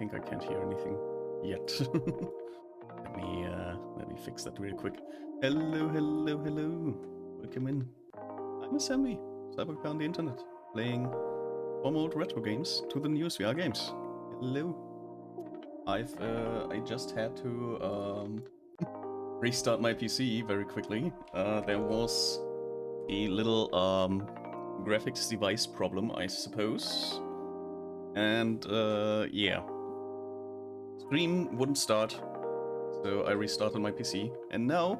think I can't hear anything yet. Let me fix that real quick. Hello, hello, hello. Welcome in. I'm Sammy, Cyberpunk on the internet, playing from old retro games to the newest VR games. Hello. I just had to restart my PC very quickly. There was a little graphics device problem, I suppose. And yeah, stream wouldn't start, so I restarted my PC, and now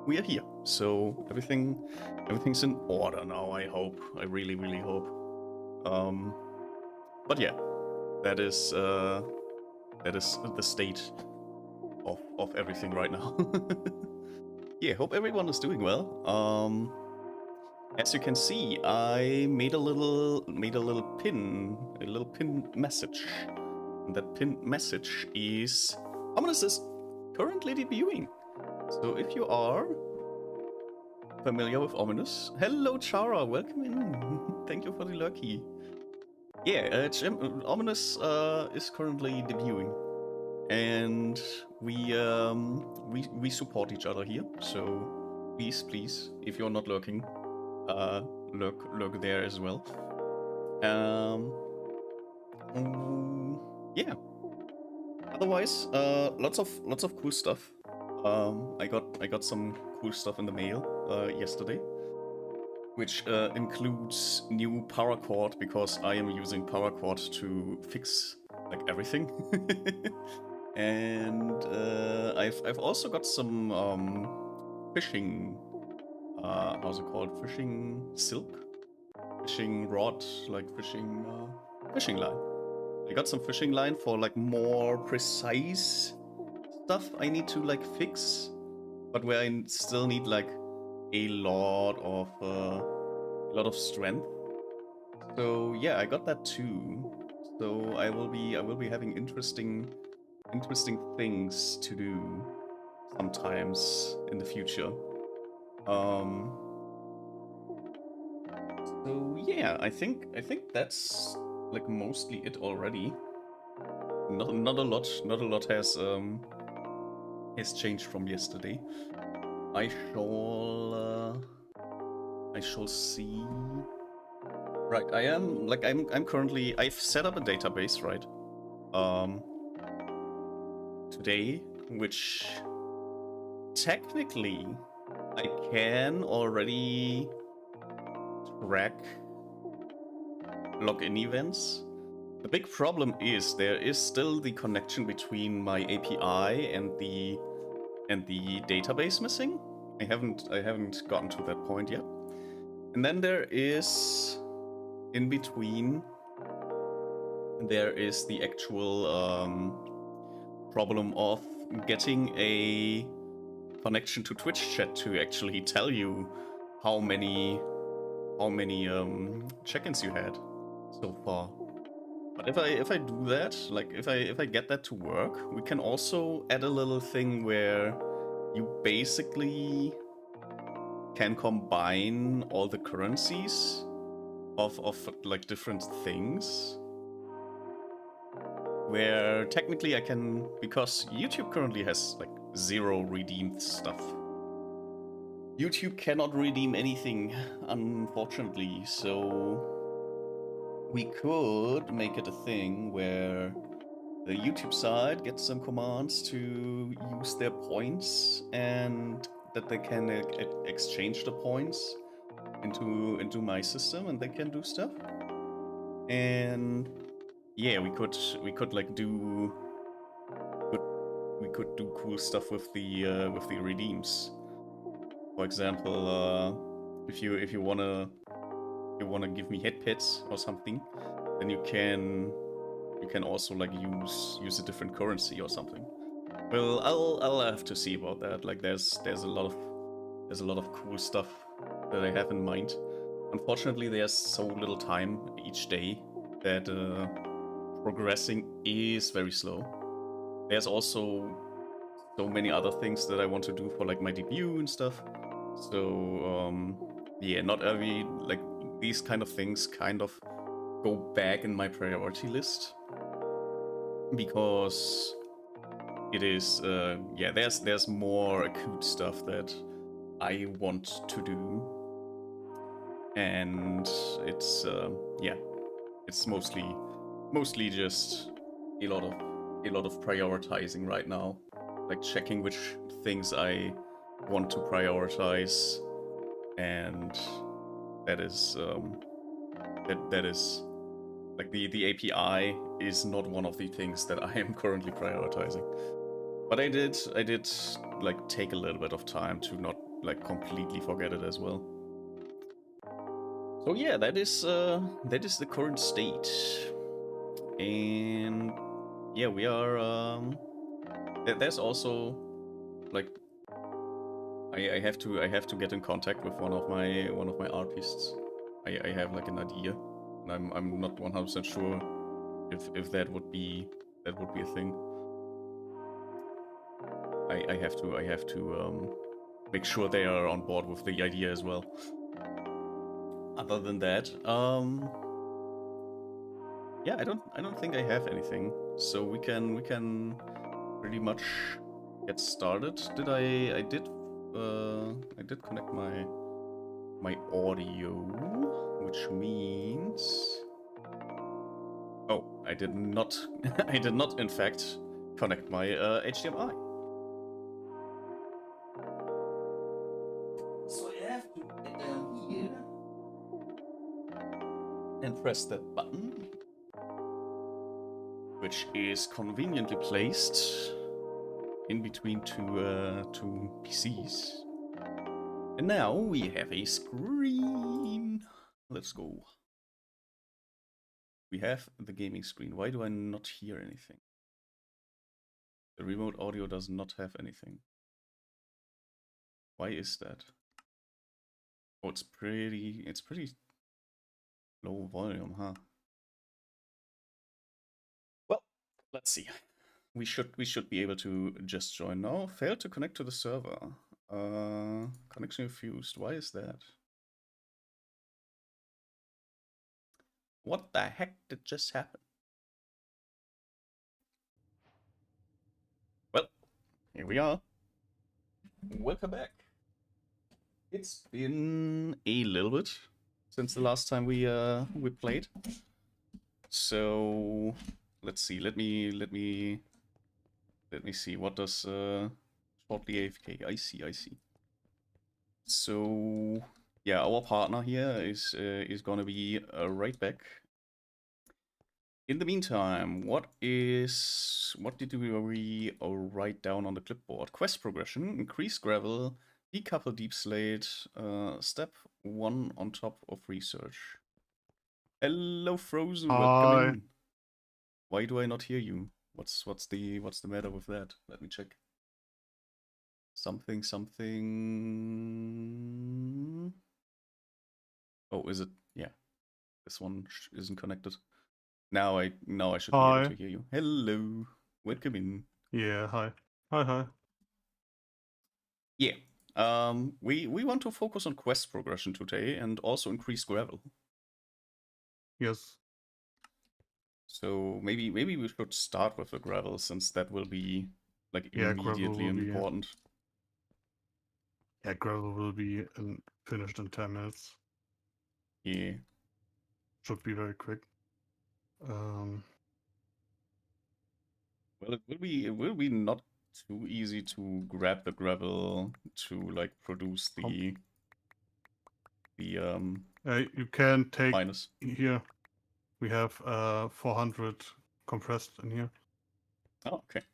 we are here. So everything's in order now. I hope. I really hope. But yeah, that is the state of everything right now. Yeah, hope everyone is doing well. As you can see, I made a little pin message. And that pinned message is Ominous is currently debuting. So if you are familiar with Ominous, hello Chara, welcome in. Thank you for the lurky. Yeah, Ominous is currently debuting, and we support each other here. So please, if you're not lurking, lurk there as well. Yeah. Otherwise, lots of cool stuff. I got some cool stuff in the mail yesterday, which includes new power cord, because I am using power cord to fix like everything. And I've also got some fishing. How's it called? Fishing silk, fishing rod, like fishing line. I got some fishing line for like more precise stuff I need to like fix, but where I still need like a lot of strength. So yeah, I got that too. So I will be having interesting things to do sometimes in the future. So yeah, I think that's like mostly it already. Not a lot has changed from yesterday. I shall see. Right, I'm currently, I've set up a database, right? Today, which technically I can already track login events. The big problem is there is still the connection between my API and the database missing. I haven't gotten to that point yet. And then there is, in between, there is the actual problem of getting a connection to Twitch chat to actually tell you how many check-ins you had so far. But if I do that, like if I get that to work, we can also add a little thing where you basically can combine all the currencies of like different things. Where technically I can, because YouTube currently has like 0 redeemed stuff. YouTube cannot redeem anything, unfortunately, so we could make it a thing where the YouTube side gets some commands to use their points, and that they can exchange the points into my system, and they can do stuff. And yeah, we could like do cool stuff with the redeems. For example, if you wanna give me head pets or something, then you can also like use a different currency or something. Well, I'll have to see about that. Like there's a lot of cool stuff that I have in mind. Unfortunately, there's so little time each day that progressing is very slow. There's also so many other things that I want to do for like my debut and stuff. So yeah, not every like these kind of things kind of go back in my priority list. because it is yeah, there's more acute stuff that I want to do, and it's yeah, it's mostly just a lot of prioritizing right now, like checking which things I want to prioritize, and that is that is like the API is not one of the things that I am currently prioritizing. But I did like take a little bit of time to not like completely forget it as well. So yeah, that is the current state. And yeah, we are there's also like I have to get in contact with one of my artists. I have like an idea, and I'm not 100% sure if that would be a thing. I have to make sure they are on board with the idea as well. Other than that, yeah, I don't think I have anything, so we can pretty much get started. I did connect my audio, which means oh, I did not I did not in fact connect my HDMI. So I have to get down here and press that button, which is conveniently placed in between two PCs. And now we have a screen. Let's go. We have the gaming screen. Why do I not hear anything? The remote audio does not have anything. Why is that? Oh, it's pretty low volume, huh? Well, let's see. We should be able to just join now. Failed to connect to the server. Connection refused. Why is that? What the heck did just happen? Well, here we are. Welcome back. It's been a little bit since the last time we played. So let's see. Let me see. What does shortly AFK? I see. So yeah, our partner here is gonna be right back. In the meantime, what did we write down on the clipboard? Quest progression: increase gravel, decouple deep slate, step 1 on top of research. Hello, Frozen. Welcome Hi. in. Why do I not hear you? What's the matter with that? Let me check. Something. Oh, is it? Yeah, this one isn't connected. Now I should be able Hi. to hear you. Hello. Welcome in. Yeah, hi. Hi. Yeah. We want to focus on quest progression today and also increase gravel. Yes. So maybe we should start with the gravel, since that will be like Yeah, gravel immediately will be important. finished in 10 minutes. Yeah. Should be very quick. Well, it will be not too easy to grab the gravel to like produce the You can take minus. here. We have 400 compressed in here. Oh, okay.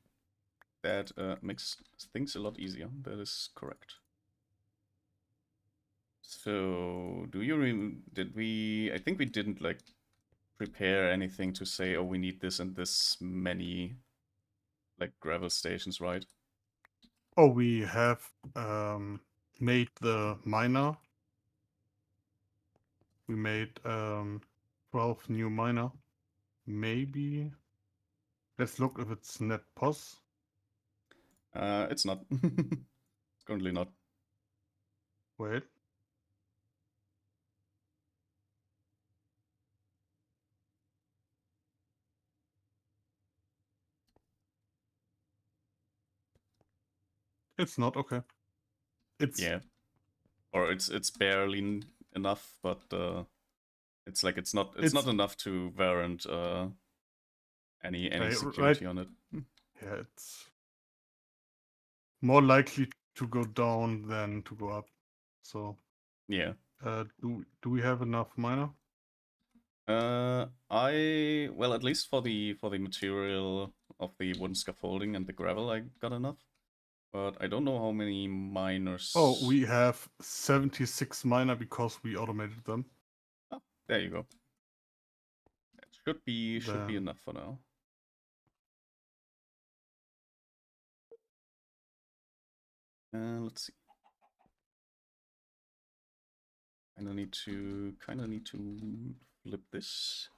That makes things a lot easier. That is correct. So, did we? I think we didn't like prepare anything to say, oh, we need this and this many like gravel stations, right? Oh, we have made the miner. We made 12 new miner. Maybe. Let's look if it's net pos. It's not. It's currently not. Wait. It's not okay. It's Yeah, or it's barely enough, but it's like it's not enough to warrant any right. security on it. Yeah, it's more likely to go down than to go up. So, Yeah. do we have enough miner? Well, at least for the material of the wooden scaffolding and the gravel, I got enough. But I don't know how many Oh, miners. we have 76 miner because we automated them. Oh, there you go. That should be Then enough for now. Let's see. Kind of need to flip this.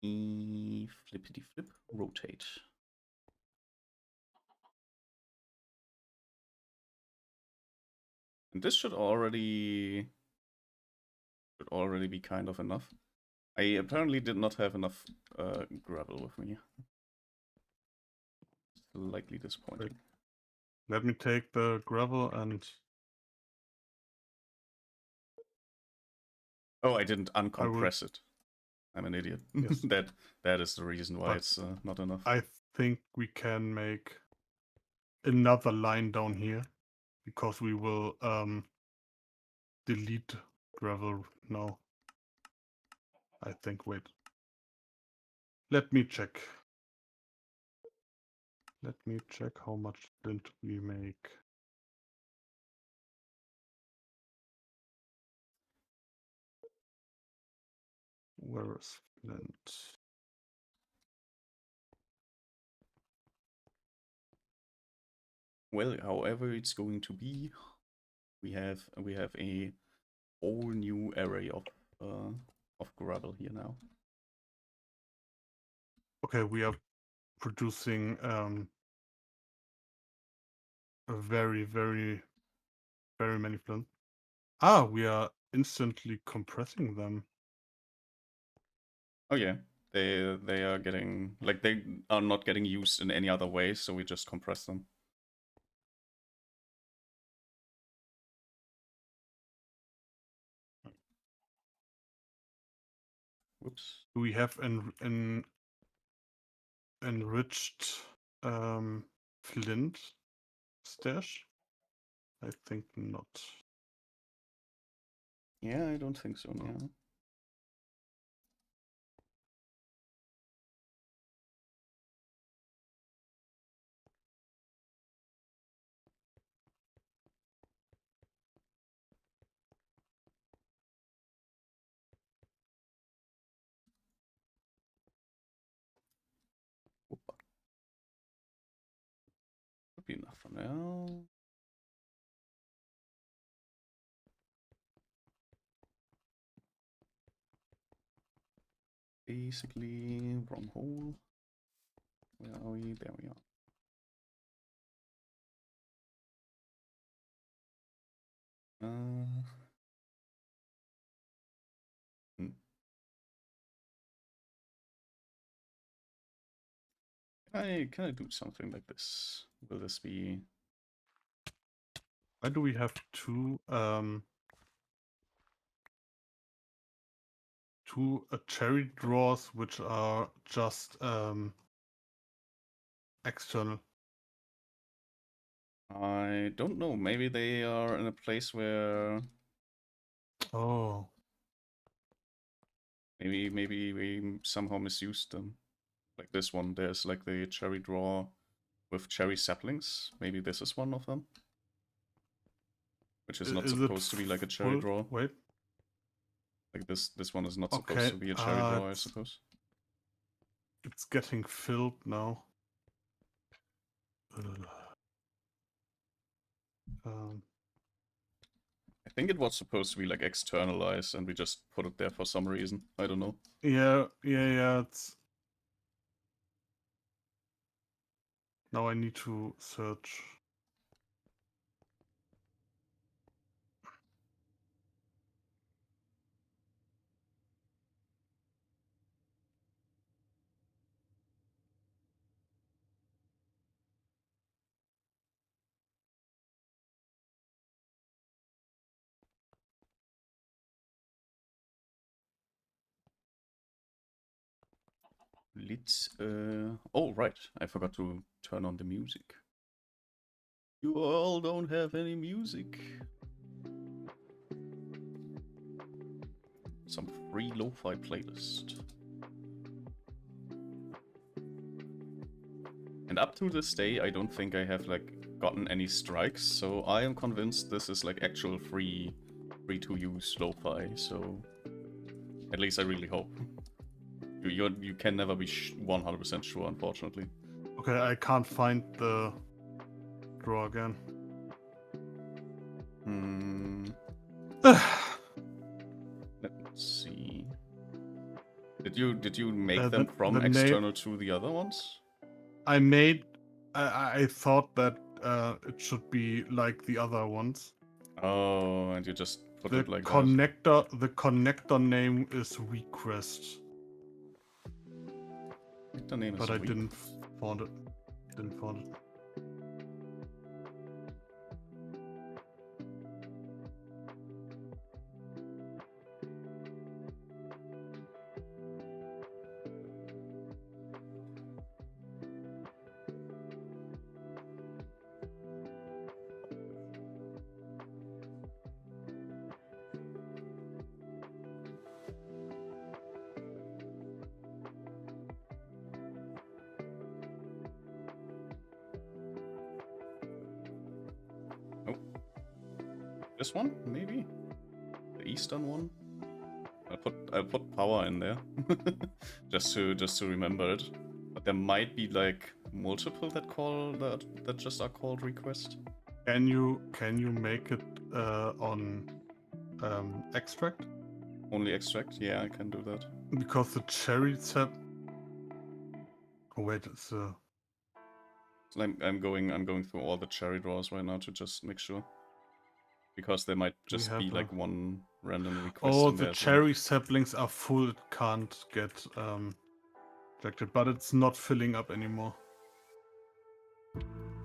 Flippity flip, rotate. And this should already be kind of enough. I apparently did not have enough gravel with me. Slightly disappointing. let me take the gravel and Oh, I didn't I will. uncompress it. I'm an idiot. Yes, that is the reason why but it's not enough. I think we can make another line down here because we will delete gravel now. I think. Wait. Let me check. Let me check how much flint we make. Where is flint? Well, however it's going to be, we have a whole new array of gravel here now. Okay, we are producing a very many flint. Ah, we are instantly compressing them. Oh yeah, they are getting like they are not getting used in any other way, so we just compress them. Whoops. Do we have an enriched flint stash? I think not. Yeah, I don't think so. No. Yeah. Whoopa. Should be enough for now. Basically, wrong hole. Where are we? There we are. Hmm. Can I do something like this? Will this be? Why do we have two cherry drawers which are just external? I don't know. Maybe they are in a place where Oh, maybe we somehow misused them. Like this one, there's like the cherry drawer with cherry saplings. Maybe this is one of them, which is not is it supposed to be like a cherry full? drawer. Wait. Like this one is not supposed Okay. to be a cherry drawer, I suppose. It's getting filled now. Ugh. Um, I think it was supposed to be like externalized, and we just put it there for some reason. I don't know. yeah. It's now I need to search. Let's, oh, right. I forgot to turn on the music. You all don't have any music. Some free lo-fi playlist. And up to this day, I don't think I have, like, gotten any strikes, so I am convinced this is, like, actual free to use lo-fi, so at least I really hope. You can never be 100% sure, unfortunately. Okay, I can't find the draw again. Let's see. Did you make them The from name external to the other ones? I made. I thought that it should be like the other ones. Oh, and you just put The it like that. connector name is request, The name is but I weak. didn't find it. Didn't find it. This one, maybe? The eastern one? I'll put power in there. just to remember it. But there might be like multiple that just are called request. Can you make it on extract? Only extract? Yeah, I can do that. Because the cherry tab. Oh wait, it's So I'm going through all the cherry draws right now to just make sure. Because there might just be like one random request. Oh, in the there cherry saplings are full. It can't get rejected, but it's not filling up anymore.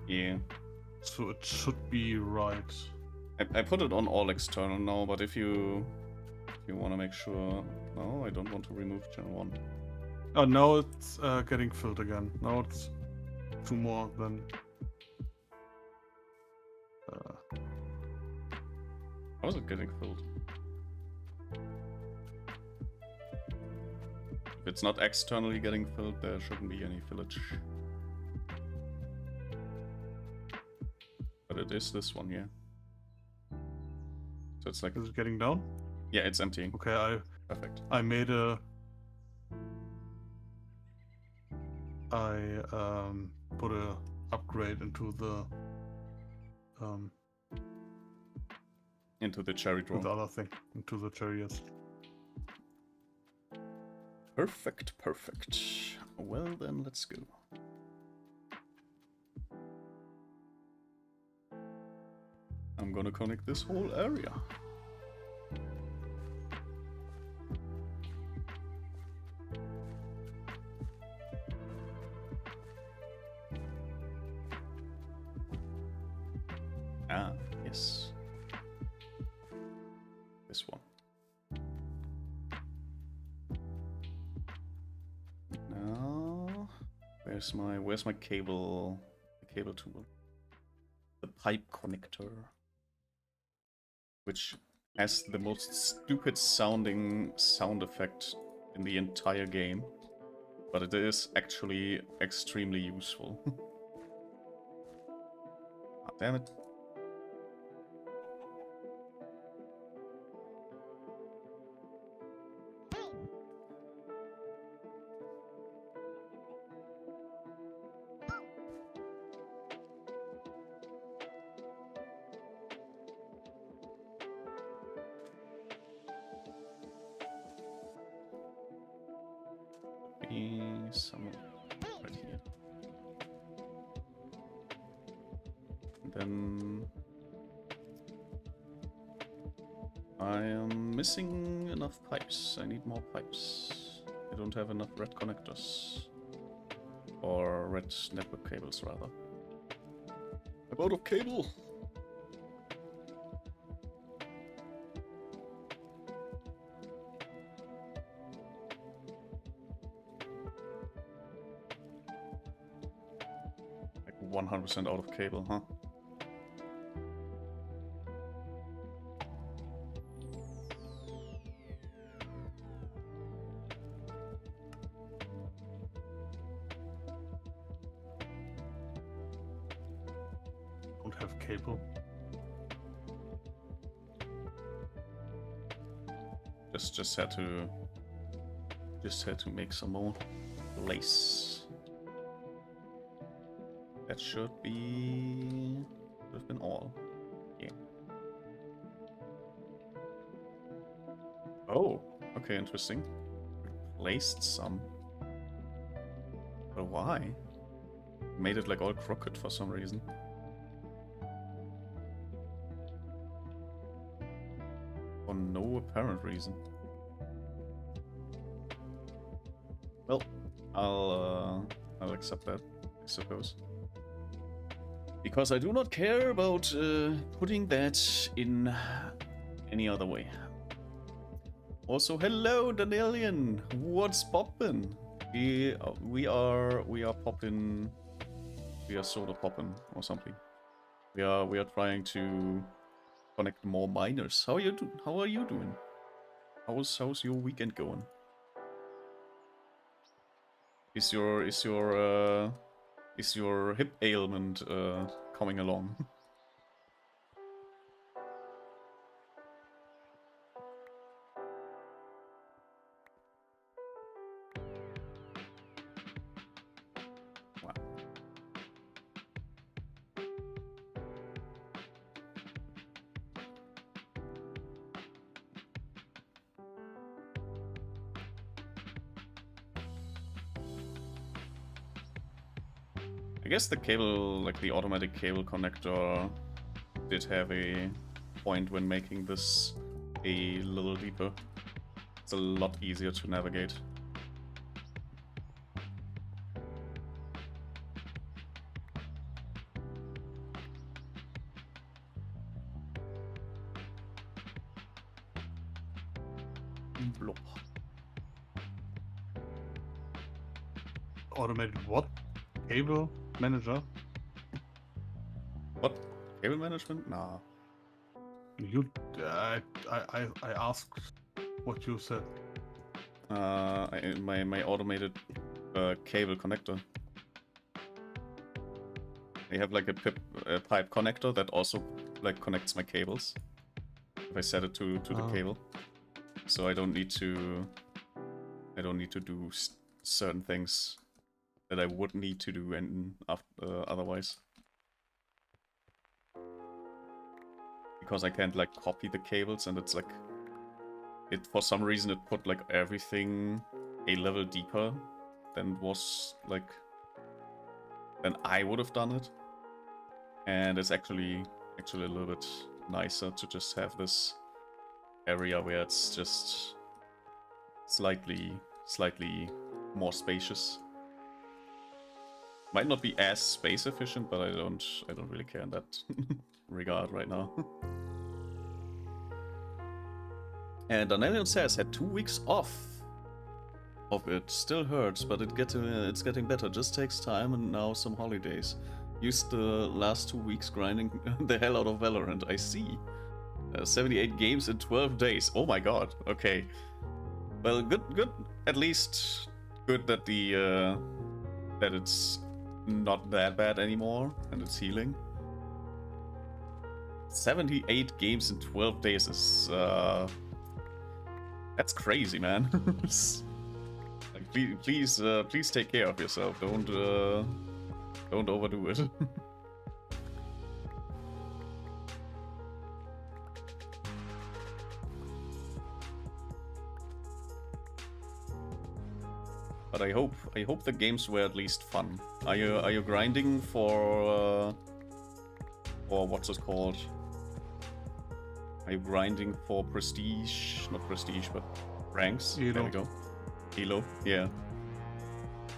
Yeah. So it should be right. I put it on all external now, but if you want to make sure... No, I don't want to remove channel 1. Oh, now it's getting filled again. Now it's 2 more than... How is it getting filled? If it's not externally getting filled, there shouldn't be any fillage. But it is this one here. So it's like... Is it getting down? Yeah, it's emptying. Okay, Perfect. I made a... put a upgrade into the... into the cherry draw. The other thing. Into the cherry, yes. Perfect, perfect. Well then, let's go. I'm gonna connect this whole area. Ah, yes. This one. Now, where's my cable? The cable tool. The pipe connector. Which has the most stupid sounding sound effect in the entire game. But it is actually extremely useful. Ah, damn it. Somewhere right here. And then I am missing enough pipes. I need more pipes. I don't have enough red connectors. Or red network cables, rather. I'm out of cable! 100% out of cable, huh? Don't have cable. Just had to make some more lace. That should have been all. Yeah. Oh, okay, interesting. Replaced some. But why? Made it like all crooked for some reason. For no apparent reason. Well, I'll accept that, I suppose. Because I do not care about putting that in any other way. Also, hello, Danielian. What's poppin'? We are poppin'. We are sort of poppin' or something. We are trying to connect more miners. How are you doing? How's your weekend going? Is your hip ailment coming along? Wow. I guess the cable, like the automatic cable connector, did have a point when making this a little deeper. It's a lot easier to navigate. Blop. Automated what? Cable manager? What? Cable management? Nah. You, I asked what you said. My automated cable connector. I have like a pipe connector that also like connects my cables. If I set it to the cable, so I don't need to do certain things that I would need to do and otherwise. Because I can't like copy the cables, and it's like for some reason it put like everything a level deeper than was like than I would have done it. And it's actually a little bit nicer to just have this area where it's just slightly more spacious. Might not be as space efficient, but I don't really care in that regard right now. And Danielian says, had 2 weeks off of it. Still hurts, but it's getting better. Just takes time, and now some holidays. Used the last 2 weeks grinding the hell out of Valorant. I see. 78 games in 12 days. Oh my god. Okay. Well, good. At least good that that it's not that bad anymore and it's healing. 78 games in 12 days is that's crazy, man. Like, please take care of yourself. Don't overdo it. But I hope the games were at least fun. Are you grinding for what's it called? Are you grinding for prestige? Not prestige, but ranks. Elo. There we go. Elo, yeah.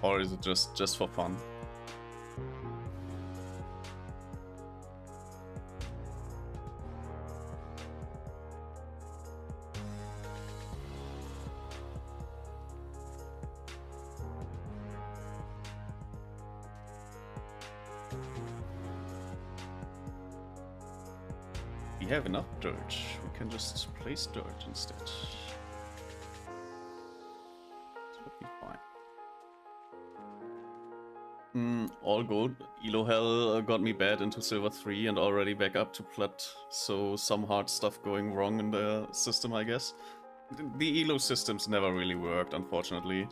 Or is it just for fun? We have enough dirt. We can just place dirt instead. Should be fine. All good. Elo Hell got me bad into Silver 3 and already back up to Plat, so some hard stuff going wrong in the system, I guess. The Elo systems never really worked, unfortunately.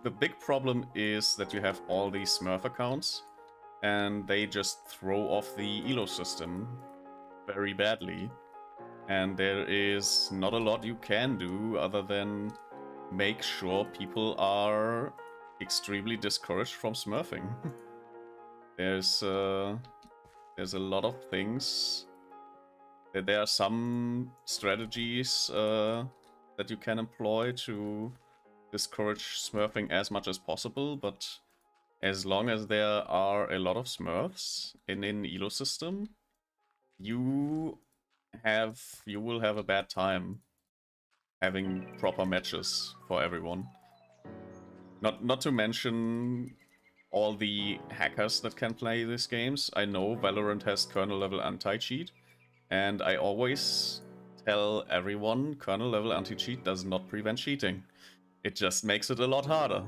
The big problem is that you have all these Smurf accounts, and they just throw off the Elo system very badly. And there is not a lot you can do other than make sure people are extremely discouraged from smurfing. There's a lot of things. There are some strategies that you can employ to discourage smurfing as much as possible, but as long as there are a lot of smurfs in an elo system, you will have a bad time having proper matches for everyone. Not to mention all the hackers that can play these games. I know Valorant has kernel level anti-cheat, and I always tell everyone kernel level anti-cheat does not prevent cheating. It just makes it a lot harder.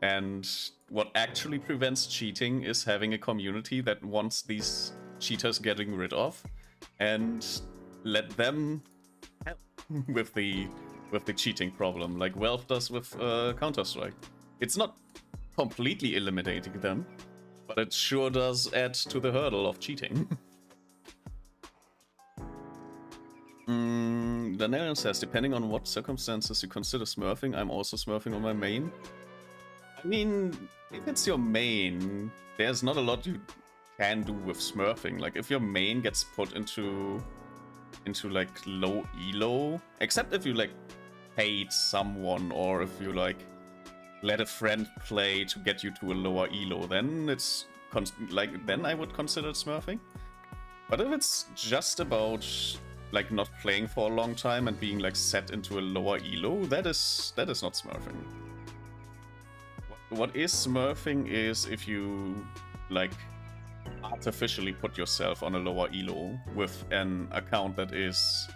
And what actually prevents cheating is having a community that wants these cheaters getting rid of and let them help with the cheating problem, like Valve does with Counter-Strike. It's not completely eliminating them, but it sure does add to the hurdle of cheating. Daniel says, depending on what circumstances you consider smurfing, I'm also smurfing on my main. I mean, if it's your main, there's not a lot you can do with smurfing. Like, if your main gets put into like low elo, except if you like paid someone or if you like let a friend play to get you to a lower elo, then it's then I would consider it smurfing. But if it's just about like not playing for a long time and being like set into a lower elo, that is not smurfing. What is smurfing is if you like artificially put yourself on a lower elo with an account that is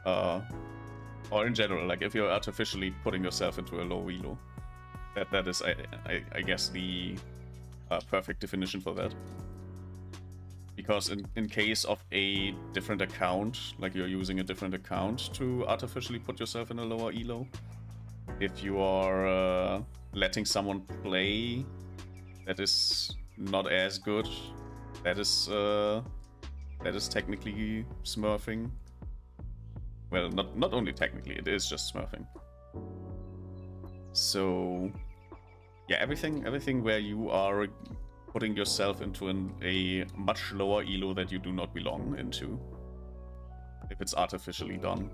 or in general, like if you're artificially putting yourself into a low elo. That is I guess the perfect definition for that. Because in case of a different account, like you're using a different account to artificially put yourself in a lower elo, if you are letting someone play that is not as good, that is technically smurfing. Well, not only technically, it is just smurfing. So yeah, everything where you are putting yourself into a much lower elo that you do not belong into, if it's artificially done.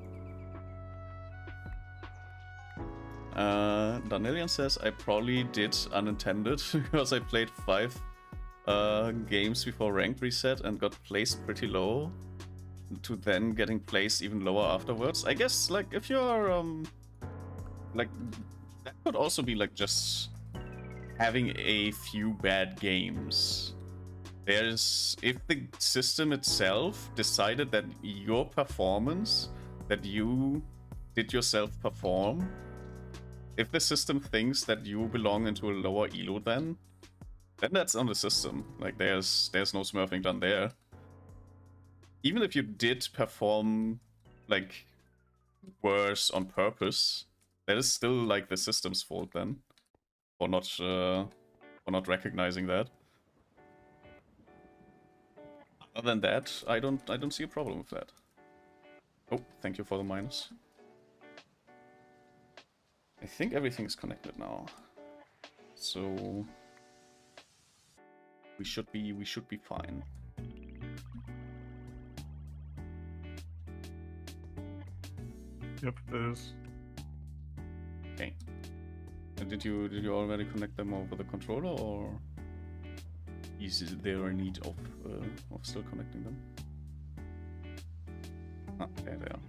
Danelian says, I probably did unintended because I played 5 games before ranked reset and got placed pretty low, to then getting placed even lower afterwards. I guess like if you're like that could also be like just having a few bad games. If the system itself decided that your performance that you did yourself perform, if the system thinks that you belong into a lower elo, then that's on the system. Like there's no smurfing done there. Even if you did perform like worse on purpose, that is still like the system's fault then, for not recognizing that. Other than that, I don't see a problem with that. Oh, thank you for the minus. I think everything's connected now, so we should be fine. Yep, it is. Okay. Did you already connect them over the controller, or is there a need of still connecting them? Ah, there they are.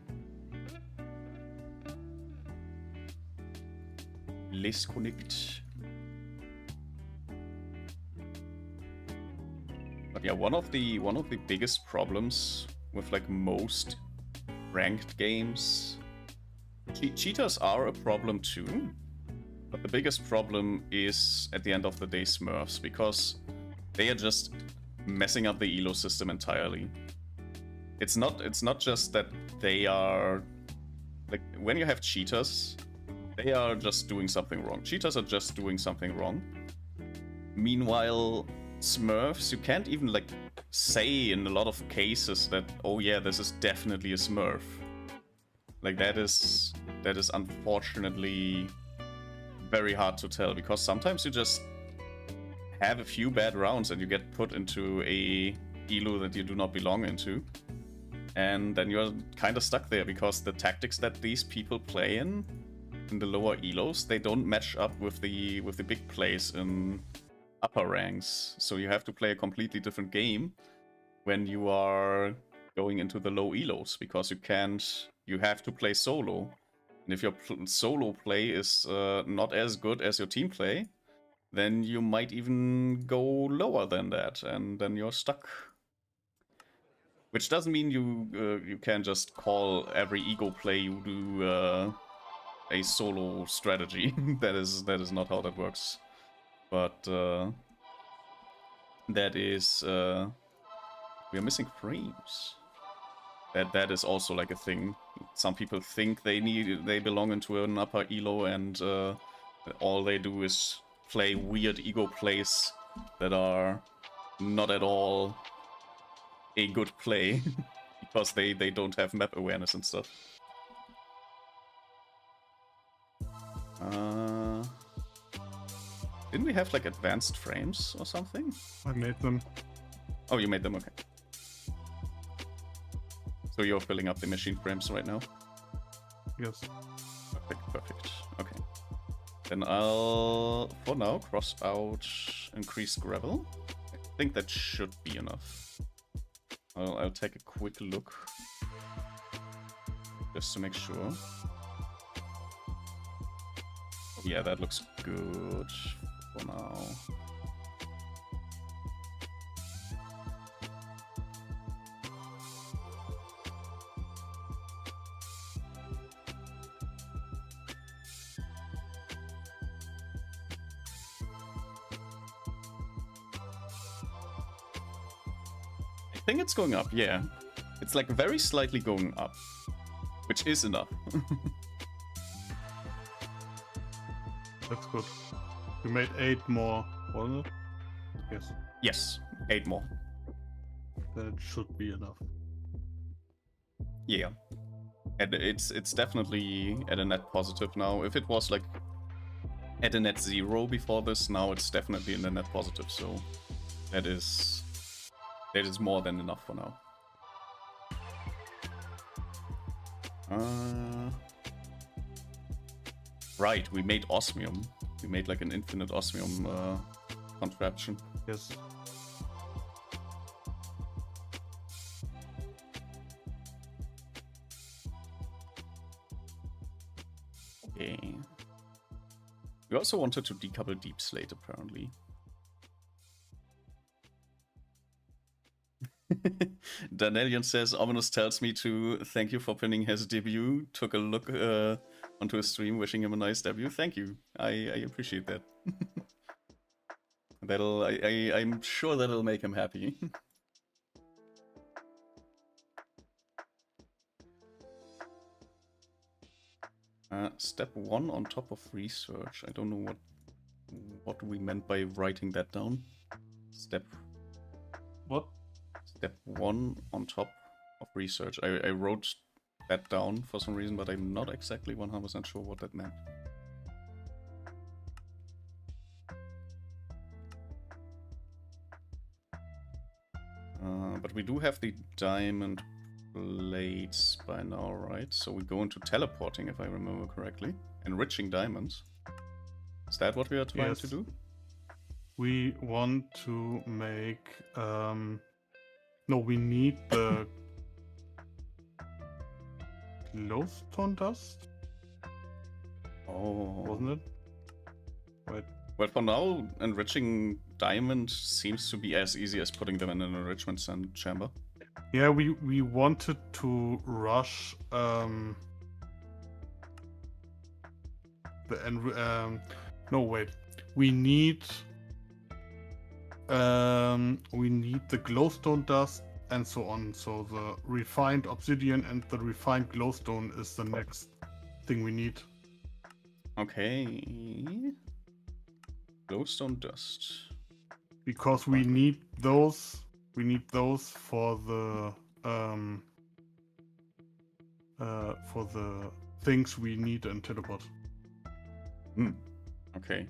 Let's connect. But yeah, one of the biggest problems with like most ranked games. Cheaters are a problem too, but the biggest problem is at the end of the day Smurfs, because they are just messing up the elo system entirely. It's not just that they are like, when you have cheaters, they are just doing something wrong. Cheaters are just doing something wrong. Meanwhile, Smurfs, you can't even like say in a lot of cases that, oh yeah, this is definitely a Smurf. Like that is unfortunately very hard to tell, because sometimes you just have a few bad rounds and you get put into a elo that you do not belong into. And then you're kind of stuck there, because the tactics that these people play in the lower elos, they don't match up with the big plays in upper ranks. So you have to play a completely different game when you are going into the low elos, because you have to play solo. And if your solo play is not as good as your team play, then you might even go lower than that, and then you're stuck. Which doesn't mean you can just call every ego play you do a solo strategy. that is not how that works. But that is we are missing frames. That is also like a thing. Some people think they belong into an upper elo, and all they do is play weird ego plays that are not at all a good play because they don't have map awareness and stuff. Didn't we have like advanced frames or something? I made them. Oh, you made them, okay. So you're filling up the machine frames right now? Yes. Perfect. Okay. Then I'll, for now, cross out increased gravel. I think that should be enough. I'll take a quick look, just to make sure. Yeah, that looks good for now. I think it's going up, yeah. It's like very slightly going up, which is enough. That's good. You made 8 more, wasn't it? Yes. Yes, 8 more. That should be enough. Yeah. And it's definitely at a net positive now. If it was like at a net 0 before this, now it's definitely in a net positive, so that is more than enough for now. Right, we made osmium. We made like an infinite osmium contraption. Yes. Okay. We also wanted to decouple Deep Slate, apparently. Danelian says, Ominous tells me to thank you for pinning his debut. Took a look onto his stream, wishing him a nice debut. Thank you. I appreciate that. I'm sure that'll make him happy. Step 1 on top of research. I don't know what we meant by writing that down. What? Step 1 on top of research. I wrote that down for some reason, but I'm not exactly 100% sure what that meant. But we do have the diamond plates by now, right? So we go into teleporting, if I remember correctly. Enriching diamonds. Is that what we are trying to do? We want to make... No, we need the glowstone dust? Oh. Wasn't it? Right. Well, for now, enriching diamond seems to be as easy as putting them in an enrichment chamber. Yeah, we wanted to rush no wait. We need the glowstone dust and so on. So the refined obsidian and the refined glowstone is the next thing we need. Okay. Glowstone dust. Because we need those. We need those for the things we need in teleport. Hmm. Okay.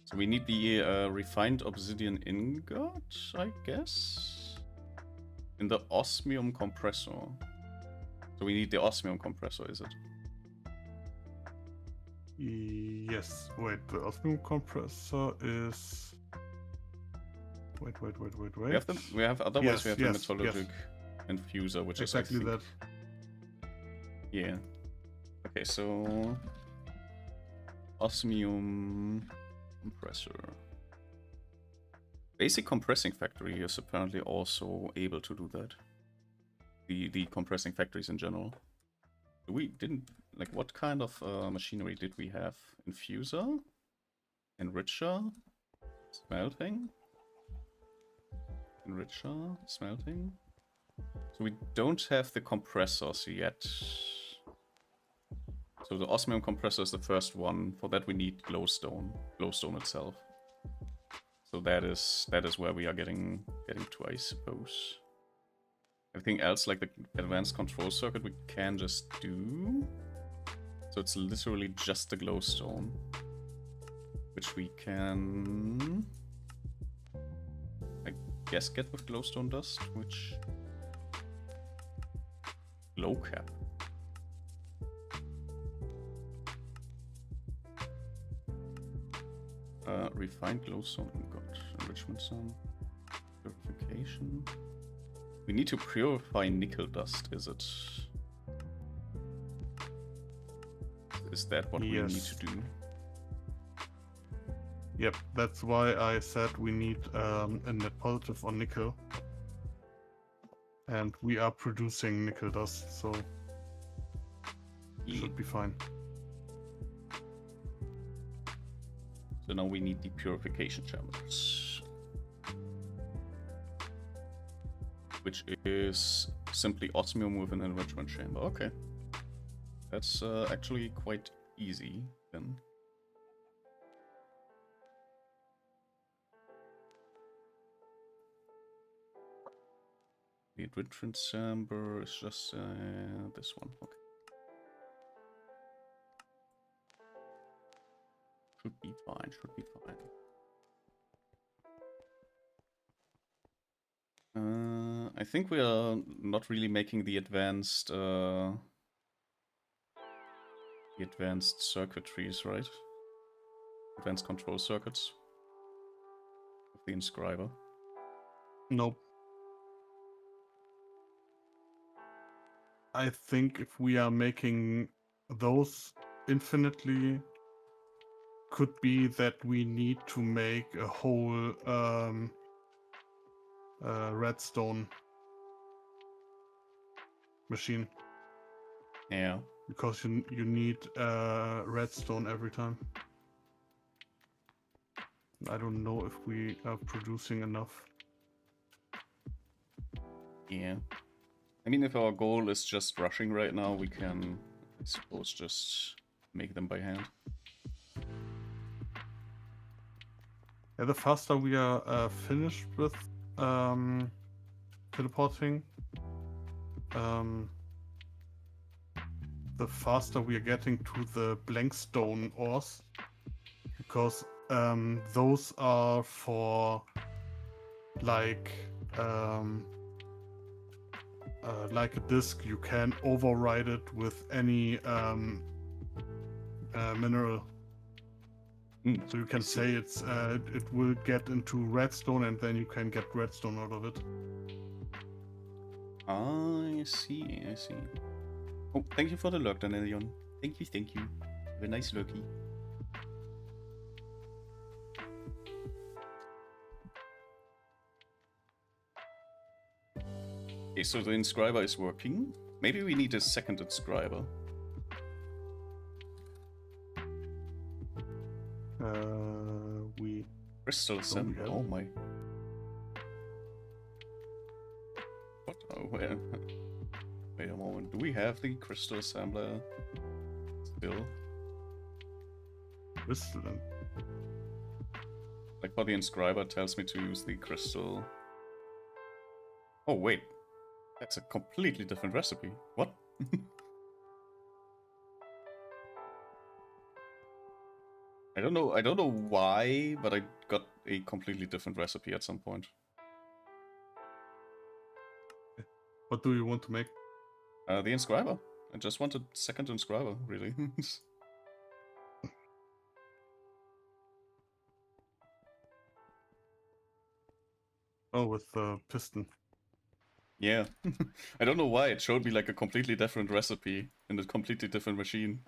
So we need the refined obsidian ingot, I guess? In the osmium compressor. So we need the osmium compressor, is it? Yes. Wait, the osmium compressor is. Wait. We have otherwise we have the Yes. metallogic infuser, which Exactly is I think, that. yeah. Okay, so osmium compressor. Basic compressing factory is apparently also able to do that. The compressing factories in general. We didn't like what kind of machinery did we have? Infuser, enricher, smelting, enricher, smelting. So we don't have the compressors yet. So the osmium compressor is the first one. For that we need glowstone itself. So that is where we are getting to, I suppose. Everything else, like the advanced control circuit, we can just do. So it's literally just the glowstone, which we can, I guess, get with glowstone dust, which glow cap. Refined glowstone ingot, enrichment zone, purification. We need to purify nickel dust, is it? Is that what we need to do? Yep, that's why I said we need a net positive on nickel. And we are producing nickel dust, so should be fine. So now we need the purification chambers, which is simply osmium with an enrichment chamber. Okay, that's actually quite easy then. The enrichment chamber is just this one. Okay. Should be fine, should be fine. I think we are not really making the advanced circuitries, right? Advanced control circuits of the inscriber. Nope. I think if we are making those infinitely, could be that we need to make a whole redstone machine. Yeah. Because you need redstone every time. I don't know if we are producing enough. Yeah. I mean, if our goal is just rushing right now, we can, I suppose, just make them by hand. Yeah, the faster we are finished with teleporting, the faster we are getting to the blank stone ores, because those are for like a disk. You can override it with any mineral. So you can say it's it will get into redstone, and then you can get redstone out of it. I see, I see. Oh, thank you for the lurk, Danelion. Thank you. Have a nice lurky. Okay, so the inscriber is working. Maybe we need a second inscriber. We Crystal assembler. Oh my. What? Oh, where? Wait a moment. Do we have the crystal assembler still? crystal. Like, but the inscriber tells me to use the crystal. Oh wait, that's a completely different recipe. What? I don't know why, but I got a completely different recipe at some point. What do you want to make? The inscriber. I just wanted second inscriber, really. Oh, with the piston. Yeah. I don't know why it showed me like a completely different recipe in a completely different machine.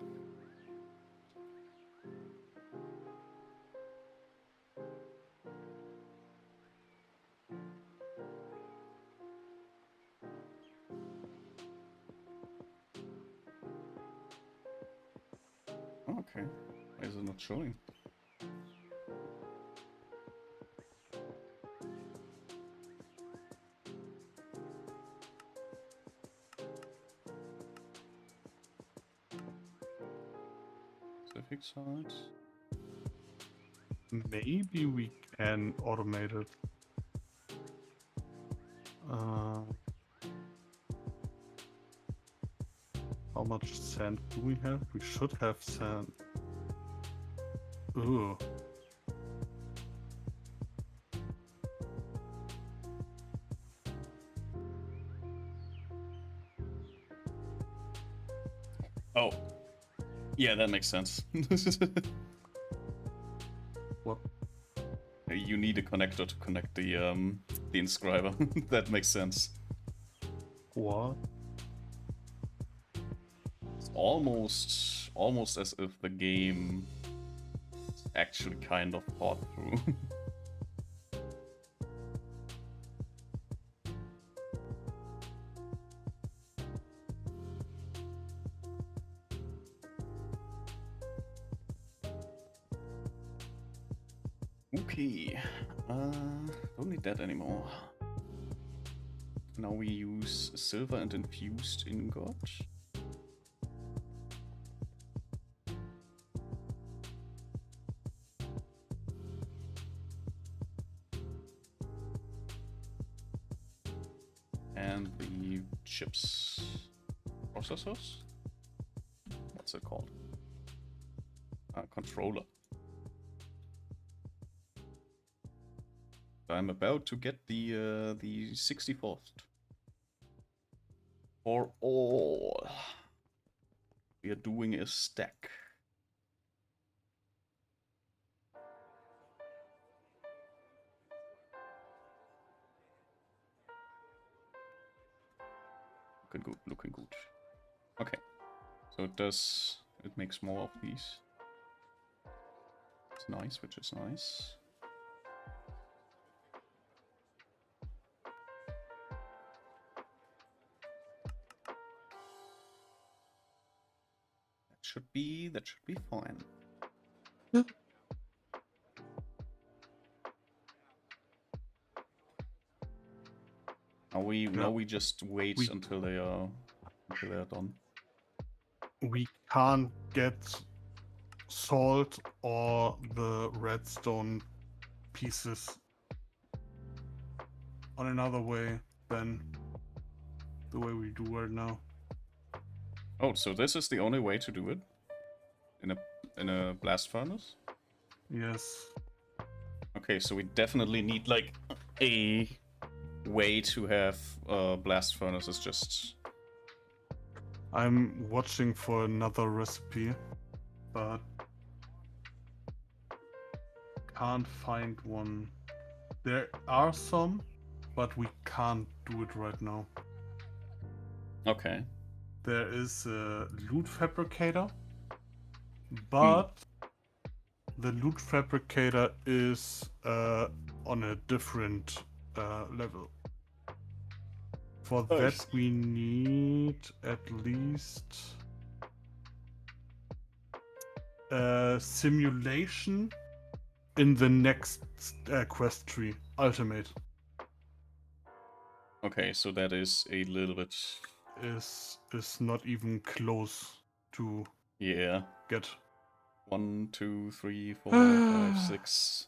Oh, okay. Why is it not showing? Specific sites. Maybe we can automate it. How much sand do we have? We should have sand. Ooh. Oh. Yeah, that makes sense. What? You need a connector to connect the inscriber. That makes sense. What? It's almost as if the game is actually kind of thought through. Okay, don't need that anymore. Now we use silver and infused ingot. And the chips processors. What's it called? Controller. I'm about to get the 64th. For all, we are doing a stack. Looking good, looking good. Okay, so it makes more of these. It's nice, which is nice. That should be fine. Yeah. Now we just wait until they are done. We can't get salt or the redstone pieces on another way than the way we do right now. Oh, so this is the only way to do it? In a blast furnace? Yes. Okay, so we definitely need like a way to have blast furnaces just... I'm watching for another recipe, but can't find one. There are some, but we can't do it right now. Okay. There is a loot fabricator, but the loot fabricator is on a different level For that we need at least a simulation in the next quest tree, ultimate. Okay, so that is a little bit... Is not even close to get. 1, 2, 3, 4, 5, 6.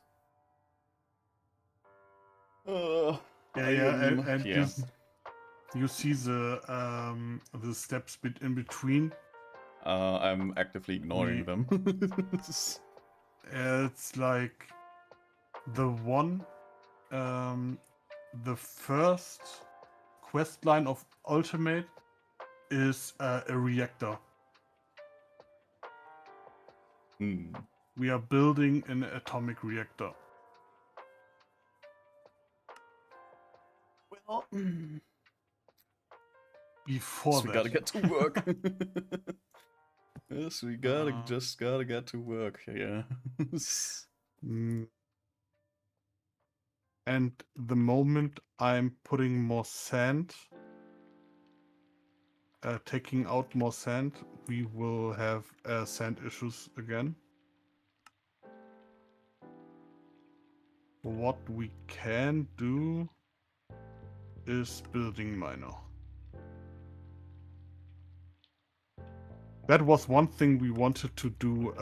And you see the steps in between. I'm actively ignoring them. It's like the one, the first quest line of Ultimate is a reactor. We are building an atomic reactor. Well, before we that, gotta get to work. Yes, we just gotta get to work. Yeah. And the moment I'm putting more sand, taking out more sand, we will have sand issues again. What we can do is building miner. That was one thing we wanted to do.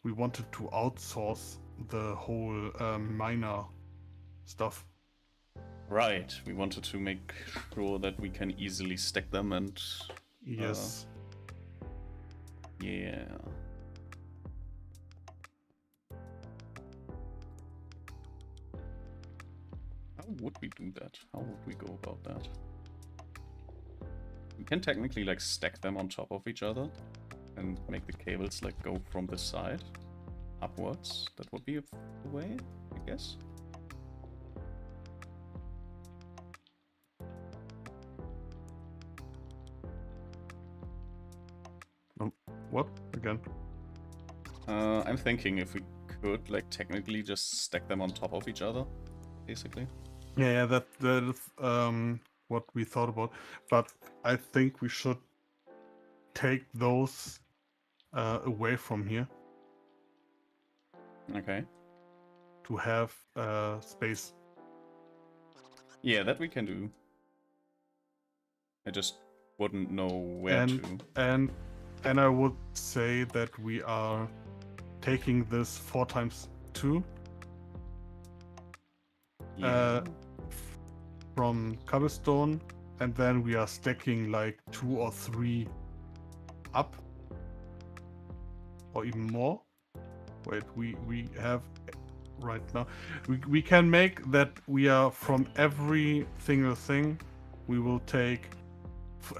We wanted to outsource the whole miner stuff. Right, we wanted to make sure that we can easily stack them and... Yes. Yeah. How would we do that? How would we go about that? We can technically like stack them on top of each other and make the cables like go from the side upwards. That would be a way, I guess. What? Again? I'm thinking if we could like technically just stack them on top of each other, basically. Yeah, that is what we thought about. But I think we should take those away from here. Okay. To have space. Yeah, that we can do. I just wouldn't know where to. And I would say that we are taking this 4x2 from cobblestone, and then we are stacking like 2 or 3 up, or even more. Wait, we have right now. We can make that we are from every single thing. We will take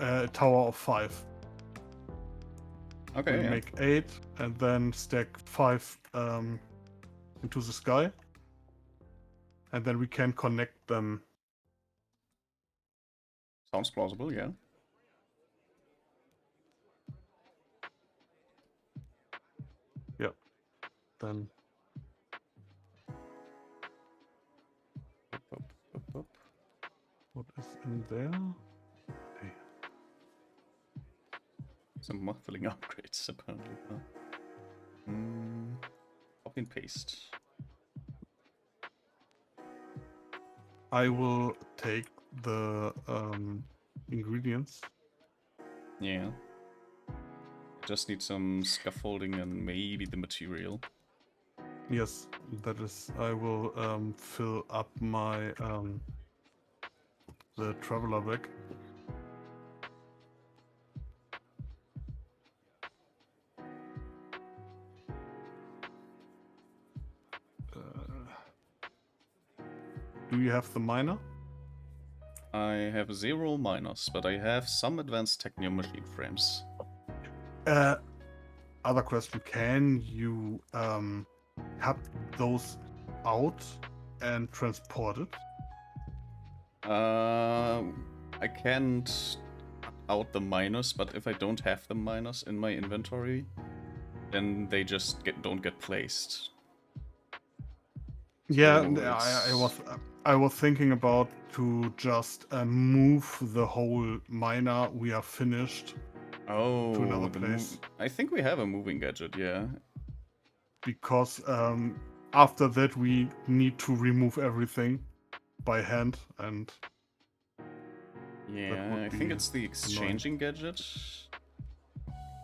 a tower of 5. Okay. We make 8 and then stack 5 into the sky, and then we can connect them. Sounds plausible, yeah. Yeah. Then. What is in there? Hey. Some muffling upgrades, apparently. Huh? Copy and paste. I will take the ingredients. Yeah. Just need some scaffolding and maybe the material. Yes, that is. I will fill up my the traveler bag. Do you have the miner? I have 0 miners, but I have some advanced technium machine frames. Other question: can you cut those out and transport it? I can't cut out the miners, but if I don't have the miners in my inventory, then they just don't get placed. Yeah, So I was thinking about to just move the whole miner. We are finished Oh, to another place I think we have a moving gadget, yeah. because after that we need to remove everything by hand, and that Yeah, would I be think it's the exchanging gadget.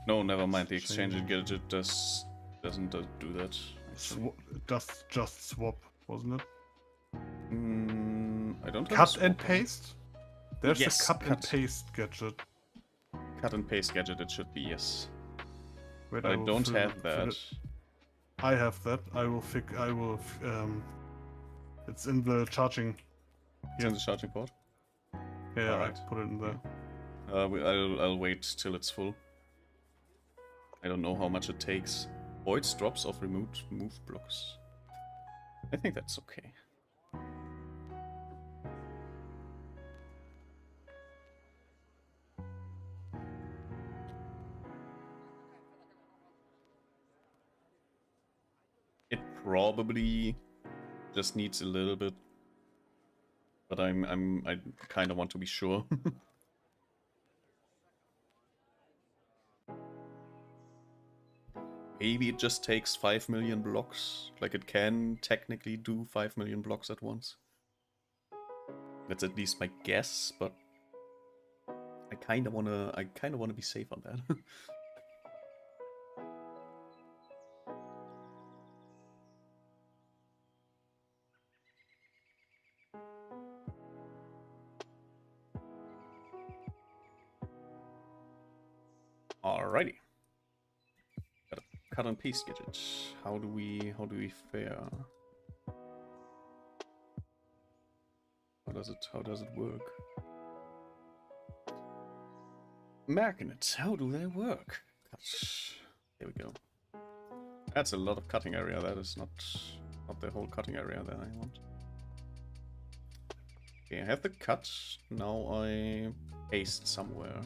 No, never mind. The exchanging gadget doesn't do that. Actually. just swap, wasn't it? I don't have Cut a and swap. paste. There's Yes, a cut and paste gadget. Cut and paste gadget. It should be yes. Wait, But I will don't fill have that. it. I have that. I will fix. I will. It's in the charging. It's in the charging port. Yeah, Alright. I put it in there. I'll wait till it's full. I don't know how much it takes. Voids, drops of removed move blocks. I think that's okay. It probably just needs a little bit, but I kind of want to be sure. Maybe it just takes 5 million blocks. Like it can technically do 5 million blocks at once. That's at least my guess, but I kind of wanna be safe on that. Alrighty. Got a cut and paste gadget. How do we fare? How does it work? Magnets, how do they work? There we go. That's a lot of cutting area. That is not the whole cutting area that I want. Okay, I have the cut. Now I paste somewhere.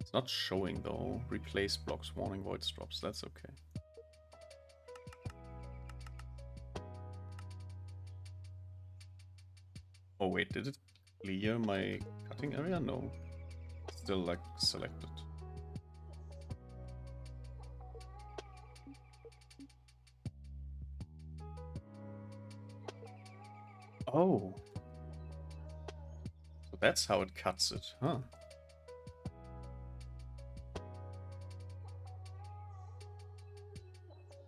It's not showing though. Replace blocks, warning void drops. That's okay. Oh wait, did it clear my cutting area? No. Still like selected. Oh. So that's how it cuts it, huh?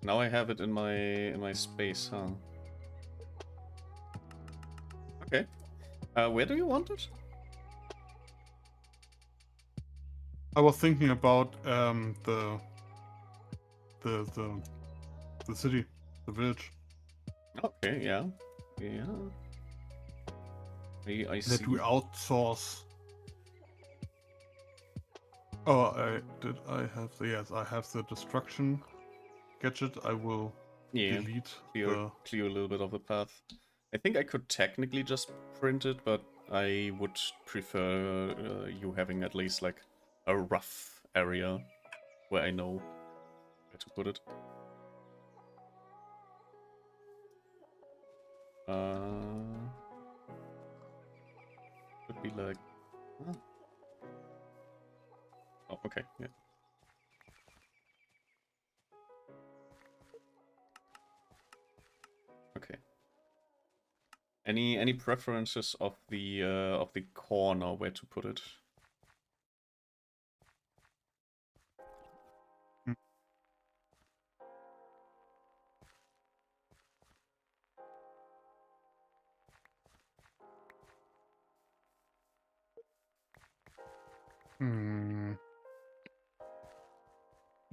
Now I have it in my space, huh? Okay. Where do you want it? I was thinking about the city, the village. Okay, yeah. Yeah. I see. That we outsource. Oh, I have the, yes, I have the destruction gadget. I will delete clear a little bit of the path. I think I could technically just print it, but I would prefer you having at least like a rough area where I know where to put it. Could be like... Oh, okay, yeah. Okay. Any preferences of the corner where to put it?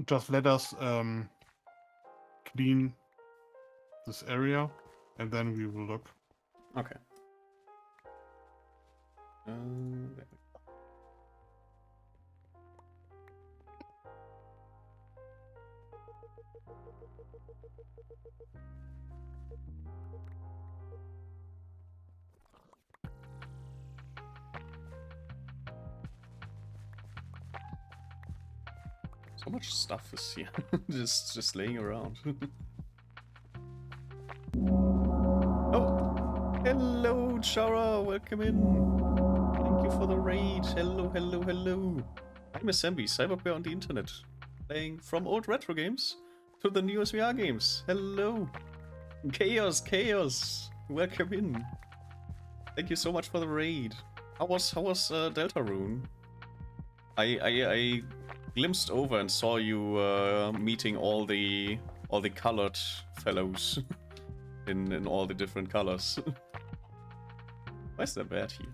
Just let us clean this area, and then we will look. Okay. There we go. So much stuff is here, just laying around. Oh, Shara, welcome in. Thank you for the raid. Hello, hello, hello. I'm Assembly, cyberbear on the internet, playing from old retro games to the newest VR games. Hello. Chaos, chaos. Welcome in. Thank you so much for the raid. How was Deltarune? I glimpsed over and saw you meeting all the colored fellows in all the different colors. Why is that bad here?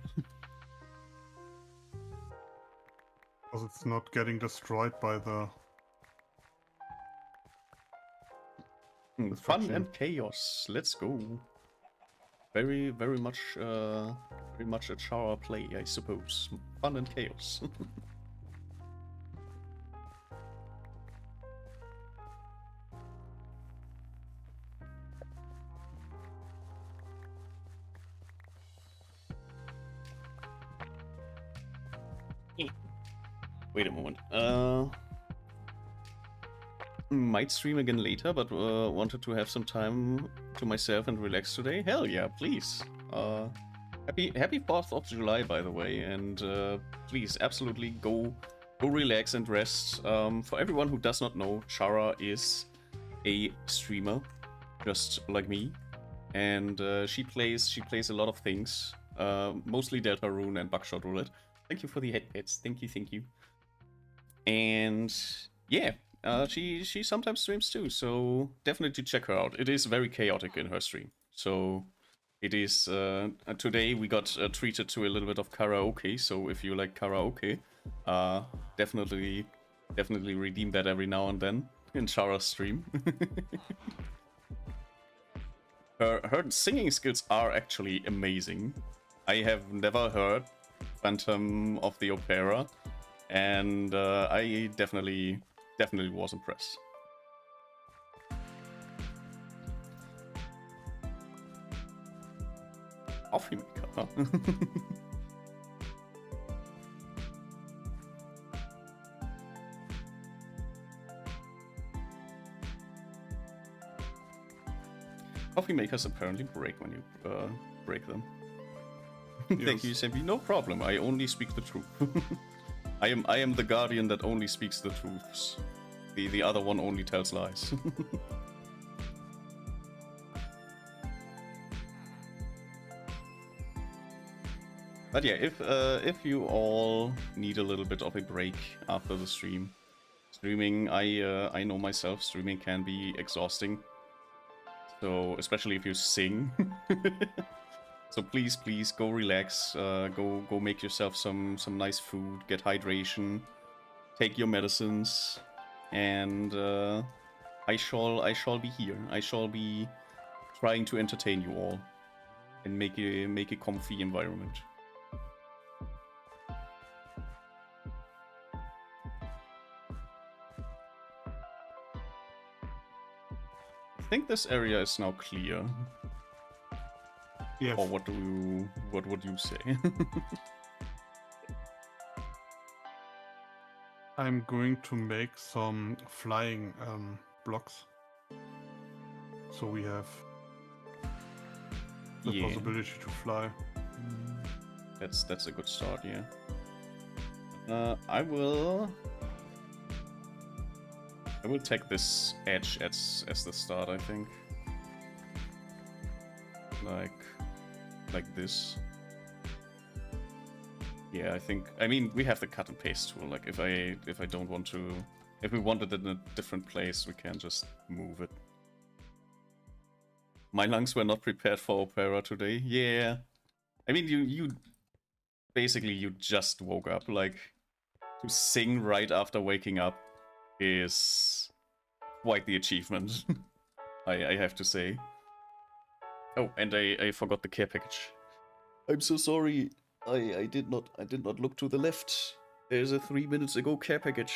Because it's not getting destroyed by the Fun destruction. and chaos. Let's go. Very much a Chara play, I suppose. Fun and chaos. Wait a moment. Might stream again later, but wanted to have some time to myself and relax today. Hell yeah, please. Happy 4th of July, by the way, and please, absolutely go relax and rest. For everyone who does not know, Chara is a streamer, just like me, and she plays a lot of things, mostly Deltarune and Buckshot Roulette. Thank you for the headpets. Thank you. And yeah, she sometimes streams too, so definitely check her out. It is very chaotic in her stream. So it is today we got treated to a little bit of karaoke. So if you like karaoke, definitely redeem that every now and then in Chara's stream. Her singing skills are actually amazing. I have never heard Phantom of the Opera, and I definitely was impressed. Coffee maker, huh? Coffee makers apparently break when you break them. Thank you, Sempi. No problem. I only speak the truth. I am the guardian that only speaks the truths. The other one only tells lies. But yeah, if you all need a little bit of a break after the streaming, I know myself, streaming can be exhausting. So especially if you sing. So please go relax, go make yourself some nice food, get hydration, take your medicines, and I shall be here. I shall be trying to entertain you all and make a comfy environment. I think this area is now clear. Yes. Or what would you say? I'm going to make some flying blocks, so we have the possibility to fly. That's a good start, yeah. I will take this edge as the start, I think. Like this. Yeah, I mean, we have the cut and paste tool. Like, if I don't want to, if we want it in a different place, we can just move it. My lungs were not prepared for opera today. Yeah, I mean, you basically you just woke up. Like, to sing right after waking up is quite the achievement. I have to say. Oh, and I forgot the care package. I'm so sorry. I did not look to the left. There's a 3 minutes ago care package.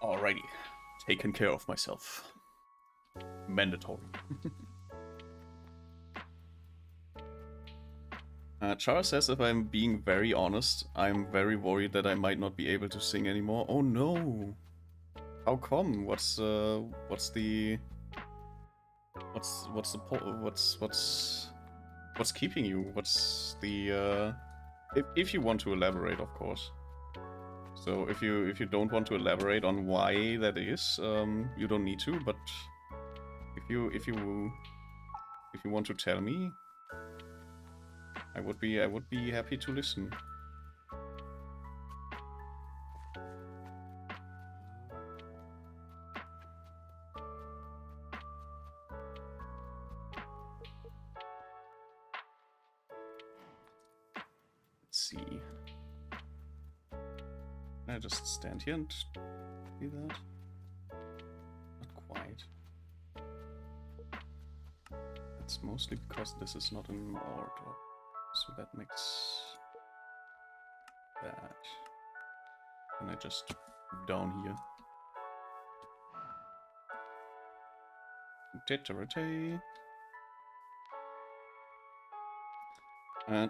Alrighty. Taken care of myself. Mandatory. Chara says, if I'm being very honest, I'm very worried that I might not be able to sing anymore. Oh no! How come? What's keeping you? What's the if you want to elaborate, of course. So if you don't want to elaborate on why that is, you don't need to. But if you want to tell me, I would be happy to listen. Let's see. Can I just stand here and do that? Not quite. That's mostly because this is not in order. So that makes that. And I just move down here.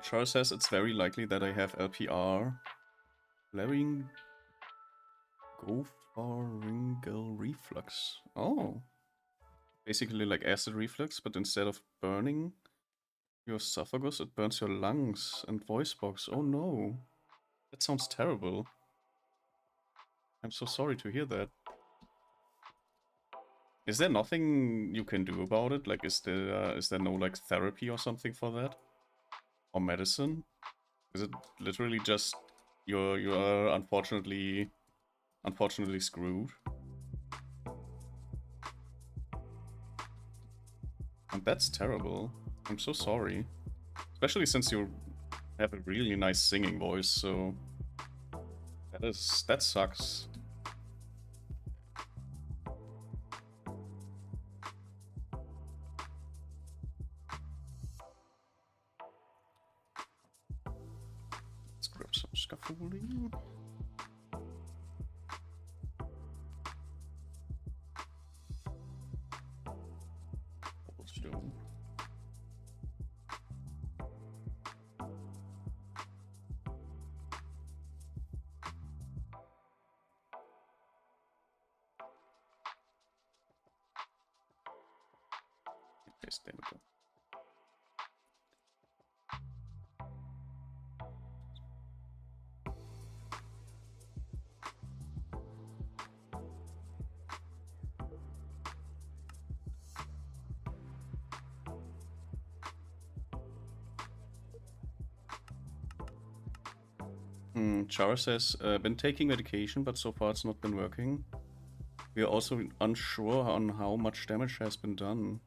Charles says it's very likely that I have LPR. Laryngopharyngeal reflux. Oh. Basically like acid reflux, but instead of burning your esophagus, it burns your lungs and voice box. Oh no. That sounds terrible. I'm so sorry to hear that. Is there nothing you can do about it? Like, is there no like therapy or something for that? Or medicine? Is it literally just you're unfortunately screwed? And that's terrible. I'm so sorry. Especially since you have a really nice singing voice, so that sucks. Let's grab some scaffolding. Cobblestone. Yes, there we go. Chara says, been taking medication, but so far it's not been working. We are also unsure on how much damage has been done.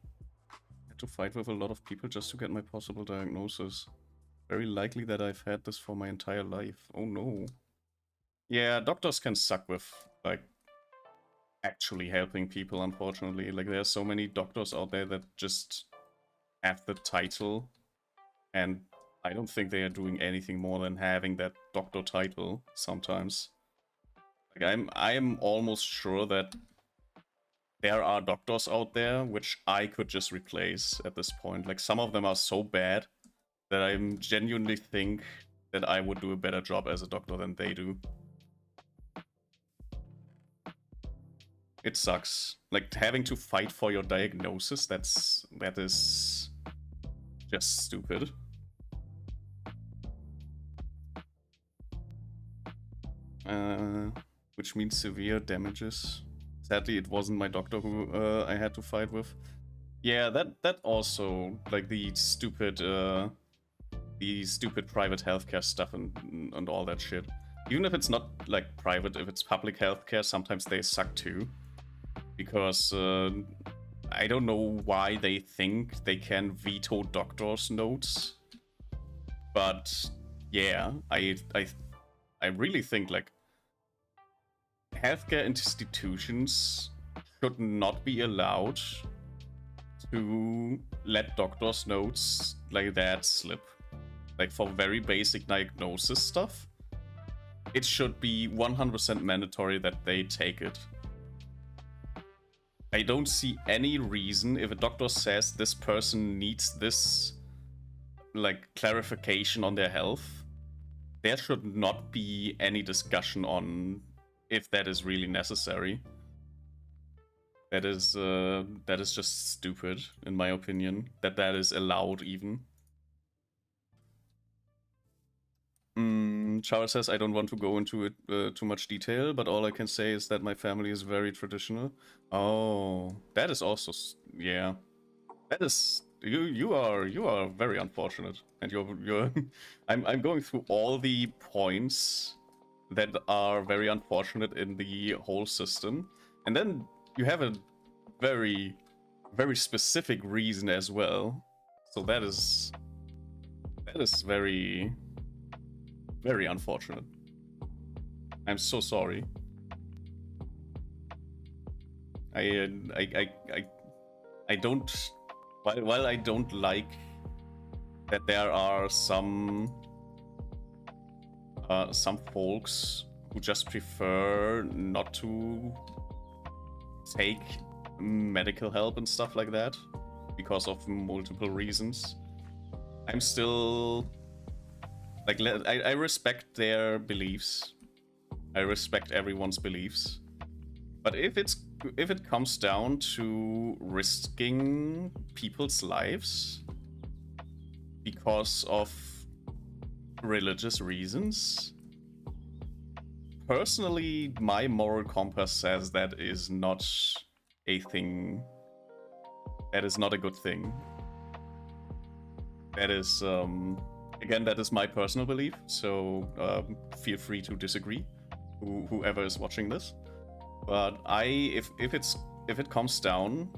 I had to fight with a lot of people just to get my possible diagnosis. Very likely that I've had this for my entire life. Oh no. Yeah, doctors can suck with, like, actually helping people, unfortunately. Like, there are so many doctors out there that just have the title, and I don't think they are doing anything more than having that doctor title sometimes. Like, I'm almost sure that there are doctors out there which I could just replace at this point. Like, some of them are so bad that I genuinely think that I would do a better job as a doctor than they do. It sucks. Like, having to fight for your diagnosis, that is just stupid. Which means severe damages. Sadly, it wasn't my doctor who I had to fight with. Yeah, that also, like, the stupid private healthcare stuff and all that shit. Even if it's not like private, if it's public healthcare, sometimes they suck too. Because I don't know why they think they can veto doctors' notes. But yeah, I really think like healthcare institutions should not be allowed to let doctors' notes like that slip. Like for very basic diagnosis stuff, it should be 100% mandatory that they take it. I don't see any reason if a doctor says this person needs this like clarification on their health, there should not be any discussion on if that is really necessary. That is just stupid, in my opinion, that is allowed even. Charles says, I don't want to go into it too much detail, but all I can say is that my family is very traditional. Oh, that is also, yeah. That is, you are very unfortunate, and you're I'm going through all the points that are very unfortunate in the whole system, and then you have a very specific reason as well. So that is very unfortunate. I'm so sorry. I don't. While I don't like that there are some folks who just prefer not to take medical help and stuff like that because of multiple reasons, I'm still like, I respect their beliefs. I respect everyone's beliefs. But if it comes down to risking people's lives because of religious reasons, personally, my moral compass says that is not a thing. That is not a good thing. That is, again, that is my personal belief, so feel free to disagree, whoever is watching this. But if it comes down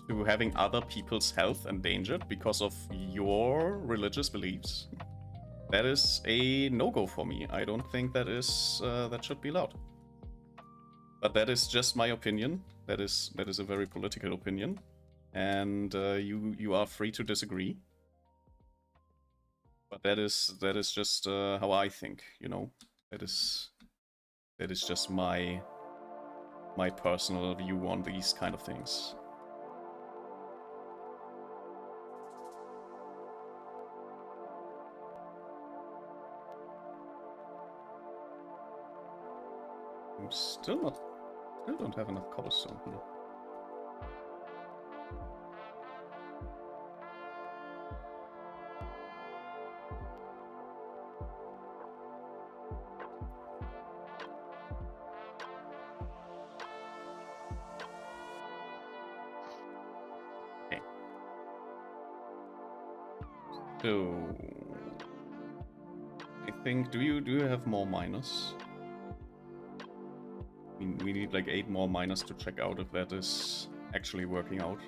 to having other people's health endangered because of your religious beliefs, that is a no-go for me. I don't think that should be allowed. But that is just my opinion. That is a very political opinion, and you are free to disagree. But that is just how I think. You know, that is just my personal view on these kind of things. I'm still don't have enough cobblestone here. Okay. So I think, do you have more miners? We need like 8 more miners to check out if that is actually working out.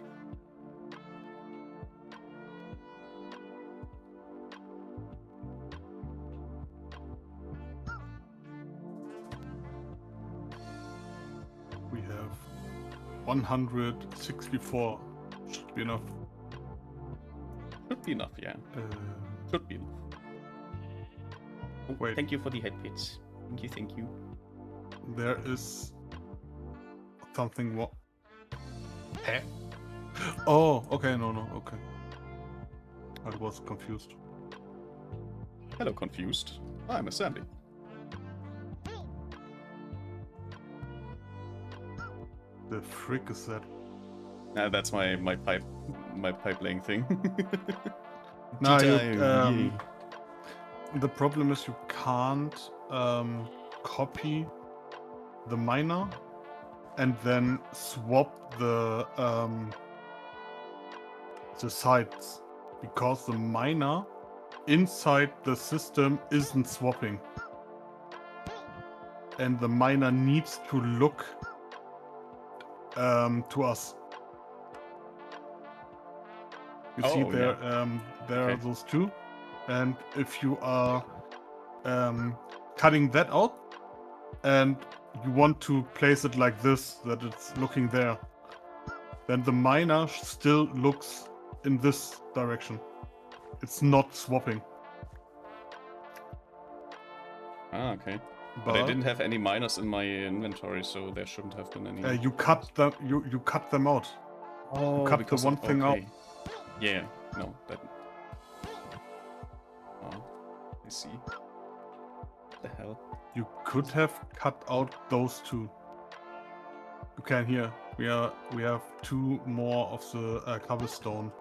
We have 164. Should be enough. Should be enough, yeah. Should be enough. Oh, wait. Thank you for the head pits. Thank you. There is something. What? Eh? Oh, okay, no, okay. I was confused. Hello, confused. I'm a Sandy. The frick is that? That's my pipe laying thing. No, the problem is you can't copy the miner and then swap the sites, because the miner inside the system isn't swapping, and the miner needs to look to us. You see there, there are those two, and if you are cutting that out and you want to place it like this, that it's looking there, then the miner still looks in this direction. It's not swapping. Ah, okay. But I didn't have any miners in my inventory, so there shouldn't have been any. You cut them. You cut them out. Oh, you cut the one thing out. Yeah, no, that. I see. What the hell? You could have cut out those two. You can here. We have two more of the cobblestone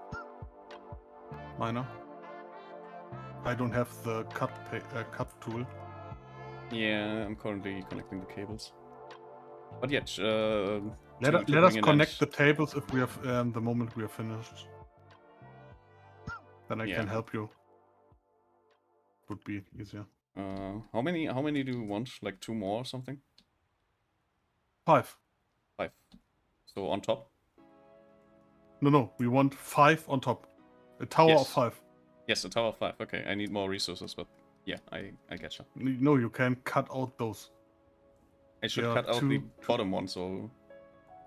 miner. I don't have the cut tool. Yeah, I'm currently connecting the cables. But yet, Let us connect the tables if we have the moment we are finished. Then I can help you. Would be easier. How many do you want? Like 2 more or something? 5. 5. So on top? No, we want 5 on top. A tower of 5. Yes, a tower of 5. Okay, I need more resources, but yeah, I getcha. No, you can cut out those. I should cut out the bottom one, so...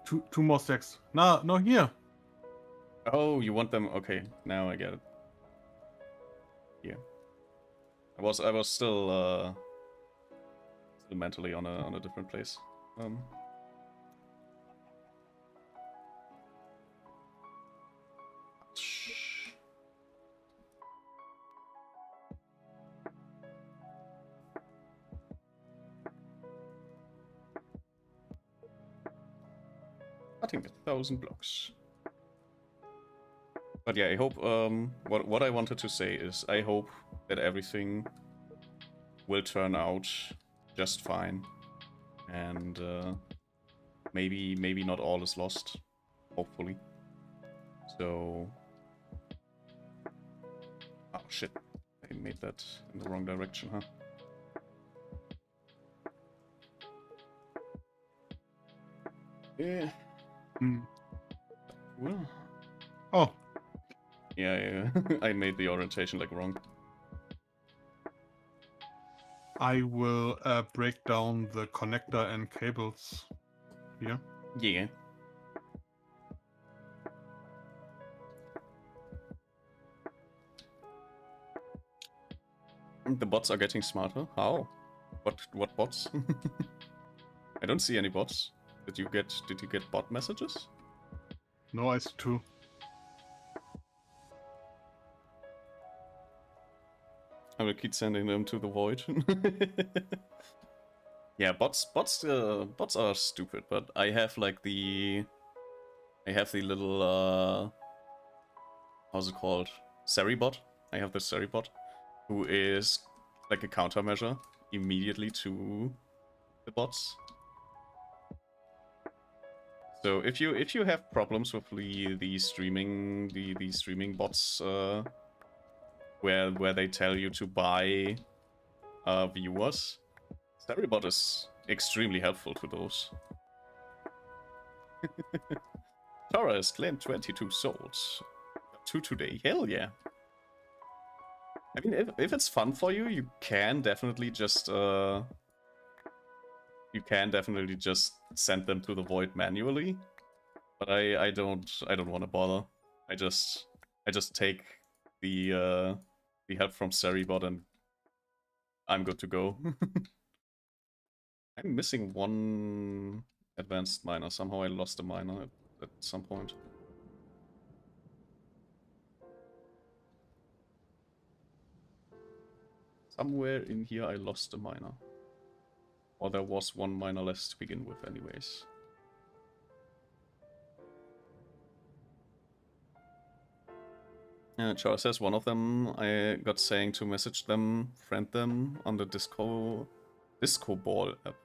Two more stacks. No, here. Oh, you want them? Okay, now I get it. Yeah. I was still mentally on a different place. Cutting 1,000 blocks. But yeah, I hope, what I wanted to say is, I hope that everything will turn out just fine. And maybe not all is lost, hopefully. So... Oh shit, I made that in the wrong direction, huh? Yeah. Well... Oh. Yeah. I made the orientation like wrong. I will break down the connector and cables here. Yeah. The bots are getting smarter. How? What bots? I don't see any bots. Did you get bot messages? No, I see 2. I will keep sending them to the void. Yeah, bots are stupid, but I have like the little how's it called? Seri bot. I have the Seri bot, who is like a countermeasure immediately to the bots. So if you have problems with the streaming bots, where they tell you to buy viewers, Storybot is extremely helpful to those. Tora has claimed 22 souls. 2 today. Hell yeah. I mean, if it's fun for you, you can definitely just send them to the void manually. But I don't want to bother. I just take the help from Seribot and I'm good to go. I'm missing 1 advanced miner. Somehow I lost a miner at some point. Somewhere in here I lost a miner. Or there was 1 miner less to begin with anyways. Charles says one of them I got saying to message them, friend them on the Disco Ball app.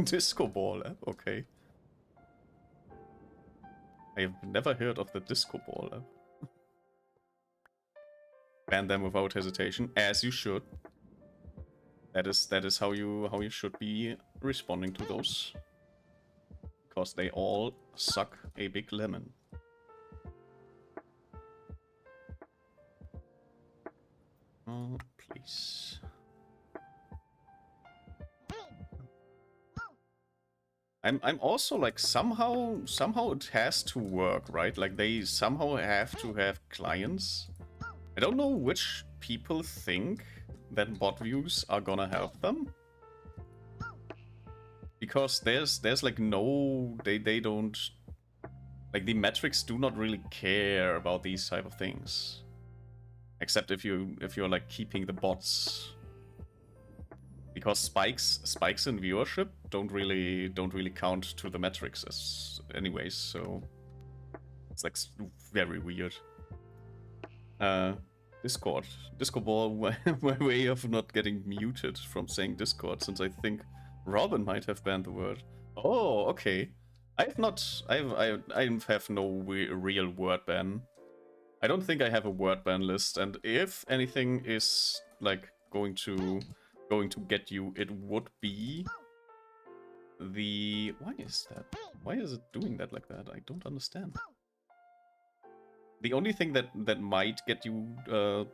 Disco Ball app, okay. I have never heard of the Disco Ball app. Ban them without hesitation, as you should. That is how you should be responding to those. Because they all suck a big lemon. Oh, please. I'm also like somehow it has to work, right? Like they somehow have to have clients. I don't know which people think that bot views are gonna help them. Because there's like no they don't like the metrics do not really care about these type of things. Except if you're like keeping the bots, because spikes in viewership don't really count to the metrics as anyways. So it's like very weird. Discord ball, my way of not getting muted from saying Discord, since I think Robin might have banned the word. Oh, okay. I have no real word ban. I don't think I have a word ban list, and if anything is like going to get you, it would be the... Why is that? Why is it doing that like that? I don't understand. The only thing that might get you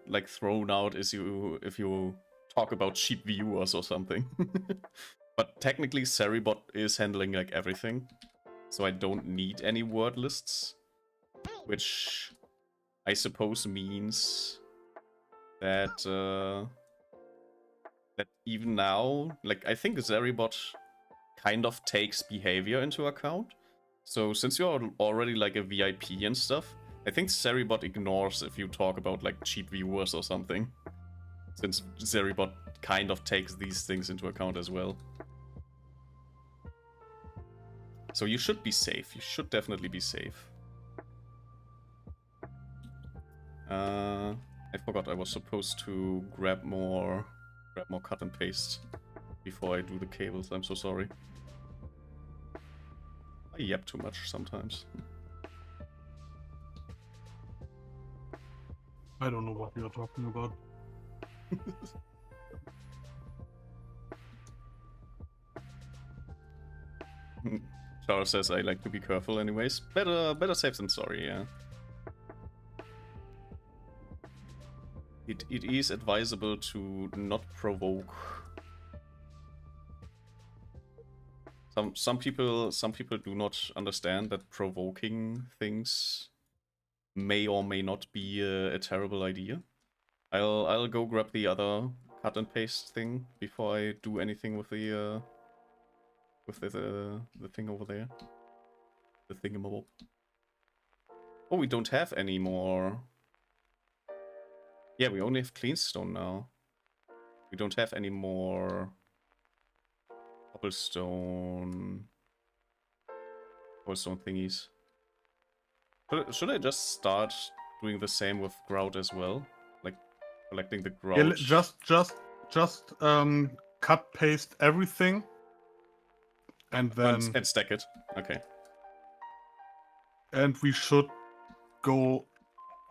like thrown out is if you talk about cheap viewers or something. But technically, Seribot is handling like everything, so I don't need any word lists, which I suppose means that that even now, like, I think Seribot kind of takes behavior into account. So since you're already like a VIP and stuff, I think Seribot ignores if you talk about like cheap viewers or something, since Seribot kind of takes these things into account as well. So you should be safe. You should definitely be safe. I forgot I was supposed to grab more cut and paste before I do the cables. I'm so sorry. I yap too much sometimes. I don't know what you're talking about. Charles says I like to be careful anyways. Better safe than sorry, yeah. It is advisable to not provoke. Some people do not understand that provoking things may or may not be a terrible idea. I'll go grab the other cut and paste thing before I do anything with the thing over there. The thingamabob. Oh, we don't have any more. Yeah, we only have clean stone now. We don't have any more cobblestone thingies. Should I just start doing the same with grout as well? Like collecting the grout? Yeah, just cut paste everything, and then and stack it. Okay. And we should go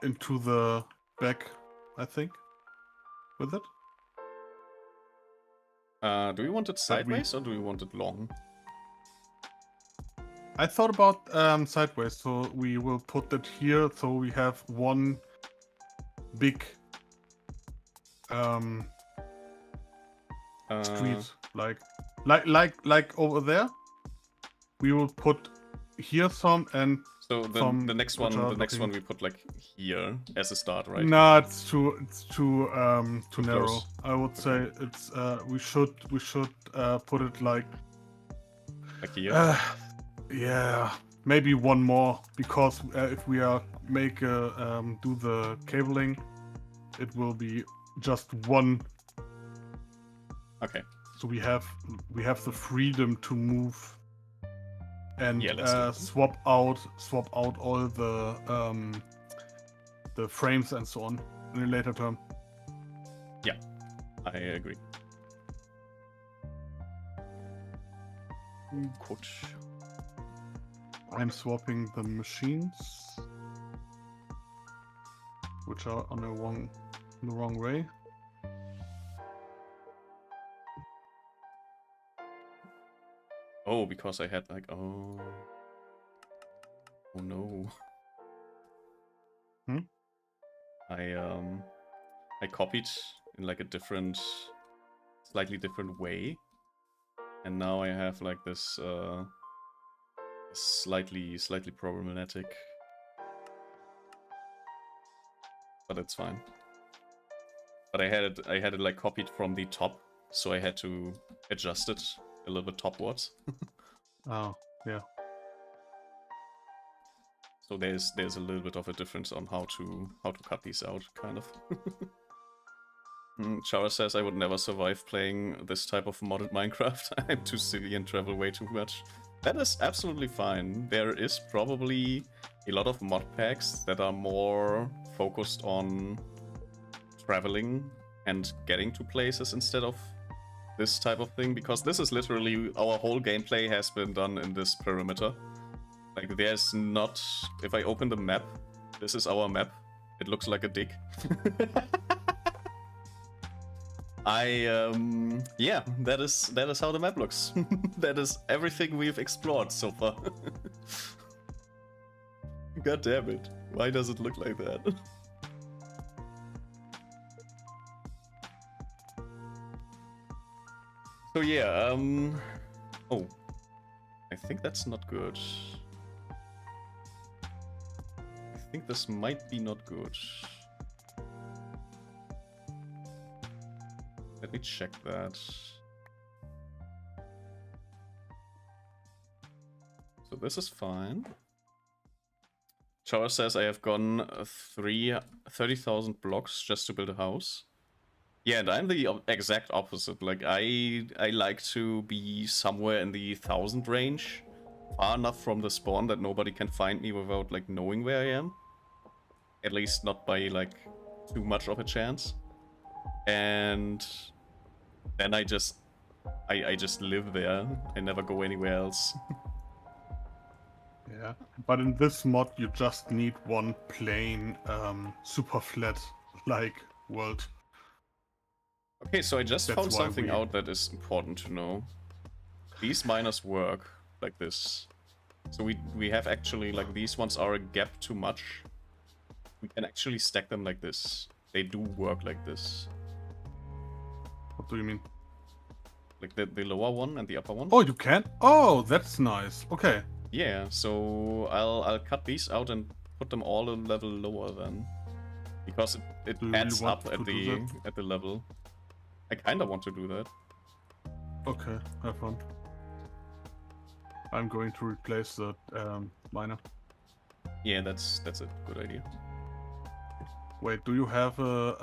into the back, I think, with it. Do we want it sideways or do we want it long? I thought about sideways, so we will put it here, so we have one big street, like over there. We will put here some and so the next one we put like here as a start, right? No, it's too narrow. I would say it's we should put it like here. Yeah, maybe one more, because if we are do the cabling, it will be just one. Okay. So we have the freedom to move and swap out all the frames and so on in a later term. Yeah, I agree. Good. I'm swapping the machines, which are on the wrong way. Oh, because I had like oh no. I copied in like a slightly different way, and now I have like this slightly problematic, but it's fine. But I had it like copied from the top, so I had to adjust it a little bit topwards. Oh, yeah. So there's a little bit of a difference on how to cut these out, kind of. Chara says I would never survive playing this type of modded Minecraft. I'm too silly and travel way too much. That is absolutely fine. There is probably a lot of mod packs that are more focused on traveling and getting to places instead of this type of thing, because this is literally our whole gameplay has been done in this perimeter. Like, there's not... If I open the map, this is our map. It looks like a dick. Yeah, that is how the map looks. That is everything we've explored so far. God damn it. Why does it look like that? So yeah, oh. I think that's not good. I think this might be not good. Let me check that. So this is fine. Chara says I have gone 30,000 blocks just to build a house. Yeah, and I'm the exact opposite. Like, I like to be somewhere in the 1,000 range. Far enough from the spawn that nobody can find me without, like, knowing where I am. At least not by, like, too much of a chance. And then I just live there. I never go anywhere else. Yeah, but in this mod you just need one plain super flat like world. Okay, so I just That's found why something we- out that is important to know. These miners work like this. So we have actually, like, these ones are a gap too much. We can actually stack them like this. They do work like this. What do you mean? Like the lower one and the upper one. Oh, you can? Oh, that's nice. Okay. Yeah, so I'll cut these out and put them all a level lower then. Because it Do you adds really want up to do that? at the level. I kinda want to do that. Okay, have fun. I'm going to replace that miner. Yeah, that's a good idea. Wait, do you have a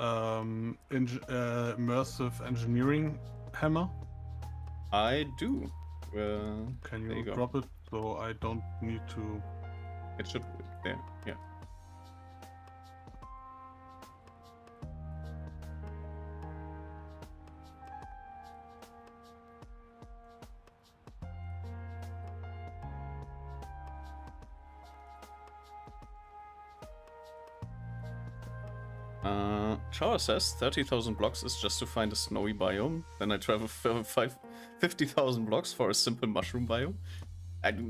immersive engineering hammer? I do. Can there you go. drop it so I don't need to? It should there, yeah. Chara says 30,000 blocks is just to find a snowy biome. Then I travel 50,000 blocks for a simple mushroom biome.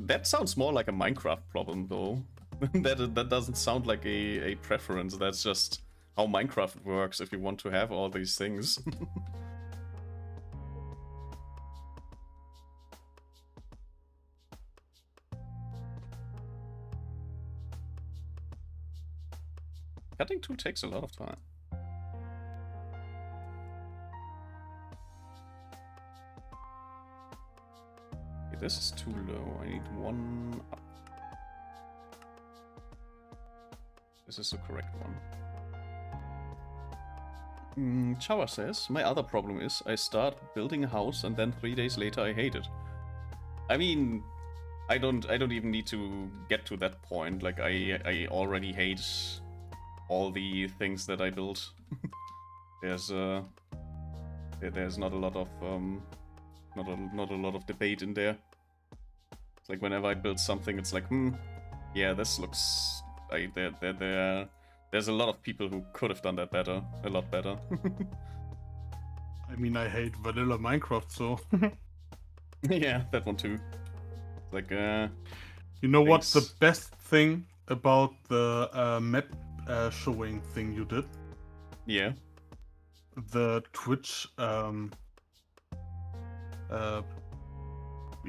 That sounds more like a Minecraft problem, though. that doesn't sound like a preference. That's just how Minecraft works if you want to have all these things. Cutting tool takes a lot of time. Okay, this is too low. I need one up. This is the correct one. Chawa says, my other problem is I start building a house and then 3 days later I hate it. I mean, I don't even need to get to that point. Like, I already hate all the things that I built. There's not a lot of not a lot of debate in there. It's like whenever I build something, it's like, yeah, this looks. There's a lot of people who could have done that better, a lot better. I mean, I hate vanilla Minecraft, so. Yeah, that one too. It's like, You know what's the thanks. best thing about the map showing thing you did? Yeah. The Twitch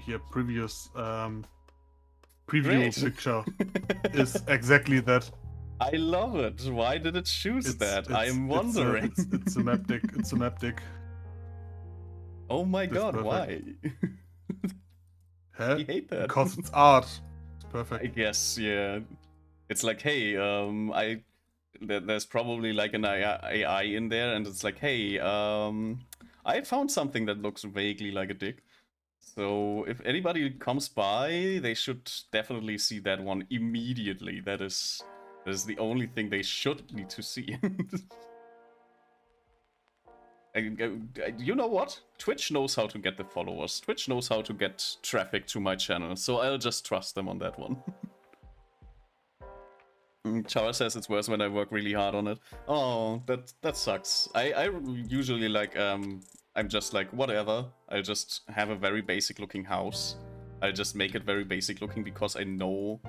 here previous preview Great. picture is exactly that. I love it. Why did it choose that? I'm wondering. It's a map deck. It's a map deck. Oh my It's god, perfect. why? Huh? I hate that. Because it's art. It's I perfect. guess, yeah. It's like, hey, there's probably like an AI in there, and it's like, hey, I found something that looks vaguely like a dick. So if anybody comes by, they should definitely see that one immediately. That is the only thing they should need to see. You know what? Twitch knows how to get the followers. Twitch knows how to get traffic to my channel, so I'll just trust them on that one. Chara says it's worse when I work really hard on it. Oh, that sucks. I usually like I'm just like whatever. I'll just have a very basic looking house. I'll just make it very basic looking because I know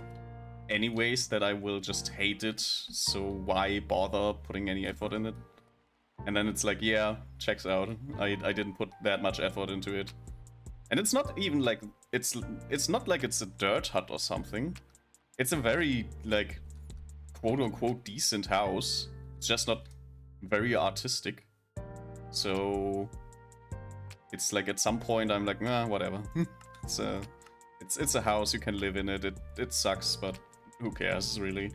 anyways that I will just hate it. So why bother putting any effort in it? And then it's like, yeah, checks out. I didn't put that much effort into it. And it's not even like it's not like it's a dirt hut or something. It's a very like quote-unquote decent house. It's just not very artistic. So it's like at some point I'm like, nah, whatever. it's a house, you can live in it. It sucks, but who cares really?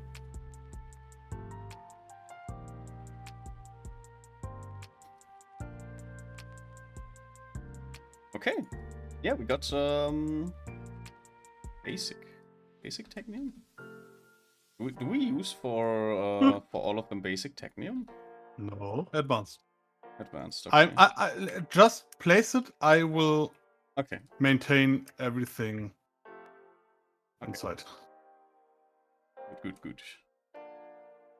Okay. Yeah, we got basic technium. Do we use for all of them basic technium? No, advanced. Advanced. Okay. I just place it. I will maintain everything inside. Good.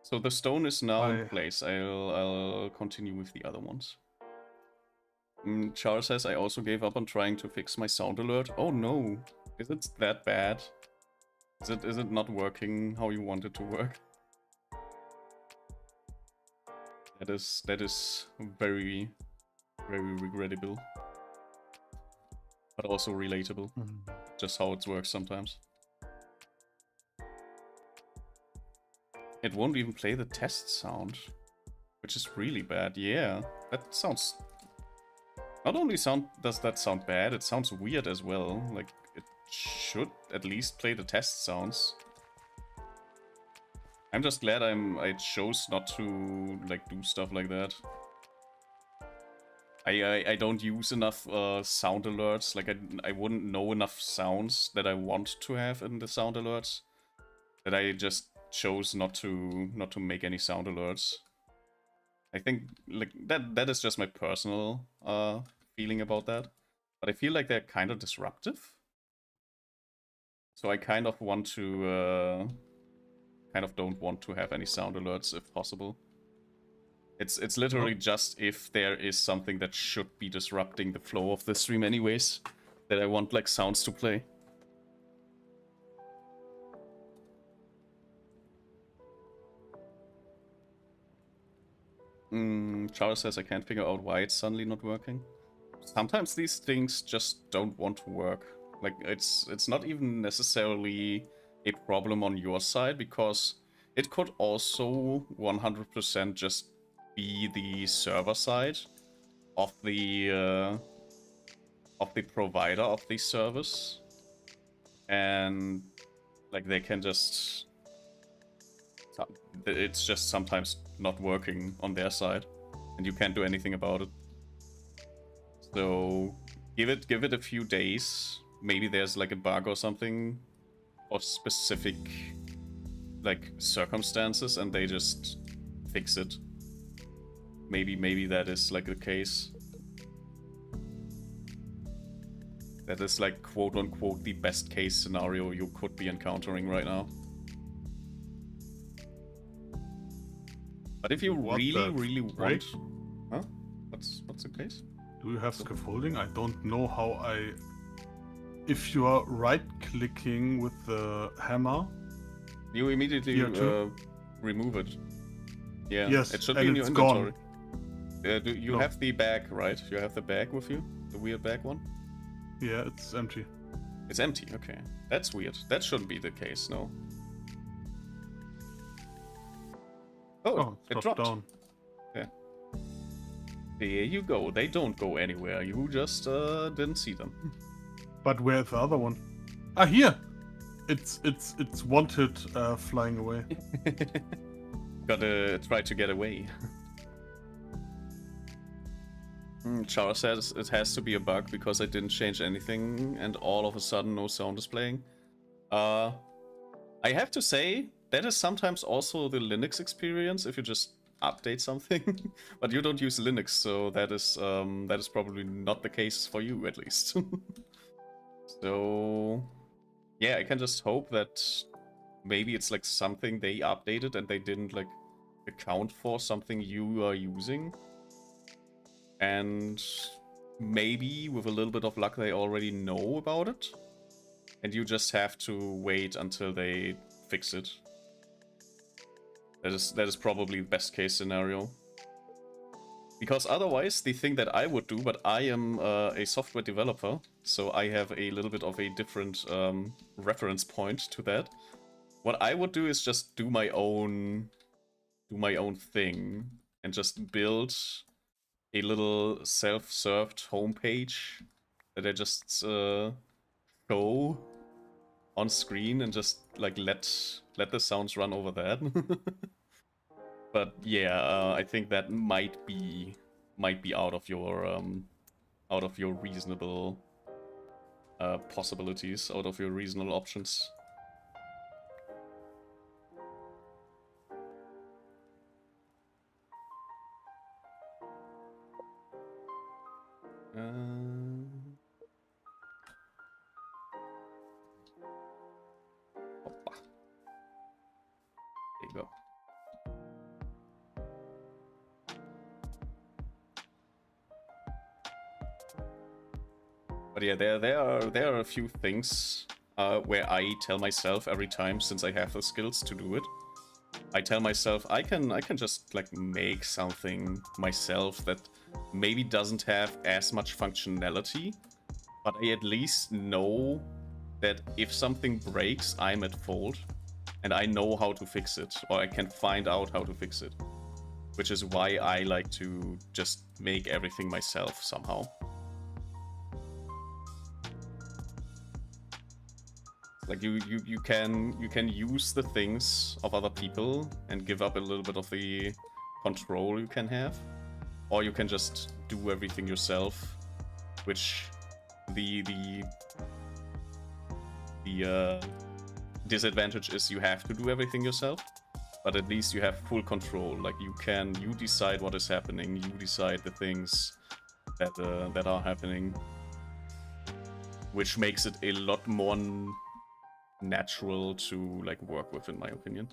So the stone is now in place. I'll continue with the other ones. Charles says I also gave up on trying to fix my sound alert. Oh no, is it that bad? Is it not working how you want it to work? That is very regrettable, but also relatable. Just how it works sometimes. It won't even play the test sound, which is really bad. Yeah, that sounds. Not only does that sound bad, it sounds weird as well. Like it should at least play the test sounds. I'm just glad I chose not to like do stuff like that. I don't use enough sound alerts. Like I wouldn't know enough sounds that I want to have in the sound alerts. That I just chose not to make any sound alerts. I think like that is just my personal feeling about that. But I feel like they're kind of disruptive. So I kind of want to don't want to have any sound alerts if possible. It's literally just if there is something that should be disrupting the flow of the stream anyways, that I want like sounds to play. Charles says I can't figure out why it's suddenly not working. Sometimes these things just don't want to work. Like it's not even necessarily a problem on your side, because it could also 100% just be the server side of the provider of the service, and like they can just, it's just sometimes not working on their side, and you can't do anything about it. So give it a few days. Maybe there's like a bug or something, or specific like circumstances, and they just fix it. Maybe that is like the case. That is like quote unquote the best case scenario you could be encountering right now. But if you really want, huh? What's the case? Do you have scaffolding? I don't know how I. If you are right-clicking with the hammer, you immediately remove it. Yeah. Yes, it should be in your inventory. Gone. Do you have the bag, right? You have the bag with you, the weird bag one. Yeah, it's empty. It's empty. Okay, that's weird. That shouldn't be the case, no. Oh, it dropped. Down. Yeah. There you go. They don't go anywhere. You just didn't see them. But where's the other one? Ah, here! It's wanted flying away. Gotta try to get away. Chara says it has to be a bug because I didn't change anything and all of a sudden no sound is playing. I have to say, that is sometimes also the Linux experience if you just update something. But you don't use Linux, so that is probably not the case for you at least. So yeah, I can just hope that maybe it's like something they updated and they didn't like account for something you are using. And maybe with a little bit of luck they already know about it. And you just have to wait until they fix it. That is probably the best case scenario. Because otherwise, the thing that I would do, but I am a software developer, so I have a little bit of a different reference point to that. What I would do is just do my own thing and just build a little self-served homepage that I just show on screen and just like let the sounds run over that. But yeah, I think that might be out of your reasonable possibilities, out of your reasonable options. Hoppa. There you go. But yeah, there are a few things where I tell myself every time, since I have the skills to do it, I tell myself I can just like make something myself that maybe doesn't have as much functionality, but I at least know that if something breaks, I'm at fault, and I know how to fix it, or I can find out how to fix it. Which is why I like to just make everything myself somehow. Like you can use the things of other people and give up a little bit of the control you can have, or you can just do everything yourself, which the disadvantage is you have to do everything yourself, but at least you have full control. Like you decide what is happening, you decide the things that are happening, which makes it a lot more natural to like work with, in my opinion.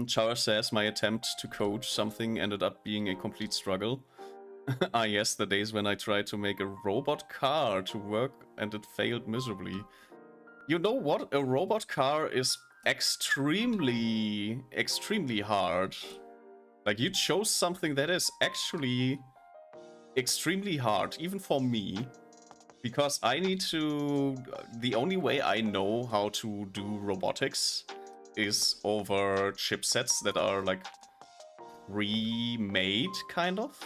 Chara says my attempt to code something ended up being a complete struggle. Ah yes, the days when I tried to make a robot car to work and it failed miserably. You know what? A robot car is extremely hard. Like you chose something that is actually extremely hard, even for me. Because I need to... The only way I know how to do robotics is over chipsets that are like pre-made, kind of.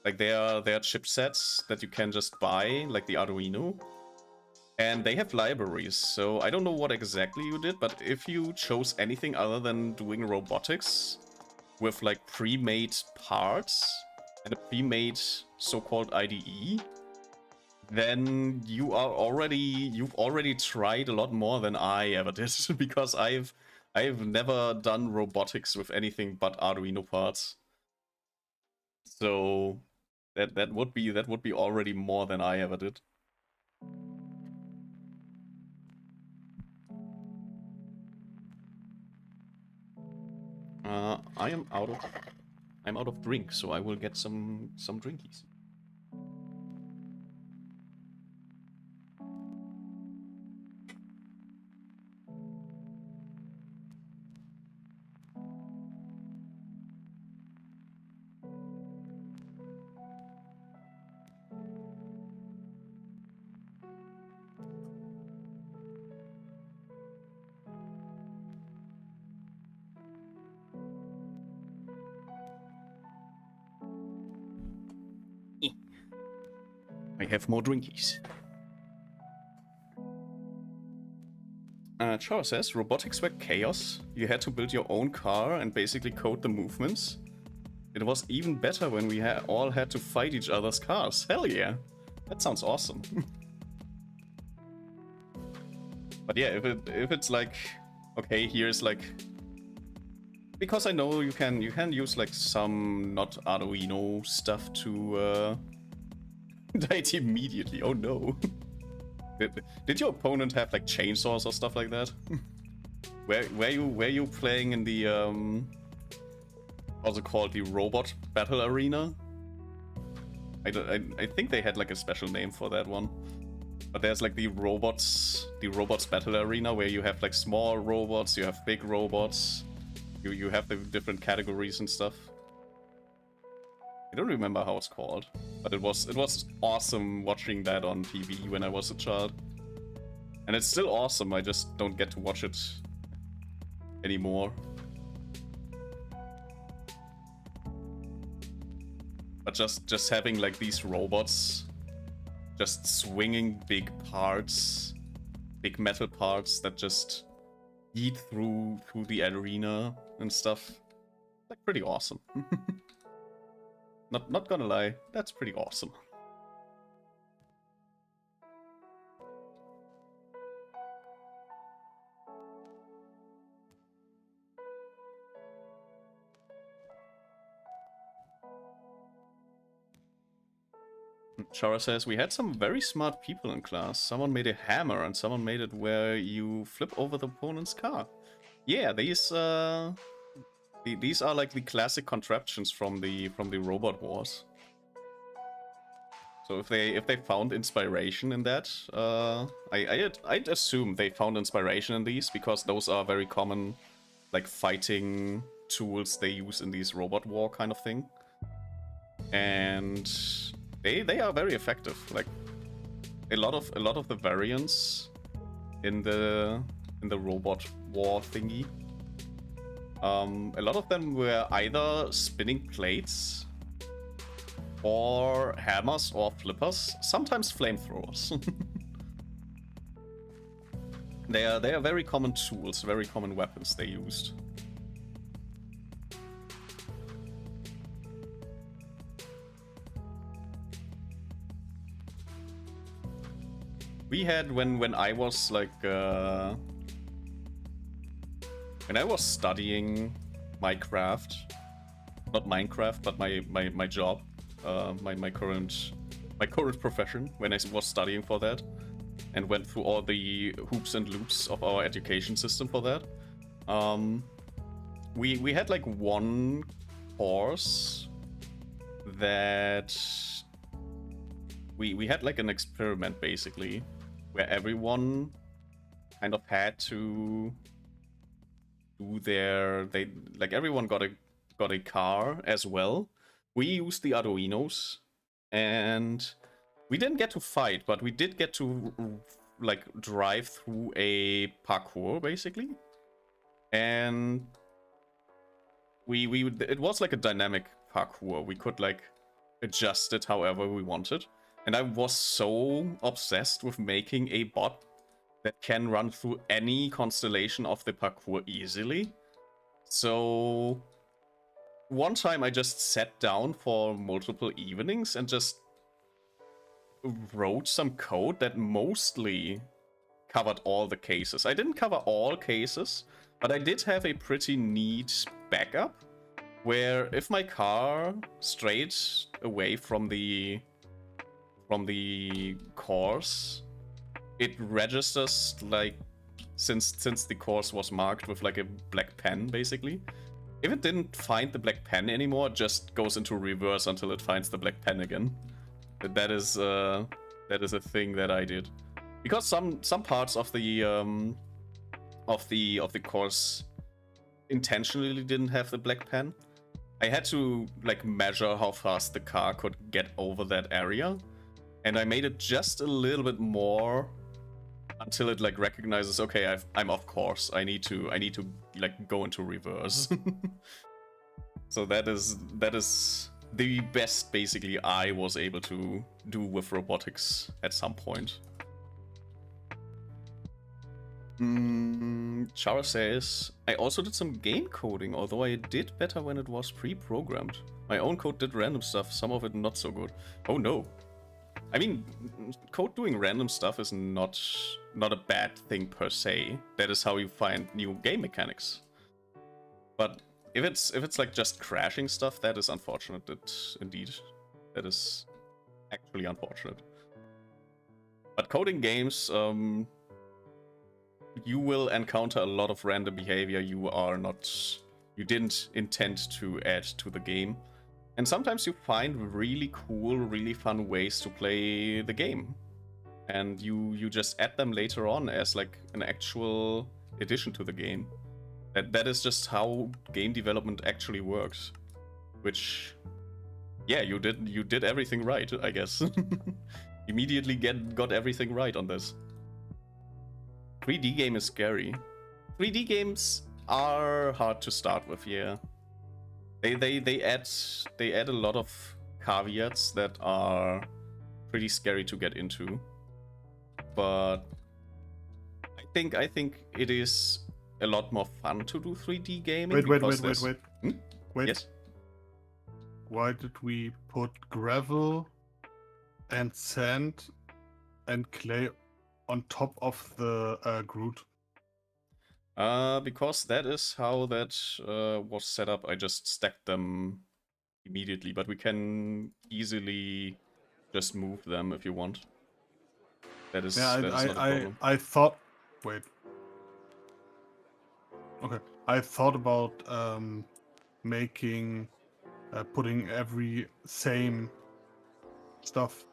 Like they are chipsets that you can just buy, like the Arduino. And they have libraries, so I don't know what exactly you did, but if you chose anything other than doing robotics with like pre-made parts and a pre-made so-called IDE, then you've already tried a lot more than I ever did, because I've never done robotics with anything but Arduino parts. So that would be already more than I ever did. I'm out of drink, so I will get some drinkies. I have more drinkies. Chara says, robotics were chaos. You had to build your own car and basically code the movements. It was even better when we all had to fight each other's cars. Hell yeah. That sounds awesome. But yeah, if it's like, okay, here's like, because I know you can use like some not Arduino stuff to die it immediately. Oh no. Did your opponent have like chainsaws or stuff like that? were you playing in the also called the robot battle arena? I think they had like a special name for that one. But there's like the robots battle arena where you have like small robots, you have big robots, you have the different categories and stuff. I don't remember how it's called, but it was awesome watching that on TV when I was a child. And it's still awesome, I just don't get to watch it anymore. But just having like these robots just swinging big parts, big metal parts that just eat through the arena and stuff, like pretty awesome. Not gonna lie, that's pretty awesome. Chara says, we had some very smart people in class. Someone made a hammer and someone made it where you flip over the opponent's car. Yeah, these are like the classic contraptions from the Robot Wars. So if they found inspiration in that, I'd assume they found inspiration in these because those are very common, like fighting tools they use in these Robot War kind of thing, and they are very effective. Like a lot of the variants in the Robot War thingy. A lot of them were either spinning plates, or hammers, or flippers, sometimes flamethrowers. They are very common tools, very common weapons they used. We had when I was like when I was studying Minecraft, not Minecraft, but my job, my current profession, when I was studying for that, and went through all the hoops and loops of our education system for that. We had like one course that we had like an experiment basically, where everyone kind of had to do everyone got a car as well. We used the Arduinos, and we didn't get to fight, but we did get to like drive through a parkour basically, and it was like a dynamic parkour. We could like adjust it however we wanted, and I was so obsessed with making a bot that can run through any constellation of the parkour easily. So one time I just sat down for multiple evenings and just wrote some code that mostly covered all the cases. I didn't cover all cases, but I did have a pretty neat backup where if my car strayed away from the course, it registers like since the course was marked with like a black pen basically. If it didn't find the black pen anymore, it just goes into reverse until it finds the black pen again. That is a thing that I did, because some parts of the course intentionally didn't have the black pen. I had to like measure how fast the car could get over that area, and I made it just a little bit more until it like recognizes, okay, I'm off course. I need to like go into reverse. So that is the best basically I was able to do with robotics at some point. Chara says, I also did some game coding, although I did better when it was pre-programmed. My own code did random stuff, some of it not so good. Oh no. I mean, code doing random stuff is not a bad thing per se. That is how you find new game mechanics. But if it's like just crashing stuff, that is unfortunate. Indeed, that is actually unfortunate. But coding games, you will encounter a lot of random behavior you didn't intend to add to the game. And sometimes you find really cool, really fun ways to play the game. And you just add them later on as like an actual addition to the game. That is just how game development actually works. Which, yeah, you did everything right, I guess. Immediately got everything right on this. 3D game is scary. 3D games are hard to start with, yeah. They add a lot of caveats that are pretty scary to get into. But I think it is a lot more fun to do 3D gaming. Wait. Hmm? Wait. Yes? Why did we put gravel and sand and clay on top of the Groot? Because that is how that was set up. I just stacked them immediately, but we can easily just move them if you want. That is not a problem. I thought. Wait. Okay. I thought about making, putting every same stuff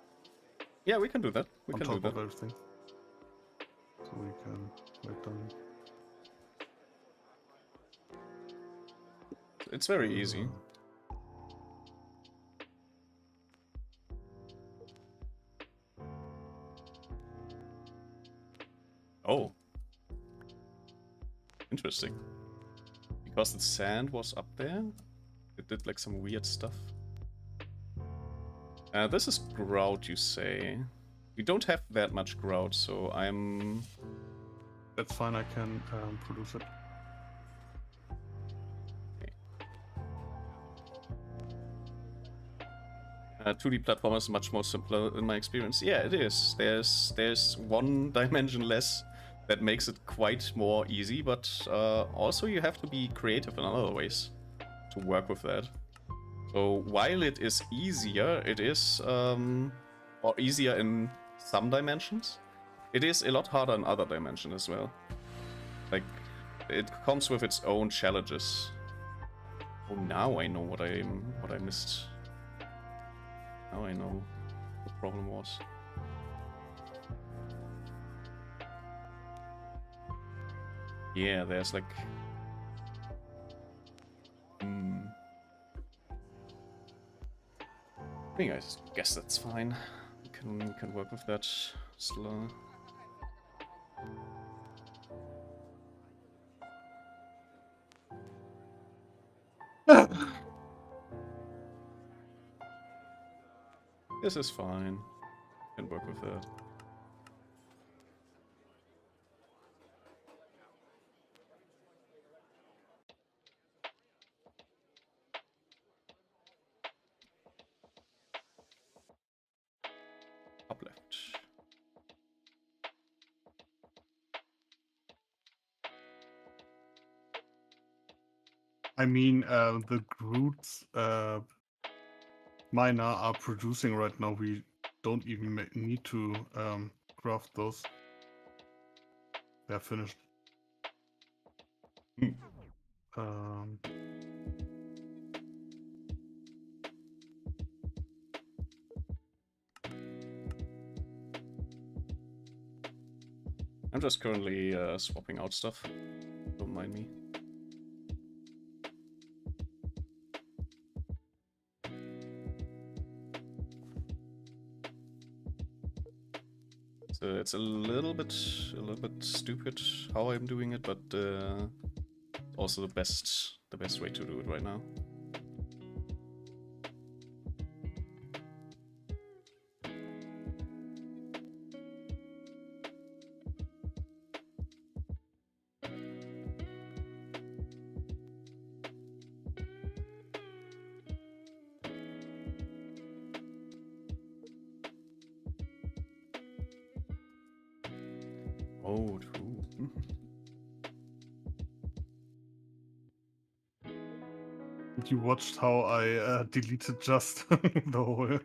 Yeah, we can do that. We on can top do that. of everything. So we can write down. It's very easy. Oh. Interesting. Because the sand was up there, it did like some weird stuff. This is grout, you say. We don't have that much grout, so I'm... That's fine, I can produce it. Okay. 2D platformer is much more simpler in my experience. Yeah, it is. There's one dimension less that makes it quite more easy, but also you have to be creative in other ways to work with that. So while it is easier, it is or easier in some dimensions, it is a lot harder in other dimensions as well. Like, it comes with its own challenges. Oh, now I know what I missed. Now I know what the problem was. Yeah, there's like... I think I guess that's fine. We can work with that still. This is fine. Can work with that. Up left. I mean, the Groot's miner are producing right now. We don't even need to craft those. They're finished. I'm just currently swapping out stuff. Don't mind me. So it's a little bit stupid how I'm doing it, but also the best way to do it right now. Oh, true. You watched how I deleted just the whole.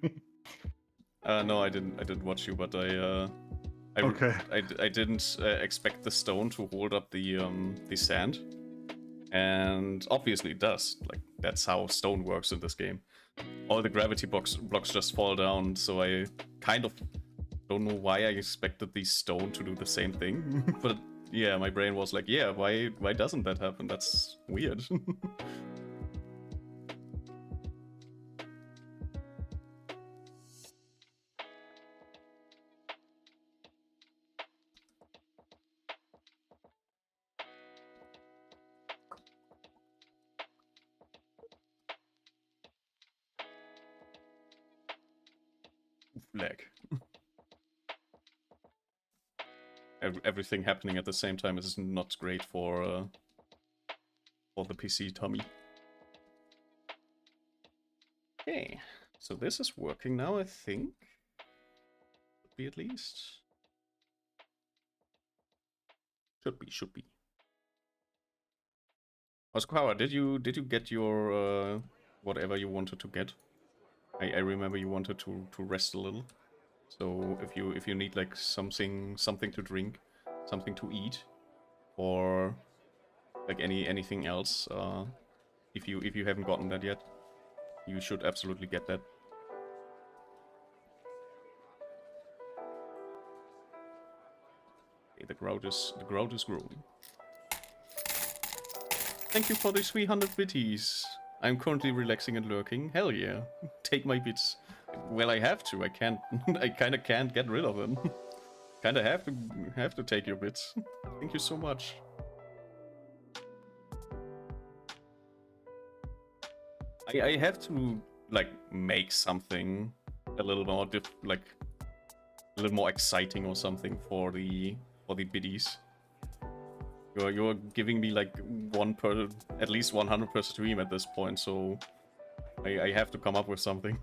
No, I didn't watch you, but Okay. I didn't expect the stone to hold up the sand, and obviously it does. Like, that's how stone works in this game. All the gravity blocks just fall down, so I kind of don't know why I expected the stone to do the same thing. But yeah, my brain was like, yeah, why doesn't that happen? That's weird. Lag. Everything happening at the same time is not great for the PC tummy. Okay, so this is working now, I think. Should be at least. Should be. Osakawa, did you get your whatever you wanted to get? I remember you wanted to rest a little. So if you need like something to drink, something to eat, or like anything else, if you haven't gotten that yet, you should absolutely get that. Okay, the crowd is growing. Thank you for the 300 biddies. I'm currently relaxing and lurking. Hell yeah. Take my bits. Well, I have to. I can't. I kind of can't get rid of them. Kind of have to take your bits. Thank you so much. I have to like make something a little more a little more exciting or something for the biddies. You're giving me like at least 100 per stream at this point, so I have to come up with something.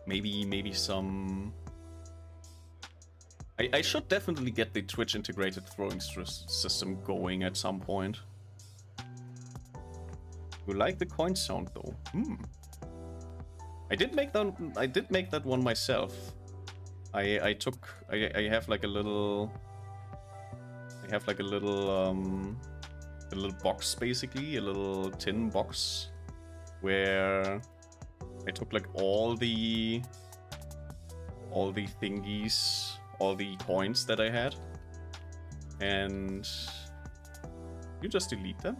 maybe some. I should definitely get the Twitch integrated throwing system going at some point. You like the coin sound though? I did make that one myself. I have like a little a little box, basically, a little tin box where I took like all the thingies, all the coins that I had, and you just delete them.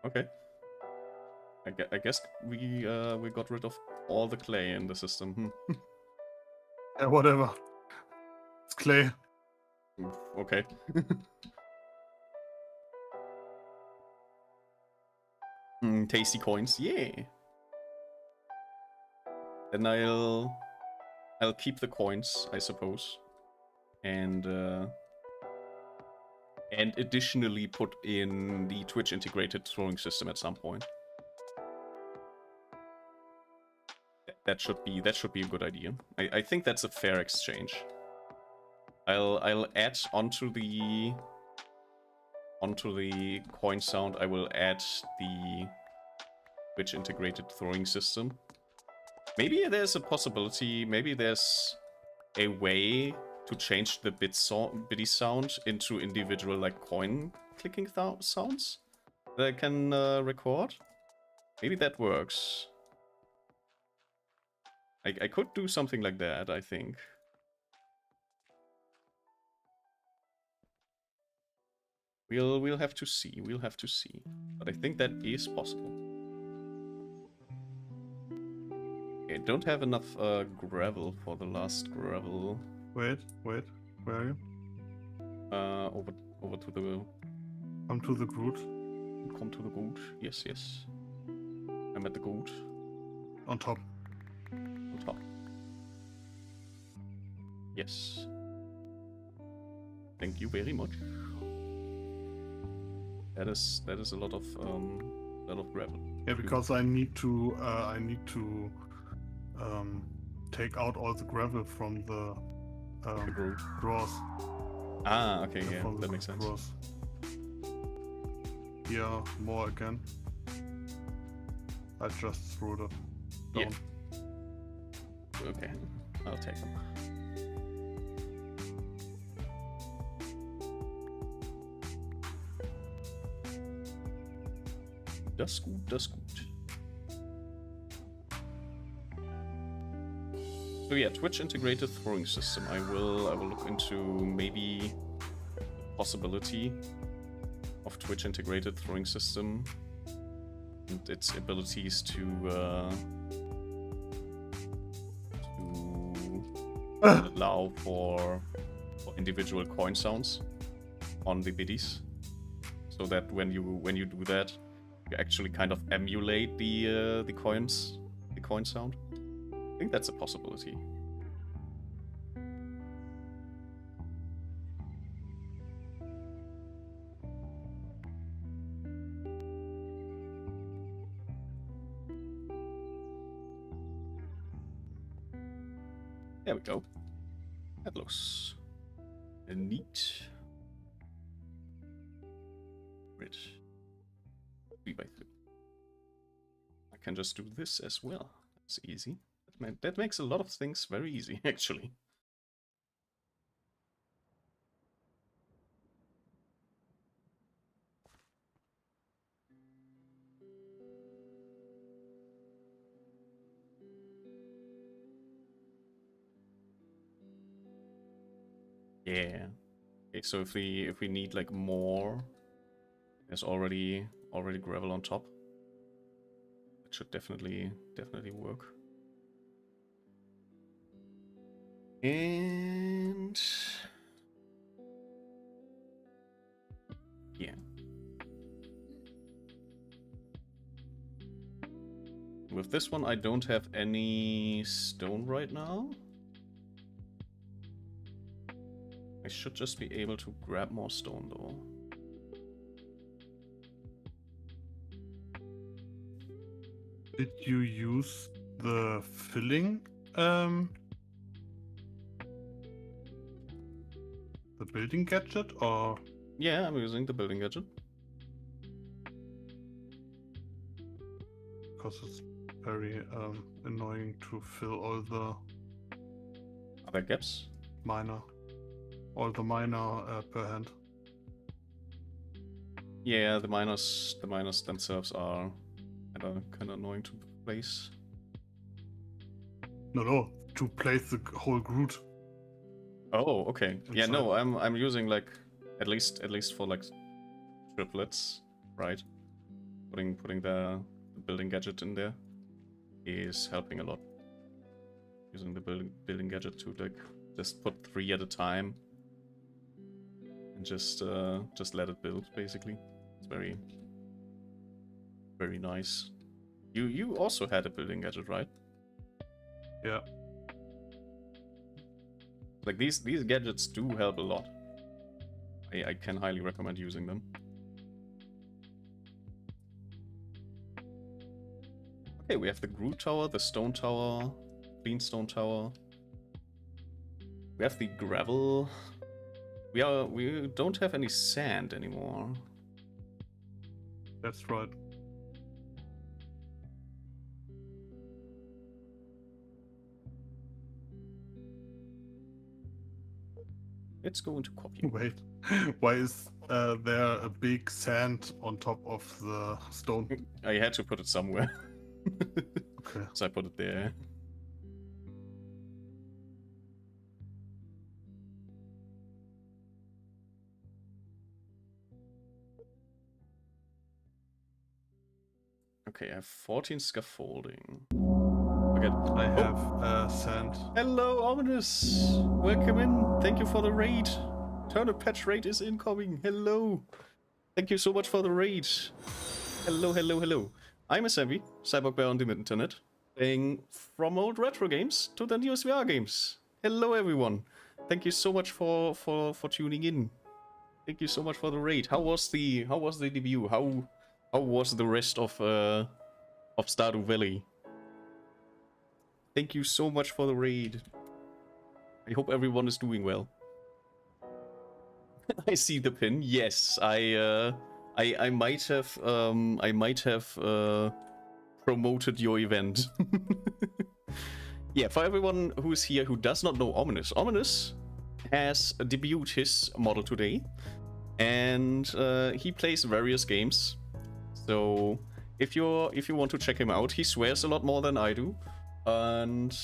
Okay. I guess we got rid of all the clay in the system. Yeah, whatever. It's clay. Okay. Tasty coins, yeah. Then I'll keep the coins, I suppose, and additionally put in the Twitch integrated throwing system at some point. That should be a good idea. I think that's a fair exchange. I'll add onto the coin sound. I will add the Twitch integrated throwing system. Maybe there's a possibility. Maybe there's a way to change the biddy sound into individual like coin clicking sounds that I can record. Maybe that works. I could do something like that, I think. We'll have to see. We'll have to see. But I think that is possible. Okay, don't have enough gravel for the last gravel. Wait, where are you? Over to the. Come to the Groot. Come to the Groot. Yes, yes. I'm at the Groot. On top. On top. Yes. Thank you very much. That is a lot of gravel. Yeah, because I need to take out all the gravel from the Groove. drawers. Ah, okay, yeah, From the that makes sense. drawers. Yeah, more again. I just threw it Yeah. down. Okay, I'll take them. Das gut, das gut. So yeah, Twitch integrated throwing system. I will look into maybe the possibility of Twitch integrated throwing system and its abilities to allow for individual coin sounds on the biddies, so that when you do that, you actually kind of emulate the coin sound. I think that's a possibility. There we go. That looks neat. Right. 3x3. I can just do this as well. That's easy. That makes a lot of things very easy, actually. Yeah. Okay, so if we need like more, there's already gravel on top. It should definitely work. And yeah. With this one, I don't have any stone right now. I should just be able to grab more stone though. Did you use the filling? The building gadget, or? Yeah, I'm using the building gadget. Because it's very annoying to fill all the Other gaps? all the miner per hand. Yeah, the miners themselves are kind of annoying to place. No, to place the whole groot. Oh, okay. Yeah, Inside. no, I'm using like at least for like triplets, right? Putting the building gadget in there is helping a lot. Using the building gadget to like just put 3 at a time and just let it build basically. It's very nice. You also had a building gadget, right? Yeah. Like these gadgets do help a lot. I can highly recommend using them. Okay, we have the Groot Tower, the Stone Tower, Clean Stone Tower. We have the gravel. We don't have any sand anymore. That's right. Let's go into copy. Wait, why is there a big sand on top of the stone? I had to put it somewhere. Okay. So I put it there. Okay, I have 14 scaffolding. I have sand. Hello, Ominous! Welcome in. Thank you for the raid. Turnip patch raid is incoming. Hello. Thank you so much for the raid. Hello, hello, hello. I'm Asabi, Cyborg Bear on the internet, playing from old retro games to the newest VR games. Hello, everyone. Thank you so much for tuning in. Thank you so much for the raid. How was the debut? How was the rest of of Stardew Valley. Thank you so much for the raid. I hope everyone is doing well. I see the pin. Yes, I might have promoted your event. Yeah, for everyone who's here who does not know Ominous, Ominous has debuted his model today, and he plays various games. So if you want to check him out, he swears a lot more than I do, and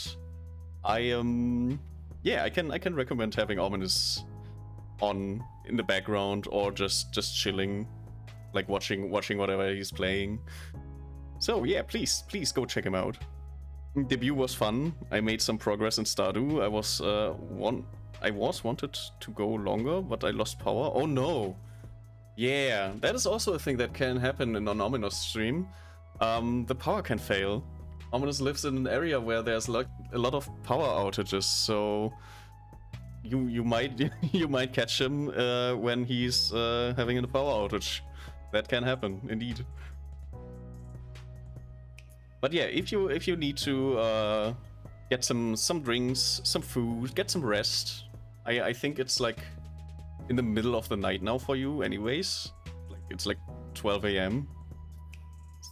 yeah, I can recommend having Ominous on in the background or just chilling, like watching whatever he's playing. So yeah, please go check him out. Debut was fun. I made some progress in Stardew. I was wanted to go longer, but I lost power. Oh no. Yeah, that is also a thing that can happen in an Ominous stream. The power can fail. Ominous lives in an area where there's like a lot of power outages, so you might you might catch him when he's having a power outage. That can happen indeed. But yeah, if you need to get some drinks, some food, get some rest. I think it's like in the middle of the night now for you anyways. Like it's like 12 a.m.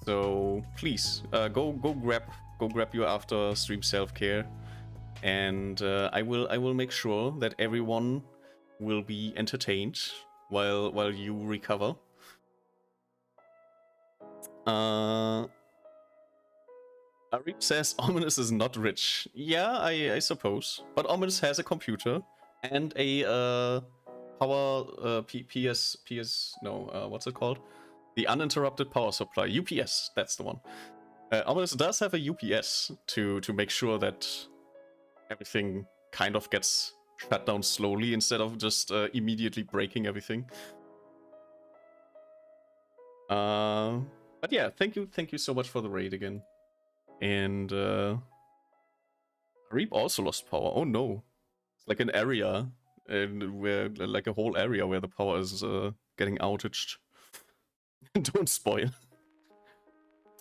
So please go grab your after stream self-care, and I will make sure that everyone will be entertained while you recover. Arif says Ominous is not rich. Yeah, I suppose. But Ominous has a computer and a power what's it called? The uninterrupted power supply. UPS, that's the one. Ominous does have a UPS to make sure that everything kind of gets shut down slowly instead of just immediately breaking everything. But yeah, thank you so much for the raid again. And Reap also lost power. Oh no. It's like an area, and where like a whole area where the power is getting outaged. Don't spoil.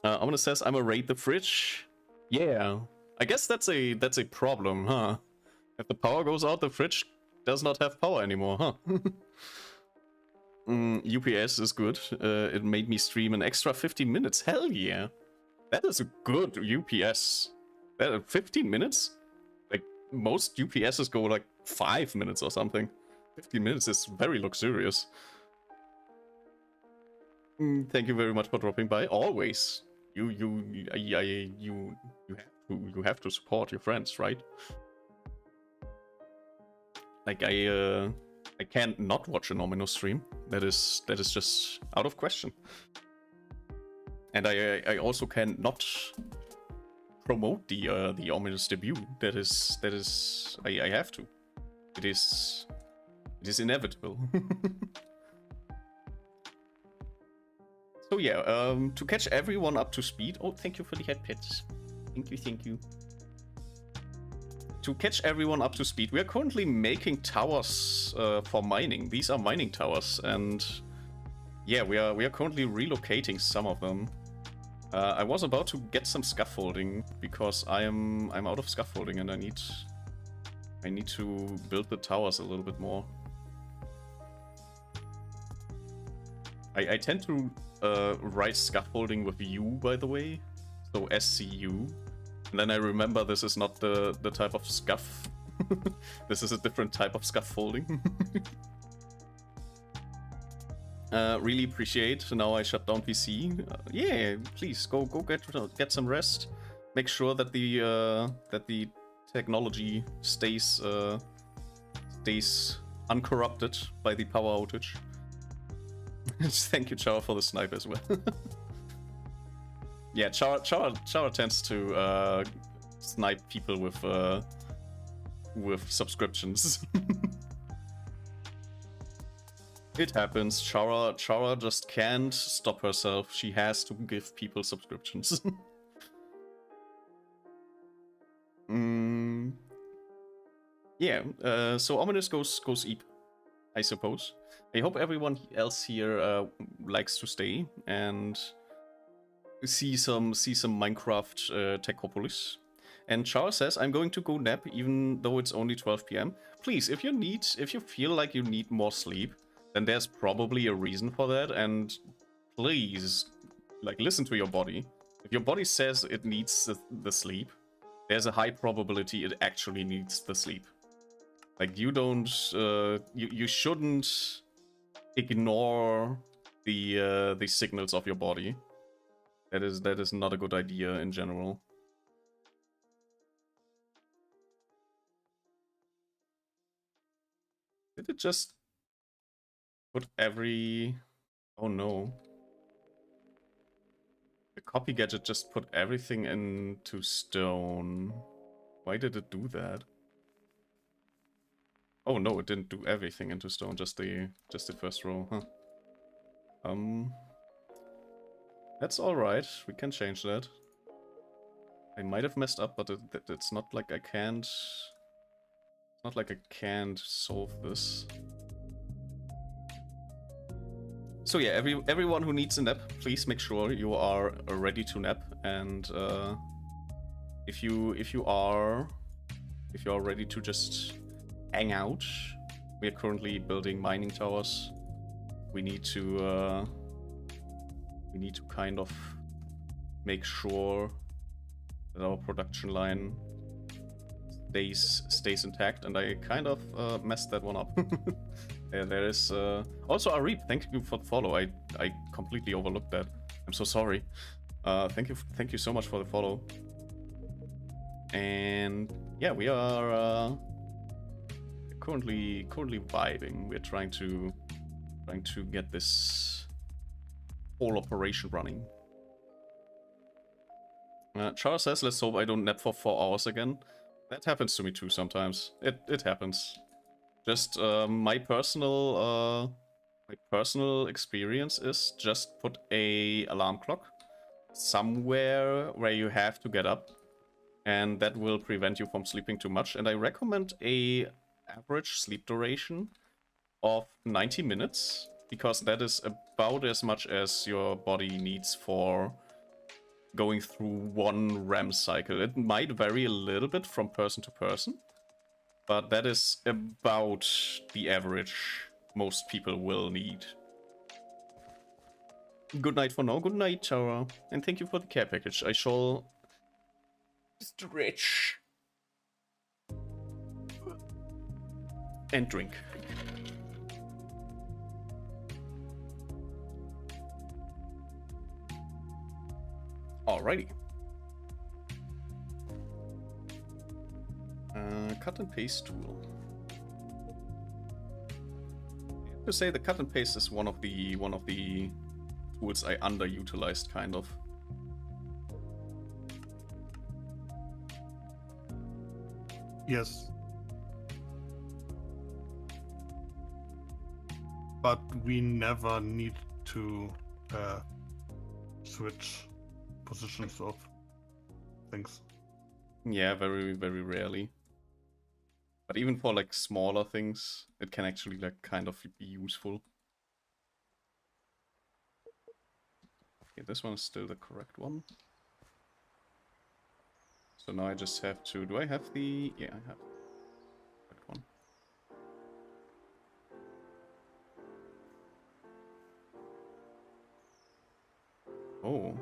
Ominous says, "I'ma raid the fridge." Yeah, I guess that's a problem, huh? If the power goes out, the fridge does not have power anymore, huh? UPS is good. It made me stream an extra 15 minutes. Hell yeah. That is a good UPS. That 15 minutes? Like, most UPSs go like 5 minutes or something. 15 minutes is very luxurious. Thank you very much for dropping by. Always. You have to support your friends, right? Like I can't not watch an Ominous stream. That is just out of question. And I also can not promote the Ominous debut. That is I have to. It is inevitable. So yeah, to catch everyone up to speed. Oh, thank you for the head pets. Thank you. To catch everyone up to speed, we are currently making towers for mining. These are mining towers, and yeah, we are currently relocating some of them. I was about to get some scaffolding because I'm out of scaffolding, and I need to build the towers a little bit more. I tend to write scaffolding with U, by the way, so SCU. And then I remember this is not the type of scuff. This is a different type of scaffolding. Really appreciate. Now I shut down PC. Yeah, please go get some rest. Make sure that the technology stays uncorrupted by the power outage. Thank you, Chara, for the snipe as well. Yeah, Chara tends to snipe people with subscriptions. It happens. Chara just can't stop herself. She has to give people subscriptions. Yeah. So Ominous goes Eep, I suppose. I hope everyone else here likes to stay and see some Minecraft Techopolis. And Charles says, I'm going to go nap even though it's only 12 p.m. Please, if you feel like you need more sleep, then there's probably a reason for that, and please, like, listen to your body. If your body says it needs the sleep, there's a high probability it actually needs the sleep. Like, you don't, you shouldn't ignore the signals of your body. That is not a good idea in general. Did it just put every... Oh no. The copy gadget just put everything into stone. Why did it do that? Oh no, it didn't do everything into stone, just the first row, huh? That's alright, we can change that. I might have messed up, but it's not like I can't... It's not like I can't solve this. So yeah, everyone who needs a nap, please make sure you are ready to nap. And if you are ready to just hang out, we are currently building mining towers. We need to kind of make sure that our production line stays intact, and I kind of messed that one up. There is also Arip. Thank you for the follow. I completely overlooked that. I'm so sorry. Thank you so much for the follow. And yeah, we are currently vibing. We're trying to get this whole operation running. Charles says, "Let's hope I don't nap for 4 hours again." That happens to me too sometimes. It happens. Just my personal experience is just put a alarm clock somewhere where you have to get up, and that will prevent you from sleeping too much. And I recommend a average sleep duration of 90 minutes, because that is about as much as your body needs for going through one REM cycle. It might vary a little bit from person to person, but that is about the average most people will need. Good night for now. Good night, Tara. And thank you for the care package. I shall stretch and drink. Alrighty. Cut and paste tool. I have to say the cut and paste is one of the tools I underutilized, kind of. Yes. But we never need to switch positions of things. Yeah, very, very rarely. But even for like smaller things, it can actually like kind of be useful. Okay, this one is still the correct one. So now I just have to... Do I have the... Yeah, I have the correct one. Oh.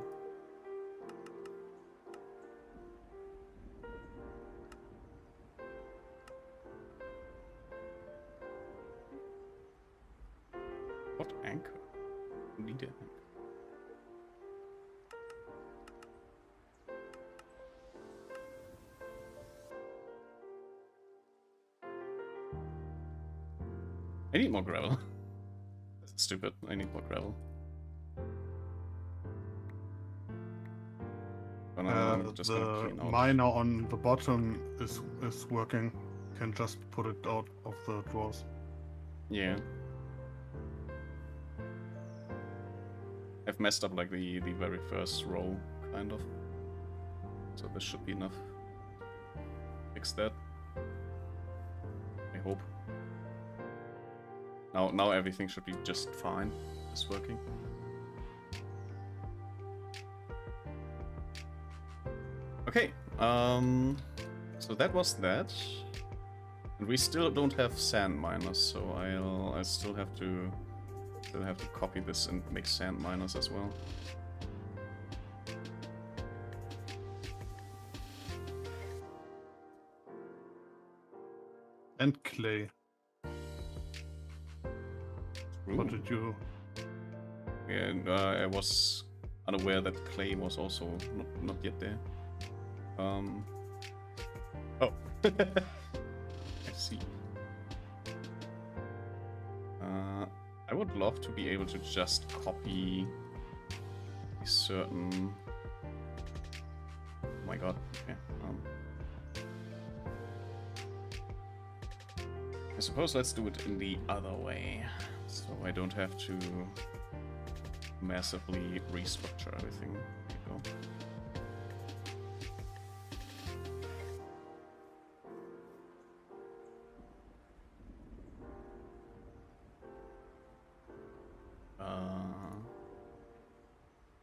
What anchor? Need an anchor. I need more gravel. That's stupid. I need more gravel. Just gonna clean The out. miner on the bottom is working. Can just put it out of the drawers. Yeah. I've messed up like the very first row, kind of. So this should be enough. Fix that. I hope. Now everything should be just fine. It's working. Okay, so that was that. And we still don't have sand miners, so I still have to copy this and make sand miners as well. And clay. Ooh. What did you... Yeah, and, I was unaware that clay was also not yet there. Oh. I see. I would love to be able to just copy a certain... Oh my god, okay. I suppose let's do it in the other way, so I don't have to massively restructure everything. There you go.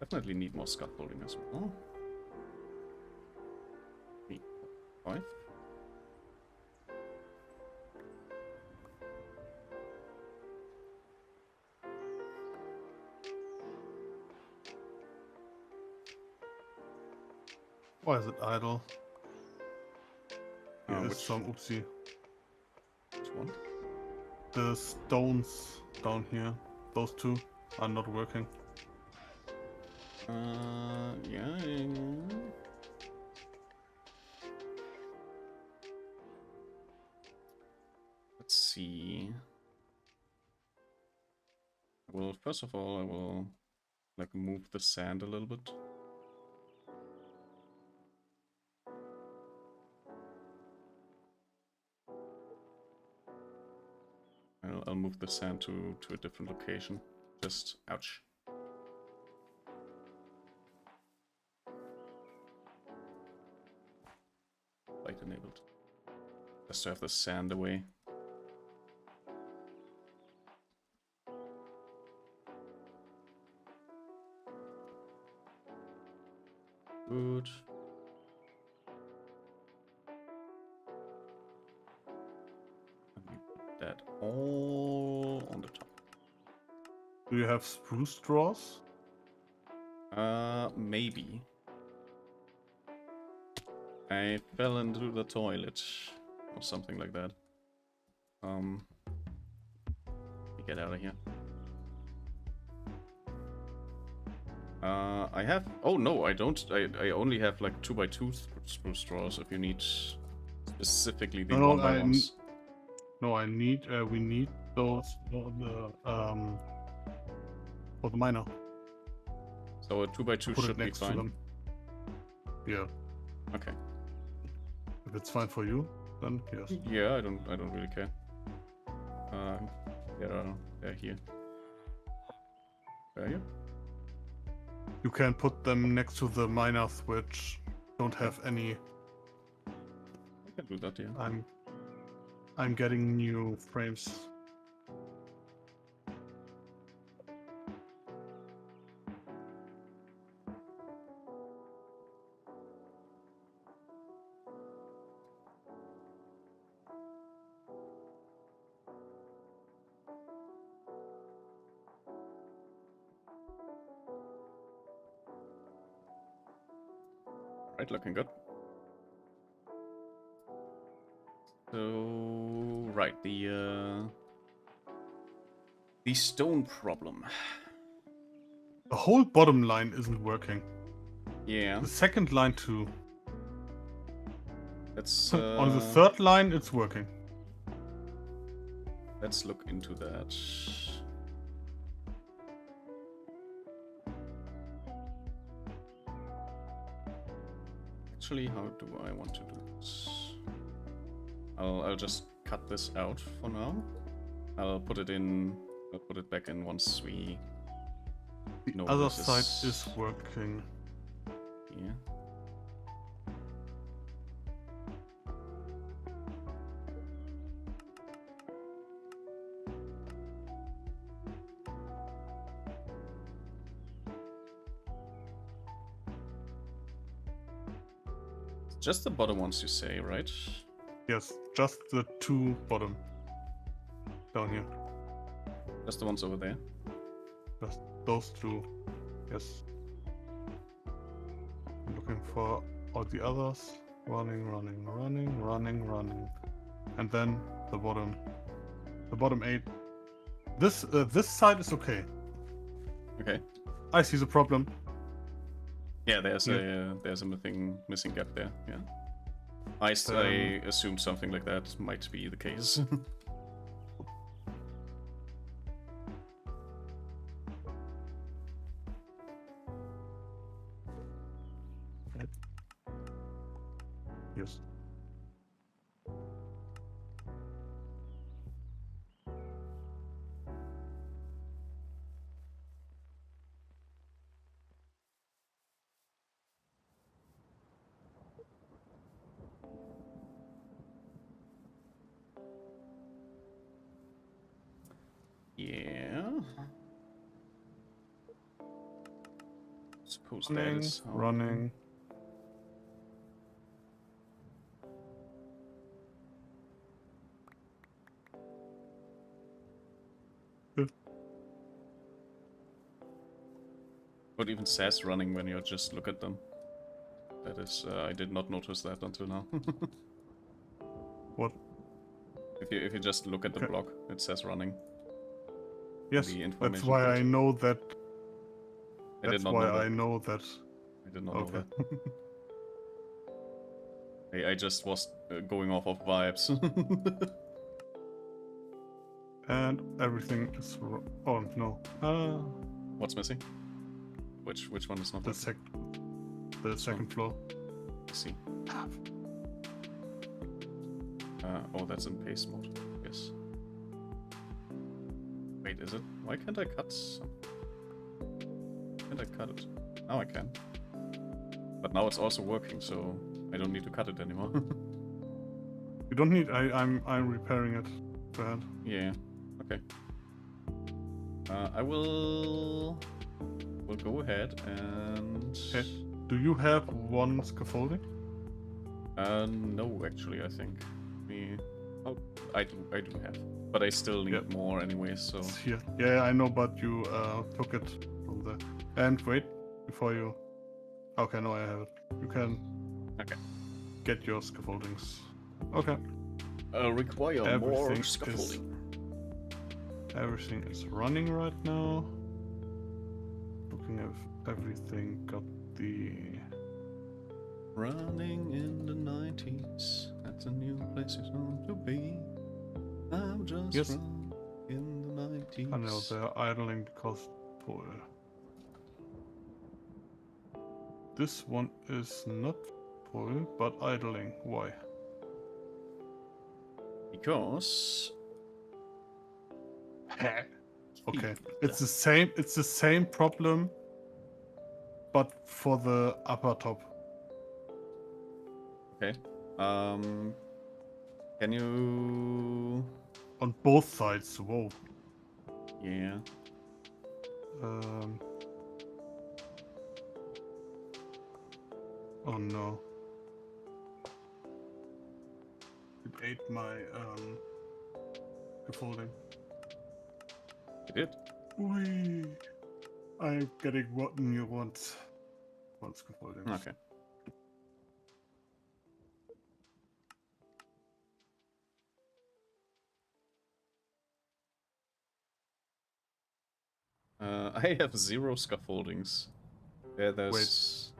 Definitely need more scaffolding as well. 3, 5. Why is it idle? Here is Which some... Oopsie. Which one? The stones down here. Those two are not working. Yeah. Let's see. Well, first of all, I will like move the sand a little bit. I'll move the sand to a different location. Just ouch. Light enabled. Just to have the sand away. Good. And we put that all on the top. Do you have spruce straws? Maybe. I fell into the toilet or something like that. Let me get out of here. I have... Oh no, I don't. I only have like 2x2 spruce straws if you need specifically the 1x1s. No, I need... we need those for the miner. So a 2x2 Put should it be next to fine. them. Yeah. Okay. If it's fine for you, then yes. Yeah, I don't really care. They're here. Where are you? You can put them next to the miners which don't have any... I can do that, yeah. I'm getting new frames. Right, looking good. So, right, the stone problem. The whole bottom line isn't working. Yeah, The second line too. let's On the third line, it's working. let's look into that. Actually, how do I want to do this? I'll just cut this out for now. I'll put it back in once we know The other this side is working. Yeah. Just the bottom ones, you say, right? Yes, just the 2 bottom. Down here. Just the ones over there. Just those 2. Yes. I'm looking for all the others. Running. And then the bottom. The bottom 8. This side is okay. Okay. I see the problem. Yeah, there's a missing gap there. Yeah. I assumed something like that might be the case. Yes. Yeah. Suppose that Running. is how... Running. What even says running when you just look at them? That is, I did not notice that until now. What? If you just look at the block, it says running. Yes, The that's information why page. I know that. I did That's not why know that. I know that. I did not know that. I just was going off of vibes. And everything is oh no. What's missing? Which one is not The working? second floor. I see. Oh, that's in paste mode. Yes. Wait, is it? Why can't I cut some? Can't I cut it? Now I can. But now it's also working, so I don't need to cut it anymore. You don't need. I'm repairing it. Go ahead. Yeah. Okay. I will go ahead and. Okay. Do you have 1 scaffolding? No, actually, I think. Oh, I do have, but I still need more anyway. So. It's here. Yeah, I know, but you took it from there. And wait, before you. Okay, no, I have it. You can. Okay. Get your scaffoldings. Okay. Require more scaffolding. Everything is running right now. Looking at everything got the... Running in the 90s. That's a new place you want to be. I'm just running in the 90s. I know, they're idling because full. This one is not full, but idling. Why? Because... Okay, it's the same problem, but for the upper top. Okay. Can you... On both sides, whoa. Yeah. Oh no. It ate my scaffolding. It did? Whee! I'm getting new ones. One scaffolding. Okay. I have 0 scaffoldings. Yeah, there's...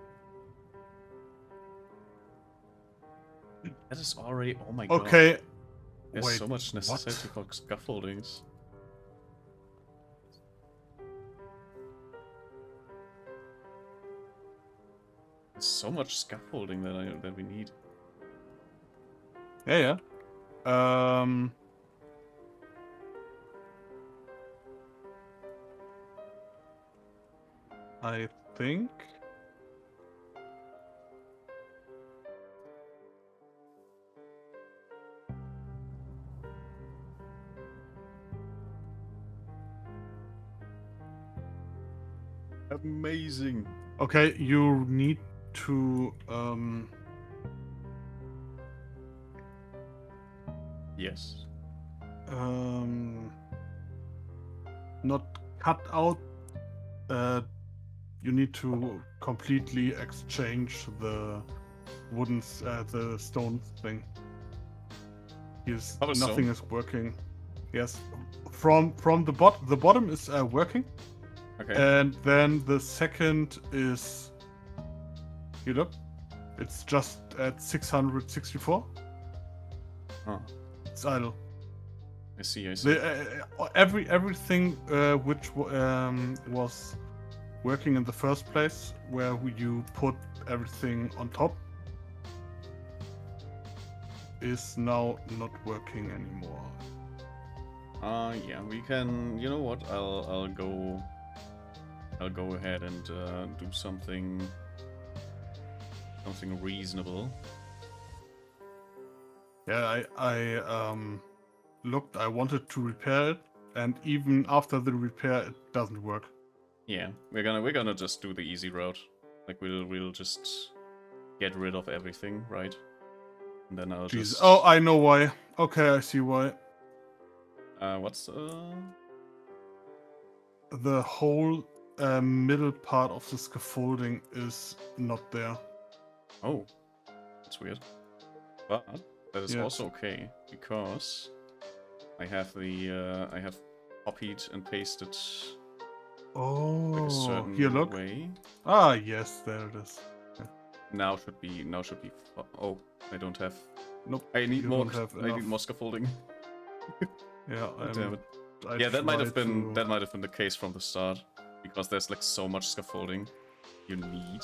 Wait. That is already... Oh my god. Okay. There's so much necessity for scaffoldings. There's so much scaffolding that we need. Yeah. I think... Amazing. Okay, you need to Yes. Not cut out. You need to completely exchange the the stone thing. Yes, nothing is working. Yes, from the bottom is working. Okay. And then the second is, you look, it's just at 664. Huh. It's idle. I see. I see. Everything which was working in the first place, where you put everything on top, is now not working anymore. Yeah, we can. You know what? I'll go ahead and do something reasonable. Yeah, I looked. I wanted to repair it, and even after the repair, it doesn't work. Yeah, we're gonna just do the easy route. Like we'll just get rid of everything, right? And then I'll Jesus. just. Oh, I know why. Okay, I see why. What's The whole middle part of the scaffolding is not there. Oh, that's weird. But that is Yeah. also okay because I have I have copied and pasted like a Oh, certain here, look. way. Ah, yes, there it is. Yeah. Now should be. Oh, I don't have. Nope. I need you more. don't have I need enough. more scaffolding. Yeah, Damn it. I Yeah, that might try have been to- that might have been the case from the start, because there's like so much scaffolding you need.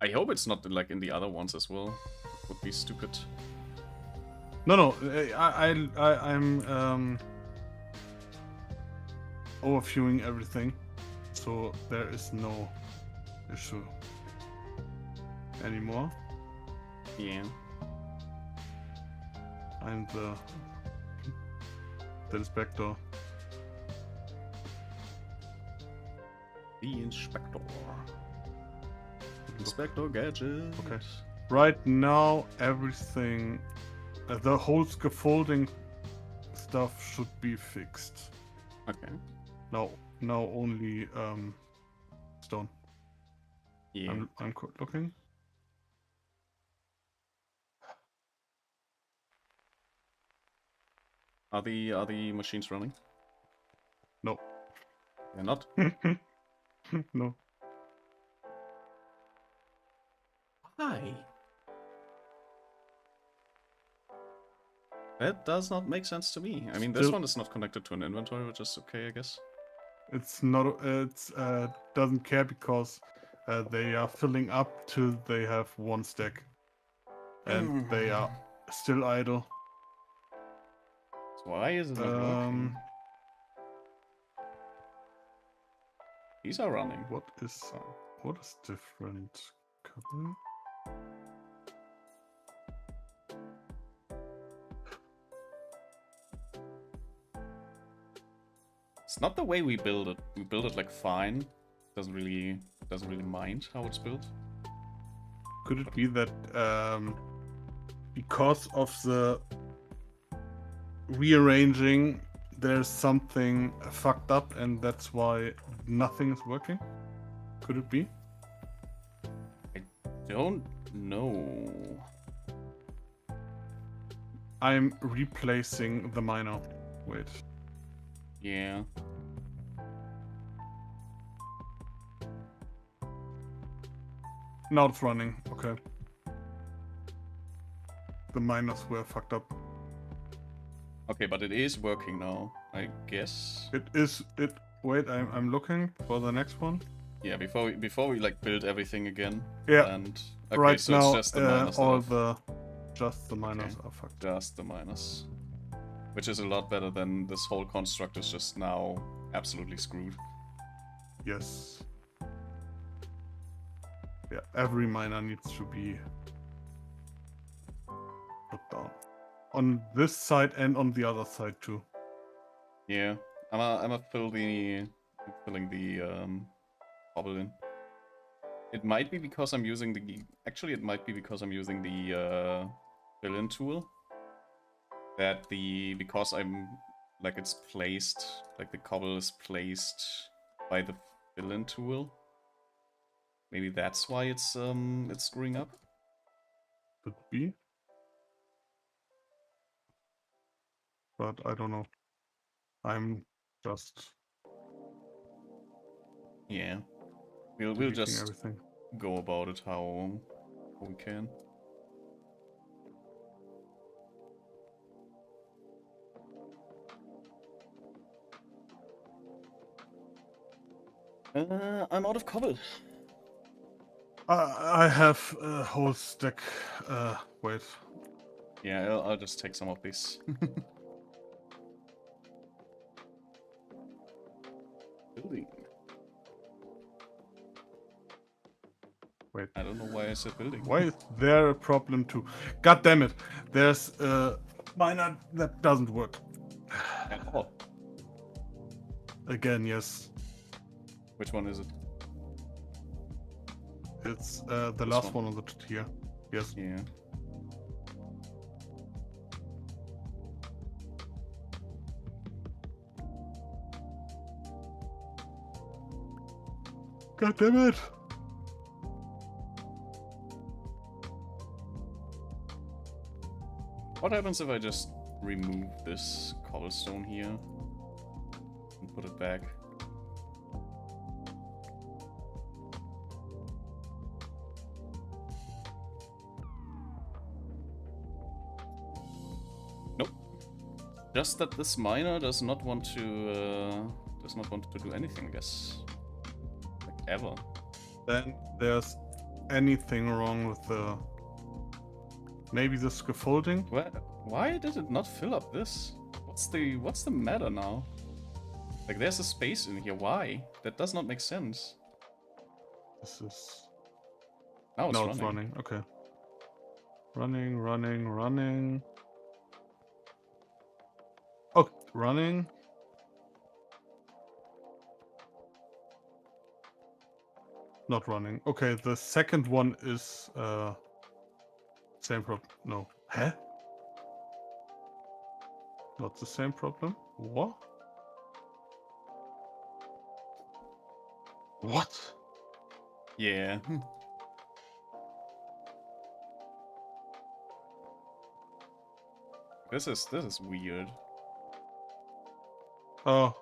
I hope it's not like in the other ones as well. It would be stupid. No, I'm overviewing everything, so there is no issue anymore. Yeah. I'm the inspector. The inspector. Inspector Gadget. Okay. Right now, everything, the whole scaffolding stuff should be fixed. Okay. Now only stone. Yeah. I'm looking. Are the machines running? No. They're not. No. Why? That does not make sense to me. I mean, this one is not connected to an inventory, which is okay, I guess. It's not. It's doesn't care because they are filling up till they have one stack, and they are still idle. So why is it not working? These are running. What is different? Couple? It's not the way we build it. We build it like fine. Doesn't really mind how it's built. Could it be that because of the rearranging, there's something fucked up, and that's why nothing is working? Could it be? I don't know. I'm replacing the miner. Wait. Yeah. Now it's running. Okay. The miners were fucked up. Okay, but it is working now, I guess. It is. Wait, I'm looking for the next one. Yeah, before we like build everything again. Yeah. And okay, Right so now, it's just the miners. Just the miners are fucked. Just the miners. Which is a lot better than this whole construct is just now absolutely screwed. Yes. Yeah, every miner needs to be put down. On this side and on the other side too. Yeah. I'm filling the cobble in. It might be because I'm using the... Actually, it might be because I'm using the fill-in tool. That because I'm... Like, it's placed... Like, the cobble is placed by the fill-in tool. Maybe that's why it's screwing up. Could be. But I don't know. I'm just... Yeah. We'll just everything. go about it how we can. I'm out of cobble. I have a whole stack. Wait. Yeah, I'll just take some of these. Building. Wait. I don't know why I said building. Why is there a problem too? God damn it! There's a miner that doesn't work. At all. Again, yes. Which one is it? It's the last one on the tier. Yes. Yeah. God damn it! What happens if I just remove this cobblestone here and put it back? Nope. Just that this miner does not want to do anything, I guess. Like ever. Then there's anything wrong with the... Maybe the scaffolding? Why did it not fill up this? What's the matter now? Like, there's a space in here. Why? That does not make sense. This is... Now it's No, running. it's running. Okay. Running. Oh, running. Not running. Okay, the second one is same problem. No. Huh? Not the same problem? What? What? Yeah. This is weird. Oh.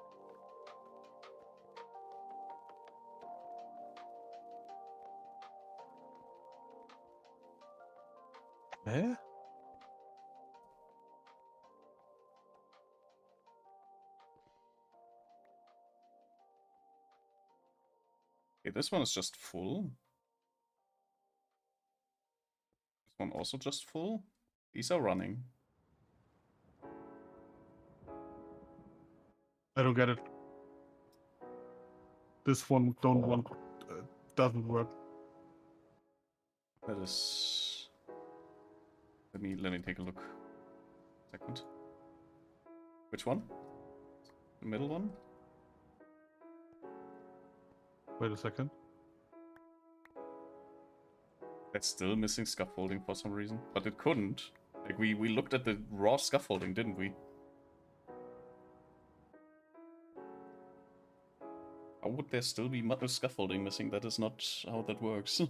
Eh? Okay, this one is just full. This one also just full. These are running. I don't get it. This one doesn't work. That is... Let me take a look. Second. Which one? The middle one? Wait a second. That's still missing scaffolding for some reason. But it couldn't. Like, we looked at the raw scaffolding, didn't we? How would there still be scaffolding missing? That is not how that works.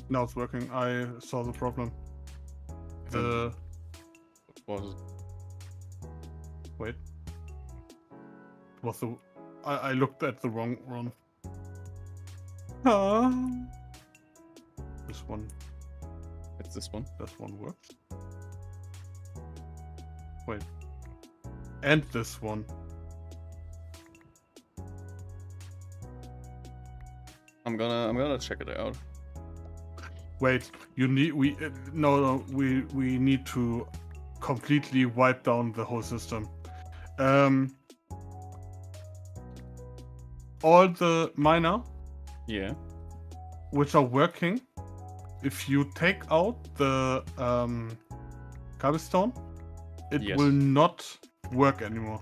Now it's working. I saw the problem. What was it? Wait. Was the... I looked at the wrong one. This one. It's this one. This one works. Wait. And this one. I'm gonna check it out. Wait, you need we need to completely wipe down the whole system. All the miner, Yeah. which are working, if you take out the cobblestone, it Yes. will not work anymore.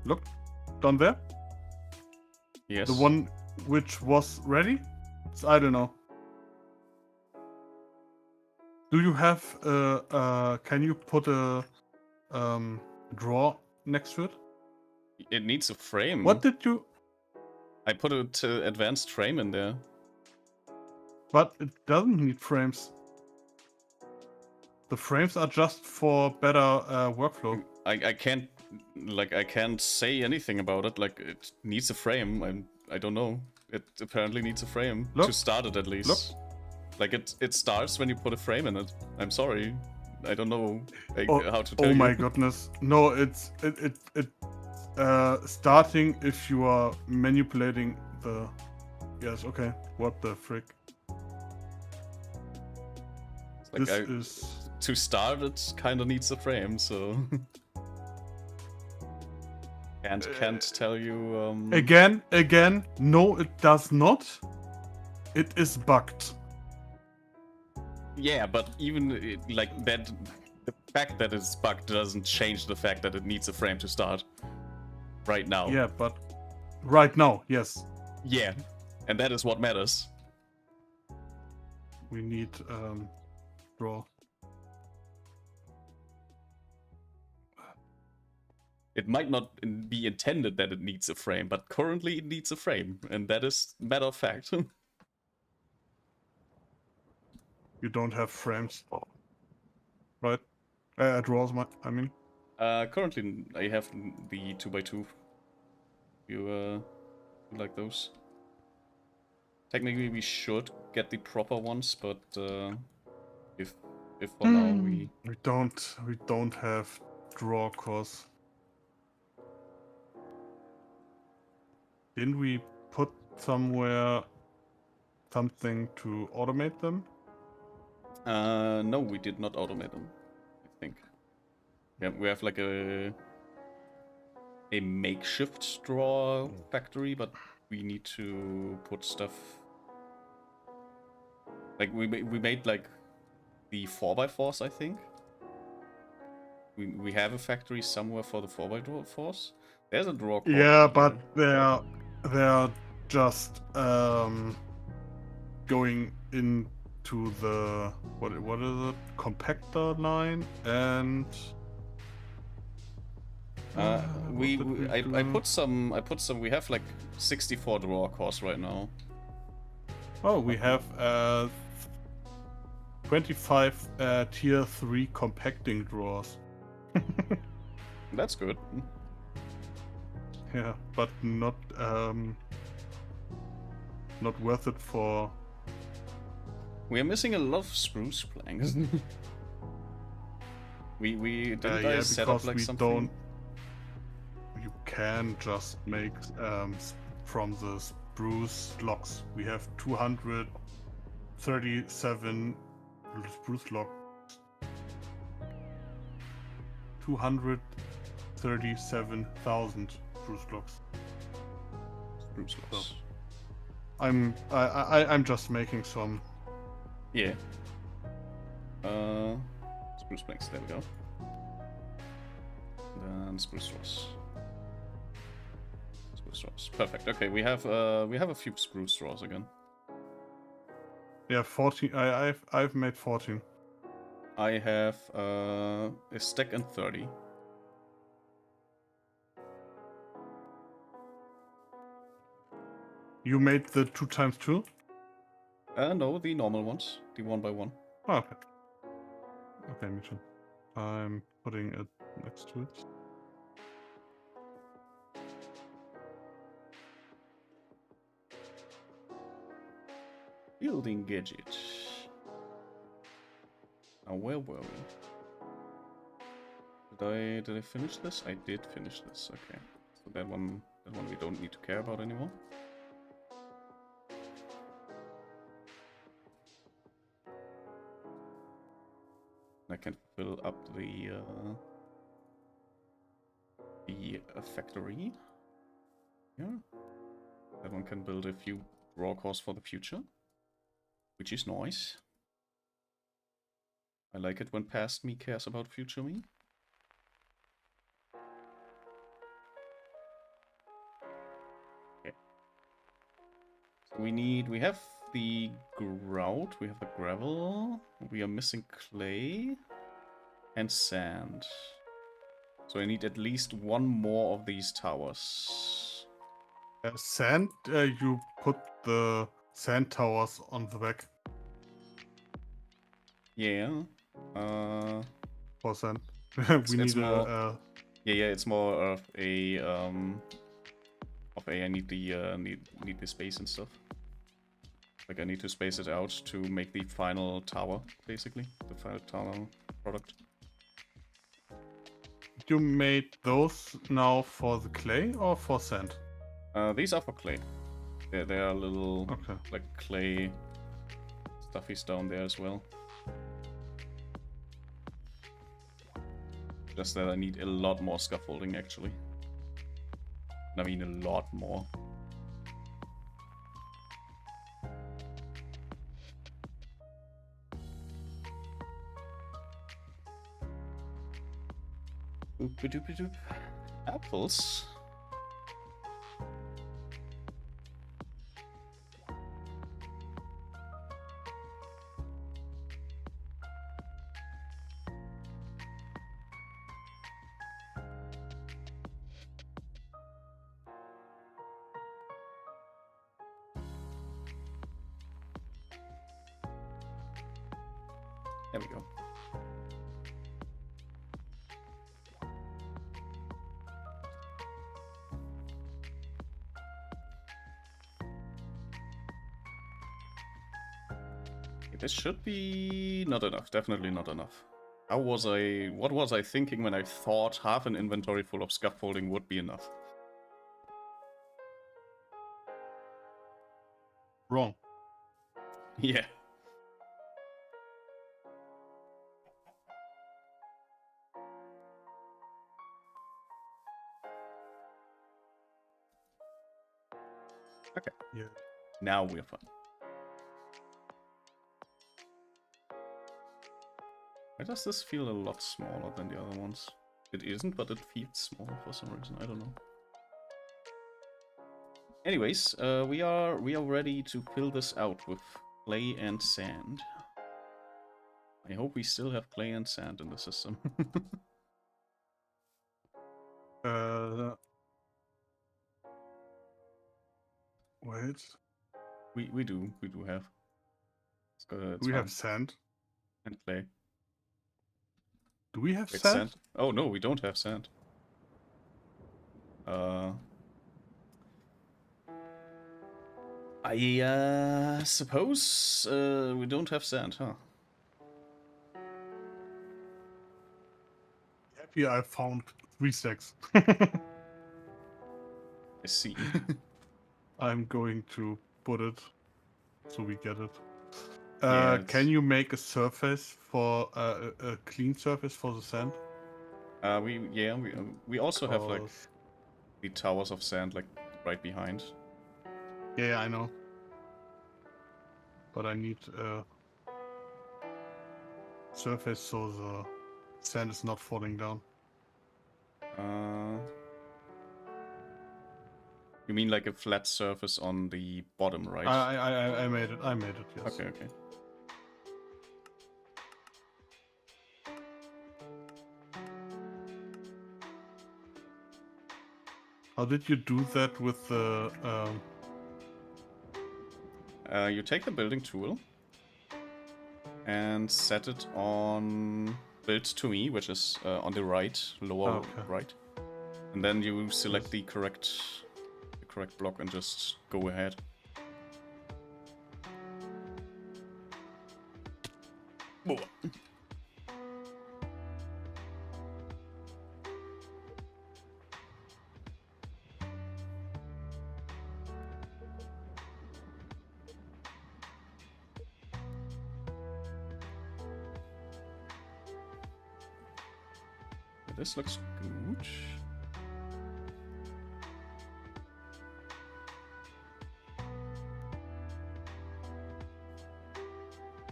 Look, down there. Yes. The one which was ready. So, I don't know. Do you have can you put a drawer next to it? It needs a frame. What did you? I put a advanced frame in there. But it doesn't need frames. The frames are just for better workflow. I can't I can't say anything about it. Like it needs a frame. I don't know. It apparently needs a frame to Look. start it at least. Look. Like it starts when you put a frame in it. I'm sorry. I don't know how to tell Oh you. my goodness. No, it's starting if you are manipulating the. Yes. Okay. What the frick? Like This is. To start, it kind of needs a frame, so can't tell you. Again, no, it does not. It is bugged. Yeah, but even like that, the fact that it's bugged doesn't change the fact that it needs a frame to start. Right now. Yeah, but right now, yes. Yeah, and that is what matters. We need draw. It might not be intended that it needs a frame, but currently it needs a frame, and that is matter of fact. You don't have frames, right? Drawers, I mean. Currently I have the 2x2. You like those? Technically we should get the proper ones, but if for now we don't have draw cores. Didn't we put somewhere something to automate them? No, we did not automate them, I think. Yeah, we have like a makeshift draw factory, but we need to put stuff. Like we made like the 4x4s, I think. We have a factory somewhere for the 4x4s. There's a draw core. Yeah, but they're just going into the what is it, compactor line, and I put some we have like 64 draw cores right now. Oh, we have 25 tier 3 compacting drawers. That's good. Yeah, but not worth it for. We are missing a lot of spruce planks. we didn't Yeah, set up because like we something. don't. You can just make from the spruce logs. We have 237 spruce logs. 237,000 spruce logs. Spruce logs. So, I'm just making some. Yeah. Spruce planks. There we go. Then spruce straws. Spruce straws. Perfect. Okay, we have a few spruce straws again. Yeah, 14. I've made 14. I have a stack and 30. You made the 2x2? No, the normal ones, the 1x1. Oh, okay. Okay, me too. I'm putting it next to it. Building gadget. Now where were we? Did I finish this? I did finish this. Okay, so that one we don't need to care about anymore. I can fill up the factory. Yeah, that one can build a few raw cores for the future, which is nice. I like it when past me cares about future me. We have the grout, we have the gravel, we are missing clay and sand. So I need at least one more of these towers. Sand, you put the sand towers on the back Yeah. for sand. It's, We it's need more. a Yeah, it's more of a I need the need the space and stuff. Like I need to space it out to make the final tower, basically. The final tower product. You made those now for the clay or for sand? These are for clay. They are little Okay. like clay stuffies down there as well. Just that I need a lot more scaffolding actually. I mean a lot more. Oop-a-doop-a-doop. Apples. There we go. This should be not enough. Definitely not enough. What was I thinking when I thought half an inventory full of scaffolding would be enough? Wrong. Yeah. Okay. Yeah. Now we're fine. Why does this feel a lot smaller than the other ones? It isn't, but it feels smaller for some reason. I don't know. Anyways, we are ready to fill this out with clay and sand. I hope we still have clay and sand in the system. Wait. we do have. It's We fine. have sand. And clay. Do we have Wait, sand? Oh no, we don't have sand. I suppose we don't have sand, huh? Happy I found 3 stacks. I see. I'm going to put it so we get it. Yeah, Can you make a surface for a clean surface for the sand? we also have like 'Cause- the towers of sand like right behind. Yeah, I know. But I need a surface so the sand is not falling down. You mean like a flat surface on the bottom, right? I made it. I made it. Yes. Okay, okay. How did you do that with the? You take the building tool and set it on build to me, which is on the right, lower right, and then you select the correct block and just go ahead. Whoa. This looks good.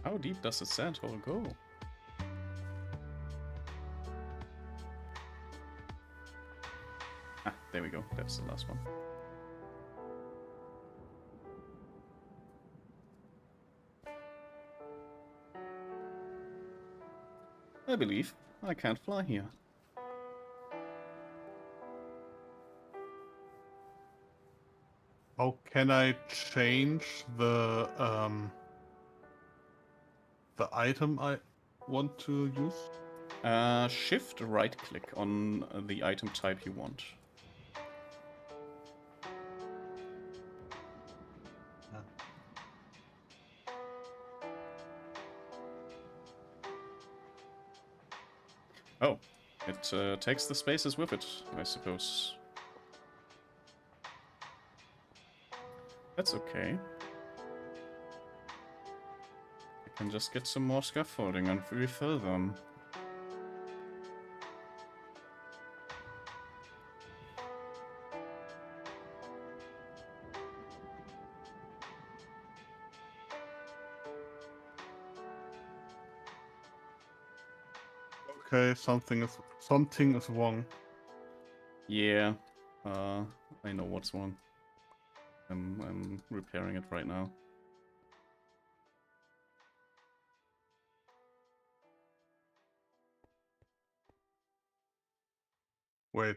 How deep does the sand hole go? Ah, there we go. That's the last one. I believe I can't fly here. How can I change the item I want to use? Shift right click on the item type you want. Oh, it takes the spaces with it, I suppose. That's okay. I can just get some more scaffolding and refill them. Okay, something is wrong. Yeah, I know what's wrong. I'm repairing it right now. Wait.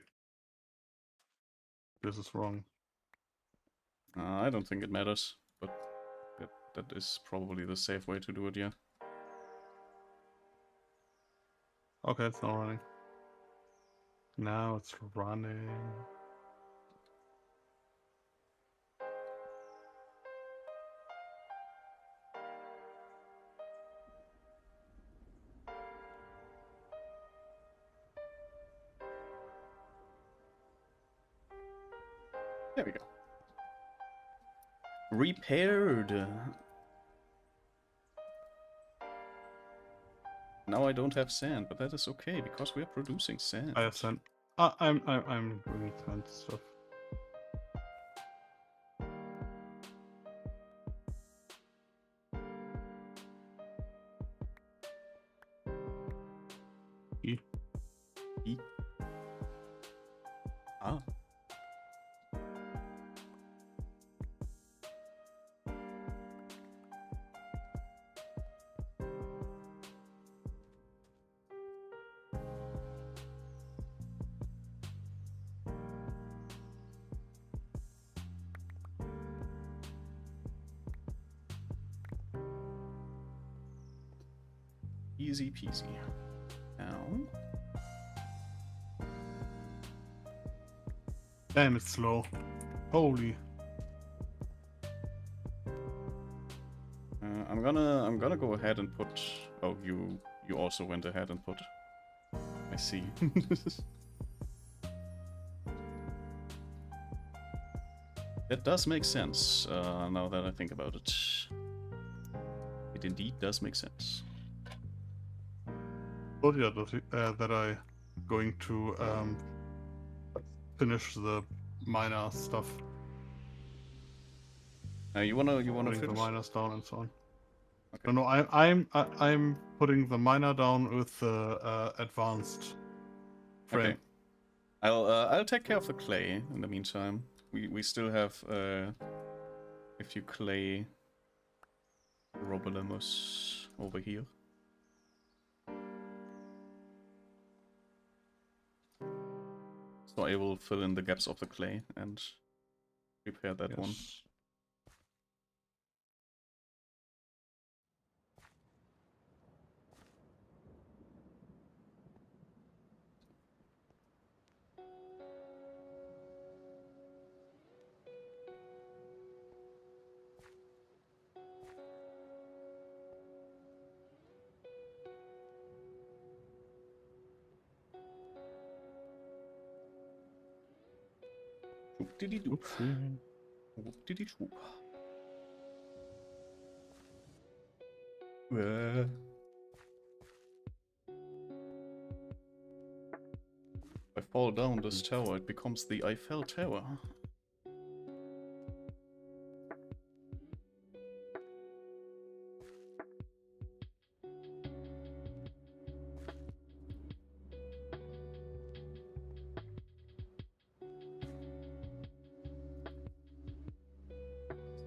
This is wrong. I don't think it matters, but that is probably the safe way to do it, yeah. Okay, it's not running. Now it's running. There we go. Repaired. Now I don't have sand, but that is okay because we are producing sand. I have sent. I'm doing sand stuff. E. E. Ah. Easy peasy. Ow. Damn, it's slow. Holy. I'm gonna go ahead and put. Oh, you also went ahead and put. I see. That does make sense. Now that I think about it, it indeed does make sense. Oh yeah, that I going to finish the miner stuff. You wanna Putting finish? the miners down and so on. Okay. No, I'm putting the miner down with the advanced frame. Okay. I'll take care of the clay in the meantime. We still have a few clay problemos over here. So I will fill in the gaps of the clay and repair that one. Whoop-diddy-doop. Whoop-diddy-doop. If I fall down this tower, it becomes the Eiffel Tower.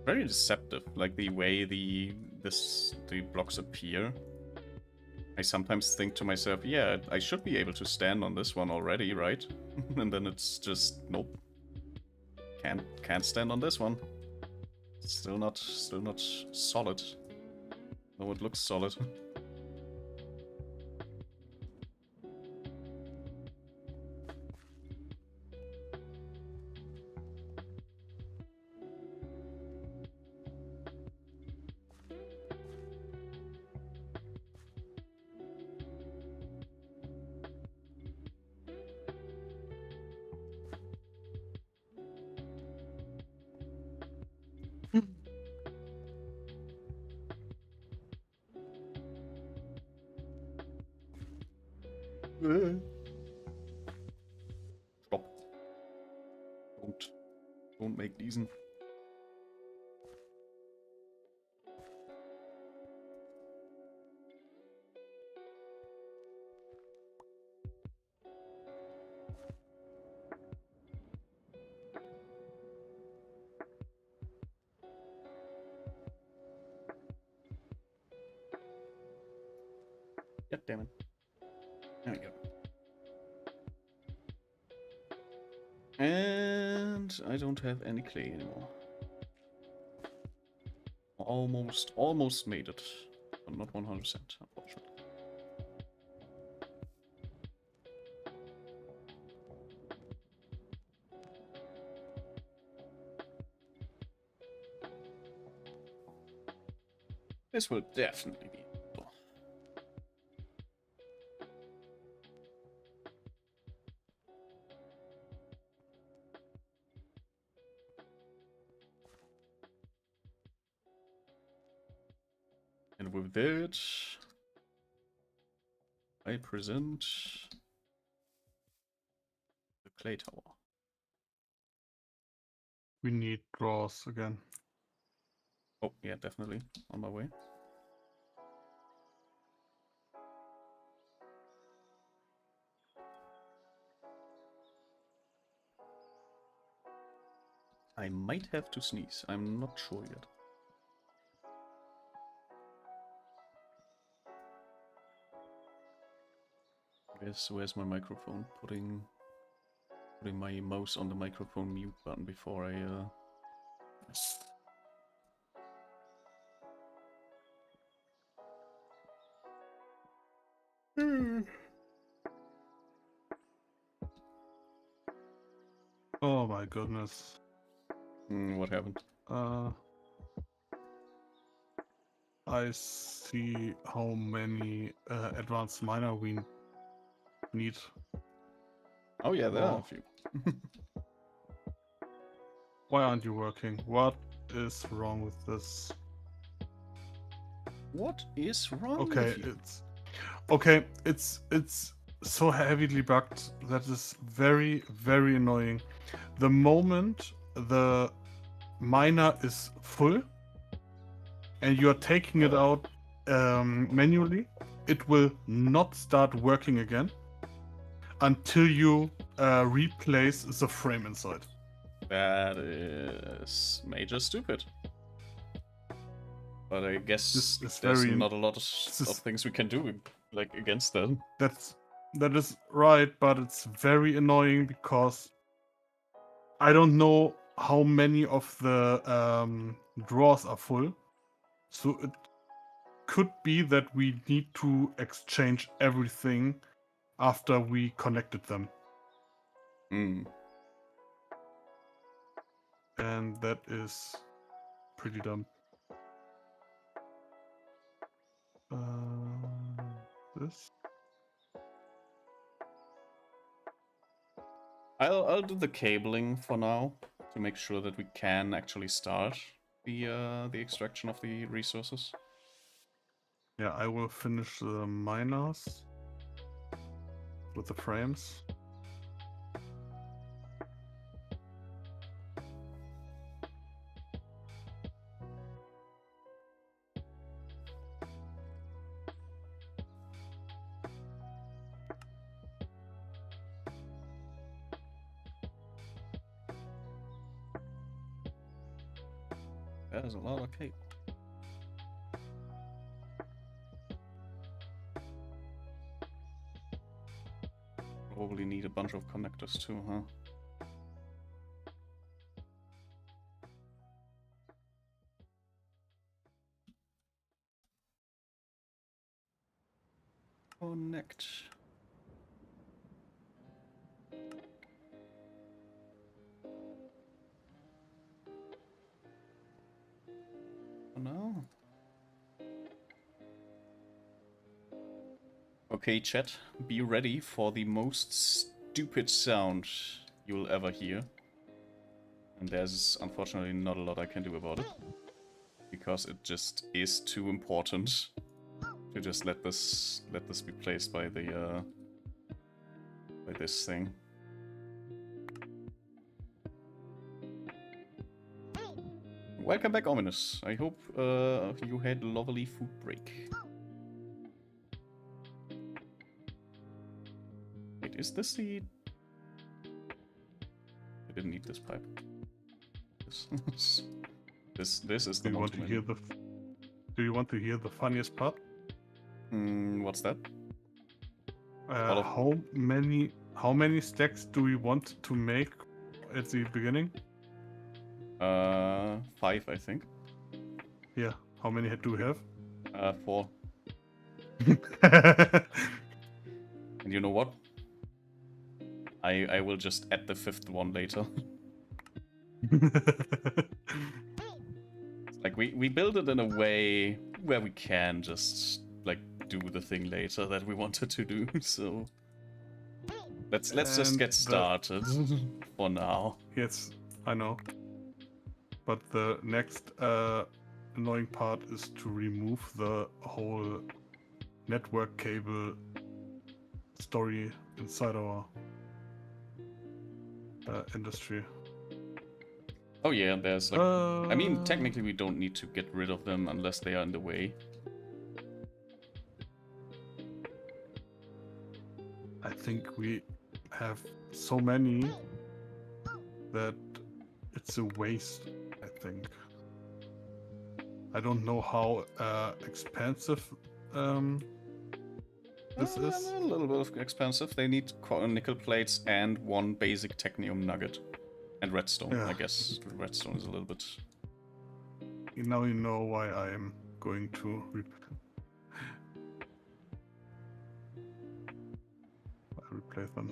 Very deceptive, like the way the blocks appear. I sometimes think to myself, yeah, I should be able to stand on this one already, right? And then it's just, nope. Can't stand on this one. Still not solid. No, it looks solid. Stop. Don't make diesen. God damn it. There we go. And I don't have any clay anymore. Almost made it. But not 100%, unfortunately. This will definitely be helpful. And with that, I present the clay tower. We need drawers again. Oh, yeah, definitely. On my way. I might have to sneeze. I'm not sure yet. Where's my microphone? Putting my mouse on the microphone mute button before I Oh my goodness. What happened? I see how many advanced miner we need. Oh yeah, there are Oh. a few. Why aren't you working? What is wrong with this? What is wrong Okay, with you? it's so heavily bugged that is very, very annoying. The moment the miner is full and you are taking it out manually, it will not start working again until you replace the frame inside. That is major stupid. But I guess there's not a lot of things we can do like against them. That is right, but it's very annoying because I don't know how many of the drawers are full. So it could be that we need to exchange everything after we connected them. And that is pretty dumb. This. I'll do the cabling for now to make sure that we can actually start the extraction of the resources. Yeah, I will finish the miners with the frames. That is a lot of cable. Probably need a bunch of connectors too, huh? Connect. Oh no. Okay, chat, be ready for the most stupid sound you'll ever hear. And there's unfortunately not a lot I can do about it. Because it just is too important to just let this be placed by the by this thing. Welcome back, Ominous. I hope you had a lovely food break. Wait, is this the... I didn't need this pipe. This is the... Do you want to hear the... Do you want to hear the funniest part? What's that? How many stacks do we want to make at the beginning? 5, I think. Yeah. How many do we have? 4. And you know what? I will just add the 5th one later. Like we build it in a way where we can just like do the thing later that we wanted to do. So let's just get started for now. Yes, I know. But the next annoying part is to remove the whole network cable story inside our industry. Oh yeah, there's like... I mean, technically we don't need to get rid of them unless they are in the way. I think we have so many that it's a waste, I think. I don't know how expensive this is. A little bit expensive. They need nickel plates and 1 basic technium nugget. And redstone, Yeah. I guess. Redstone is a little bit... Now you know why I am going to replace them.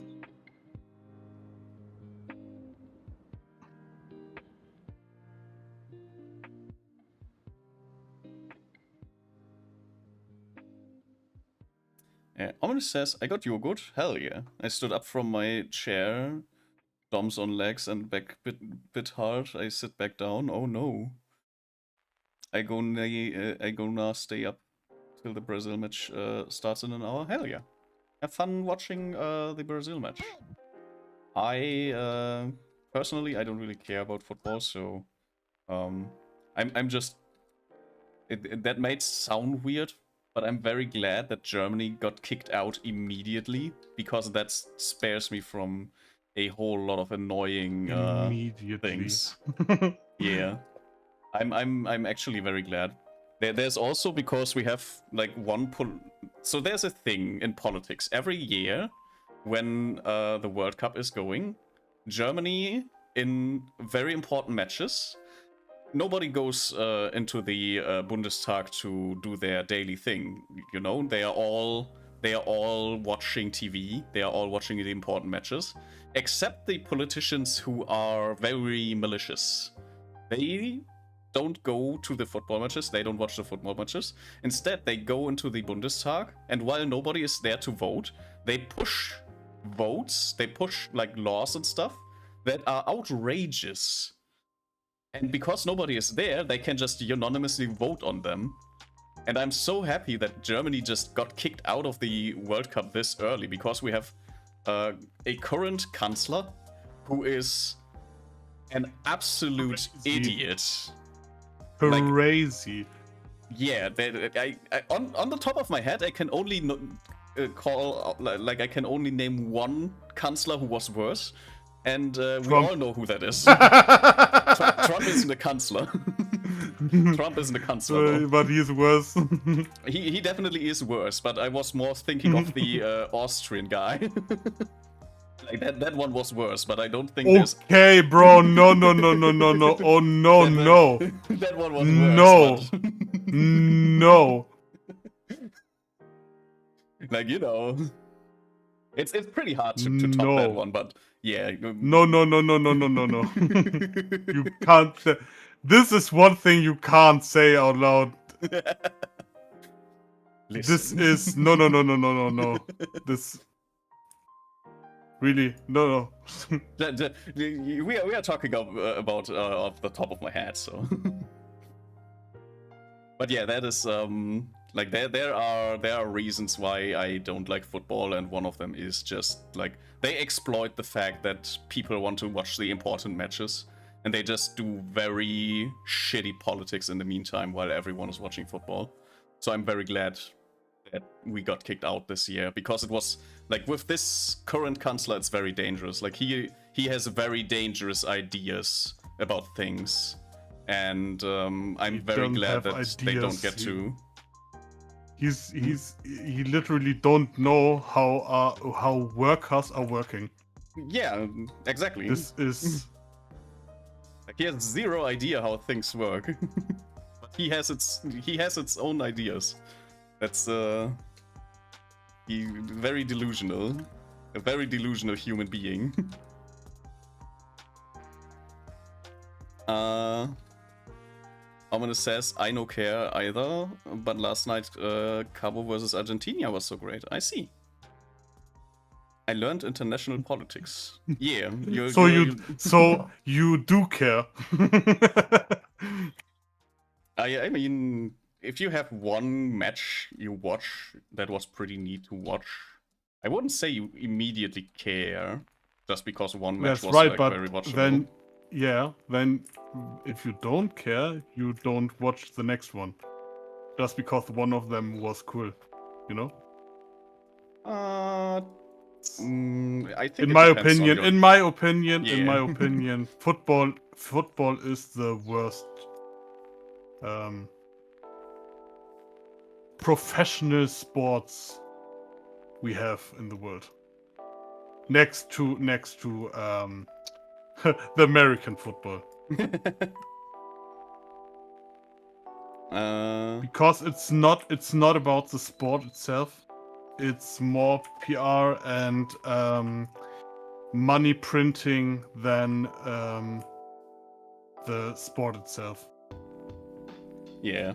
Ominous says, I got yogurt. Hell yeah. I stood up from my chair, thumbs on legs and back bit hard. I sit back down. Oh no. I gonna stay up till the Brazil match starts in an hour. Hell yeah. Have fun watching the Brazil match. I personally I don't really care about football, so I'm just that might sound weird, but I'm very glad that Germany got kicked out immediately because that spares me from a whole lot of annoying things. Yeah, I'm actually very glad. There's also because we have like so there's a thing in politics every year when the World Cup is going. Germany in very important matches. Nobody goes into the Bundestag to do their daily thing. You know, they are all watching TV. They are all watching the important matches, except the politicians who are very malicious. They don't go to the football matches. They don't watch the football matches. Instead, they go into the Bundestag, and while nobody is there to vote, they push votes. They push like laws and stuff that are outrageous. And because nobody is there, they can just unanimously vote on them. And I'm so happy that Germany just got kicked out of the World Cup this early, because we have a current Chancellor who is an absolute idiot. Crazy. Like, yeah, on the top of my head, I can only I can only name one Chancellor who was worse. And we all know who that is. Trump isn't a Chancellor. Trump isn't a Chancellor. But he's worse. He definitely is worse, but I was more thinking of the Austrian guy. Like that one was worse, but I don't think there's Okay, bro. No. Oh no, no. that one was worse, No. but No. like it's pretty hard to top that No. one, but yeah. No. You can't. This is one thing you can't say out loud. This Listen. is no. This really no. We are talking about off the top of my head, so. But yeah, that is like there are reasons why I don't like football, and one of them is just like they exploit the fact that people want to watch the important matches, and they just do very shitty politics in the meantime while everyone is watching football. So I'm very glad that we got kicked out this year, because it was like with this current chancellor, it's very dangerous. Like he has very dangerous ideas about things. And I'm very glad that they don't get to. He literally don't know how workers are working. Yeah, exactly. This is like he has zero idea how things work, but he has its own ideas. That's he very delusional, a very delusional human being. Ominous says, I no care either, but last night Cabo versus Argentina was so great. I see. I learned international politics. Yeah. So you do care. I mean, if you have one match you watch that was pretty neat to watch, I wouldn't say you immediately care just because one match was right, like, but very watchable. Then if you don't care, you don't watch the next one. Just because one of them was cool, you know? I think in my opinion, football is the worst professional sports we have in the world. Next to the American football. Because it's not about the sport itself. It's more PR and money printing than the sport itself. Yeah.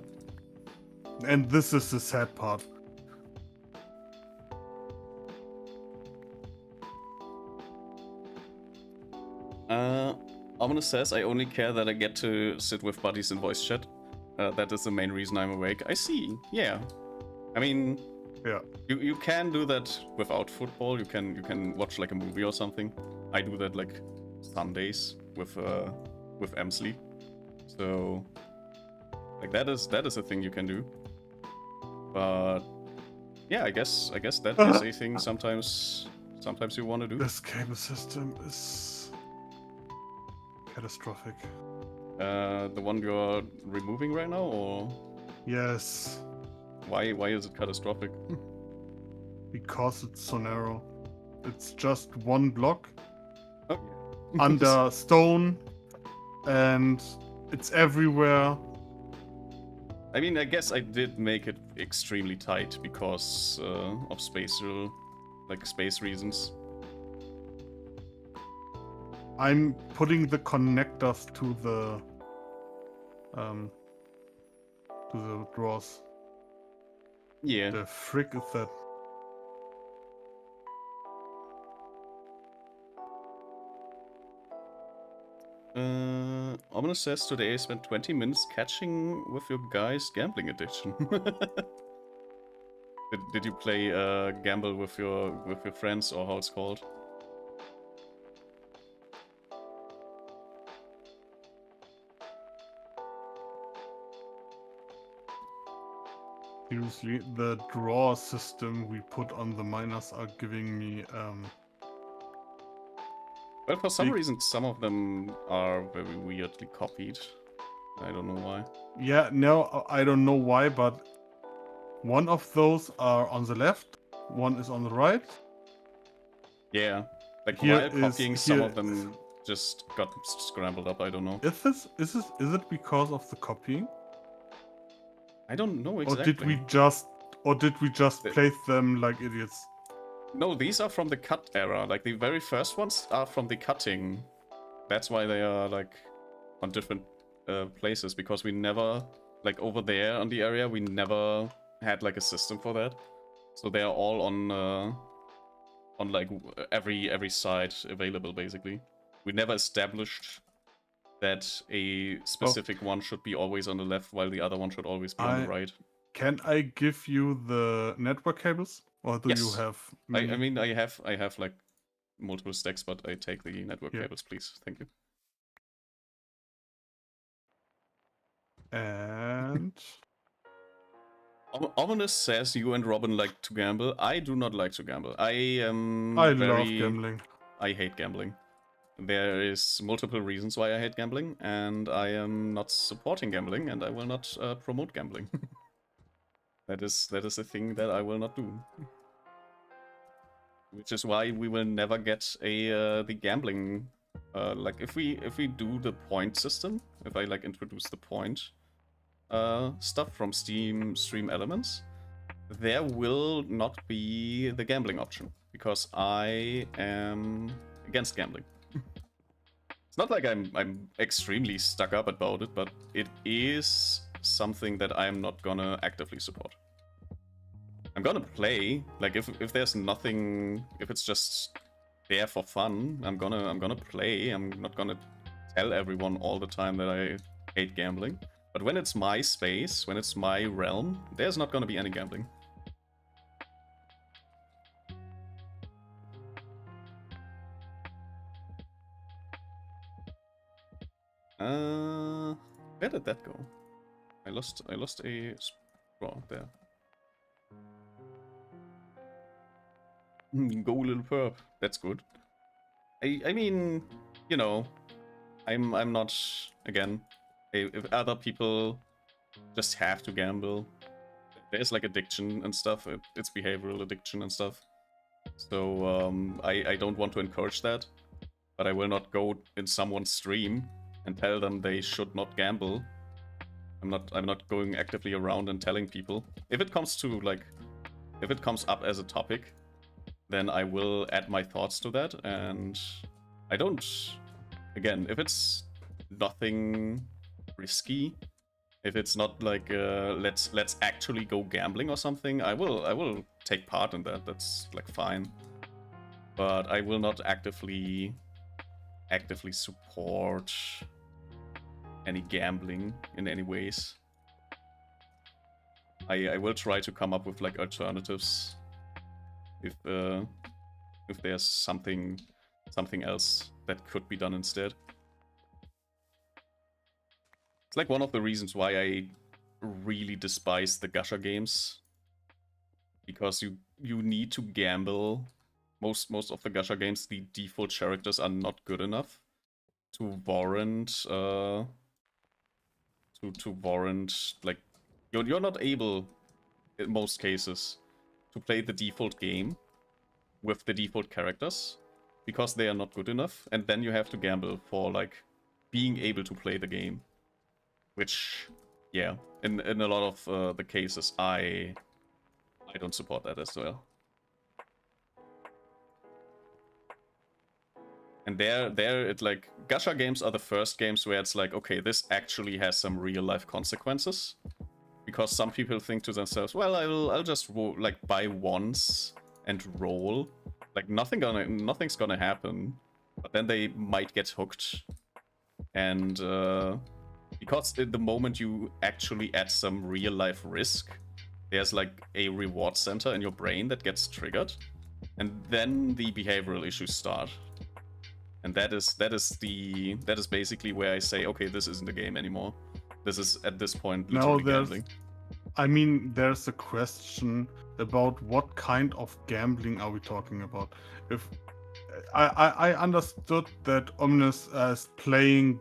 And this is the sad part. Ominous says, I only care that I get to sit with buddies in voice chat. That is the main reason I'm awake. I see. Yeah. I mean, yeah. You can do that without football. You can watch like a movie or something. I do that like Sundays with Emsley. So like that is a thing you can do. But yeah, I guess that is a thing sometimes you want to do. This cable system is catastrophic. The one you're removing right now, or? Yes. Why is it catastrophic? Because it's so narrow. It's just one block Okay. under stone, and it's everywhere. I mean, I guess I did make it extremely tight because of space reasons. I'm putting the connectors to the drawers. Yeah. The frick is that? Ominous says today I spent 20 minutes catching with your guy's gambling addiction. Did you play gamble with your friends, or how it's called? Seriously, the draw system we put on the miners are giving me well, for some reason, some of them are very weirdly copied. I don't know why. Yeah, no, I don't know why, but one of those are on the left, one is on the right. Yeah, Like Here while copying, is- some here of them just got scrambled up. I don't know. Is it because of the copying? I don't know Or exactly. did we just place them like idiots? No, these are from the cut era. Like the very first ones are from the cutting. That's why they are like on different places, because we never, like over there on the area, we never had like a system for that. So they are all on like every side available basically. We never established that a specific one should be always on the left while the other one should always be on the right. Can I give you the network cables, or do you have many? I mean, I have like multiple stacks, but I take the network Yeah. cables, please. Thank you. And Ominous says you and Robin like to gamble. I do not like to gamble. I love gambling. I hate gambling. There is multiple reasons why I hate gambling, and I am not supporting gambling, and I will not promote gambling. That is a thing that I will not do. Which is why we will never get a the gambling. Like if we do the point system, if I like introduce the point stuff from Stream Elements, there will not be the gambling option because I am against gambling. It's not like I'm extremely stuck up about it, but it is something that I'm not gonna actively support. I'm gonna play, like if there's nothing, if it's just there for fun, I'm gonna play. I'm not gonna tell everyone all the time that I hate gambling. But when it's my space, when it's my realm, there's not gonna be any gambling. Where did that go? I lost a scroll there. Go little perp. That's good. I mean, you know, I'm not, again, if other people just have to gamble, there's like addiction and stuff. It's behavioral addiction and stuff. So I don't want to encourage that, but I will not go in someone's stream and tell them they should not gamble. I'm not going actively around and telling people. If it comes to like, if it comes up as a topic, then I will add my thoughts to that. And I don't, again, if it's nothing risky, if it's not like let's actually go gambling or something, I will take part in that. That's like fine. But I will not actively support any gambling in any ways. I will try to come up with like alternatives if there's something else that could be done instead. It's like one of the reasons why I really despise the gacha games, because you need to gamble. Most of the gacha games, the default characters are not good enough to warrant to warrant, like, you're not able in most cases to play the default game with the default characters because they are not good enough, and then you have to gamble for like being able to play the game, which, yeah, in a lot of the cases I don't support that as well. And there it like, gacha games are the first games where it's like, okay, this actually has some real life consequences, because some people think to themselves, well, I'll just like buy once and roll, like nothing's gonna happen, but then they might get hooked. And because at the moment you actually add some real life risk, there's like a reward center in your brain that gets triggered, and then the behavioral issues start. And that is basically where I say, okay, this isn't a game anymore. This is at this point literally gambling. I mean, there's a question about what kind of gambling are we talking about. If I understood that Omnis is playing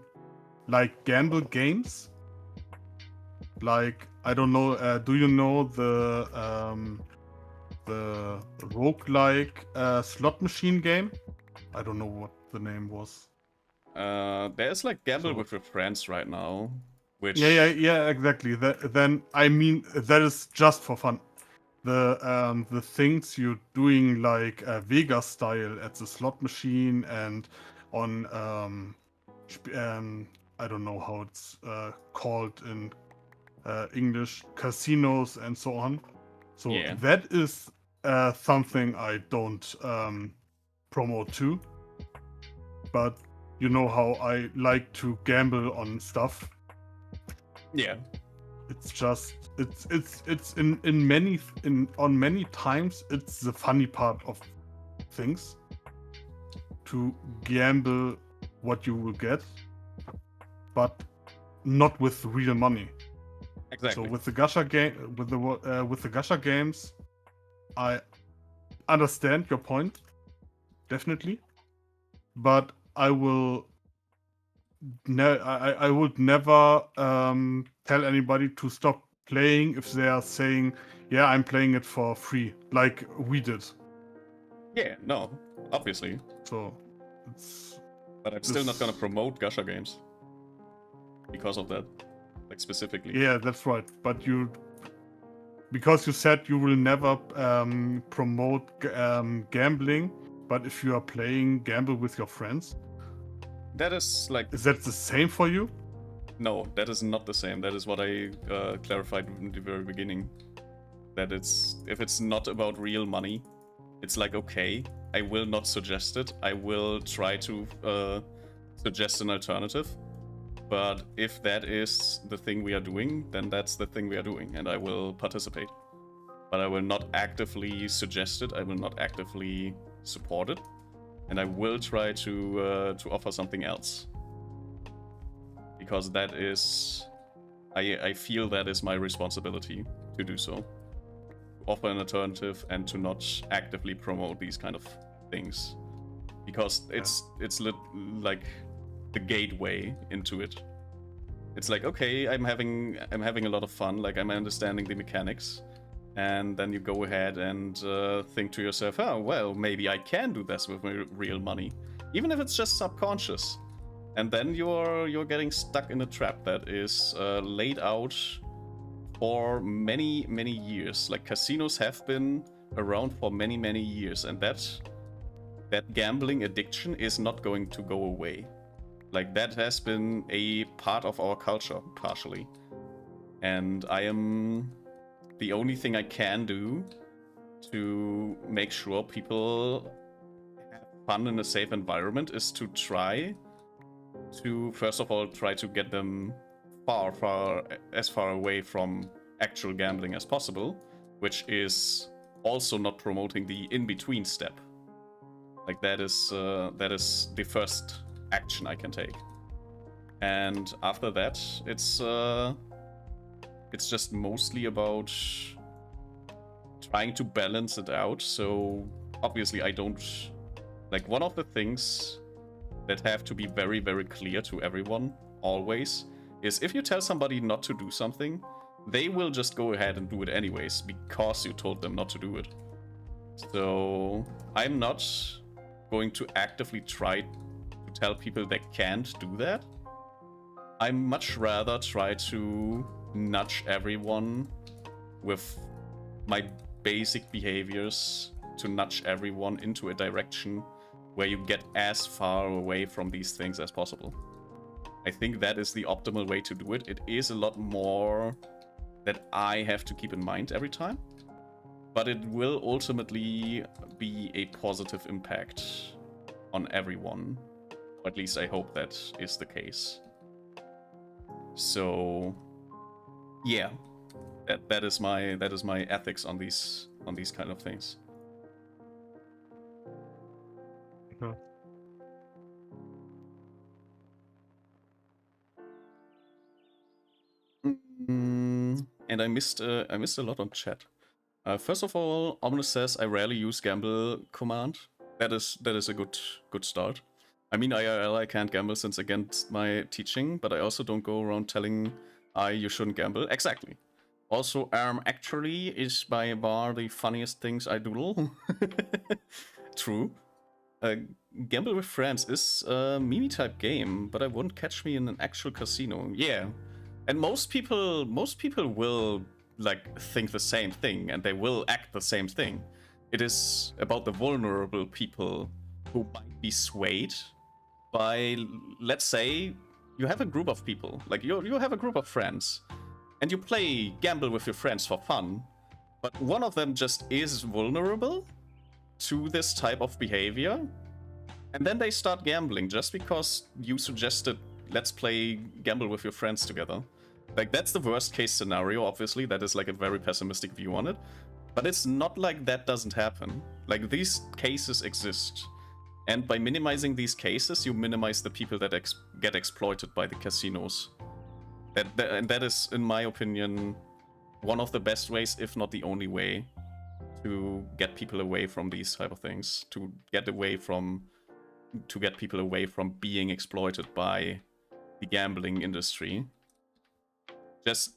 like gamble games, like, I don't know, do you know the roguelike slot machine game? I don't know what the name was. There's like Gamble So- with your friends right now, which Yeah, exactly. Then I mean that is just for fun. The things you're doing like Vega style at the slot machine and on I don't know how it's called in English, casinos and so on. So yeah, that is something I don't promote too. But you know how I like to gamble on stuff. yeah, It's just it's in many on many times it's the funny part of things to gamble what you will get, but not with real money. exactly. So with the gacha game with the gacha games, I understand your point definitely, but I will I would never tell anybody to stop playing if they are saying, "Yeah, I'm playing it for free," like we did. Yeah, no, obviously, So it's but I'm still not gonna promote gacha games because of that, like specifically. yeah, that's right. But because you said you will never promote gambling, but if you are playing gamble with your friends, That is like is that the same for you? no, that is not the same. That is what I clarified in the very beginning. That if it's not about real money, it's like okay, I will not suggest it. I will try to suggest an alternative. But if that is the thing we are doing, then that's the thing we are doing, and I will participate. But I will not actively suggest it. I will not actively support it, and I will try to offer something else. Because that is, I feel that is my responsibility to do so. To offer an alternative and to not actively promote these kind of things, because it's like the gateway into it. It's like okay, I'm having a lot of fun. Like I'm understanding the mechanics, and then you go ahead and think to yourself, oh well, maybe I can do this with my real money, even if it's just subconscious. And then you're getting stuck in a trap that is laid out for many years. Like casinos have been around for many years, and that gambling addiction is not going to go away. Like that has been a part of our culture partially, and the only thing I can do to make sure people have fun in a safe environment is to try to first of all try to get them as far away from actual gambling as possible, which is also not promoting the in-between step. Like that is the first action I can take, and after that it's just mostly about trying to balance it out. So obviously I don't like one of the things that have to be very clear to everyone always is if you tell somebody not to do something, they will just go ahead and do it anyways because you told them not to do it. So I'm not going to actively try to tell people they can't do that. I much rather try to nudge everyone with my basic behaviors to nudge everyone into a direction where you get as far away from these things as possible. I think that is the optimal way to do it. It is a lot more that I have to keep in mind every time, but it will ultimately be a positive impact on everyone. Or at least I hope that is the case. So yeah, that is my ethics on these kind of things. Yeah. And I missed a lot on chat. First of all, Ominous says I rarely use gamble command. That is a good start. I mean, IRL I can't gamble since against my teaching, but I also don't go around telling you shouldn't gamble. Exactly. Also, actually is by far the funniest things I doodle. True. Gamble with Friends is a meme type game, but I wouldn't catch me in an actual casino. Yeah, and most people will like think the same thing, and they will act the same thing. It is about the vulnerable people who might be swayed by, let's say, you have a group of people, like you have a group of friends, and you play Gamble with your friends for fun, but one of them just is vulnerable to this type of behavior, and then they start gambling just because you suggested, let's play Gamble with your friends together. Like, that's the worst case scenario, obviously. That is like a very pessimistic view on it. But it's not like that doesn't happen. Like, these cases exist. And by minimizing these cases, you minimize the people that get exploited by the casinos. And that is, in my opinion, one of the best ways, if not the only way, to get people away from these type of things. To get people away from being exploited by the gambling industry.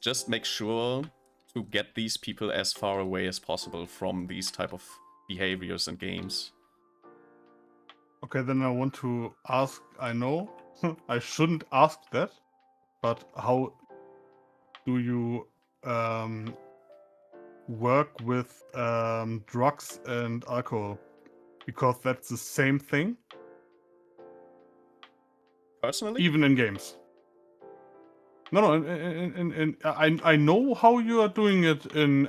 Just make sure to get these people as far away as possible from these type of behaviors and games. Okay, then I want to ask, I know I shouldn't ask that, but how do you work with drugs and alcohol? Because that's the same thing. Personally? Even in games. No, and I know how you are doing it in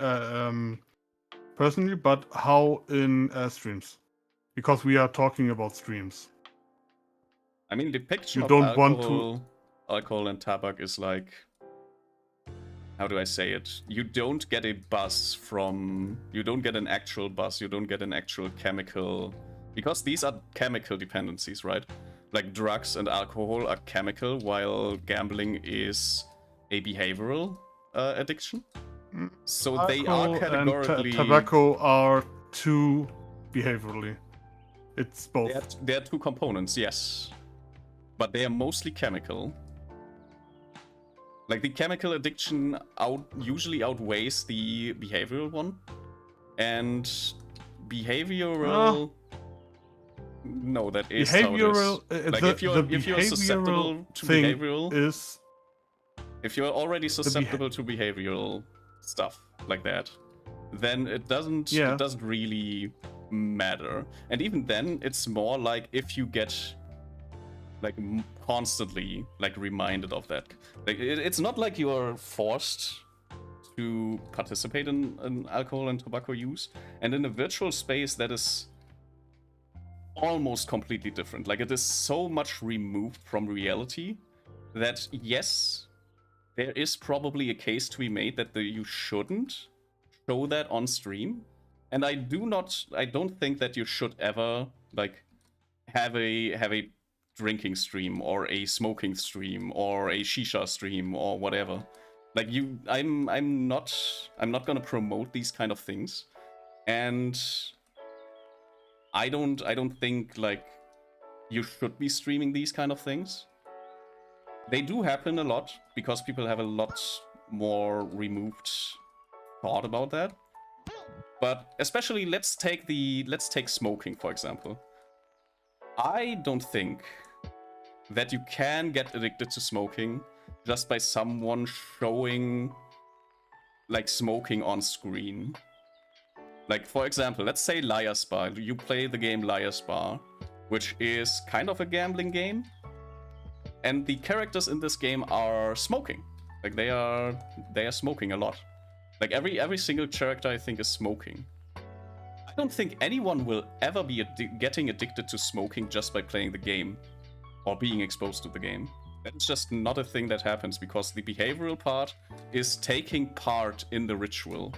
personally, but how in streams? Because we are talking about streams. I mean, depiction You of don't want to. alcohol and tobacco is like, how do I say it? You don't get a buzz from, you don't get an actual buzz, you don't get an actual chemical, because these are chemical dependencies, right? Like, drugs and alcohol are chemical, while gambling is a behavioral addiction. So they are categorically... and tobacco are too behaviorally. It's both. They are two components, yes. But they are mostly chemical. Like, the chemical addiction usually outweighs the behavioral one. And behavioral... No, that is behavioral, how it is. Like, if you're susceptible to behavioral... is... If you're already susceptible to behavioral stuff like that, then it doesn't really matter. And even then, it's more like if you get like constantly like reminded of that. Like, it's not like you're forced to participate in alcohol and tobacco use. And in a virtual space, that is almost completely different. Like, it is so much removed from reality that, yes, there is probably a case to be made that you shouldn't show that on stream. And I don't think that you should ever like have a drinking stream or a smoking stream or a shisha stream or whatever. Like, I'm not gonna promote these kind of things. And I don't think like you should be streaming these kind of things. They do happen a lot because people have a lot more removed thought about that. But especially, let's take smoking, for example. I don't think that you can get addicted to smoking just by someone showing like smoking on screen. Like, for example, let's say Liar's Bar. You play the game Liar's Bar, which is kind of a gambling game. And the characters in this game are smoking. Like, they are smoking a lot. Like, every single character, I think, is smoking. I don't think anyone will ever be getting addicted to smoking just by playing the game or being exposed to the game. That's just not a thing that happens, because the behavioral part is taking part in the ritual.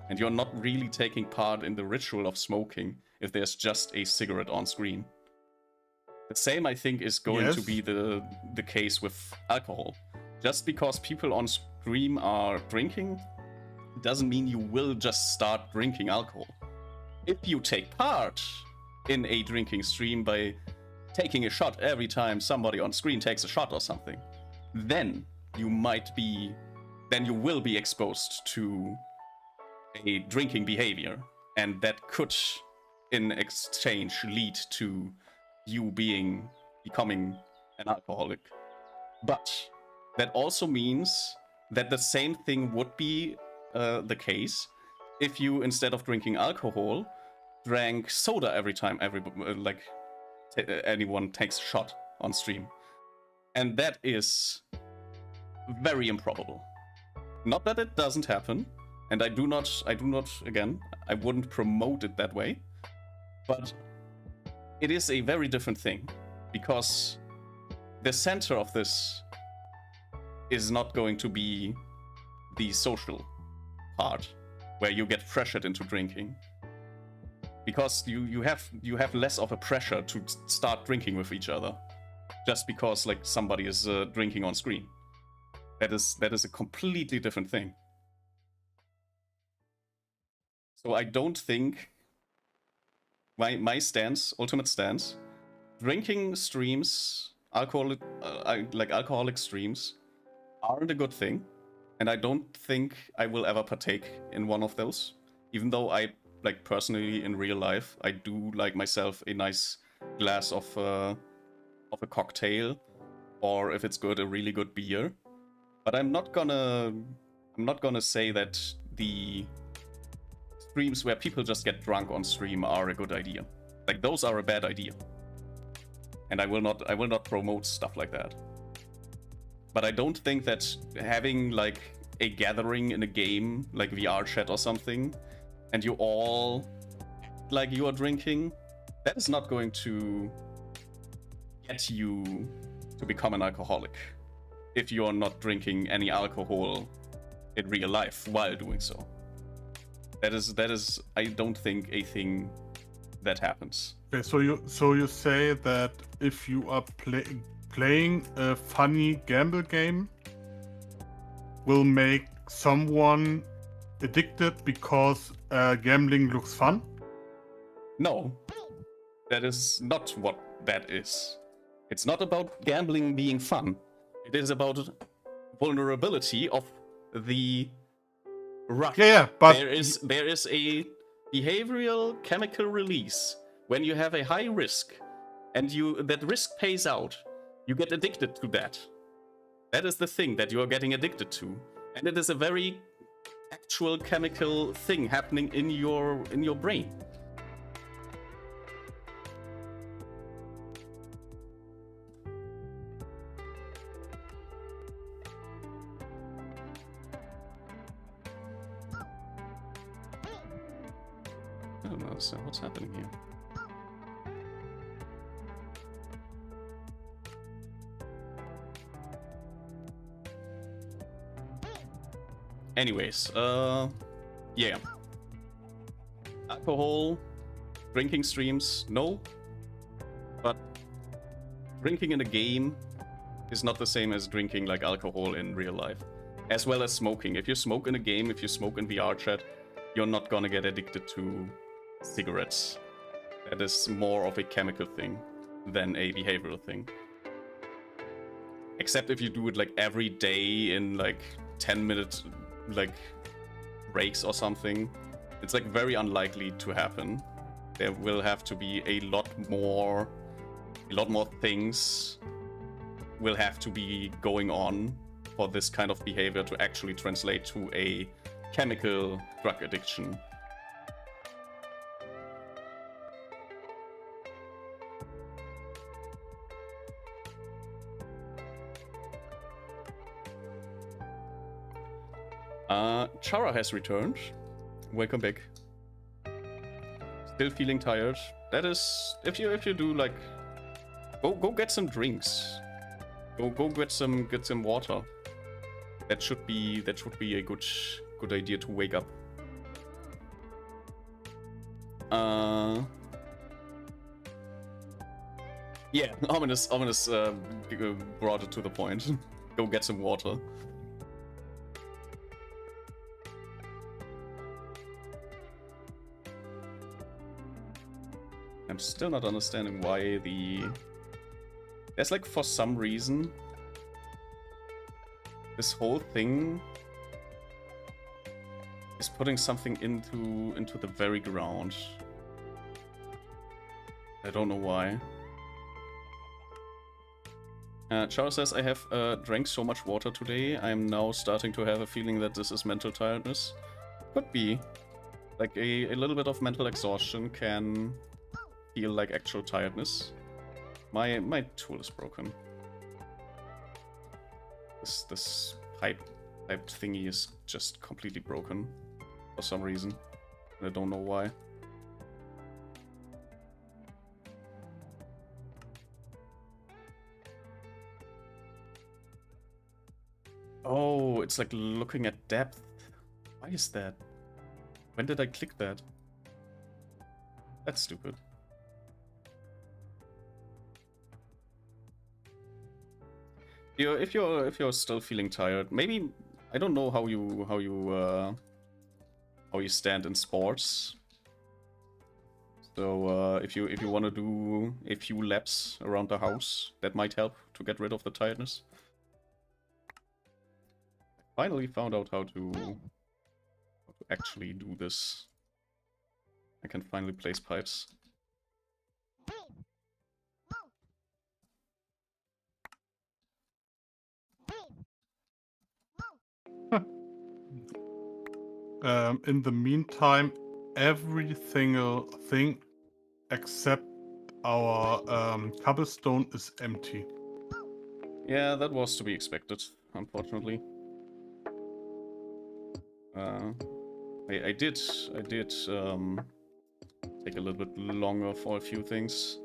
And you're not really taking part in the ritual of smoking if there's just a cigarette on screen. The same, I think, is going to be the case with alcohol. Just because people on stream are drinking doesn't mean you will just start drinking alcohol. If you take part in a drinking stream by taking a shot every time somebody on screen takes a shot or something, then you will be exposed to a drinking behavior, and that could in exchange lead to you becoming an alcoholic. But that also means that the same thing would be the case if you, instead of drinking alcohol, drank soda every time anyone takes a shot on stream. And that is very improbable. Not that it doesn't happen, and I do not, again, I wouldn't promote it that way, but it is a very different thing, because the center of this is not going to be the social part, where you get pressured into drinking. Because you have less of a pressure to start drinking with each other, just because like somebody is drinking on screen. That is a completely different thing. So I don't think my stance, ultimate stance, drinking streams, alcoholic streams, aren't a good thing, and I don't think I will ever partake in one of those. Even though I, like, personally in real life, I do like myself a nice glass of a cocktail, or if it's good, a really good beer. But I'm not gonna say that the streams where people just get drunk on stream are a good idea. Like, those are a bad idea. And I will not promote stuff like that. But I don't think that having like a gathering in a game, like VR chat or something, and you all like you are drinking, that is not going to get you to become an alcoholic if you are not drinking any alcohol in real life while doing so. That is I don't think a thing that happens. Okay, so you say that if you are playing a funny gamble game, will make someone addicted because gambling looks fun? No, that is not what that is. It's not about gambling being fun. It is about vulnerability of the rush. Yeah, but there is a behavioral chemical release when you have a high risk, and that risk pays out. You get addicted to that. That is the thing that you are getting addicted to, and it is a very actual chemical thing happening in your brain. I don't know, so what's happening here? Anyways, yeah. Alcohol, drinking streams, no. But drinking in a game is not the same as drinking like alcohol in real life. As well as smoking. If you smoke in a game, if you smoke in VR chat, you're not gonna get addicted to cigarettes. That is more of a chemical thing than a behavioral thing. Except if you do it like every day in like 10-minute like breaks or something, it's like very unlikely to happen. There will have to be a lot more things will have to be going on for this kind of behavior to actually translate to a chemical drug addiction. Chara has returned. Welcome back. Still feeling tired. That is, if you do like, go get some drinks. Go get some water. That should be a good idea to wake up. Yeah, ominous brought it to the point. Go get some water. I'm still not understanding why there's like, for some reason, this whole thing is putting something into the very ground. I don't know why. Charo says, I have drank so much water today, I'm now starting to have a feeling that this is mental tiredness. Could be. Like, a little bit of mental exhaustion can feel like actual tiredness. My tool is broken. This pipe thingy is just completely broken for some reason. And I don't know why. Oh, it's like looking at depth. Why is that? When did I click that? That's stupid. If you're still feeling tired, maybe I don't know how you stand in sports. So if you want to do a few laps around the house, that might help to get rid of the tiredness. I finally found out how to actually do this. I can finally place pipes. In the meantime, every single thing except our cobblestone is empty. Yeah, that was to be expected, unfortunately. I did take a little bit longer for a few things.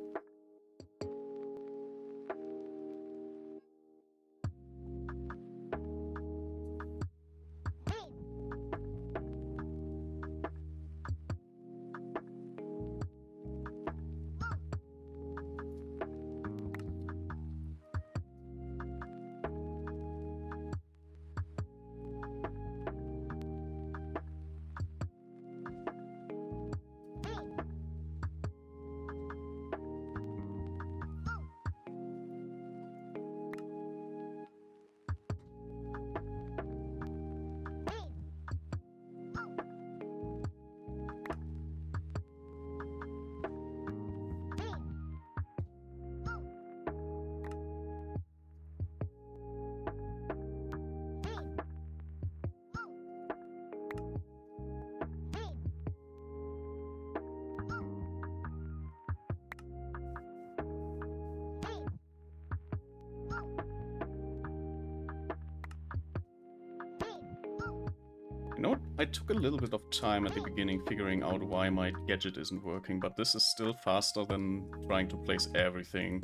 You know, I took a little bit of time at the beginning figuring out why my gadget isn't working, but this is still faster than trying to place everything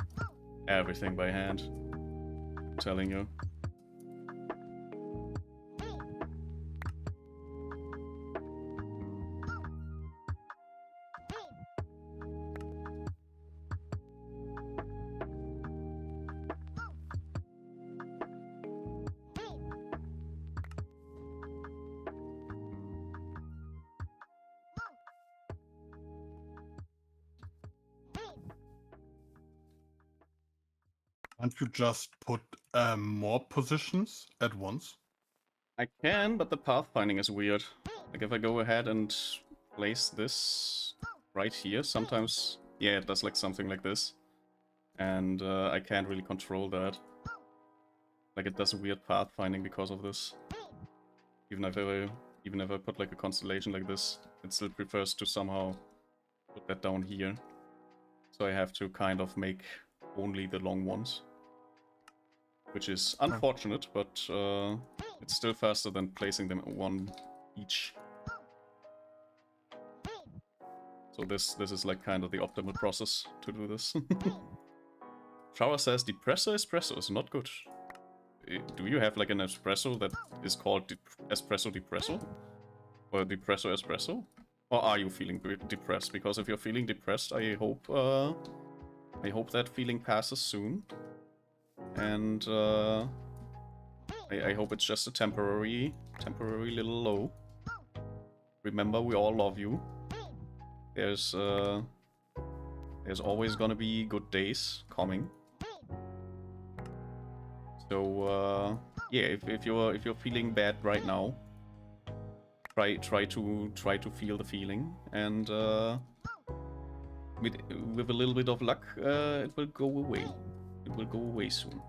by hand. I'm telling you. Can't you just put more positions at once? I can, but the pathfinding is weird. Like if I go ahead and place this right here, sometimes, yeah, it does like something like this. And I can't really control that. Like it does weird pathfinding because of this. Even if I put like a constellation like this, it still prefers to somehow put that down here. So I have to kind of make only the long ones. Which is unfortunate, but it's still faster than placing them one each. So this is like kind of the optimal process to do this. Shower says depresso espresso is not good. Do you have like an espresso that is called espresso depresso? Or depresso espresso? Or are you feeling depressed? Because if you're feeling depressed, I hope that feeling passes soon. And I hope it's just a temporary little low. Remember, we all love you. There's always gonna be good days coming. So yeah, if you're feeling bad right now, try to feel the feeling, and with a little bit of luck, it will go away. It will go away soon.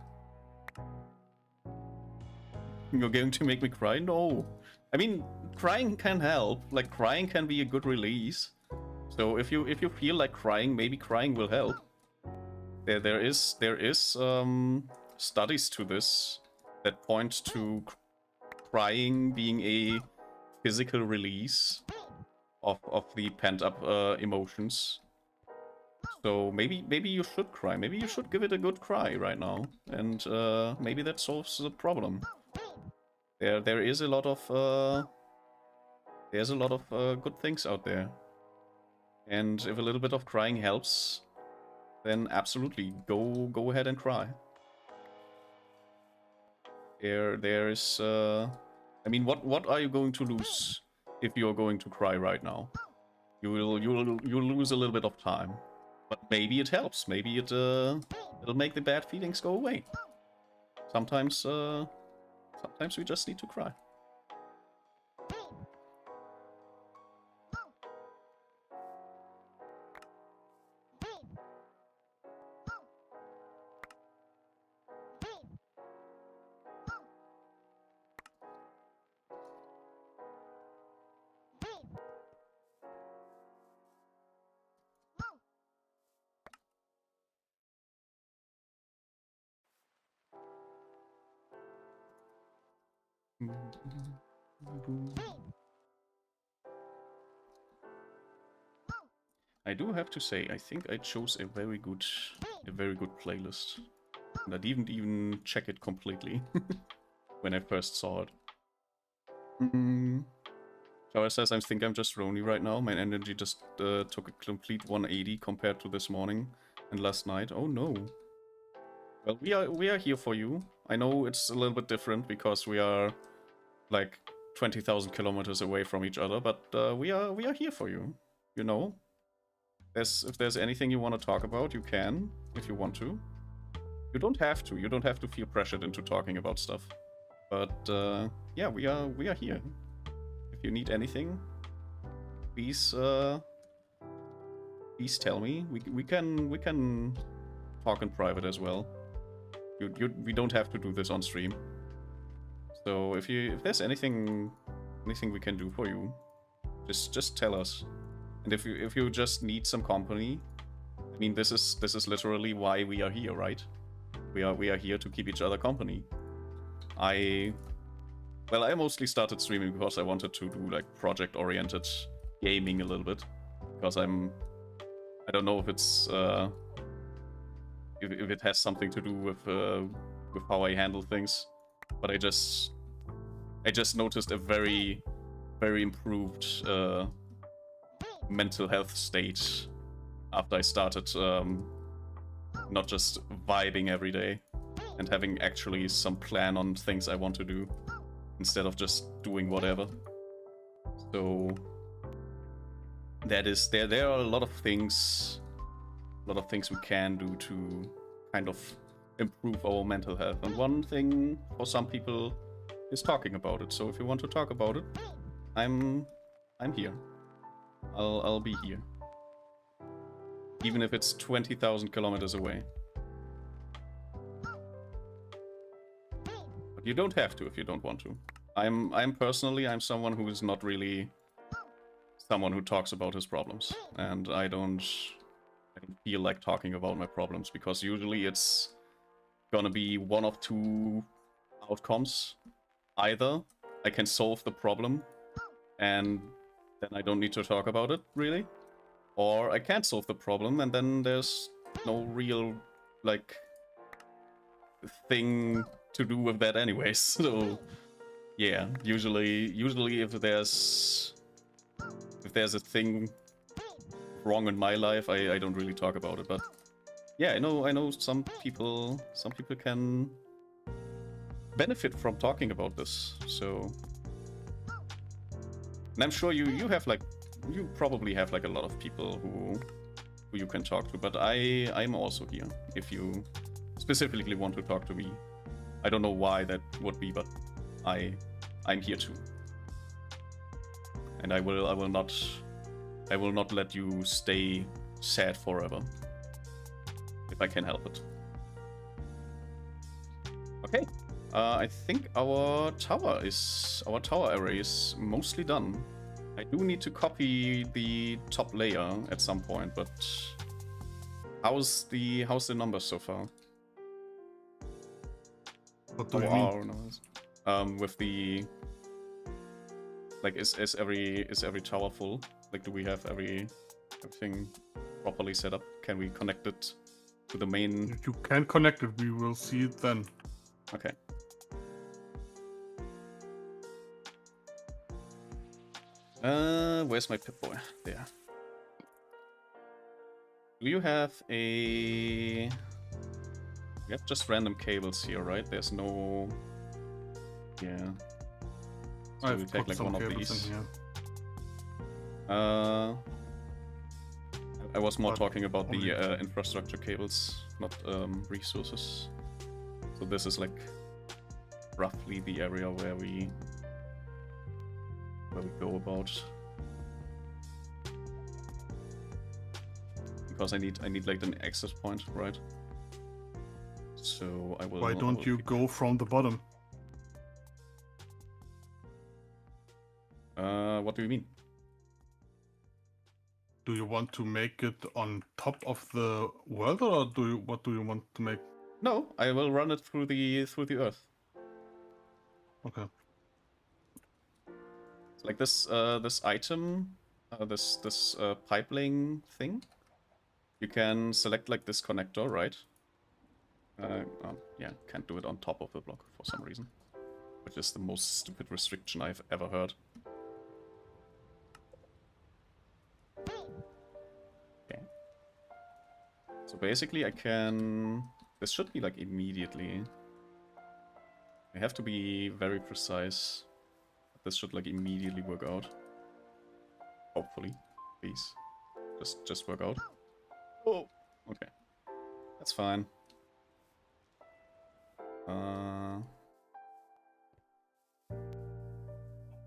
You're going to make me cry? No. I mean, crying can help. Like, crying can be a good release. So if you feel like crying, maybe crying will help. There is studies to this that point to crying being a physical release of the pent-up emotions. So maybe you should cry. Maybe you should give it a good cry right now, and maybe that solves the problem. There is a lot of there's a lot of good things out there, and if a little bit of crying helps, then absolutely go ahead and cry. There's I mean, what are you going to lose if you're going to cry right now? You'll lose a little bit of time, but maybe it helps. Maybe it'll make the bad feelings go away. Sometimes we just need to cry. I do have to say, I think I chose a very good playlist. And I didn't even check it completely when I first saw it. Shower says, I think I'm just Rony right now. My energy just took a complete 180 compared to this morning and last night. Oh no. Well, we are here for you. I know it's a little bit different because we are like 20,000 kilometers away from each other, but we are here for you. You know, if there's anything you want to talk about, you can if you want to. You don't have to. You don't have to feel pressured into talking about stuff. But yeah, we are here. If you need anything, please please tell me. We can talk in private as well. We don't have to do this on stream. So if there's anything we can do for you, just tell us. And if you just need some company, I mean, this is literally why we are here, right? We are here to keep each other company. I mostly started streaming because I wanted to do like project-oriented gaming a little bit, because I don't know if it's if it has something to do with how I handle things, but I just noticed a very improved mental health state after I started not just vibing every day and having actually some plan on things I want to do instead of just doing whatever. So that is there are a lot of things we can do to kind of improve our mental health, and one thing for some people is talking about it. So if you want to talk about it, I'm here. I'll be here, even if it's 20,000 kilometers away. But you don't have to if you don't want to. I'm personally someone who is not really someone who talks about his problems, and I don't feel like talking about my problems, because usually it's gonna be one of two outcomes. Either I can solve the problem and then I don't need to talk about it, really, or I can't solve the problem and then there's no real, like, thing to do with that anyways. So yeah, usually if there's a thing wrong in my life, I don't really talk about it. But yeah, I know some people can benefit from talking about this. So, and I'm sure you probably have like a lot of people who you can talk to, but I'm also here if you specifically want to talk to me. I don't know why that would be, but I'm here too. And I will not let you stay sad forever if I can help it. Okay. I think our tower array is mostly done. I do need to copy the top layer at some point, but how's the numbers so far? What do you mean? Our numbers? With the like, is every tower full? Like, do we have everything properly set up? Can we connect it to the main? If you can connect it, we will see it then. Okay. Where's my Pip-Boy? There. Do you have a... We have just random cables here, right? There's no... Yeah. So we take like one of these. I was more talking about the infrastructure cables, not resources. So this is like roughly the area where we go about. Because I need like an access point, right? So I will. Why don't you go from the bottom? What do you mean? Do you want to make it on top of the world, or what do you want to make? No, I will run it through the earth. Okay. Like this this item, this pipeline thing. You can select like this connector, right? Yeah, can't do it on top of the block for some reason, which is the most stupid restriction I've ever heard. Okay. So basically I can... This should be like immediately. I have to be very precise. This should like immediately work out. Hopefully. Please. Just work out. Oh, okay. That's fine.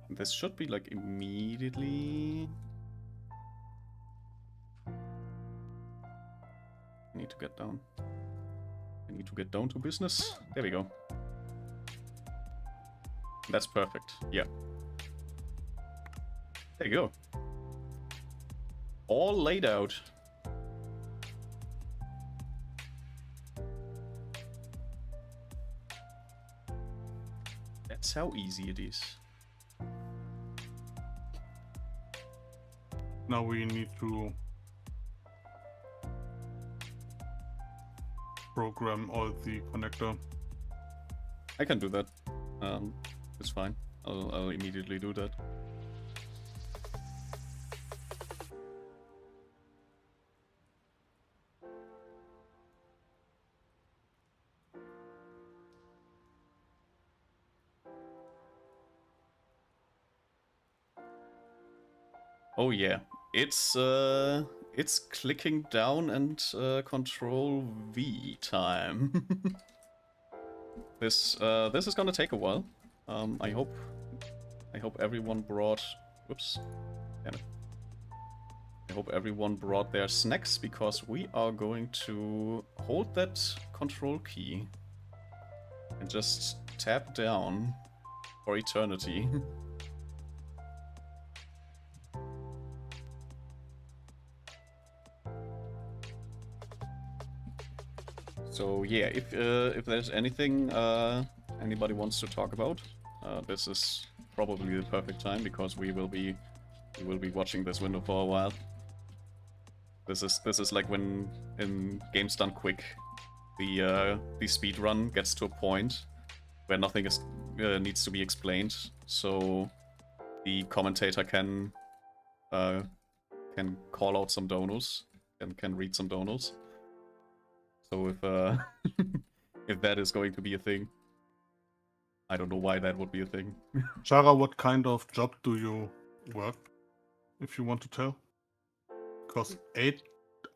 This should be like immediately... I need to get down. I need to get down to business. There we go. That's perfect. Yeah. There you go. All laid out. That's how easy it is. Now we need to program all the connector. I can do that. It's fine. I'll immediately do that. Oh yeah, it's clicking down and Control V time. This is gonna take a while. I hope everyone brought. Whoops, damn it. I hope everyone brought their snacks because we are going to hold that Control key and just tap down for eternity. So yeah, if there's anything anybody wants to talk about, this is probably the perfect time because we will be watching this window for a while. This is like when in games done quick, the speed run gets to a point where nothing is needs to be explained, so the commentator can call out some donos and can read some donos. So if if that is going to be a thing, I don't know why that would be a thing. Shara, what kind of job do you work, if you want to tell? Because 8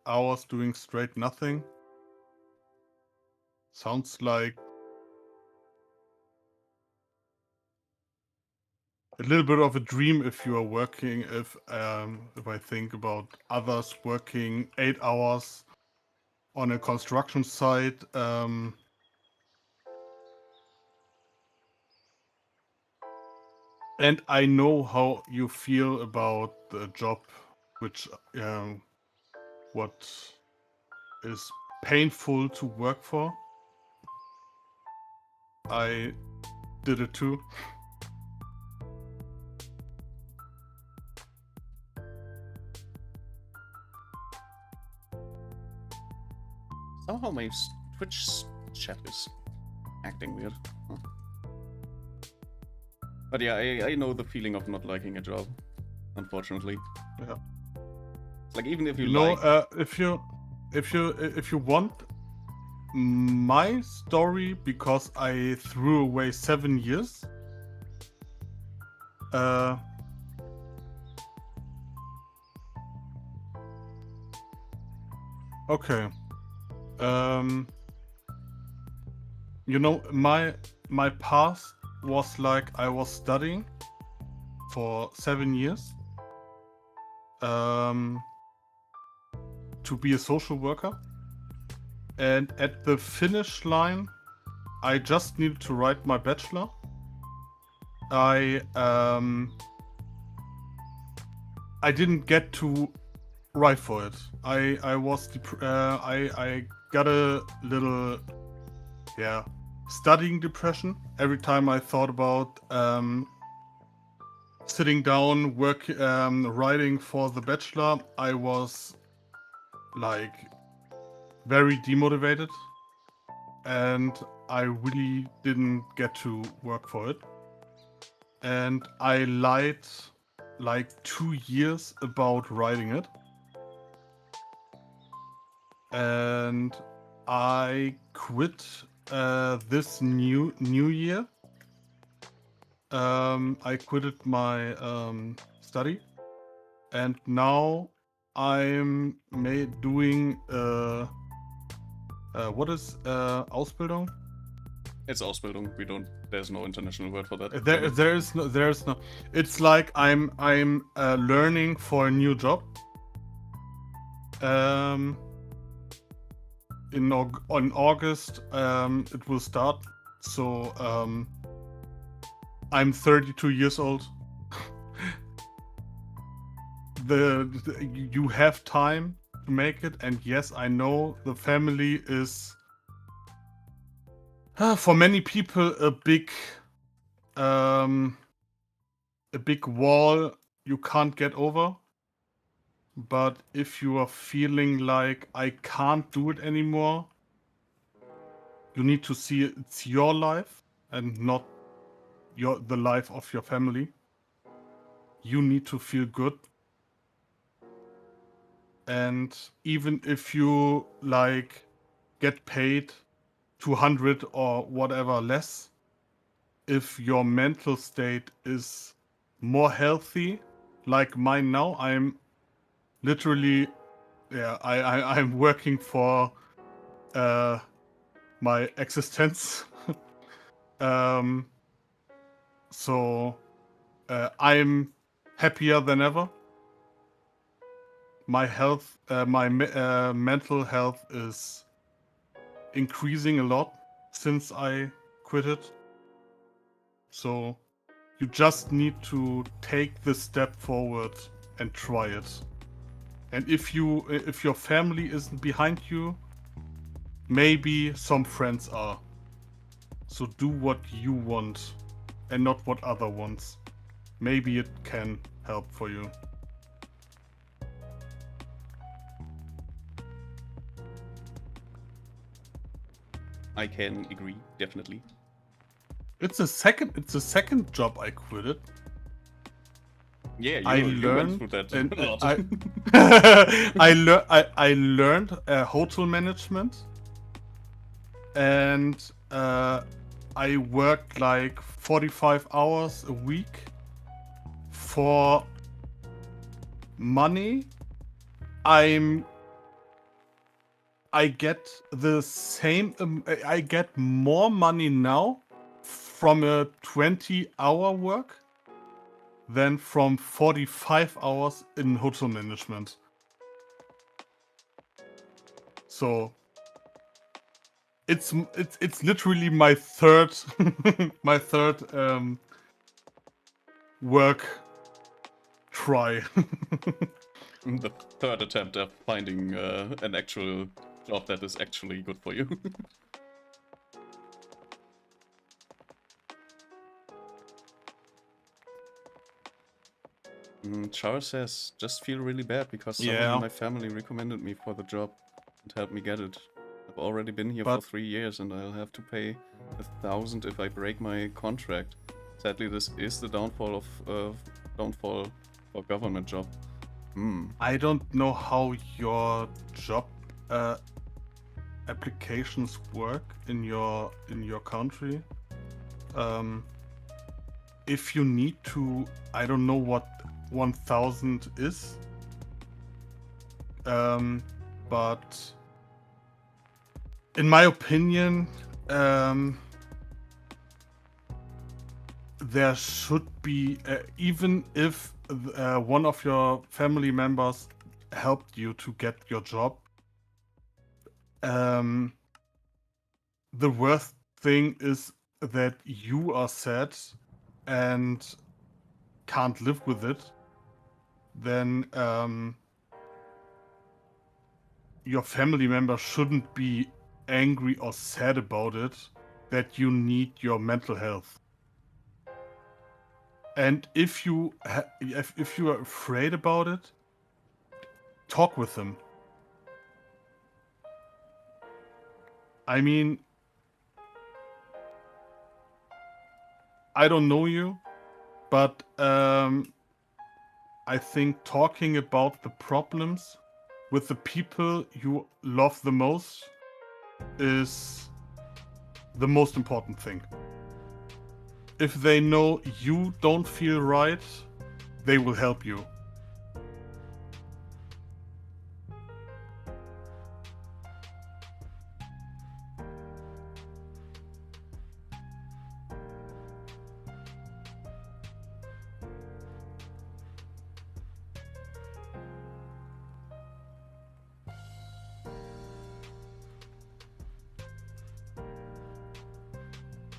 hours doing straight nothing sounds like a little bit of a dream if you are working, if I think about others working 8 hours on a construction site. And I know how you feel about the job, which what is painful to work for. I did it too. Somehow my Twitch chat is acting weird. Huh. But yeah, I know the feeling of not liking a job, unfortunately. Yeah. Like even if you, know, like, if you want my story, because I threw away 7 years. Okay. You know, my past was like I was studying for 7 years to be a social worker, and at the finish line I just needed to write my bachelor. I didn't get to write for it. I was I got a little studying depression every time I thought about sitting down, writing for the bachelor. I was like very demotivated, and I really didn't get to work for it. And I lied like 2 years about writing it. And I quit this new year. I quitted my study, and now I'm doing what is Ausbildung? it's Ausbildung. There's no international word for that. There's no. It's like I'm learning for a new job. On August it will start. So I'm 32 years old. You have time to make it, and yes, I know the family is for many people a big wall you can't get over. But if you are feeling like I can't do it anymore, you need to see it's your life and not the life of your family. You need to feel good. And even if you like get paid 200 or whatever less, if your mental state is more healthy, like mine now, I'm literally I'm working for my existence. So I'm happier than ever. My health, my mental health is increasing a lot since I quit it. So you just need to take the step forward and try it. And if your family isn't behind you, maybe some friends are. So do what you want and not what other wants. Maybe it can help for you. I can agree, definitely. It's the second job I quitted. Yeah, you went through that a lot. I learned hotel management, and I worked like 45 hours a week for money. I get the same. I get more money now from a 20-hour work than from 45 hours in hotel management. So it's literally my third work try. The third attempt at finding an actual job that is actually good for you. Char says, just feel really bad because someone in Yeah. my family recommended me for the job and helped me get it. I've already been here But- for 3 years and I'll have to pay 1,000 if I break my contract. Sadly, this is the downfall for government job. I don't know how your job applications work in your country. If you need to, I don't know what 1,000 is, but in my opinion, there should be, even if one of your family members helped you to get your job, the worst thing is that you are sad and can't live with it. Then your family member shouldn't be angry or sad about it, that you need your mental health. And if you if you are afraid about it, talk with them. I mean, I don't know you, but I think talking about the problems with the people you love the most is the most important thing. If they know you don't feel right, they will help you.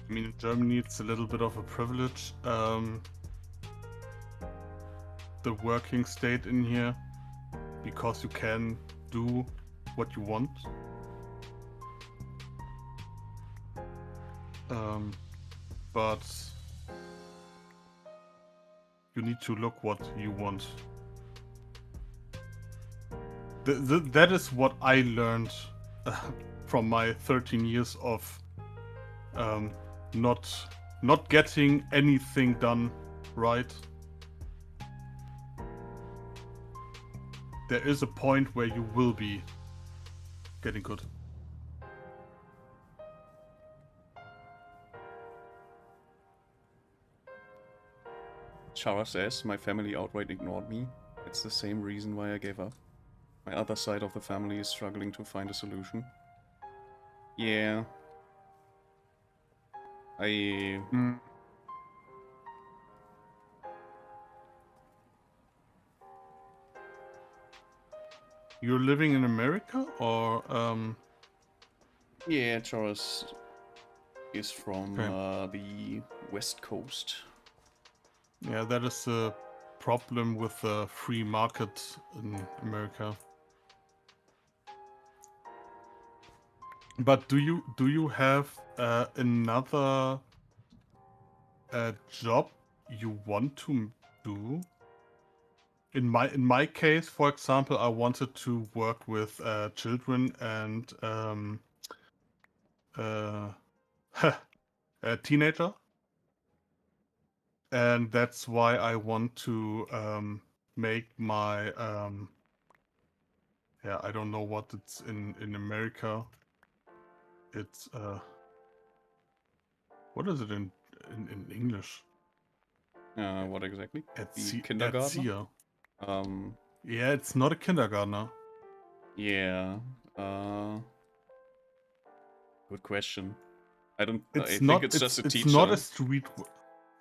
I mean, in Germany, it's a little bit of a privilege. The working state in here, because you can do what you want. But you need to look what you want. That is what I learned from my 13 years of not getting anything done right. There is a point where you will be getting good. Chara says, my family outright ignored me. It's the same reason why I gave up. My other side of the family is struggling to find a solution. Yeah. You're living in America, or Yeah, Charas is from Okay. the West Coast. Yeah, that is the problem with the free market in America. But do you have another job you want to do? In my case, for example, I wanted to work with children and a teenager, and that's why I want to make my yeah, I don't know what it's in America. It's what is it in English? What exactly? The kindergartner? Erzieher. Yeah, it's not a kindergartner. Yeah. Good question. I don't. I It's think not. it's just a teacher. It's not a street.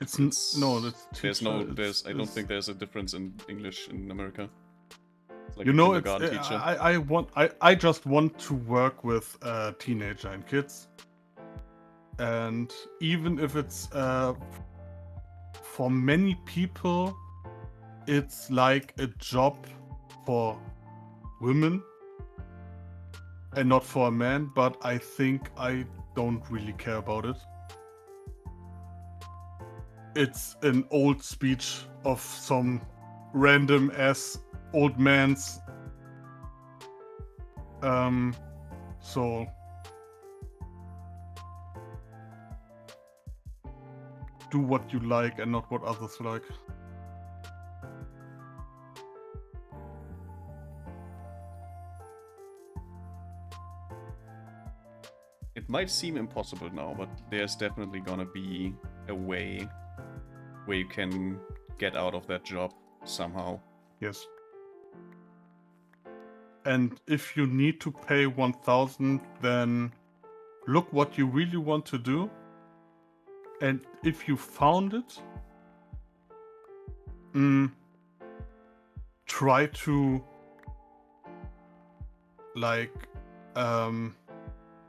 It's no. That's There's teacher. no. There's. I don't think there's a difference in English in America. It's like You a know, it's. kindergarten teacher. I just want to work with teenager and kids, and even if it's for many people, it's like a job for women and not for a man, but I think I don't really care about it. It's an old speech of some random ass old man's. So do what you like and not what others like. It might seem impossible now, but there's definitely gonna be a way where you can get out of that job somehow. Yes. And if you need to pay 1,000, then look what you really want to do. And if you found it, try to like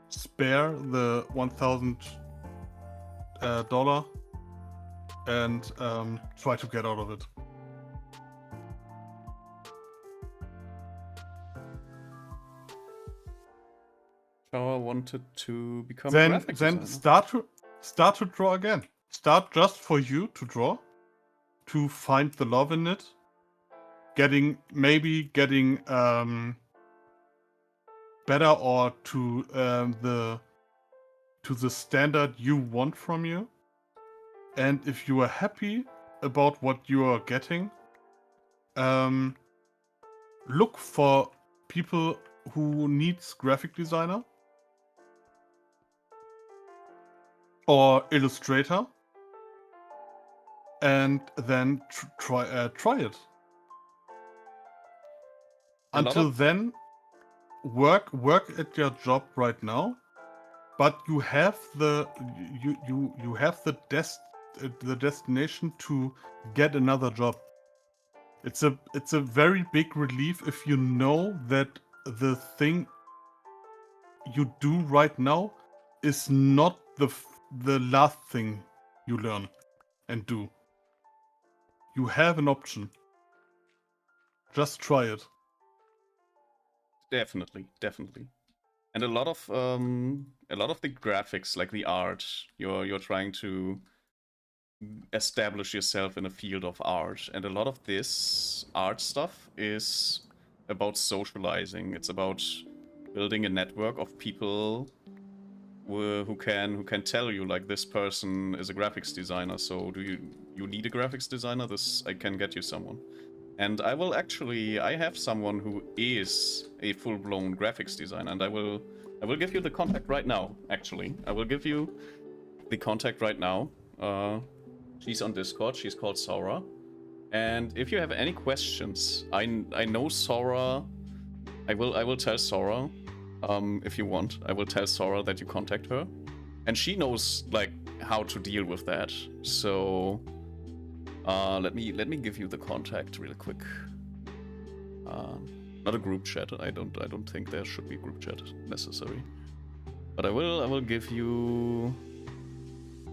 spare the $1,000 and try to get out of it. Shower wanted to become a Then graphic designer. start to draw again. Start just for you to draw, to find the love in it. Getting better or to the standard you want from you. And if you are happy about what you are getting, look for people who needs graphic designer or illustrator, and then try it. Until then, work at your job right now, but you have the the destination to get another job. It's a very big relief if you know that the thing you do right now is not the last thing you learn and do. You have an option. Just try it. Definitely. And a lot of the graphics, like the art, you're trying to establish yourself in a field of art, and a lot of this art stuff is about socializing. It's about building a network of people who can tell you, like, this person is a graphics designer, so do you need a graphics designer? I can get you someone. And I have someone who is a full-blown graphics designer, and I will give you the contact right now, actually. I will give you the contact right now. She's on Discord, she's called Sora. And if you have any questions, I know Sora. I will tell Sora, if you want. I will tell Sora that you contact her. And she knows, like, how to deal with that. So let me give you the contact real quick. Not a group chat. I don't think there should be group chat necessary. But I will give you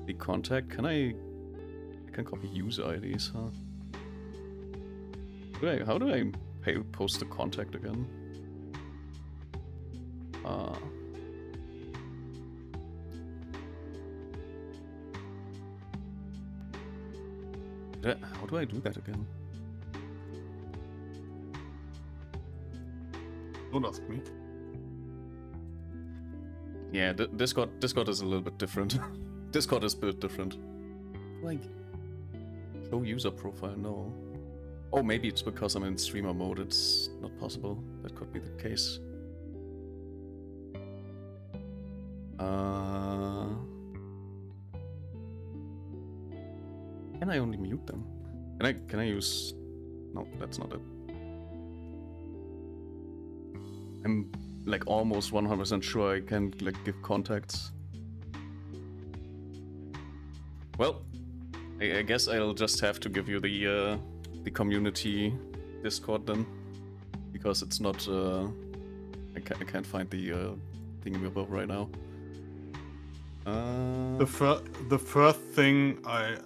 the contact. I can copy user IDs, huh? How do I post the contact again? How do I do that again? Don't ask me. Yeah, Discord is a little bit different. Discord is built different. Like, show user profile, no. Oh, maybe it's because I'm in streamer mode, it's not possible. That could be the case. Can I only mute them? Can I use... No, that's not it. I'm like almost 100% sure I can like give contacts. Well, I guess I'll just have to give you the community Discord then, because it's not I can't find the thingamabobber right now. The first thing I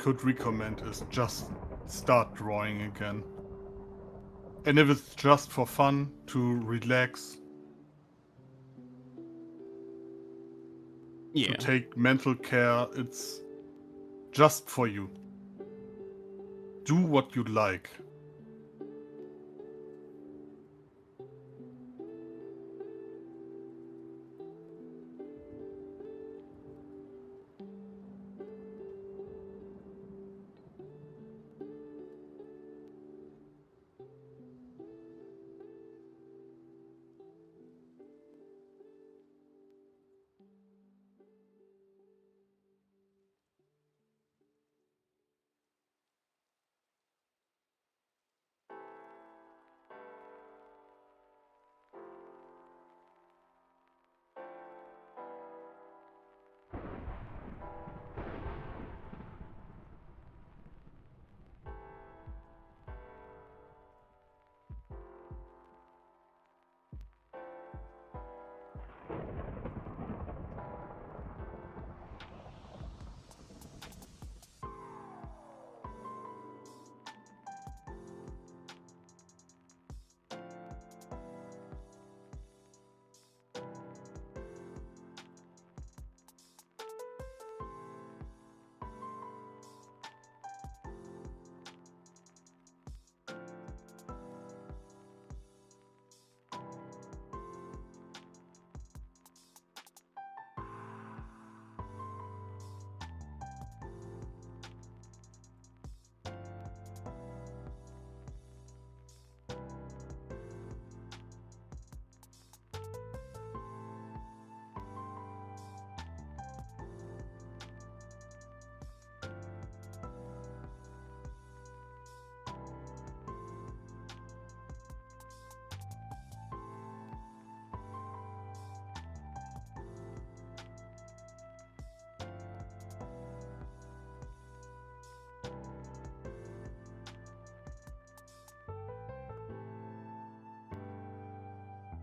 could recommend is just start drawing again. And if it's just for fun, to relax, Yeah. to take mental care, it's just for you. Do what you like.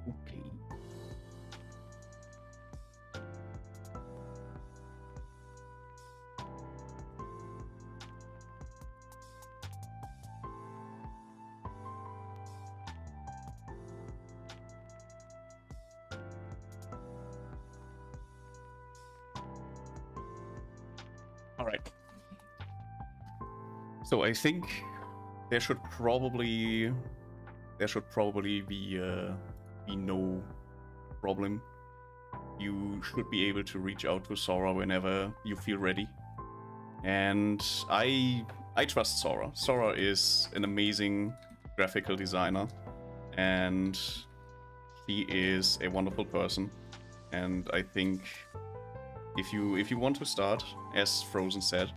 Okay. All right. So I think there should probably be no problem. You should be able to reach out to Sora whenever you feel ready. And I trust Sora. Sora is an amazing graphical designer, and she is a wonderful person. And I think if you want to start, as Frozen said,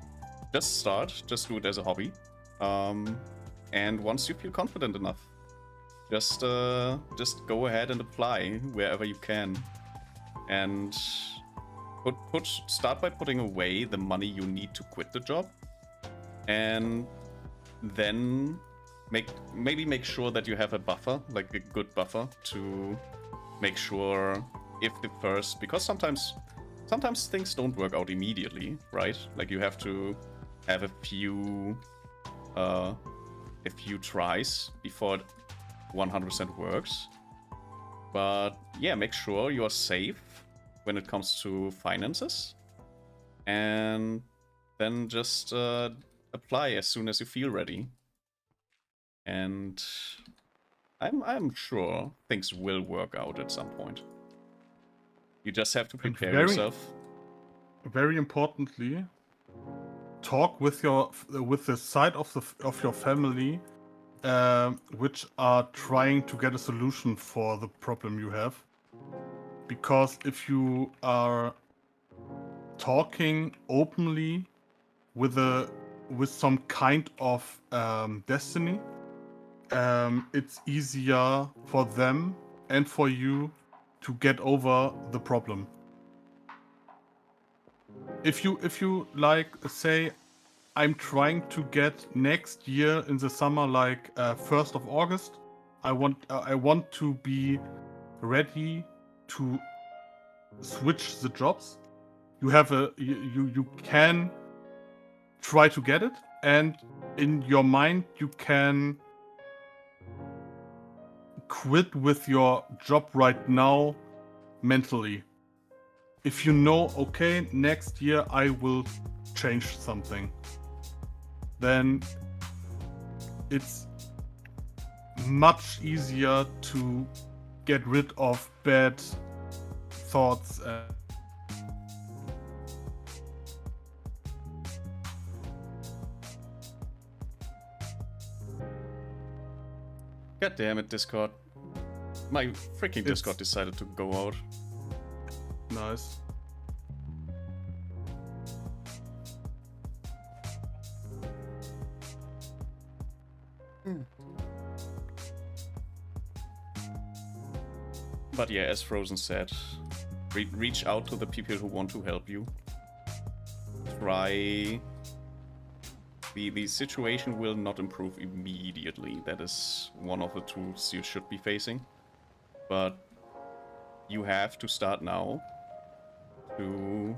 just start. Just do it as a hobby. And once you feel confident enough, just go ahead and apply wherever you can, and start by putting away the money you need to quit the job, and then maybe make sure that you have a buffer, like a good buffer, to make sure if the first, because sometimes things don't work out immediately, right? Like you have to have a few tries before it 100% works. But yeah, make sure you are safe when it comes to finances, and then just apply as soon as you feel ready. And I'm sure things will work out at some point. You just have to prepare yourself. Very importantly, talk with the side of your family which are trying to get a solution for the problem you have. Because if you are talking openly with some kind of destiny, it's easier for them and for you to get over the problem. If you like say, I'm trying to get next year in the summer, like 1st of August, I want to be ready to switch the jobs. You have you can try to get it, and in your mind you can quit with your job right now mentally. If you know, okay, next year I will change something, then it's much easier to get rid of bad thoughts. God damn it, Discord. My freaking Discord decided to go out. Nice. But yeah, as Frozen said, reach out to the people who want to help you. Try... The situation will not improve immediately. That is one of the tools you should be facing. But you have to start now. You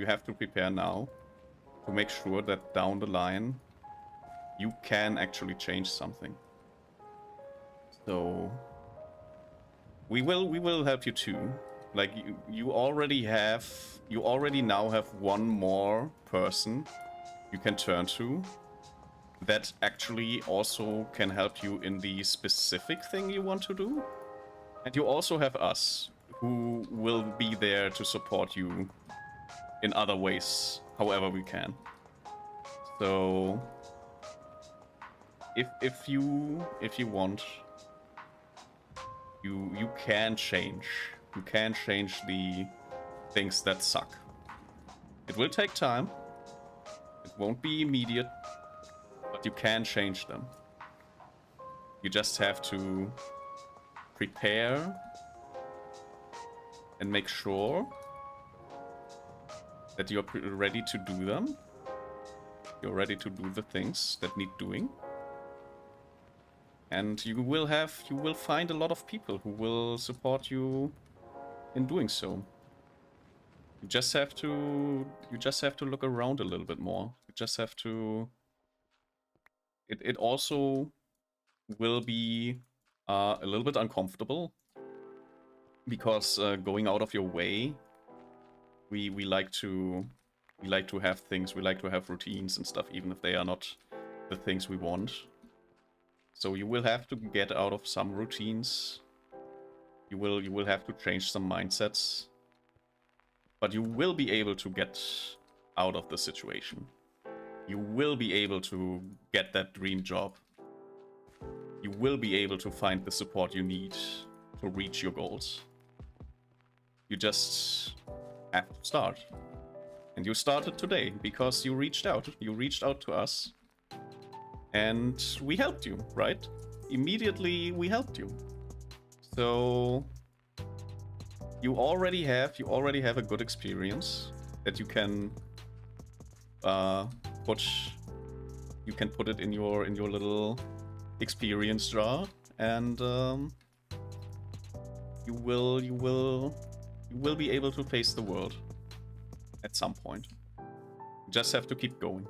have to prepare now to make sure that down the line you can actually change something. So we will help you too. Like you already now have one more person you can turn to that actually also can help you in the specific thing you want to do. And you also have us, who will be there to support you in other ways, however we can. So if you want, you can change. You can change the things that suck. It will take time. It won't be immediate, but you can change them. You just have to prepare and make sure that you're ready to do them. You're ready to do the things that need doing. And you will find a lot of people who will support you in doing so. You just have to look around a little bit more. You just have to... It also will be a little bit uncomfortable, because going out of your way, we like to have things, we like to have routines and stuff, even if they are not the things we want. So you will have to get out of some routines. You will have to change some mindsets. But you will be able to get out of the situation. You will be able to get that dream job. You will be able to find the support you need to reach your goals. You just have to start. And you started today because you reached out. You reached out to us. And we helped you, right? Immediately we helped you. So you already have a good experience that you can put it in your little experience jar, and you will be able to face the world at some point. You just have to keep going.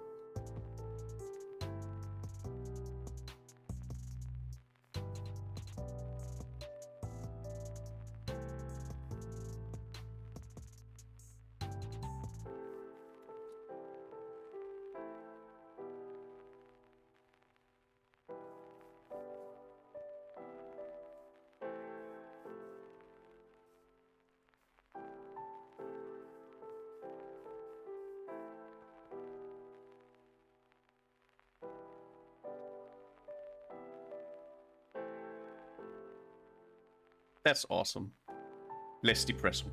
That's awesome. Less depresso.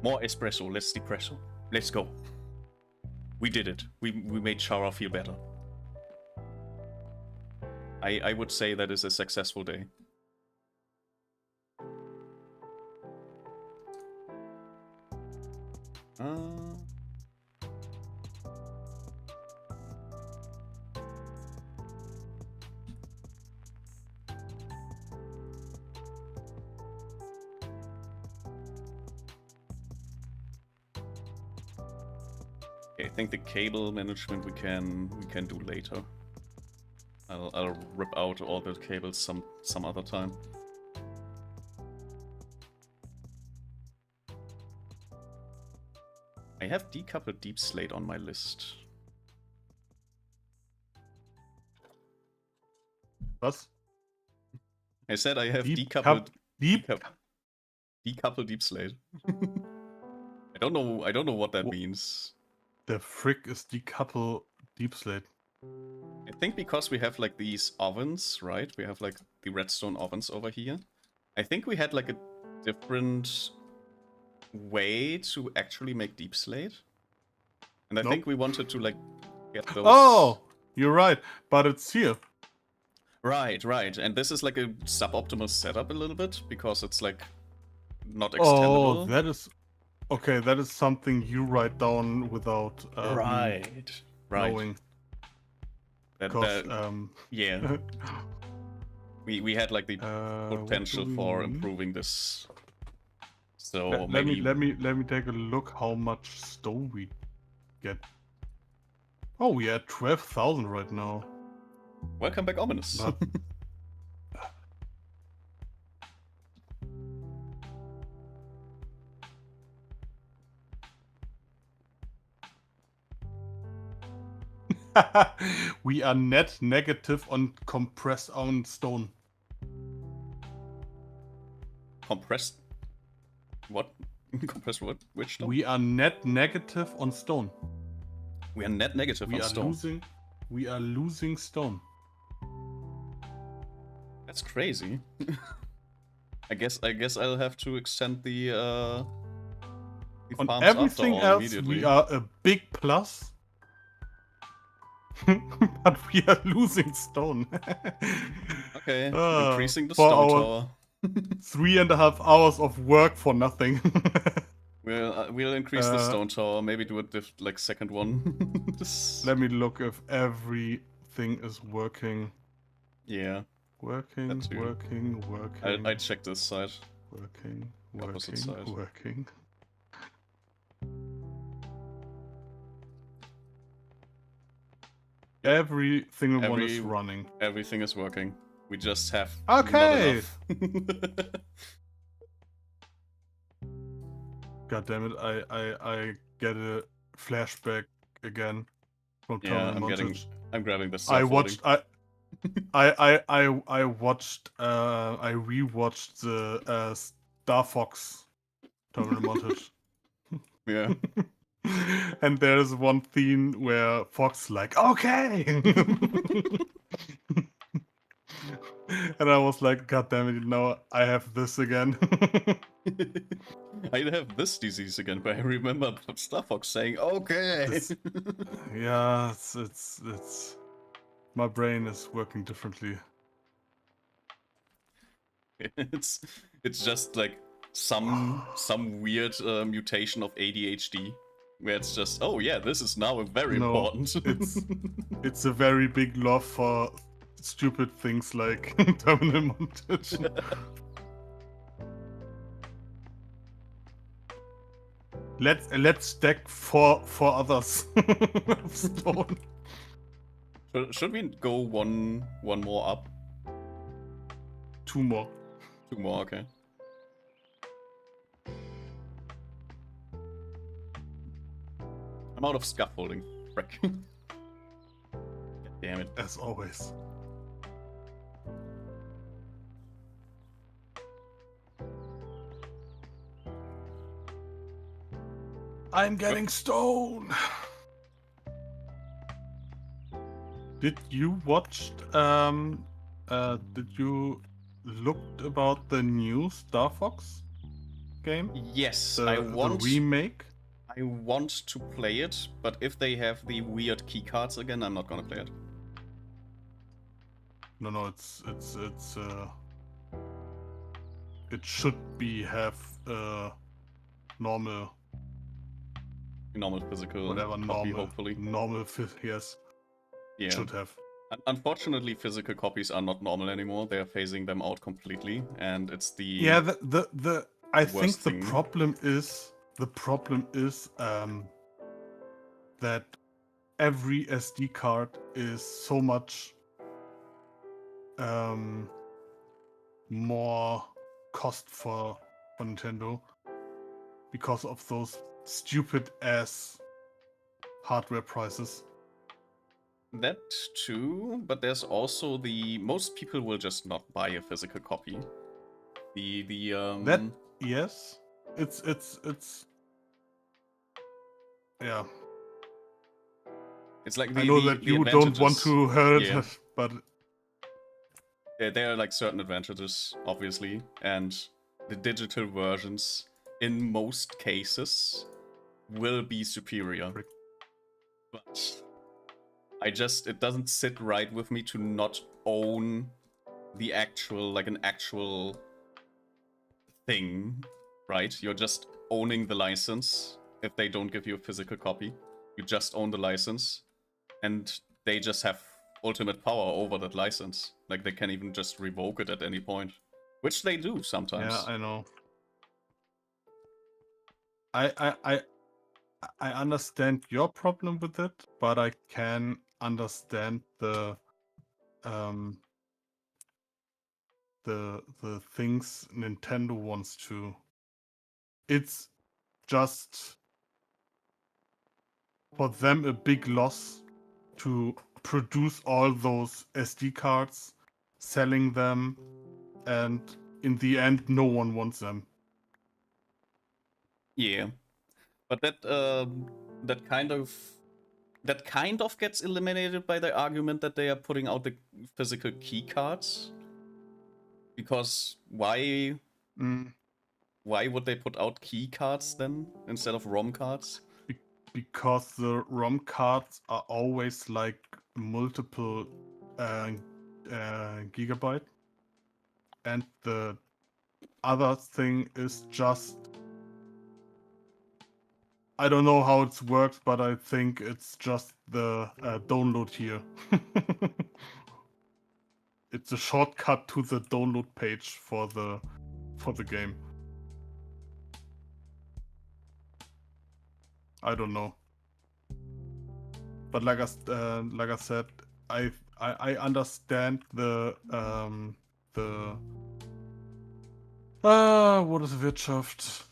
More espresso, less depresso. Let's go. We did it. We made Shara feel better. I would say that is a successful day. Okay, I think the cable management we can do later. I'll rip out all the cables some other time. I have decoupled deep slate on my list. Was? I said I have decoupled deep slate. I don't know what that means. The frick is decouple deep slate. I think because we have like these ovens, right? We have like the redstone ovens over here. I think we had like a different way to actually make deep slate. And I think we wanted to like get those... Oh! You're right, but it's here. Right. And this is like a suboptimal setup a little bit, because it's like not extendable. Oh, that is... Okay, that is something you write down without right. knowing. Because, yeah. we had like the potential for improving this. So let me take a look how much stone we get. Oh, we are at 12,000 right now. Welcome back, Ominous. We are net negative on compressed on stone. Compressed? What? Compressed what? Which stone? We are net negative on stone. We are net negative on stone. We are losing stone. That's crazy. I guess I'll have to extend the on everything else we are a big plus. But we are losing stone. Okay, increasing the stone tower. 3.5 hours of work for nothing. We'll increase the stone tower. Maybe do a like second one. Let me look if everything is working. Yeah. Working. I check this side. Working. Every single one is running. Everything is working. We just have okay. Not enough. God damn it! I get a flashback again from I'm grabbing the stuff. I watched I rewatched the Star Fox terminal montage. Yeah. And there's one scene where Fox is like, okay. And I was like, God damn it, now I have this again. I have this disease again, but I remember Star Fox saying, okay. Yeah, it's my brain is working differently. It's just like some weird mutation of ADHD, where it's just, oh yeah, this is now very important. it's a very big love for stupid things like terminal montage. Let's stack four others of stone. Should we go one more up? 2 more. 2 more, okay. I'm out of scaffolding. Frick. God damn it. As always. I'm getting stone. Did you watch? Did you look about the new Star Fox game? Yes, the remake. I want to play it, but if they have the weird keycards again, I'm not gonna play it. No, it should have normal physical whatever copy, normal hopefully. Yes. Yeah. Should have. Unfortunately, physical copies are not normal anymore. They are phasing them out completely, and it's the I think the problem is that every SD card is so much more cost for Nintendo because of those stupid ass hardware prices. That too, but there's also most people will just not buy a physical copy. That yes, it's yeah. It's like I know that the you don't want advantages. to hurt, Yeah. but There are like certain advantages, obviously, and the digital versions, in most cases, will be superior. But it doesn't sit right with me to not own the actual, like an actual thing, right? You're just owning the license. If they don't give you a physical copy, you just own the license, and they just have ultimate power over that license. Like, they can even just revoke it at any point, which they do sometimes. yeah, I know. I understand your problem with it, but I can understand the things Nintendo wants to. It's just for them a big loss to produce all those SD cards, selling them, and in the end, no one wants them. Yeah, but that kind of gets eliminated by the argument that they are putting out the physical key cards. Because why would they put out key cards then instead of ROM cards? Because the ROM cards are always like multiple gigabyte, and the other thing is just, I don't know how it works, but I think it's just the download here. It's a shortcut to the download page for the game. I don't know, but like I said, I understand the what is Wirtschaft?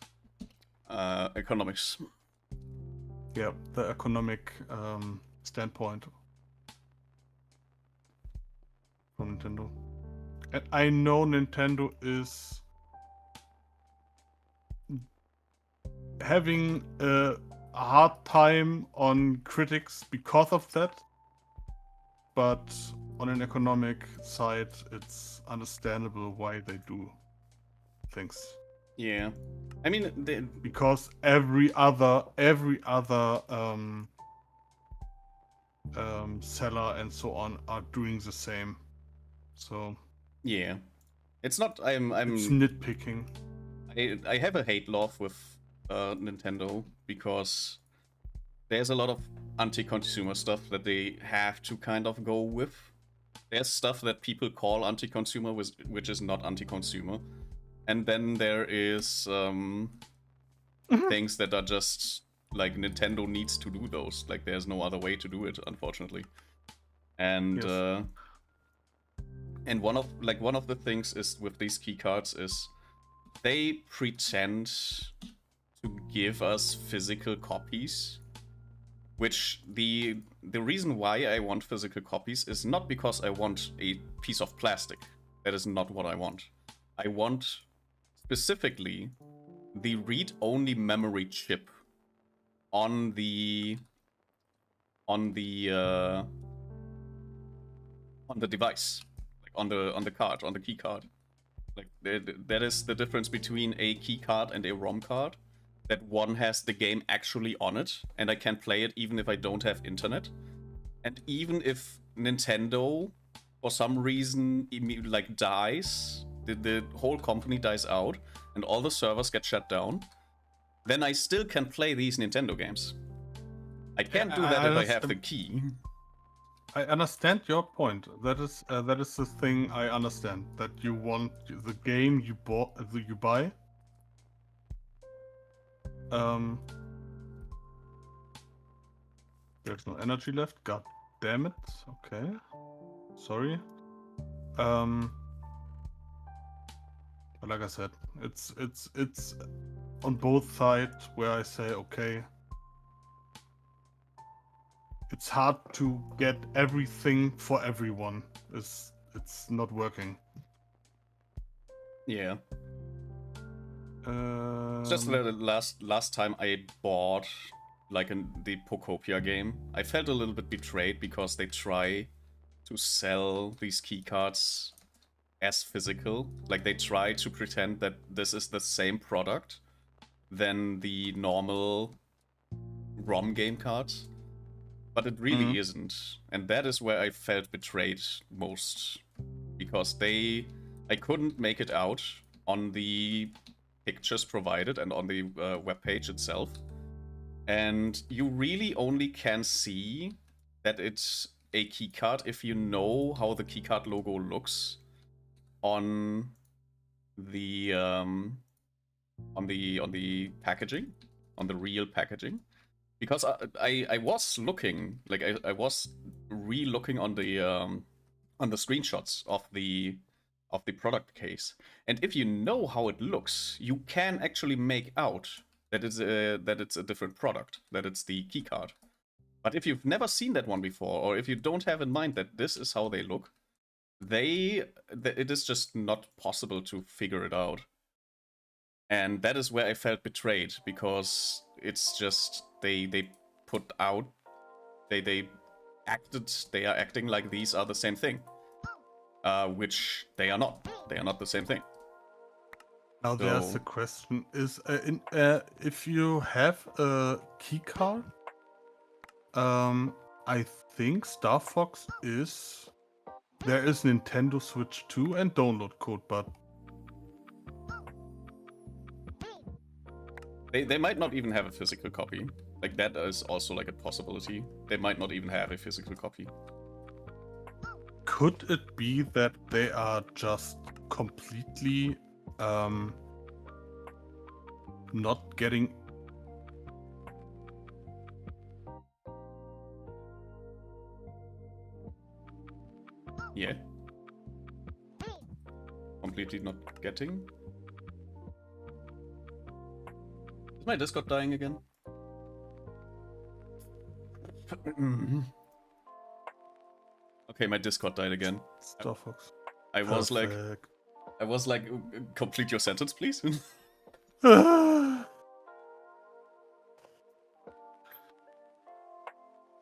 Economics. Yeah, the economic standpoint from Nintendo. And I know Nintendo is having a hard time on critics because of that, but on an economic side, it's understandable why they do things. Yeah, I mean, because every other seller and so on are doing the same. So yeah, it's not. it's nitpicking. I have a hate love with Nintendo because there's a lot of anti-consumer stuff that they have to kind of go with. There's stuff that people call anti-consumer, which is not anti-consumer, and then there is things that are just like Nintendo needs to do those. Like, there's no other way to do it, unfortunately. And Yes. and one of the things is with these keycards is they pretend to give us physical copies, which the reason why I want physical copies is not because I want a piece of plastic. That is not what I want. I want specifically the read-only memory chip on the device, like on the card, on the key card. Like, that is the difference between a key card and a ROM card. That one has the game actually on it, and I can play it even if I don't have internet. And even if Nintendo, for some reason, like dies, the whole company dies out, and all the servers get shut down, then I still can play these Nintendo games. I can't do that if I have the key. I understand your point. That is the thing I understand. That you want the game you buy. There's no energy left. God damn it. Okay. Sorry. But like I said, it's on both sides where I say, okay, it's hard to get everything for everyone. It's not working. Yeah. Just the last time I bought like the Pokopia game, I felt a little bit betrayed because they try to sell these keycards as physical. Like they try to pretend that this is the same product than the normal ROM game cards. But it really isn't. And that is where I felt betrayed most. Because I couldn't make it out on the pictures provided and on the webpage itself. And you really only can see that it's a keycard if you know how the keycard logo looks on the packaging, on the real packaging. Because I was looking, like I was re-looking on the screenshots of the product case, and if you know how it looks, you can actually make out that it's a different product, that it's the keycard. But if you've never seen that one before, or if you don't have in mind that this is how they look, it is just not possible to figure it out. And that is where I felt betrayed, because it's just they put out they are acting like these are the same thing, which they are not. They are not the same thing. Now there's the question: is if you have a key card, I think Star Fox is there is Nintendo Switch 2 and download code, but they might not even have a physical copy. Like that is also like a possibility. They might not even have a physical copy. Could it be that they are just completely not getting? Yeah. Completely not getting? Is my Discord dying again? Okay, my Discord died again. Star Fox. I was like, complete your sentence, please. But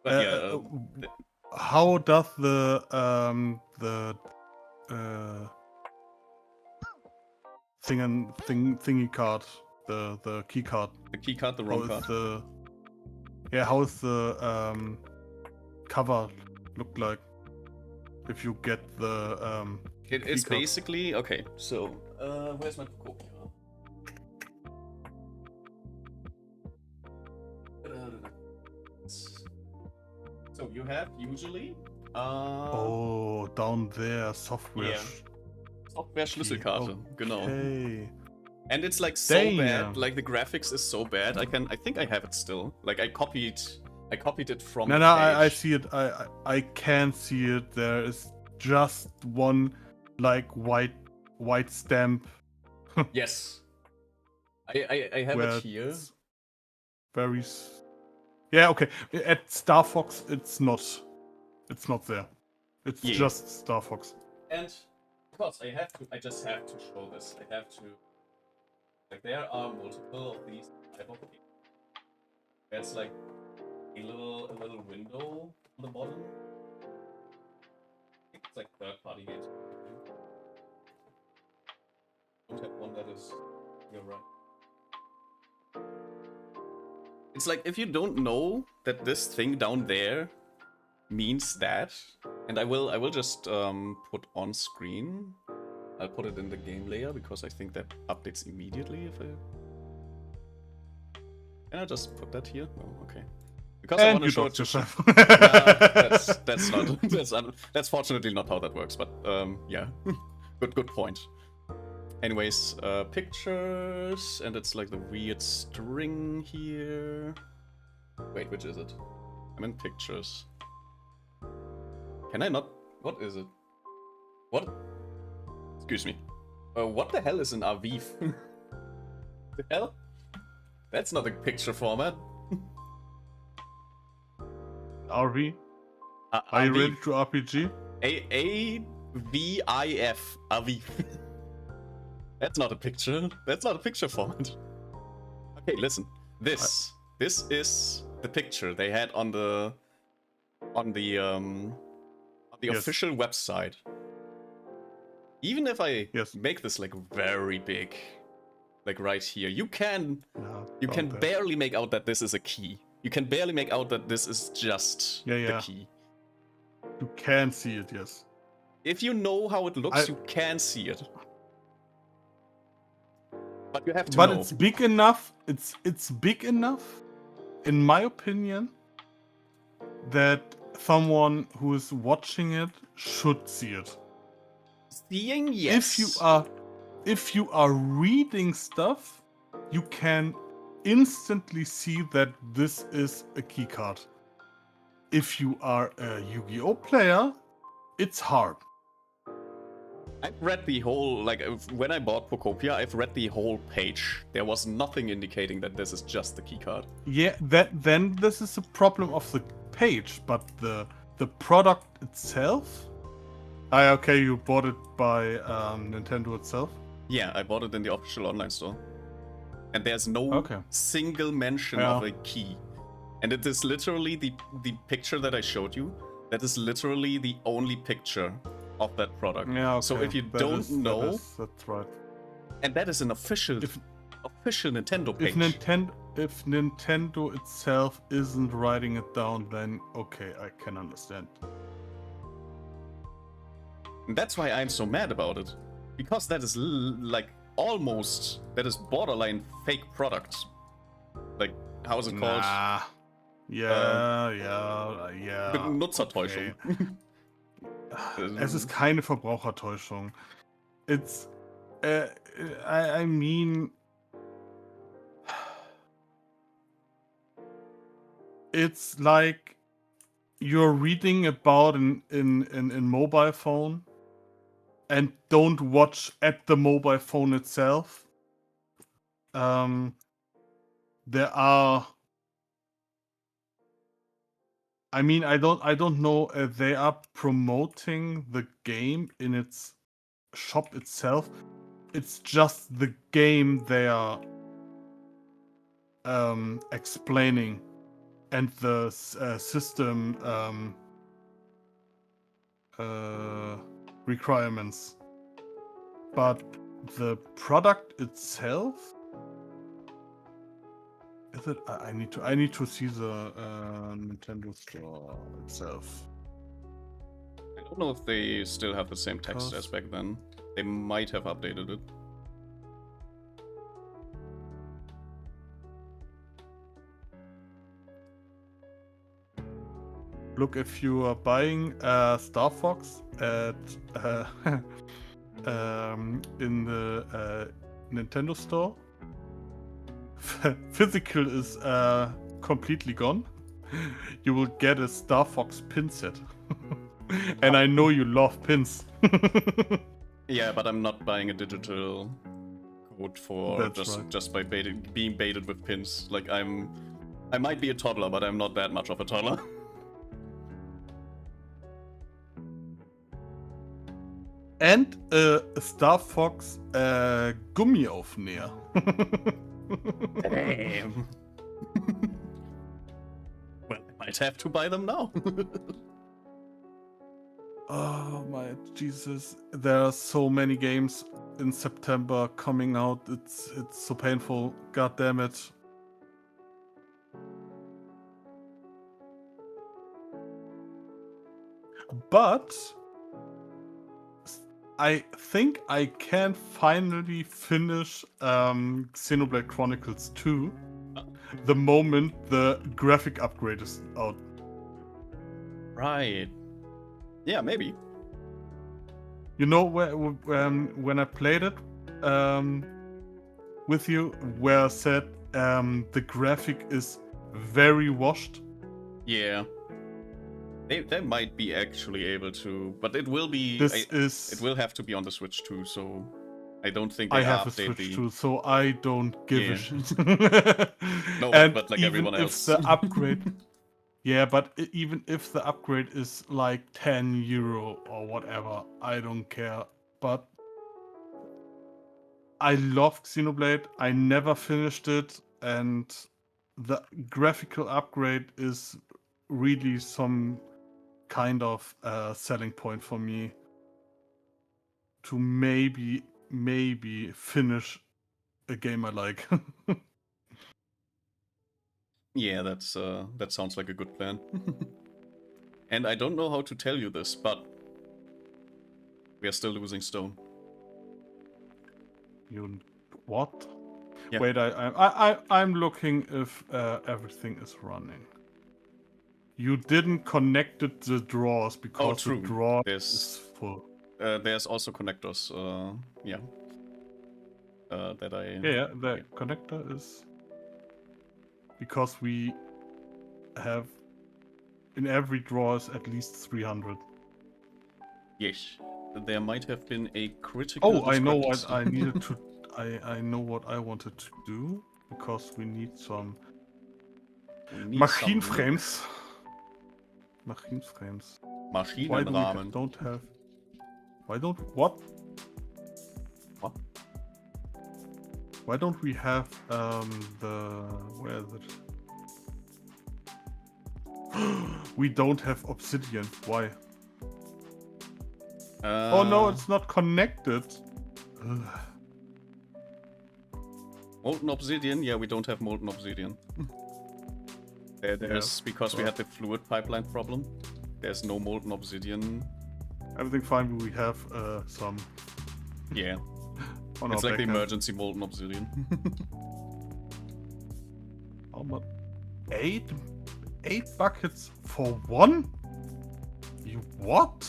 yeah, how does the thingy card, the key card, the key card, the ROM card. How is the cover look like? If you get the it's basically okay. So where's my copy? So you have usually down there Software. Yeah. Software Schlüsselkarte, okay. Genau. Okay. And it's like so bad, like the graphics is so bad. I think I have it still. Like I copied it from. No, I see it. I can see it. There is just one like white stamp. Yes. I have it here. Very. Yeah. Okay. At Star Fox, it's not there. It's just Star Fox. And of course, I just have to show this. I have to. Like there are multiple of these type of games. There's like a little window on the bottom. I think it's like third-party games. Don't have one that is. You're right. It's like if you don't know that this thing down there means that, and I will just put on screen. I'll put it in the game layer because I think that updates immediately if I... Can I just put that here? No, okay. Because I want to show it to... that's fortunately not how that works, but yeah. Good point. Anyways, pictures, and it's like the weird string here. Wait, which is it? I'm in pictures. Can I not? What is it? What? Excuse me. What the hell is an Aviv? The hell? That's not a picture format. RV? Are you ready to RPG? A-V-I-F. Aviv. That's not a picture. That's not a picture format. Okay, listen. This is the picture they had on the Yes. official website. Even if I Yes. make this like very big, like right here, you can there. barely make out that this is a key. You can barely make out that this is just the key. You can see it, yes. If you know how it looks, you can see it. But you have to know. But it's big enough. It's big enough, in my opinion, that someone who is watching it should see it. Seeing, yes. If you are reading stuff, you can instantly see that this is a keycard. If you are a Yu-Gi-Oh player, it's hard. I've read the whole, like, when I bought Pokopia, I've read the whole page. There was nothing indicating that this is just the keycard. Yeah, then this is a problem of the page, but the product itself. Okay, you bought it by Nintendo itself. Yeah, I bought it in the official online store, and there's no single mention of a key. And it is literally the picture that I showed you. That is literally the only picture of that product. Yeah, okay. So if you don't know, that's right. And that is an official Nintendo page. If Nintendo itself isn't writing it down, then okay, I can understand. And that's why I'm so mad about it, because that is like almost, that is borderline fake product. Like, how is it called? Ja. Benutzertäuschung. Okay. Es ist keine Verbrauchertäuschung. It's, I mean, it's like you're reading about in mobile phone and don't watch at the mobile phone itself. There are, I mean, I don't know. They are promoting the game in its shop itself. It's just the game they are explaining, and the system requirements. But the product itself. Is it? I need to see the Nintendo store itself. I don't know if they still have the same text as back then. They might have updated it. Look, if you are buying Star Fox at in the Nintendo store. Physical is completely gone. You will get a Star Fox pin set. And I know you love pins. Yeah, but I'm not buying a digital code for just by being baited with pins. Like, I might be a toddler, but I'm not that much of a toddler. And a Star Fox Gummiaufnäher. Damn. Well, I might have to buy them now. Oh my Jesus. There are so many games in September coming out. It's so painful. God damn it. But I think I can finally finish Xenoblade Chronicles 2 the moment the graphic upgrade is out. Right. Yeah, maybe. You know, when I played it with you, where I said the graphic is very washed. Yeah. They might be actually able to, but it will be. It will have to be on the Switch too. So I don't think I they have a update Switch the. too, so I don't give Yeah. a shit. No, And but like even everyone if else. the upgrade, yeah, but even if the upgrade is like 10 euro or whatever, I don't care. But I love Xenoblade. I never finished it, and the graphical upgrade is really some kind of selling point for me to maybe finish a game I like. Yeah, that sounds like a good plan. And I don't know how to tell you this, but we are still losing stone. You what? Yeah. Wait, I'm looking if everything is running. You didn't connect it the drawers because the true. drawer There's is full. there's also connectors. Yeah. That I. Yeah, the connector is because we have in every drawer is at least 300. Yes. There might have been a critical. Oh, I know what discrepancy. I needed to. I know what I wanted to do because we need some We need machine some frames. Machine frames. Why do we Maschinenrahmen. don't have? Why don't what? What? Why don't we have the where is it? We don't have obsidian. Why? Oh no, it's not connected. Ugh. Molten obsidian? Yeah, we don't have molten obsidian. There's because we had the fluid pipeline problem. There's no molten obsidian. Everything fine, but we have some. Yeah. On It's our like the backhand. emergency molten obsidian. How much? 8 buckets for one? You what?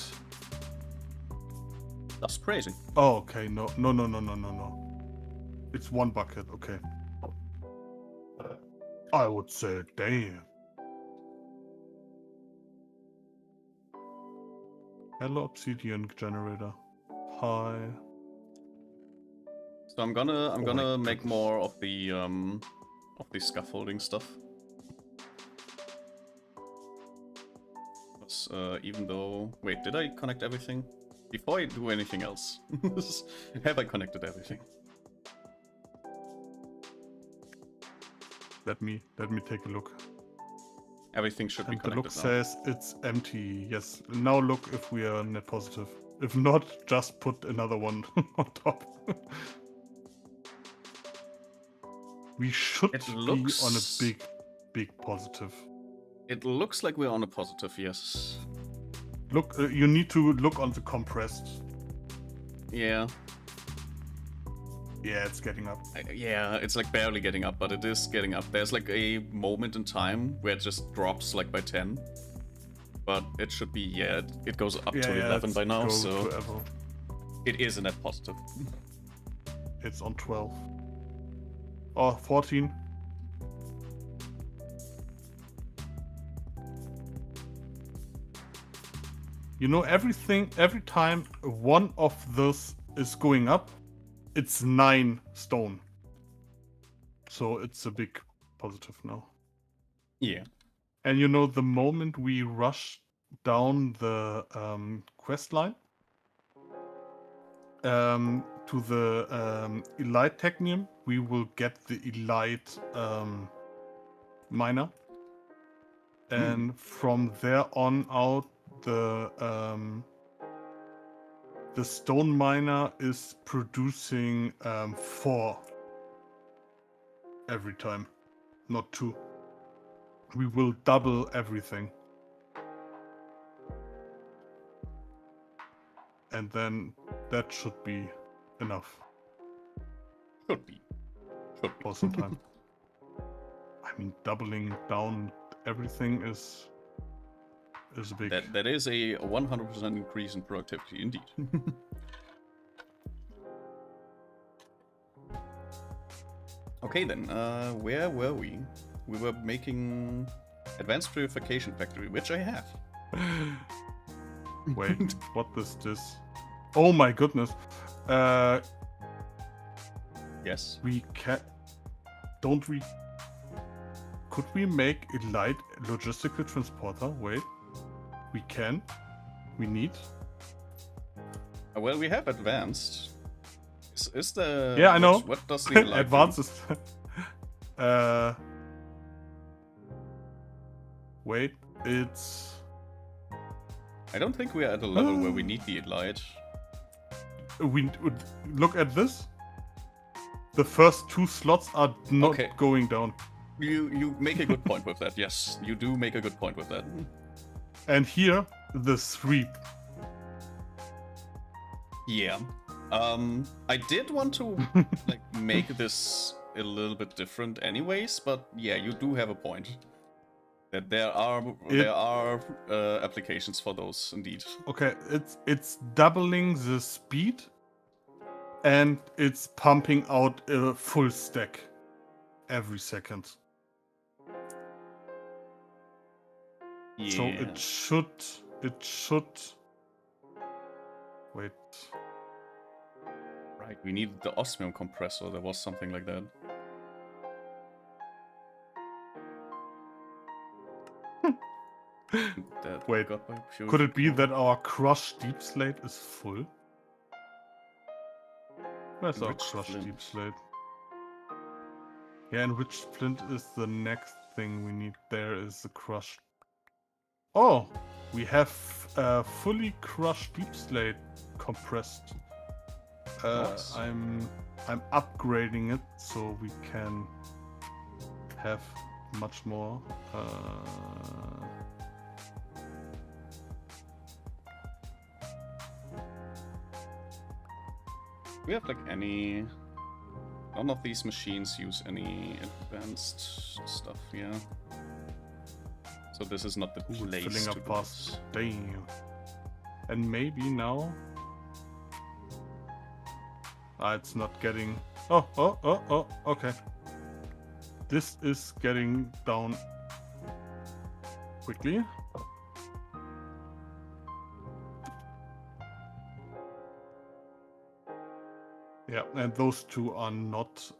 That's crazy. Oh, okay. No. It's 1 bucket. Okay. I would say, damn. Hello, obsidian generator. Hi. So I'm gonna my make goodness. more of the scaffolding stuff. Because, even though, wait, did I connect everything? Before I do anything else, have I connected everything? Let me take a look. Everything should be And the connected look now. says it's empty. Yes. Now look if we are net positive. If not, just put another one on top. We should It be looks on a big positive. It looks like we're on a positive, yes. Look, you need to look on the compressed. Yeah. Yeah, it's getting up. Yeah, it's like barely getting up, but it is getting up. There's like a moment in time where it just drops like by 10. But it should be, yeah, it goes up to 11 by now, so forever. it is a net positive. It's on 12. Oh, 14. You know, every time one of those is going up, it's 9 stone. So it's a big positive now. Yeah. And you know, the moment we rush down the quest line to the Elite Technium, we will get the Elite miner. And from there on out, the stone miner is producing 4 every time, not 2. We will double everything. And then that should be enough. Should be. For some time. I mean, doubling down everything is a big... That is a 100% increase in productivity, indeed. Okay then, where were we? We were making Advanced Purification Factory, which I have. Wait, what is this? Oh my goodness. Yes. We can. Don't we? Could we make a light logistical transporter? Wait. We can. We need. Well, we have advanced. Is the Yeah, I know. What does the light Advanced is. Wait, it's. I don't think we are at a level where we need the light. We look at this. The first 2 slots are not Okay. going down. You make a good point with that. Yes, you do make a good point with that. And here, the 3. Yeah. I did want to like make this a little bit different, anyways. But yeah, you do have a point. That there are applications for those indeed. Okay, it's doubling the speed, and it's pumping out a full stack every second. Yeah. So it should. Wait. Right. We needed the osmium compressor. There was something like that. That Wait, got by could it be that our crushed deep slate is full? Where's our Enriched crushed flint. deep slate? Yeah, enriched flint is the next thing we need. There is the crushed. Oh, we have fully crushed deep slate compressed. Nice. I'm upgrading it so we can have much more. We have like any. None of these machines use any advanced stuff, yeah. So this is not the Ooh, place it's filling to up do fast. this. Damn. And maybe now. It's not getting. Oh, okay. This is getting down quickly. Yeah, and those 2 are not.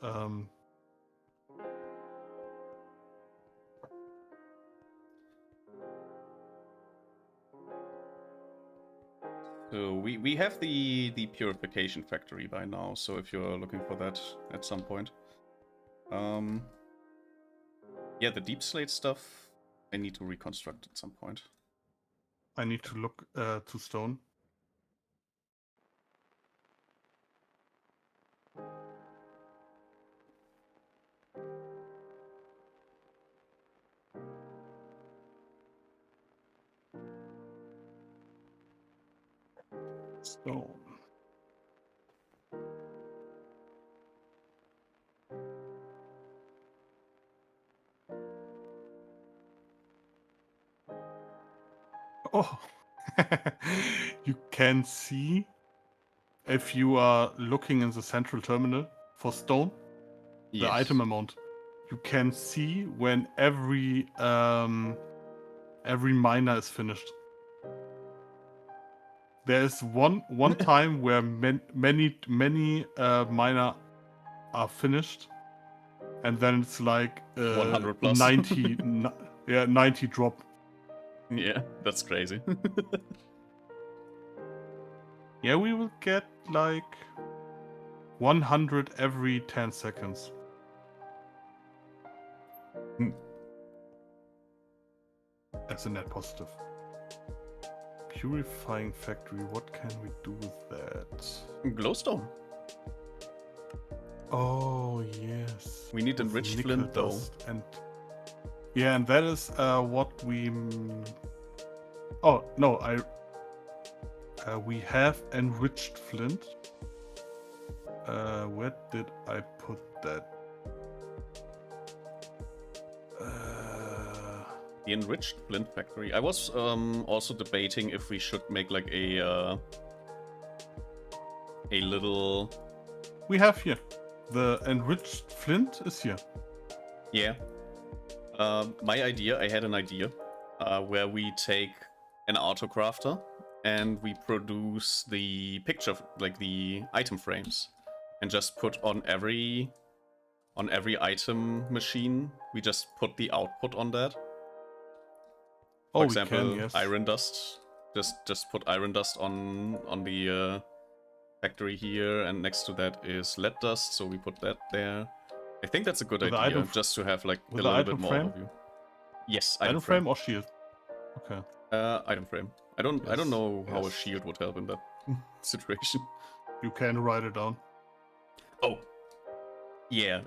So we have the purification factory by now. So if you're looking for that at some point, yeah, the deep slate stuff I need to reconstruct at some point. I need to look to stone. Stone. Oh, you can see if you are looking in the central terminal for stone, the Yes. item amount. You can see when every miner is finished. There is one time where many miner are finished, and then it's like 100 plus. 90 90 drop. Yeah, that's crazy. Yeah, we will get like 100 every 10 seconds. That's a net positive. Purifying factory, what can we do with that? Glowstone. Oh, yes. We need With enriched nickel flint though. dust and yeah, and that is what we. Oh no, we have enriched flint. Where did I put that? The enriched flint factory. I was also debating if we should make like a little. We have here the enriched flint is here. Yeah. I had an idea where we take an autocrafter and we produce the picture, like the item frames, and just put on every item machine, we just put the output on that. Oh, For we example, can, yes. iron dust. Just put iron dust on the factory here, and next to that is lead dust, so we put that there. I think that's a good With the idea, item just to have like a with the little bit item more frame? overview. Yes, Item frame or shield? Okay. Item frame. I don't Yes, know how a yes. shield would help in that situation. You can write it down. Oh, yeah.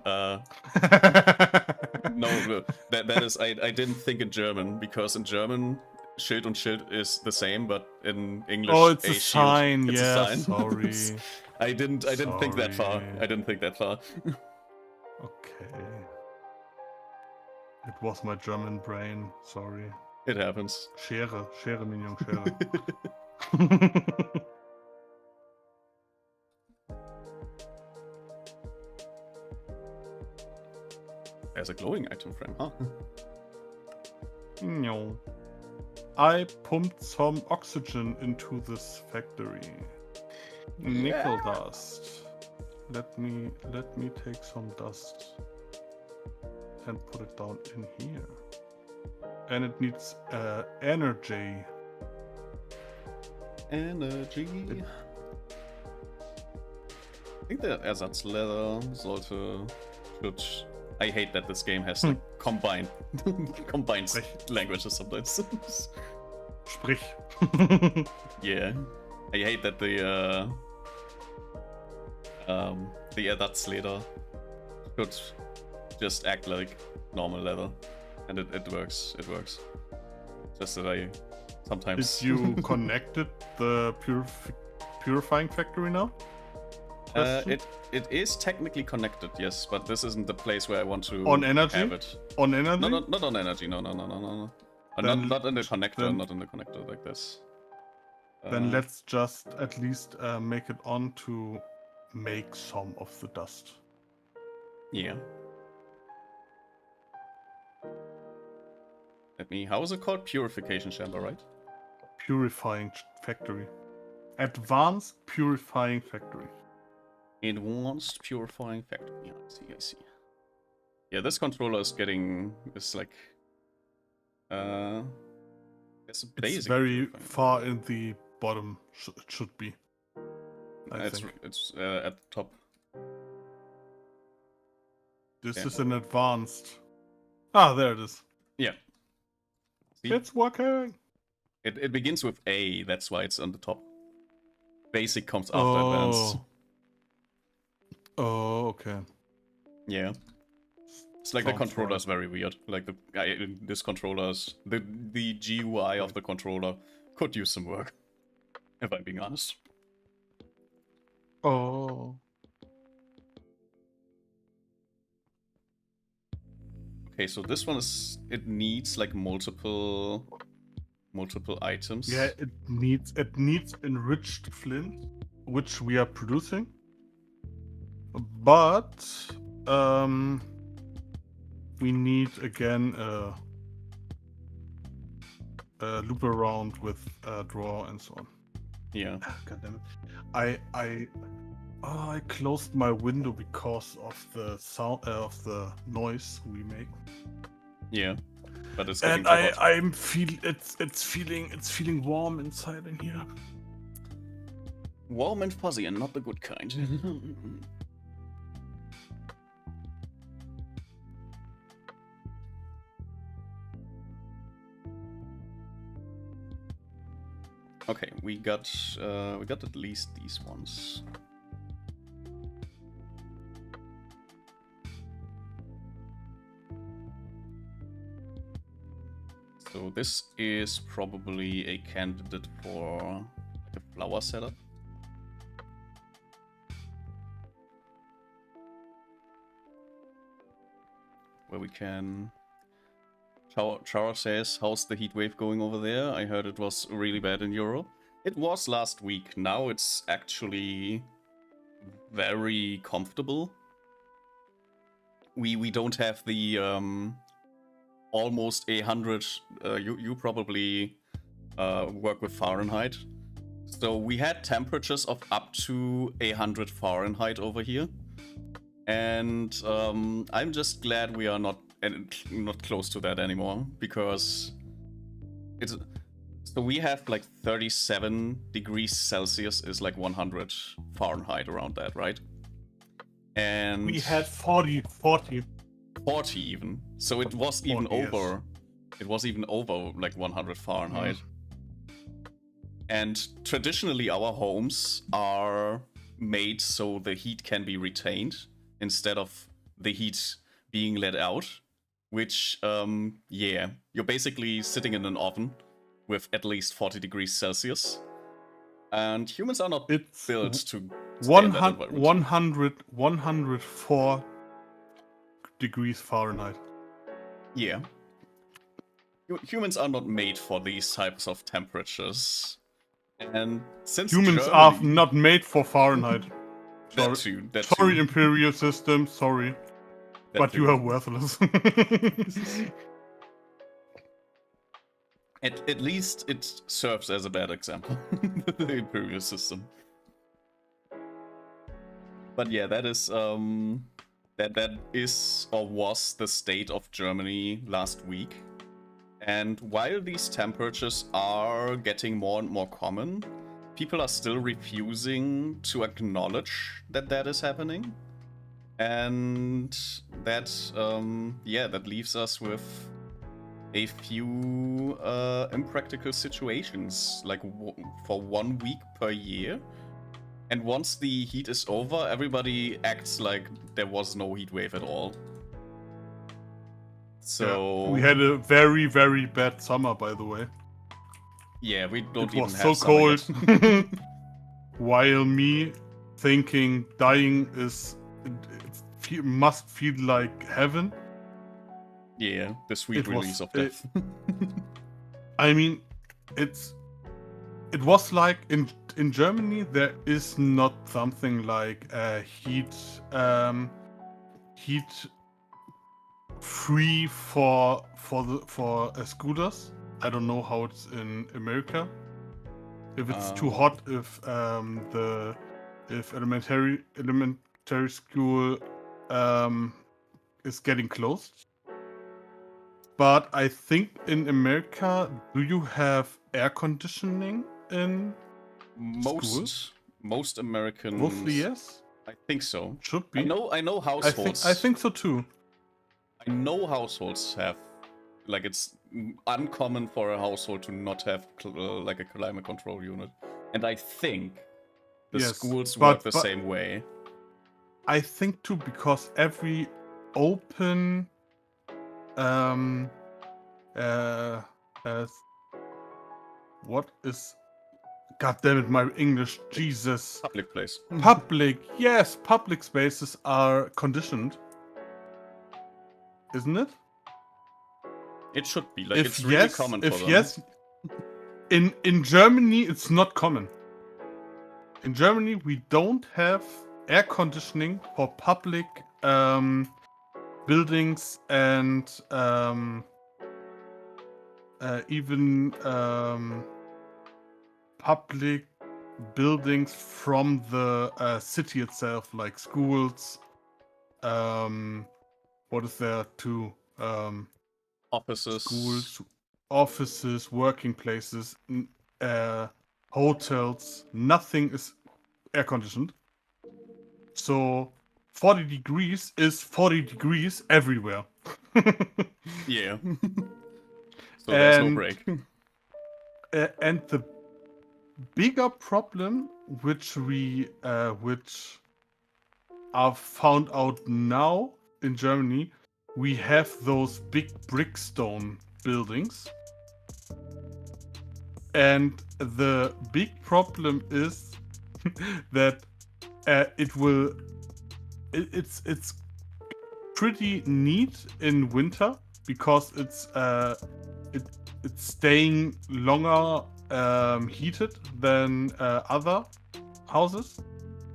No, that is I didn't think in German, because in German Schild und Schild is the same, but in English Oh, it's a shield, sign. it's Yeah, a sign. sorry. I didn't think that far. Sorry. I didn't think that far. Okay. It was my German brain. Sorry. It happens. Schere, Schere, Minion, Schere. There's a glowing item frame, huh? No. I pumped some oxygen into this factory. Nickel dust. Let me take some dust and put it down in here. And it needs energy. Energy. I think the Ersatzleather should. I hate that this game has like combined languages sometimes. Sprich. Yeah, I hate that the Ersatzleder should just act like normal leather, and it works. It works. Just that I sometimes. Did you connected the purifying factory now? It is technically connected, yes, but this isn't the place where I want to On energy? have it. On energy? No, not on energy. No. Not in the connector. Not in the connector like this. Then let's just at least make it on to make some of the dust. Yeah. How is it called? Purification chamber, right? Purifying factory. Advanced purifying factory. Advanced purifying factory. I see. Yeah, this controller is like it's very far in the bottom. It should be. I think it's at the top. This is an advanced. Ah, there it is. Yeah. See? It's working. It begins with A, that's why it's on the top. Basic comes after advanced. Oh, okay. Yeah. It's like the controller is very weird. Like this controller's the GUI of the controller could use some work, if I'm being honest. Oh. Okay, so this one it needs like multiple items. Yeah, it needs enriched flint, which we are producing. But we need again a loop around with draw and so on. Yeah. God damn it! I closed my window because of the sound of the noise we make. Yeah, but it's getting and I'm it's feeling warm inside in here. Warm and fuzzy, and not the good kind. Okay, we got at least these ones. So this is probably a candidate for like a flower setup. Where we can... Chara says, how's the heat wave going over there? I heard it was really bad in Europe. It was last week. Now it's actually very comfortable. We don't have the almost 100. You probably work with Fahrenheit. So we had temperatures of up to 100 Fahrenheit over here. And I'm just glad we are not close to that anymore, because it's so we have like 37 degrees Celsius is like 100 Fahrenheit, around that, right? And We had 40 even. So it was even 40, yes. over. It was even over like 100 Fahrenheit. And traditionally, our homes are made so the heat can be retained instead of the heat being let out. Which, yeah, you're basically sitting in an oven with at least 40 degrees Celsius. And humans are not It's built to stay in that environment. 104 degrees Fahrenheit. Yeah. Humans are not made for these types of temperatures. And since Humans Germany... are not made for Fahrenheit. That too. Sorry, Imperial System, sorry. But you are worthless. At least it serves as a bad example, the Imperial System. But yeah, that is that is or was the state of Germany last week. And while these temperatures are getting more and more common, people are still refusing to acknowledge that that is happening. And that, yeah, that leaves us with a few impractical situations, like for 1 week per year. And once the heat is over, everybody acts like there was no heat wave at all. So yeah, we had a very, very bad summer, by the way. Yeah, we don't it even was have so summer cold. yet. While me thinking dying is must feel like heaven. Yeah, the sweet release of death. I mean, it was like in Germany there is not something like heat free for scooters. I don't know how it's in America. If it's too hot, if elementary school is getting closed. But I think in America, do you have air conditioning in schools? Most Americans. Mostly yes. I think so. Should be. I know households. I think so too. I know households have, like, it's uncommon for a household to not have like a climate control unit, and I think the schools work the same way. I think too, because every open what is, god damn it, my English, Jesus. Public place. Public spaces are conditioned. Isn't it? It should be. Like, it's really common for them. Yes. In Germany, it's not common. In Germany, we don't have air conditioning for public buildings and even public buildings from the city itself, like schools. What is there to offices, schools, offices, working places, hotels. Nothing is air conditioned. So 40 degrees is 40 degrees everywhere. Yeah. So there's no break. And the bigger problem, which are found out now in Germany, we have those big brickstone buildings. And the big problem is that it's pretty neat in winter because it's staying longer heated than other houses,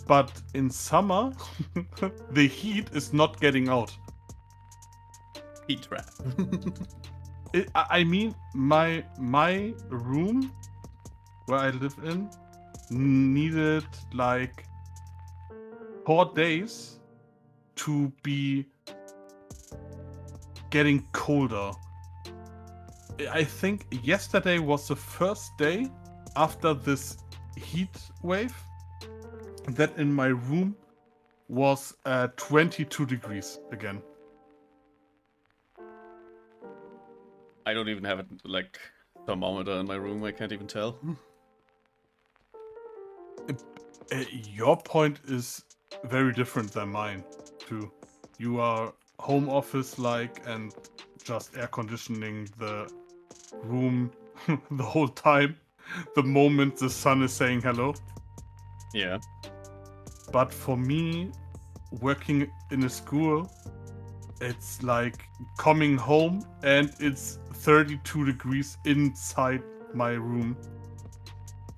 but in summer the heat is not getting out. Heat trap. I mean, my room where I live in needed like 4 days to be getting colder. I think yesterday was the first day after this heat wave that in my room was 22 degrees again. I don't even have a like thermometer in my room. I can't even tell. Your point is very different than mine too. You are home office like and just air conditioning the room the whole time the moment the sun is saying hello. Yeah. But for me, working in a school, it's like coming home and it's 32 degrees inside my room.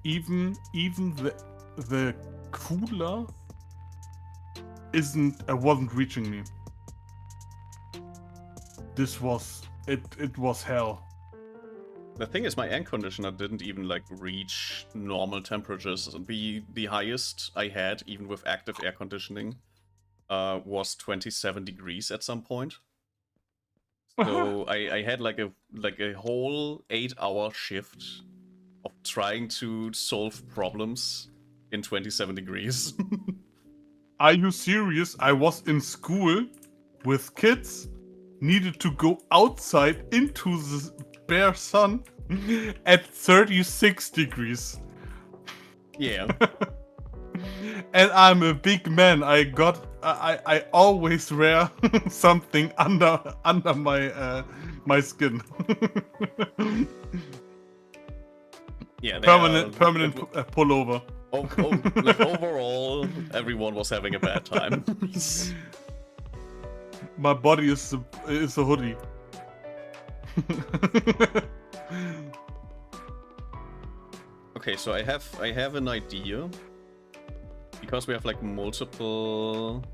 Even the cooler wasn't reaching me. This was it was hell. The thing is, my air conditioner didn't even like reach normal temperatures. The highest I had, even with active air conditioning, was 27 degrees at some point. So I had like a whole 8-hour shift of trying to solve problems in 27 degrees. Are you serious? I was in school with kids, needed to go outside into the bare sun at 36 degrees. Yeah. And I'm a big man. I always wear something under my my skin. Yeah. Permanent pullover. Like overall, everyone was having a bad time. My body is a hoodie. Okay, so I have an idea. Because we have like multiple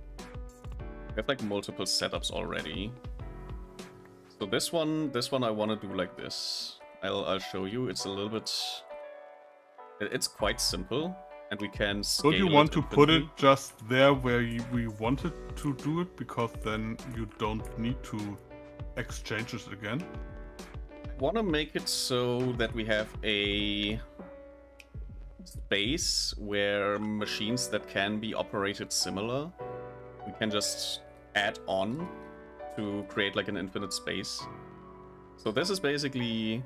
setups already. So this one I want to do like this. I'll show you. It's a little bit. It's quite simple, and we can scale. Don't you want it to put it infinitely. just there where we wanted to do it, because then you don't need to exchange it again? I want to make it so that we have a space where machines that can be operated similar, we can just add on to create like an infinite space. So this is basically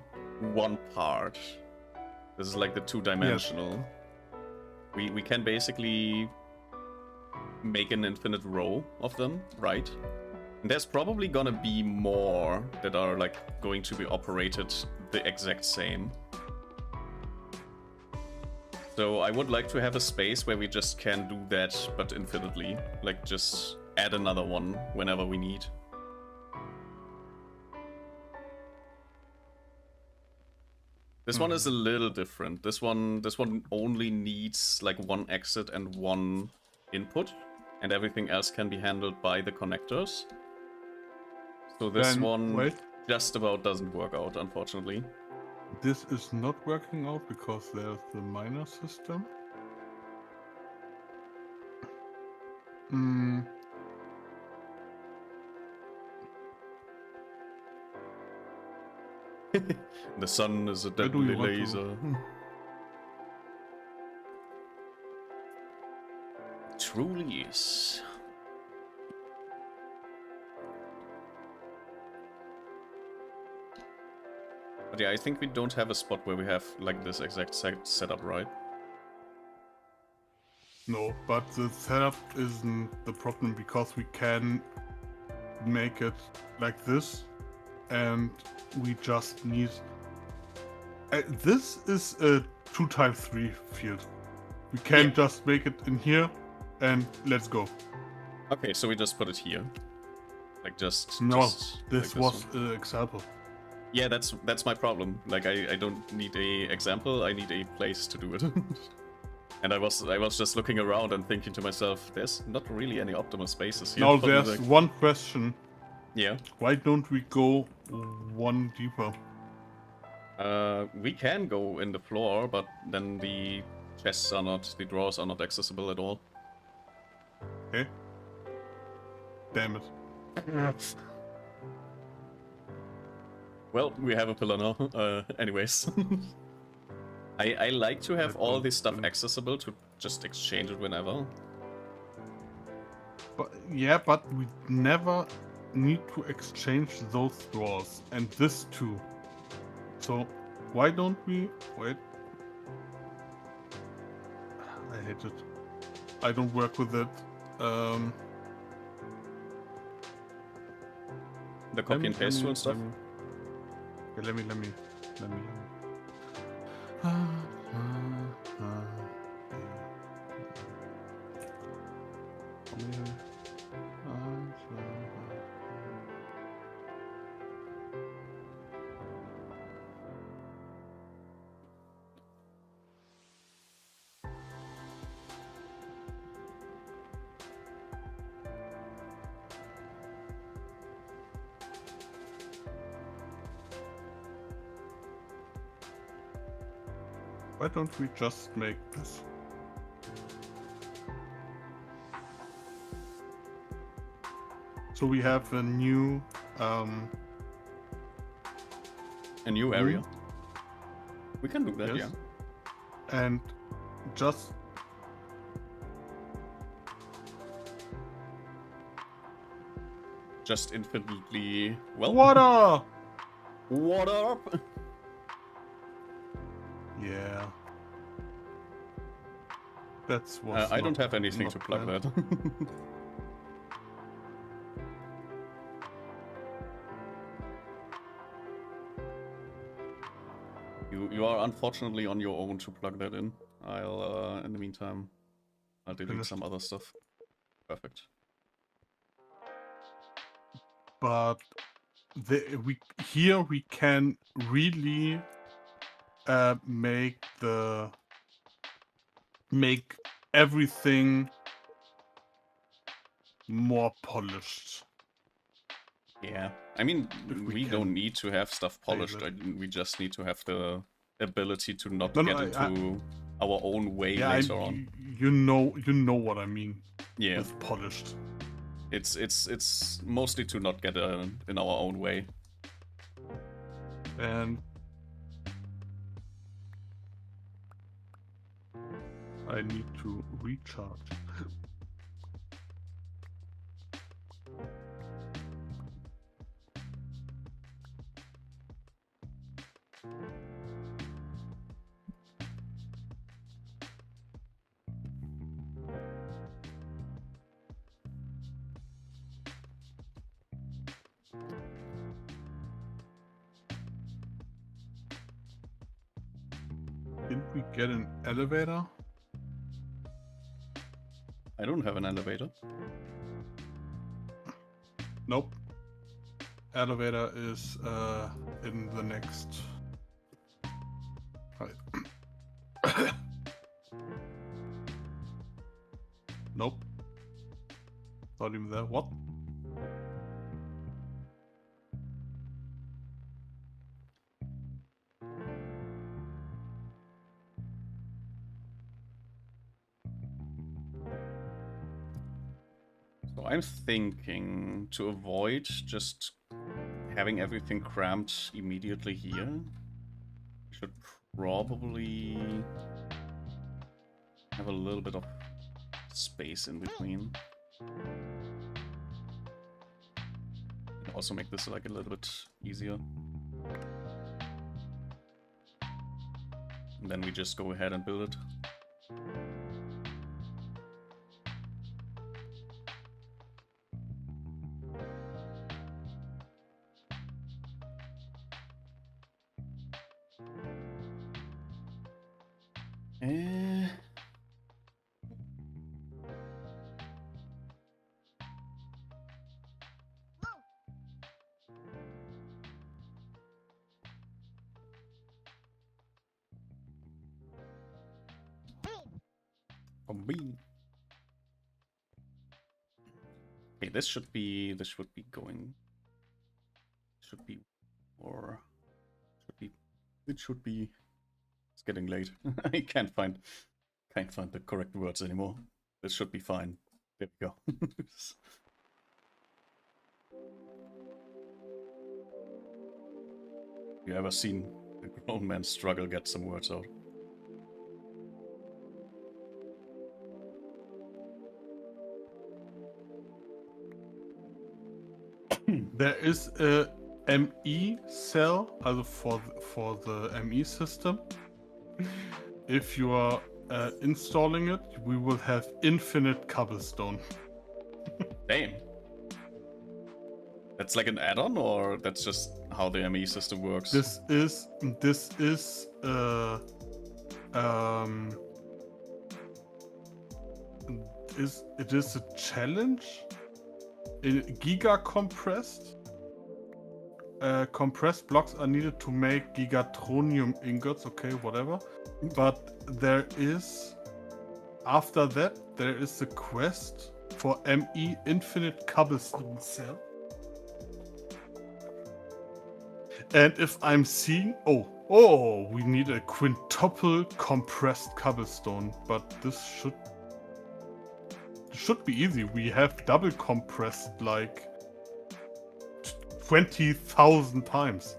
one part. This is like the two-dimensional. Yes. We can basically make an infinite row of them, right? And there's probably gonna be more that are like going to be operated the exact same. So I would like to have a space where we just can do that, but infinitely. Like, just add another one whenever we need. This one is a little different. This one only needs like one exit and one input, and everything else can be handled by the connectors. So this one just about doesn't work out, unfortunately. This is not working out because there's the miner system. The sun is a deadly laser. It truly is. But yeah, I think we don't have a spot where we have like this exact setup, right? No, but the setup isn't the problem because we can make it like this, and we just need... this is a 2x3 field. We can just make it in here, and let's go. Okay, so we just put it here. Like just... No, just this like was an example. Yeah, that's my problem. Like I don't need a example, I need a place to do it. And I was just looking around and thinking to myself, there's not really any optimal spaces here. Now there's one question. Yeah. Why don't we go one deeper? We can go in the floor, but then the the drawers are not accessible at all. Okay. Damn it. Well, we have a pillar now. Anyways. I like to have all this stuff accessible to just exchange it whenever. But yeah, but we never need to exchange those drawers and this too. So why don't we wait? I hate it. I don't work with it. The copy and paste tool and stuff. Let me. Why don't we just make this? So we have a new area. We can do that, yes. yeah. And just infinitely well. water. Water up. Yeah. That's what. I don't have anything to plug that. You are unfortunately on your own to plug that in. I'll in the meantime I'll delete some other stuff. Perfect. But we can really make everything more polished. Yeah, I mean, we don't need to have stuff polished. We just need to have the ability to not get into our own way later on. You know what I mean. Yeah, with polished. It's mostly to not get in our own way. And I need to recharge. Didn't we get an elevator? I don't have an elevator. Nope. Elevator is in the next. Nope. Not even there. What? So I'm thinking to avoid just having everything cramped immediately here, we should probably have a little bit of space in between. Also make this like a little bit easier. And then we just go ahead and build it. Okay, this should be going should be, or should be. It should be. It's getting late. I can't find the correct words anymore. This should be fine. There we go. You ever seen a grown man struggle get some words out? There is a ME cell, also for the ME system. If you are installing it, we will have infinite cobblestone. Damn. That's like an add-on, or that's just how the ME system works? This is it is a challenge. Giga compressed. Compressed blocks are needed to make gigatronium ingots. Okay, whatever. But there is, after that, there is a quest for ME infinite cobblestone cell. And if I'm seeing, oh, we need a quintuple compressed cobblestone, but this should be easy. We have double compressed like 20,000 times.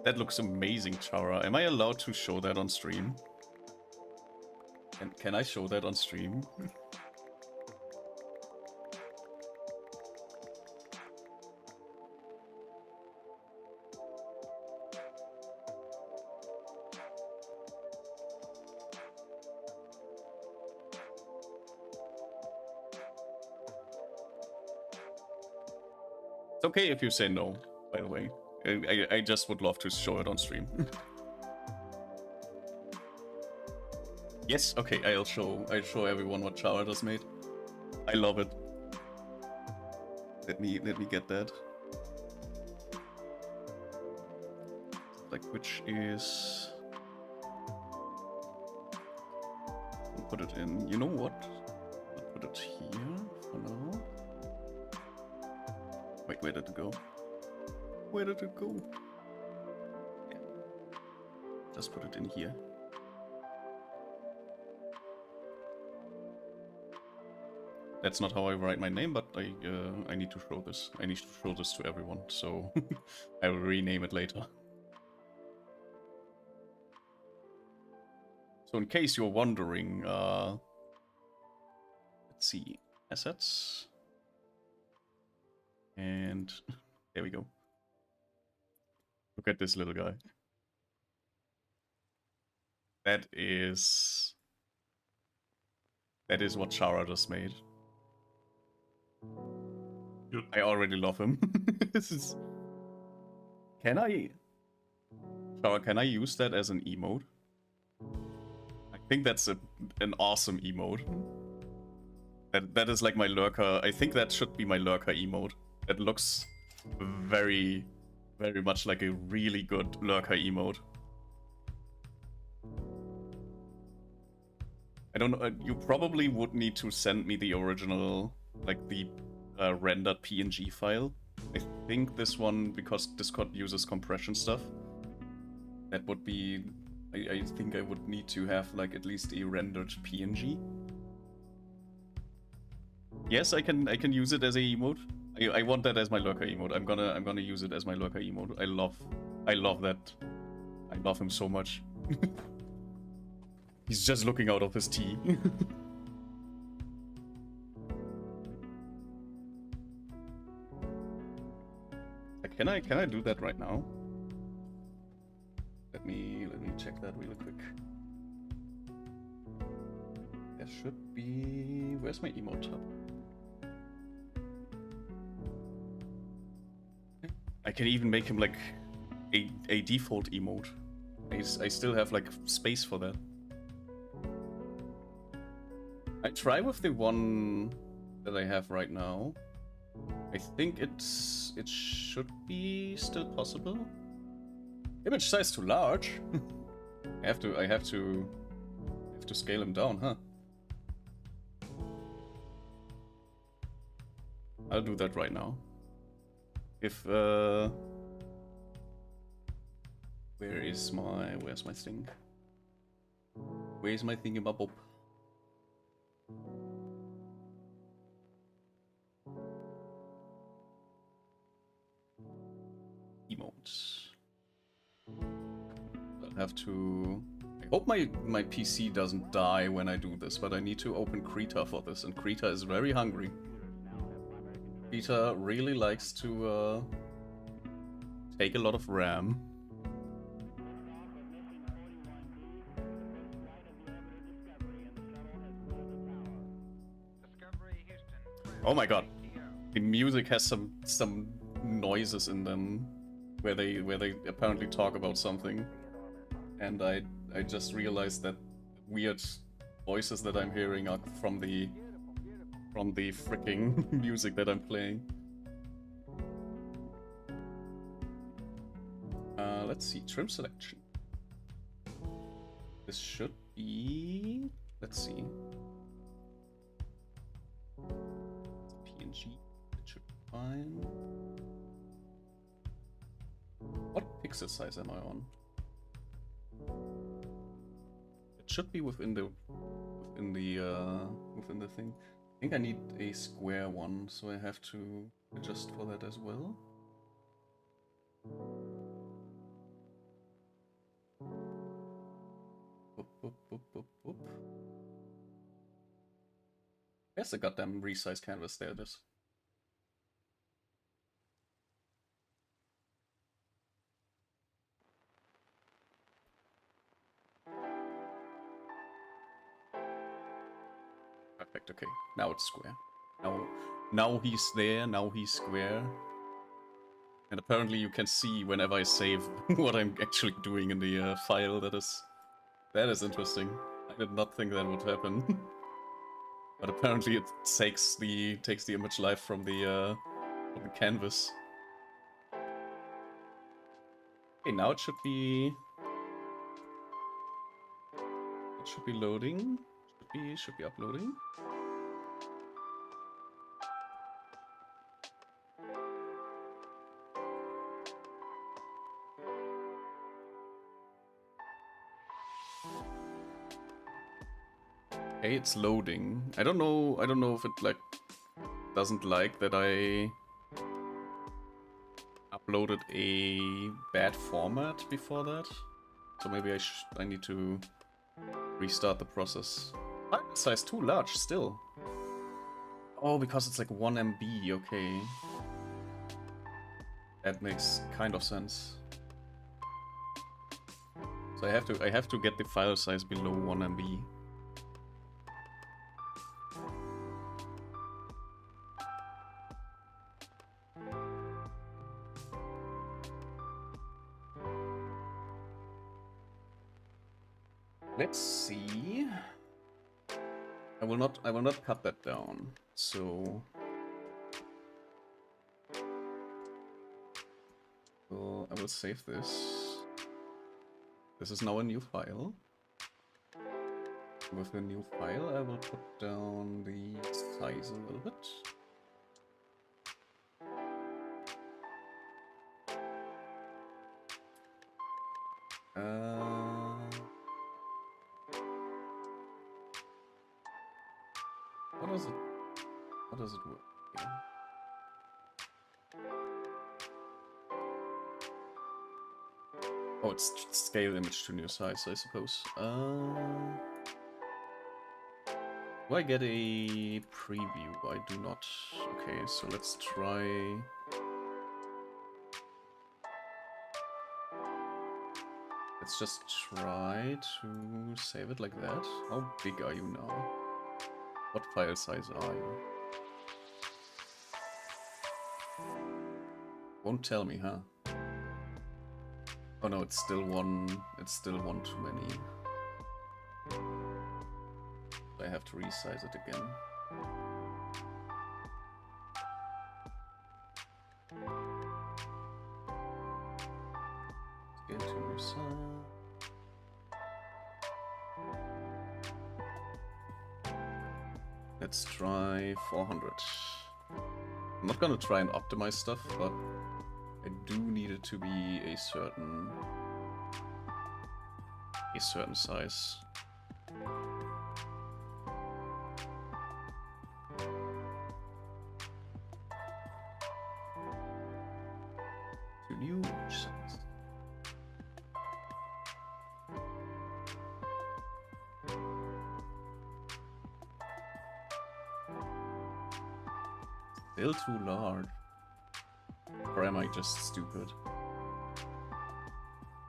That looks amazing, Chara. Am I allowed to show that on stream? Can I show that on stream? It's okay if you say no, by the way. I just would love to show it on stream. Yes, okay, I'll show everyone what Chara just made. I love it. Let me get that. Like, which is, I'll put it in. You know what? I'll put it here for now. Wait, where did it go? Where did it go? Yeah. Just put it in here. That's not how I write my name, but I need to show this. I need to show this to everyone, so I will rename it later. So in case you're wondering, let's see, assets. And there we go. Look at this little guy. That is what Chara just made. Good. I already love him. This is. Chara, can I use that as an emote? I think that's an awesome emote. That is like my lurker. I think that should be my lurker emote. That looks very, very much like a really good lurker emote. I don't know. You probably would need to send me the original, like the rendered PNG file. I think this one, because Discord uses compression stuff, that would be. I think I would need to have like at least a rendered PNG. Yes, I can use it as a emote. I want that as my lurker emote. I'm gonna use it as my lurker emote. I love that. I love him so much. He's just looking out of his tea. Can I do that right now? Let me check that real quick. There should be. Where's my emote tab? I can even make him like a default emote. I still have like space for that. I try with the one that I have right now. I think it should be still possible. Image size too large. I have to scale him down, huh? I'll do that right now. If where's my thing? Where's my thingamabob? Emotes. I'll have to... I hope my PC doesn't die when I do this, but I need to open Krita for this, and Krita is very hungry. Krita really likes to take a lot of RAM. Oh my god. The music has some noises in them where they apparently talk about something. And I just realized that weird voices that I'm hearing are from the freaking music that I'm playing. Let's see, trim selection. This should be, let's see. PNG, it should be fine. What pixel size am I on? It should be within the thing. I think I need a square one, so I have to adjust for that as well. Boop, boop, boop, boop, boop. There's a goddamn resized canvas, there it is. Perfect, okay. Now it's square. Now he's there, now he's square. And apparently you can see whenever I save what I'm actually doing in the file. That is interesting. I did not think that would happen. But apparently it takes the image live from the canvas. Okay, now it should be loading. Should be uploading. Okay, it's loading. I don't know if it like doesn't like that I uploaded a bad format before that. So maybe I need to restart the process. File size too large still. Oh, because it's like 1 MB, okay. That makes kind of sense. So I have to get the file size below 1 MB. Let's see. I will not cut that down. So I will save this. This is now a new file. With a new file, I will put down the size a little bit. What does it work? Okay. Oh, it's scale image to new size, I suppose. Do I get a preview? I do not. Okay, so let's try. Let's just try to save it like that. How big are you now? What file size are you? Won't tell me, huh? Oh no, it's still one too many. I have to resize it again. Scale to new size. Let's try 400. not gonna try and optimize stuff, but I do need it to be a certain size. To new size. Still too large. Or am I just stupid?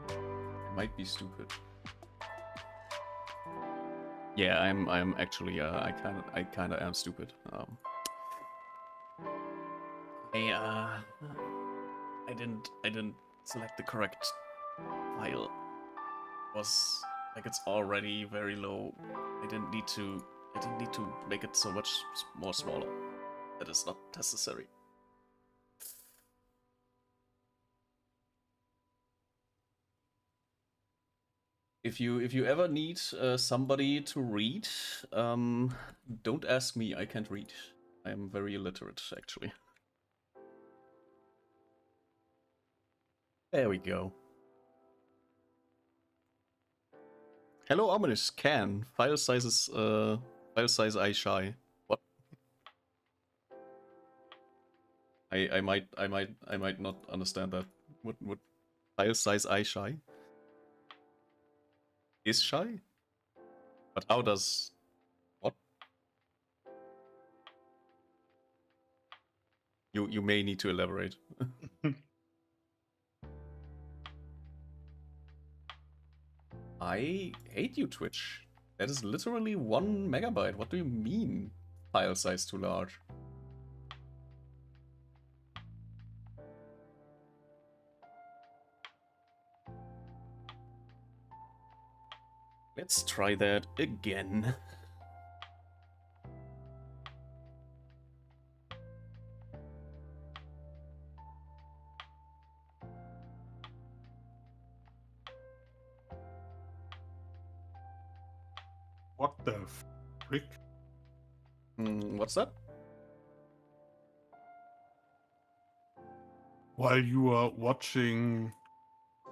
I might be stupid. Yeah, I'm actually I kinda am stupid. I didn't select the correct file. It was like it's already very low. I didn't need to make it so much more smaller. That is not necessary. If you ever need somebody to read, don't ask me. I can't read. I am very illiterate, actually. There we go. Hello, ominous can. File size I shy. What? I might not understand that. What file size I shy? Is shy? But how does what? You may need to elaborate. I hate you, Twitch. That is literally 1 megabyte. What do you mean? File size too large. Let's try that again. What the frick? What's that? While you are watching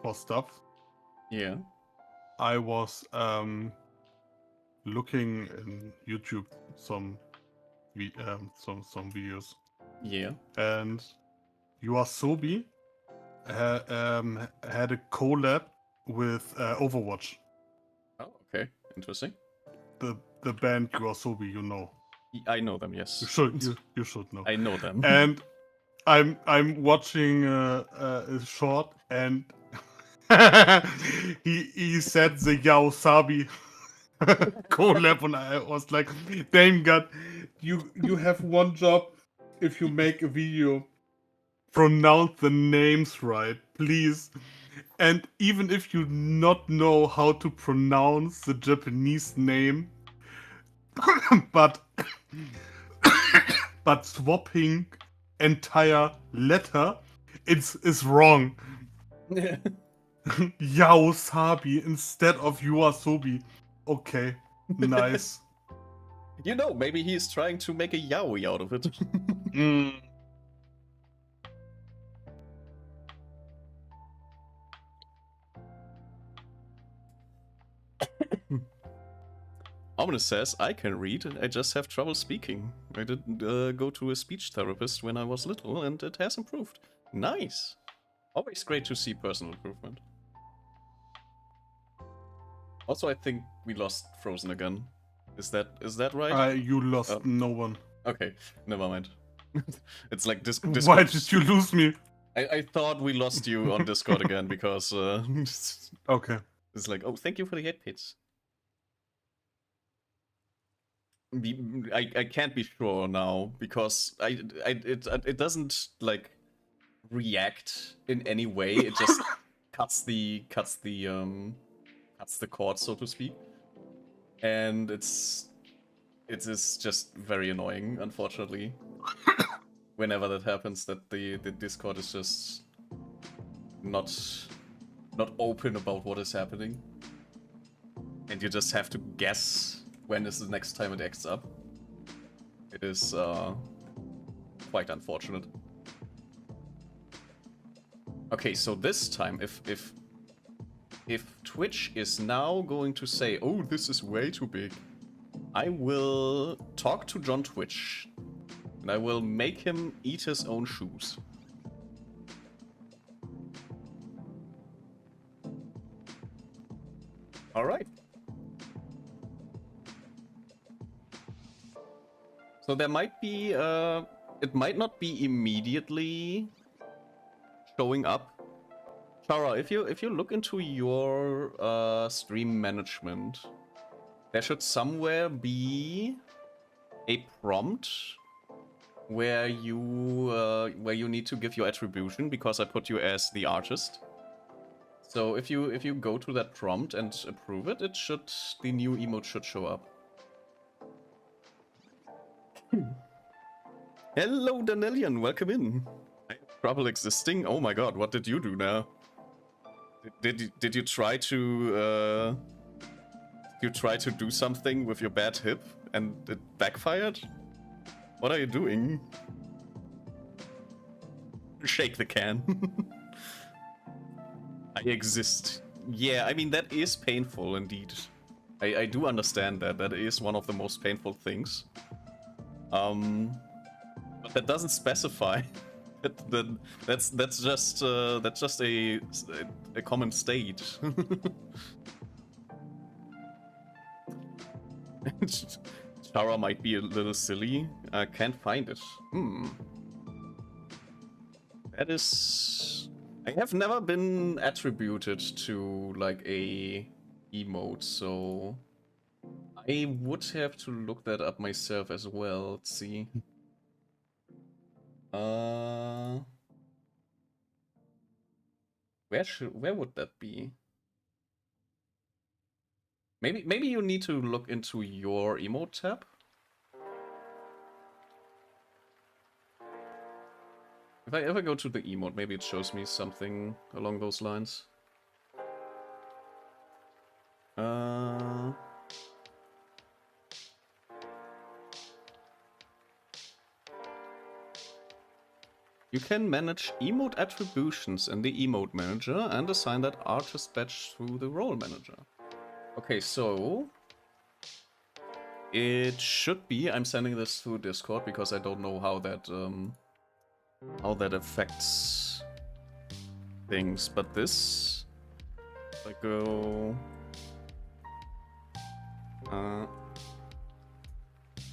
for stuff, Yeah. I was looking in YouTube some videos. Yeah. And Yoasobi had a collab with Overwatch. Oh, okay. Interesting. The band Yoasobi, you know. I know them, yes. You should know. I know them. And I'm watching a short, and he said the Yaosabi collab, and I was like, damn God, you have one job if you make a video, pronounce the names right, please. And even if you not know how to pronounce the Japanese name, but swapping entire letter, is wrong. Yaosabi instead of Yoasobi. Okay, nice. You know, maybe he's trying to make a yaoi out of it. Ominous says, I can read, I just have trouble speaking. I did go to a speech therapist when I was little, and it has improved. Nice! Always great to see personal improvement. Also, I think we lost Frozen again. Is that right? You lost no one. Okay, never mind. It's like Discord. Why did you lose me? I thought we lost you on Discord again because okay. It's like, oh, thank you for the hit pits. I can't be sure now because it doesn't like react in any way. It just cuts the cord, so to speak, and it is just very annoying, unfortunately. Whenever that happens, that the Discord is just not open about what is happening, and you just have to guess when is the next time it acts up. It is quite unfortunate. Okay, so this time, if Twitch is now going to say, oh, this is way too big, I will talk to John Twitch, and I will make him eat his own shoes. All right. So there might be, it might not be immediately showing up. Chara, if you look into your stream management, there should somewhere be a prompt where you need to give your attribution, because I put you as the artist. So if you go to that prompt and approve it, the new emote should show up. Hello, Danelian, welcome in. I have trouble existing. Oh my god, what did you do now? Did you try to do something with your bad hip and it backfired? What are you doing? Shake the can. I exist. Yeah, I mean, that is painful indeed. I do understand that. That is one of the most painful things. But that doesn't specify. That's just a common state. Chara might be a little silly. I can't find it. That is... I have never been attributed to, like, a emote, so... I would have to look that up myself as well. Let's see. Where would that be? Maybe you need to look into your emote tab. If I ever go to the emote, maybe it shows me something along those lines. You can manage emote attributions in the emote manager and assign that artist badge through the role manager. Okay, so it should be. I'm sending this through Discord because I don't know how that affects things. But this, if I go,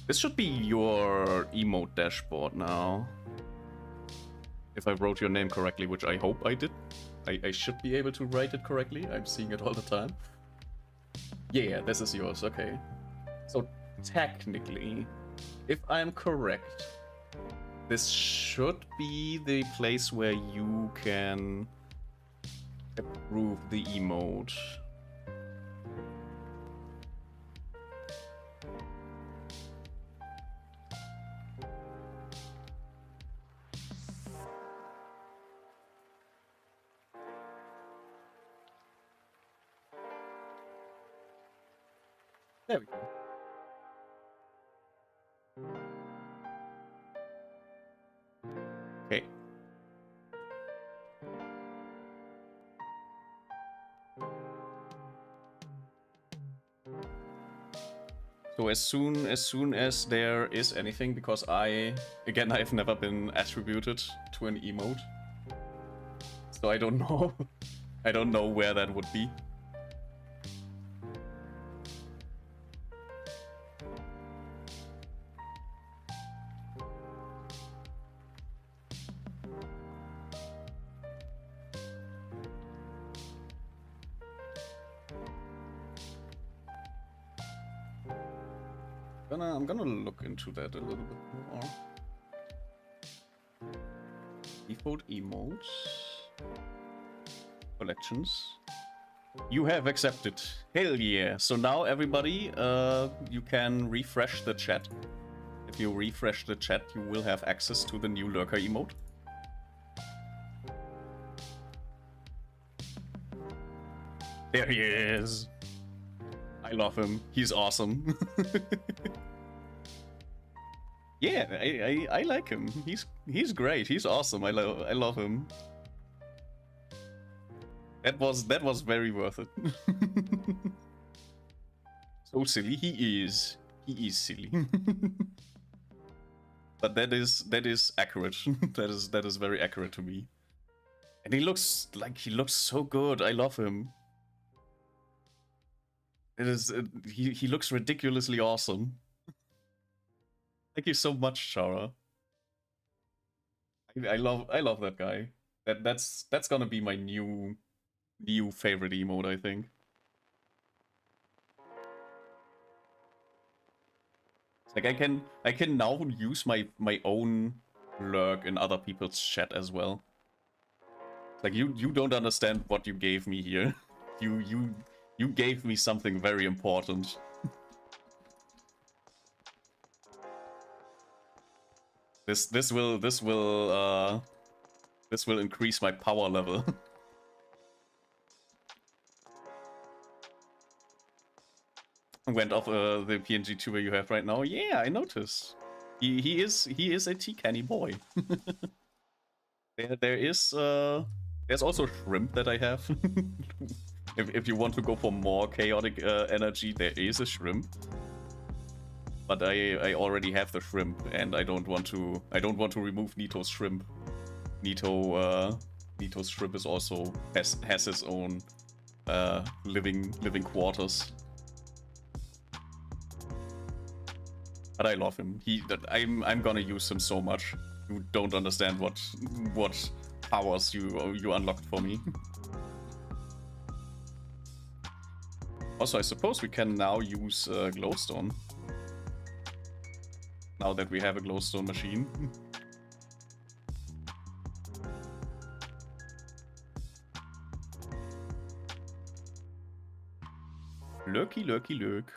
this should be your emote dashboard now. If I wrote your name correctly, which I hope I did. I should be able to write it correctly. I'm seeing it all the time. Yeah, this is yours, okay. So technically, if I'm correct, this should be the place where you can approve the emote. There we go. Okay. So as soon as there is anything, because I've never been attributed to an emote, so I don't know. I don't know where that would be. I'm gonna look into that a little bit more. Default emotes. Collections. You have accepted. Hell yeah. So now everybody, you can refresh the chat. If you refresh the chat, you will have access to the new lurker emote. There he is. I love him. He's awesome. Yeah, I like him. He's great. He's awesome. I love him. That was very worth it. So silly he is. He is silly. But that is accurate. that is very accurate to me. And he looks so good. I love him. It is he looks ridiculously awesome. Thank you so much, Chara. I love that guy. That's gonna be my new favorite emote, I think. Like I can now use my own lurk in other people's chat as well. Like you don't understand what you gave me here. You gave me something very important. This will increase my power level. Went off the PNG tuber you have right now. Yeah, I noticed. He is a T-canny boy. There's also shrimp that I have. if you want to go for more chaotic energy, there is a shrimp. But I already have the shrimp, and I don't want to remove Nito's shrimp. Nito's shrimp is also has his own living quarters. But I love him. I'm gonna use him so much. You don't understand what powers you unlocked for me. Also, I suppose we can now use glowstone. Now that we have a glowstone machine. Lurky, lurky, lurk.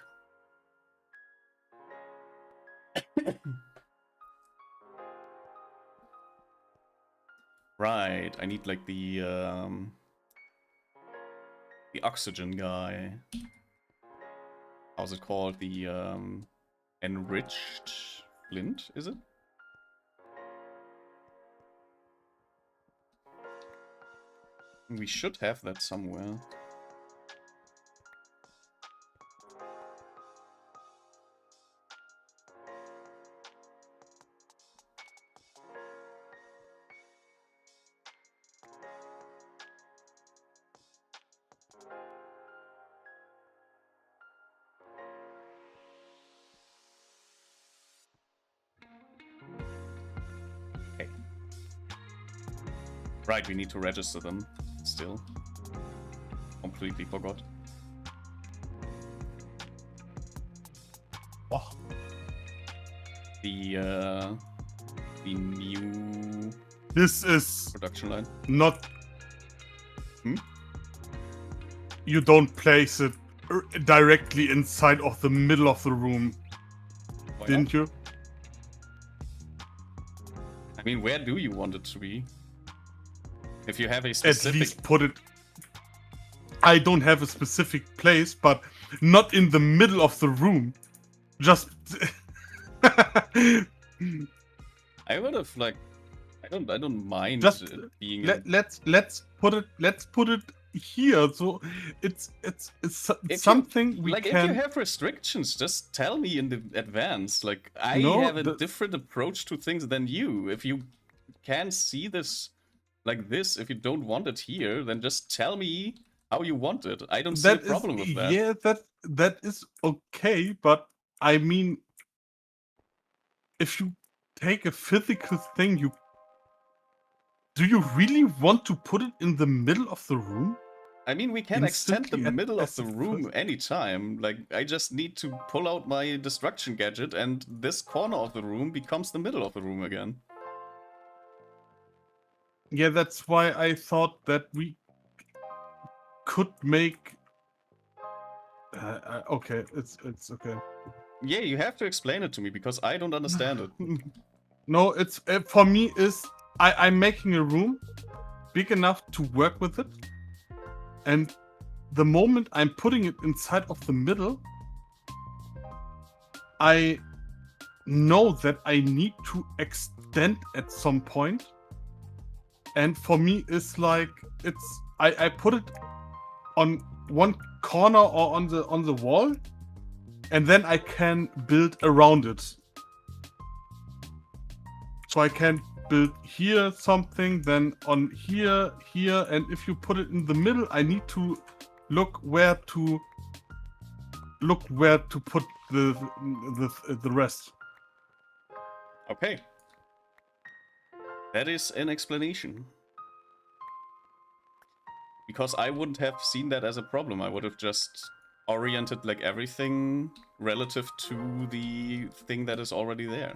Right, I need like the oxygen guy. How's it called? The enriched flint, is it? We should have that somewhere. Right, we need to register them still. Completely forgot. Oh. The new This is production line. Not. Hmm? You don't place it directly inside of the middle of the room, Why didn't you? I mean, where do you want it to be? If you have a specific... At least put it... I don't have a specific place, but not in the middle of the room. Just... I would have, like... I don't mind just being... let's put it here, so it's something we like, can... if you have restrictions, just tell me in the advance. Like, I have a different approach to things than you. If you can't see this like this, if you don't want it here, then just tell me how you want it. I don't see a problem with that. Yeah, that is okay, but I mean, if you take a physical thing, do you really want to put it in the middle of the room? I mean, we can extend the middle of the room anytime. Like, I just need to pull out my destruction gadget, and this corner of the room becomes the middle of the room again. Yeah, that's why I thought that we could make... okay, it's okay. Yeah, you have to explain it to me, because I don't understand it. No, it's for me is... I'm making a room big enough to work with it, and the moment I'm putting it inside of the middle, I know that I need to extend at some point. And for me, it's like I put it on one corner or on the wall, and then I can build around it. So I can build here something, then on here, and if you put it in the middle, I need to look where to put the rest. Okay. That is an explanation. Because I wouldn't have seen that as a problem. I would have just oriented like everything relative to the thing that is already there.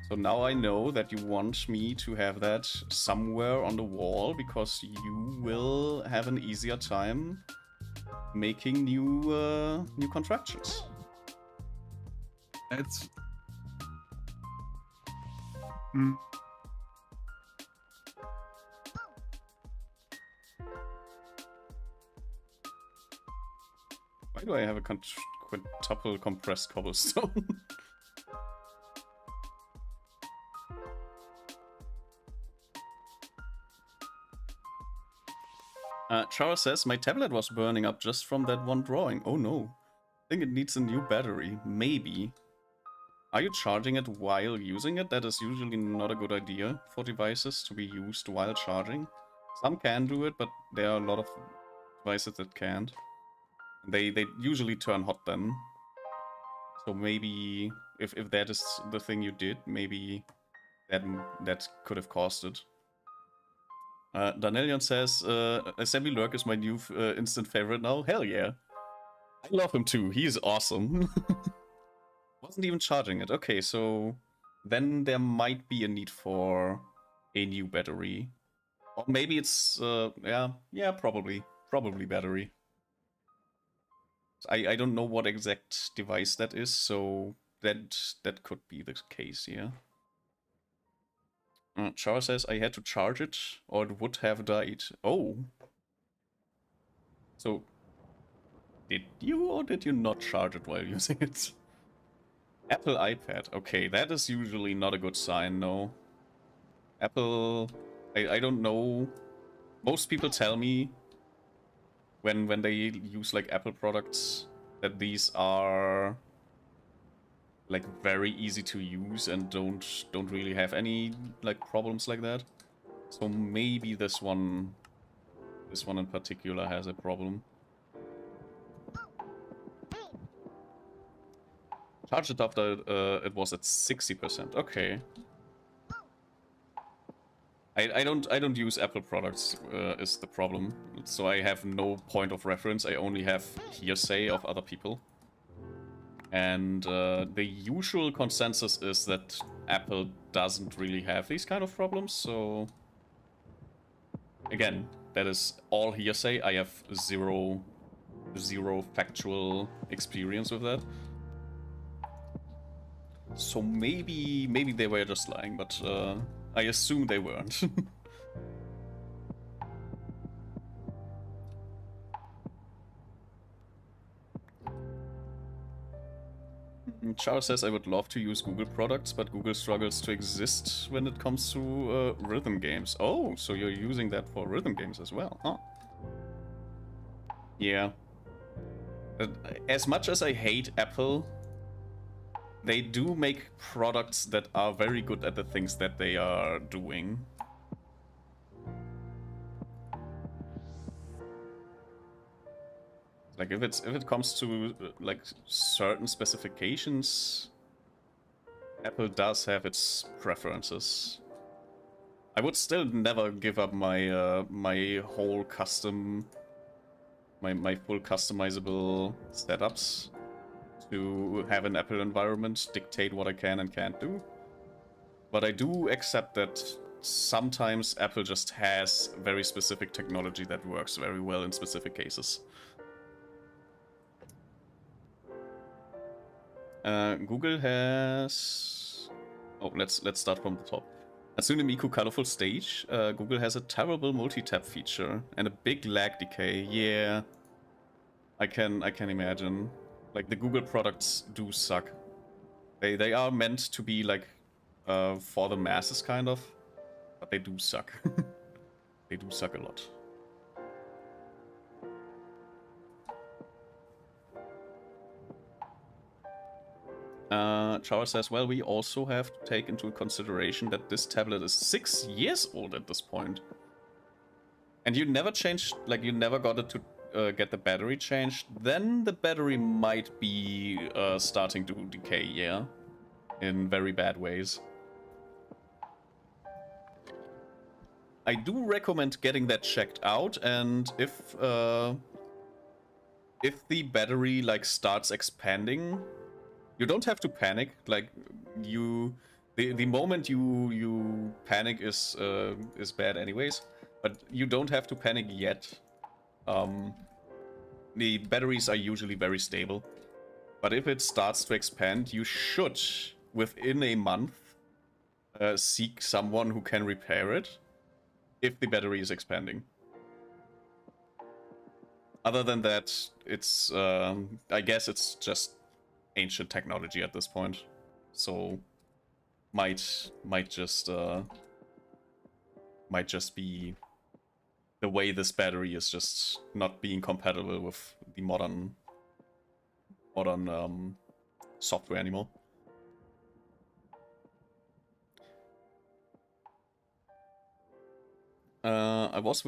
So now I know that you want me to have that somewhere on the wall because you will have an easier time making new contractions. It's Why do I have a quintuple compressed cobblestone? Charles says, my tablet was burning up just from that one drawing. Oh no. I think it needs a new battery. Maybe. Are you charging it while using it? That is usually not a good idea for devices to be used while charging. Some can do it, but there are a lot of devices that can't. They usually turn hot then. So maybe if that is the thing you did, maybe that could have caused it. Danelion says, Assembly Lurk is my new instant favorite now. Hell yeah. I love him too. He's awesome. Wasn't even charging it. Okay, so then there might be a need for a new battery. Or maybe it's, yeah, probably battery. I don't know what exact device that is, so that could be the case, yeah. Char says I had to charge it, or it would have died. Oh. So, did you or did you not charge it while using it? Apple iPad. Okay, that is usually not a good sign, no. Apple... I don't know. Most people tell me when they use like Apple products that these are like very easy to use and don't really have any like problems like that. So maybe this one in particular has a problem. Charged it after it was at 60%. Okay. I don't use Apple products is the problem. So I have no point of reference. I only have hearsay of other people. And the usual consensus is that Apple doesn't really have these kind of problems, so... Again, that is all hearsay. I have zero factual experience with that. So maybe they were just lying, but I assume they weren't. Charles says I would love to use Google products, but Google struggles to exist when it comes to rhythm games. Oh, so you're using that for rhythm games as well, huh? Yeah. As much as I hate Apple, they do make products that are very good at the things that they are doing. Like if it comes to like certain specifications, Apple does have its preferences. I would still never give up my my whole custom, my full customizable setups to have an Apple environment dictate what I can and can't do. But I do accept that sometimes Apple just has very specific technology that works very well in specific cases. Google has... Oh, let's start from the top. Hatsune Miku Colorful Stage. Google has a terrible multi-tap feature and a big lag decay. Yeah, I can imagine. Like the Google products do suck. They are meant to be like for the masses kind of, but they do suck. They do suck a lot. Chara says, well, we also have to take into consideration that this tablet is 6 years old at this point. And you never changed, like you never got it to get the battery changed, then the battery might be starting to decay, yeah? In very bad ways. I do recommend getting that checked out, and if the battery like starts expanding, you don't have to panic. Like the moment you panic is bad anyways. But you don't have to panic yet. The batteries are usually very stable. But if it starts to expand, you should, within a month, seek someone who can repair it if the battery is expanding. Other than that, it's, I guess it's just ancient technology at this point. So, might just be the way this battery is just not being compatible with the modern software anymore. It was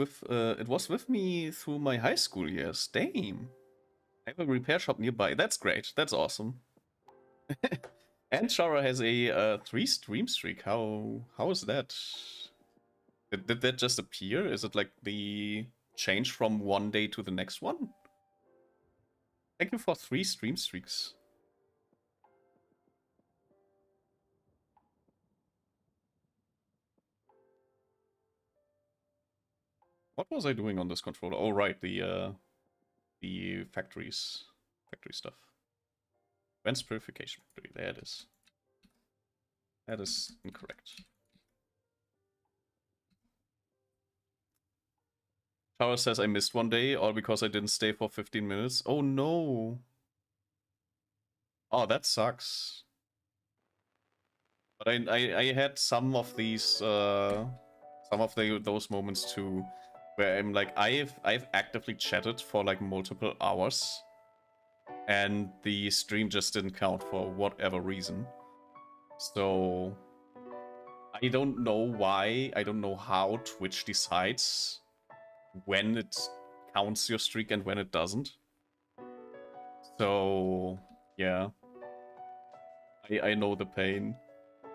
with me through my high school years. Damn. I have a repair shop nearby. That's great. That's awesome. And Chara has a 3 stream streak. How is that? Did that just appear? Is it like the change from one day to the next one? Thank you for 3 stream streaks. What was I doing on this controller? Oh right, the factory stuff. Advanced purification factory. There it is. That is incorrect. Chara says I missed one day, all because I didn't stay for 15 minutes. Oh no. Oh, that sucks. But I had some of these those moments too, where I'm like I've actively chatted for like multiple hours, and the stream just didn't count for whatever reason. So I don't know why, I don't know how Twitch decides when it counts your streak and when it doesn't. So yeah, I know the pain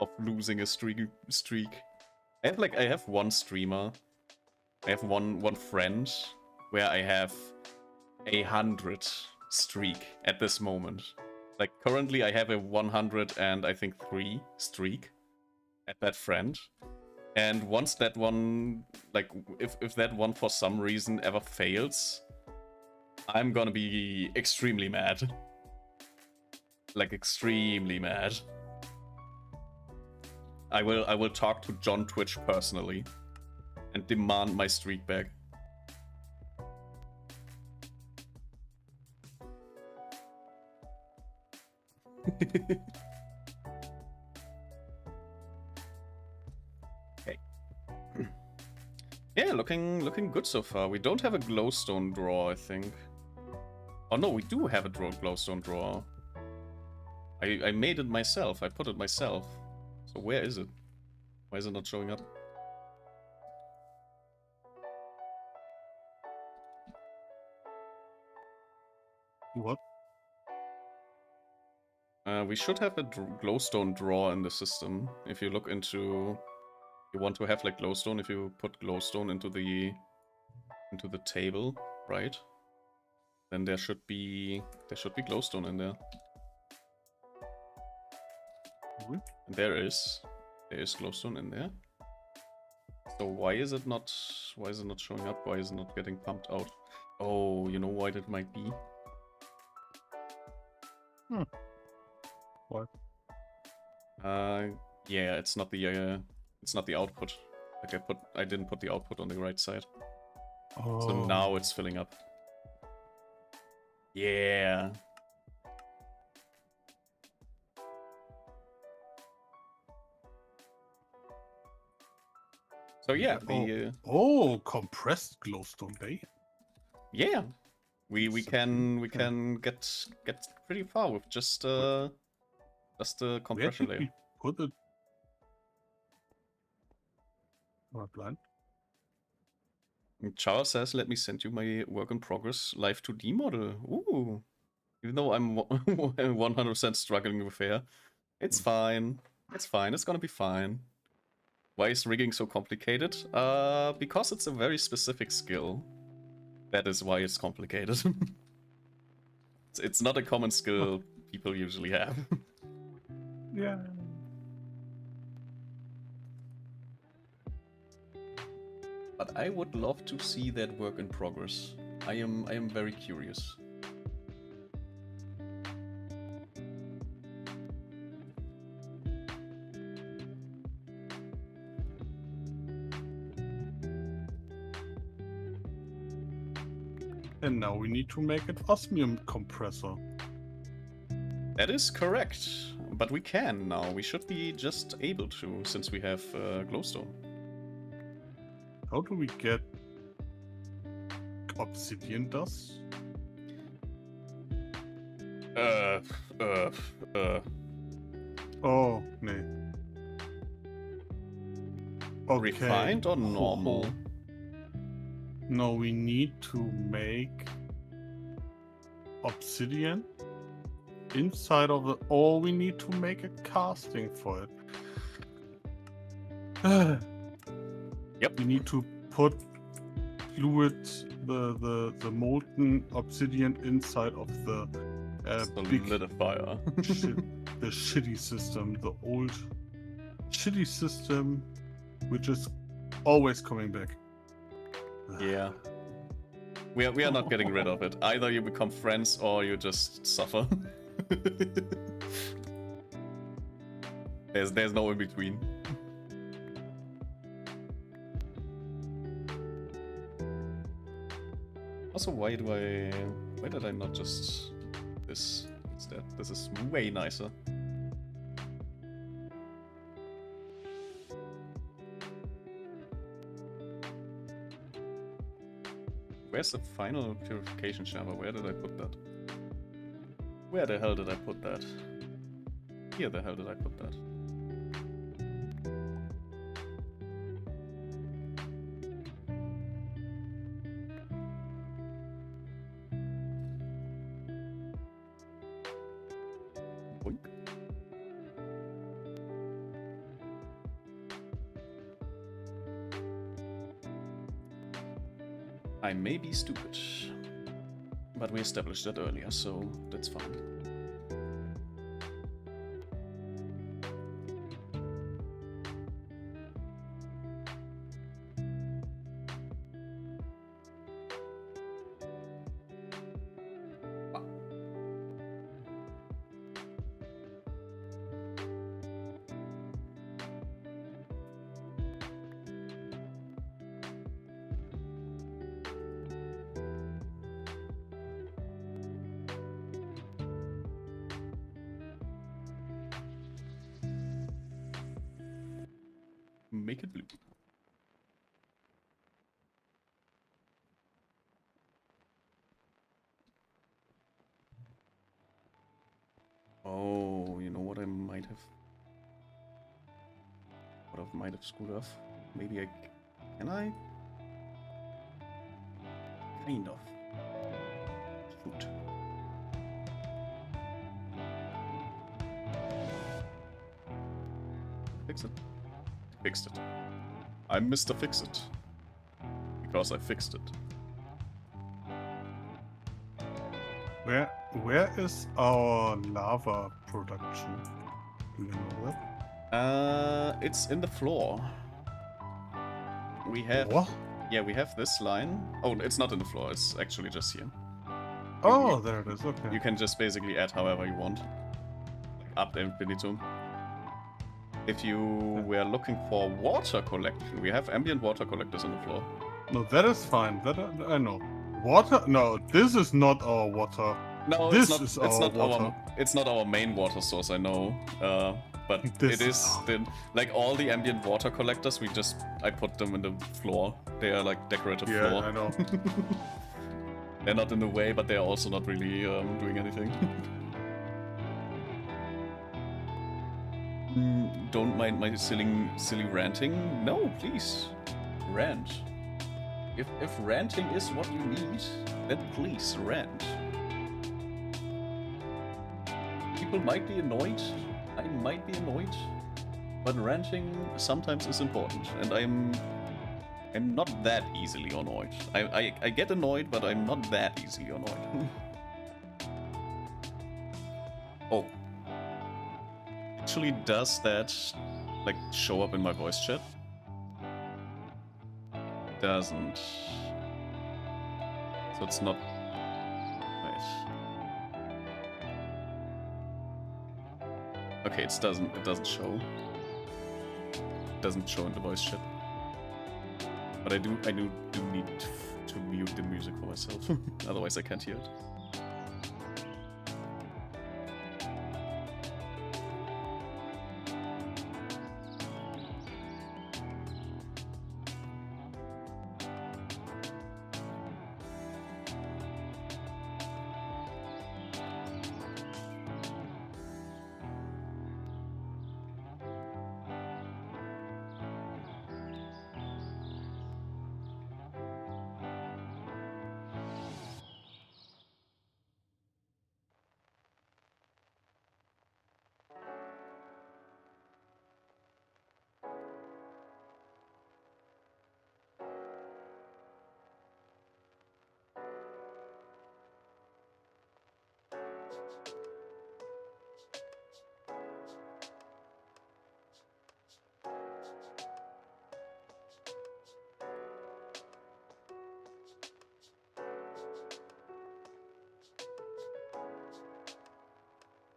of losing a streak. I have one streamer, I have one friend where I have 100 streak at this moment. Like currently I have a 100 and I think 3 streak at that friend. And once that one, like if that one for some reason ever fails, I'm gonna be extremely mad. Like extremely mad. I will talk to John Twitch personally and demand my streak back. Okay. Yeah, looking good so far. We don't have a glowstone drawer, I think. Oh no, we do have a glowstone drawer. I made it myself. I put it myself. So where is it? Why is it not showing up? What? We should have a glowstone drawer in the system. If you look into, you want to have like glowstone. If you put glowstone into the table, right? Then there should be glowstone in there. Mm-hmm. And there is glowstone in there. So why is it not showing up? Why is it not getting pumped out? Oh, you know why that might be? What? Yeah, it's not the It's not the output. Like I didn't put the output on the right side. Oh. So now it's filling up. Yeah. So yeah, Compressed glowstone bay. yeah, we So can get pretty far with just the compression Where layer. did we put it? Am I blind? Charles says, "Let me send you my work in progress live 2D model." Ooh, even though I'm 100% struggling with hair, it's fine. It's fine. It's gonna be fine. Why is rigging so complicated? Because it's a very specific skill. That is why it's complicated. It's not a common skill people usually have. Yeah. But I would love to see that work in progress. I am very curious. And now we need to make an osmium compressor. That is correct. But we can now. We should be just able to, since we have glowstone. How do we get obsidian dust? Oh, nee. Okay. Refined or normal? No, we need to make obsidian inside of the... Or we need to make a casting for it. Yep. We need to put fluid, the molten obsidian inside of the big solidifier. the shitty system, the old shitty system, which is always coming back. Yeah. We are not getting rid of it. Either you become friends or you just suffer. There's no in between. Also, why did I not just this instead? This is way nicer. Where's the final purification chamber? Where did I put that? Where the hell did I put that? Here the hell did I put that? Boink. I may be stupid, but we established that earlier, so that's fine. Make it blue. Oh, you know what I might have... What I might have screwed off? Maybe Can I? Kind of. Shoot. Fix it. Fixed it. I'm Mr. Fix It. Because I fixed it. Where is our lava production? Do you know that? It's in the floor. We have... What? Yeah, we have this line. Oh, it's not in the floor, it's actually just here. Oh, there it is, okay. You can just basically add however you want. Like, ad infinitum. if you were looking for water collection, we have ambient water collectors on the floor. No, that is fine. That I know. Water? No, this is not our water. No, This it's is not. It's our not water. It's not our main water source. I know, but This it is is the, like all the ambient water collectors. I put them in the floor. They are like decorative Yeah, floor. I know. They're not in the way, but they're also not really doing anything. Don't mind my silly ranting. No, please, rant. If ranting is what you need, then please rant. People might be annoyed. I might be annoyed, but ranting sometimes is important, and I'm not that easily annoyed. I get annoyed, but I'm not that easily annoyed. Oh. Actually, does that like show up in my voice chat? Doesn't. So it's not. Wait. Okay, it doesn't show. It doesn't show in the voice chat. But I do need to mute the music for myself. Otherwise I can't hear it.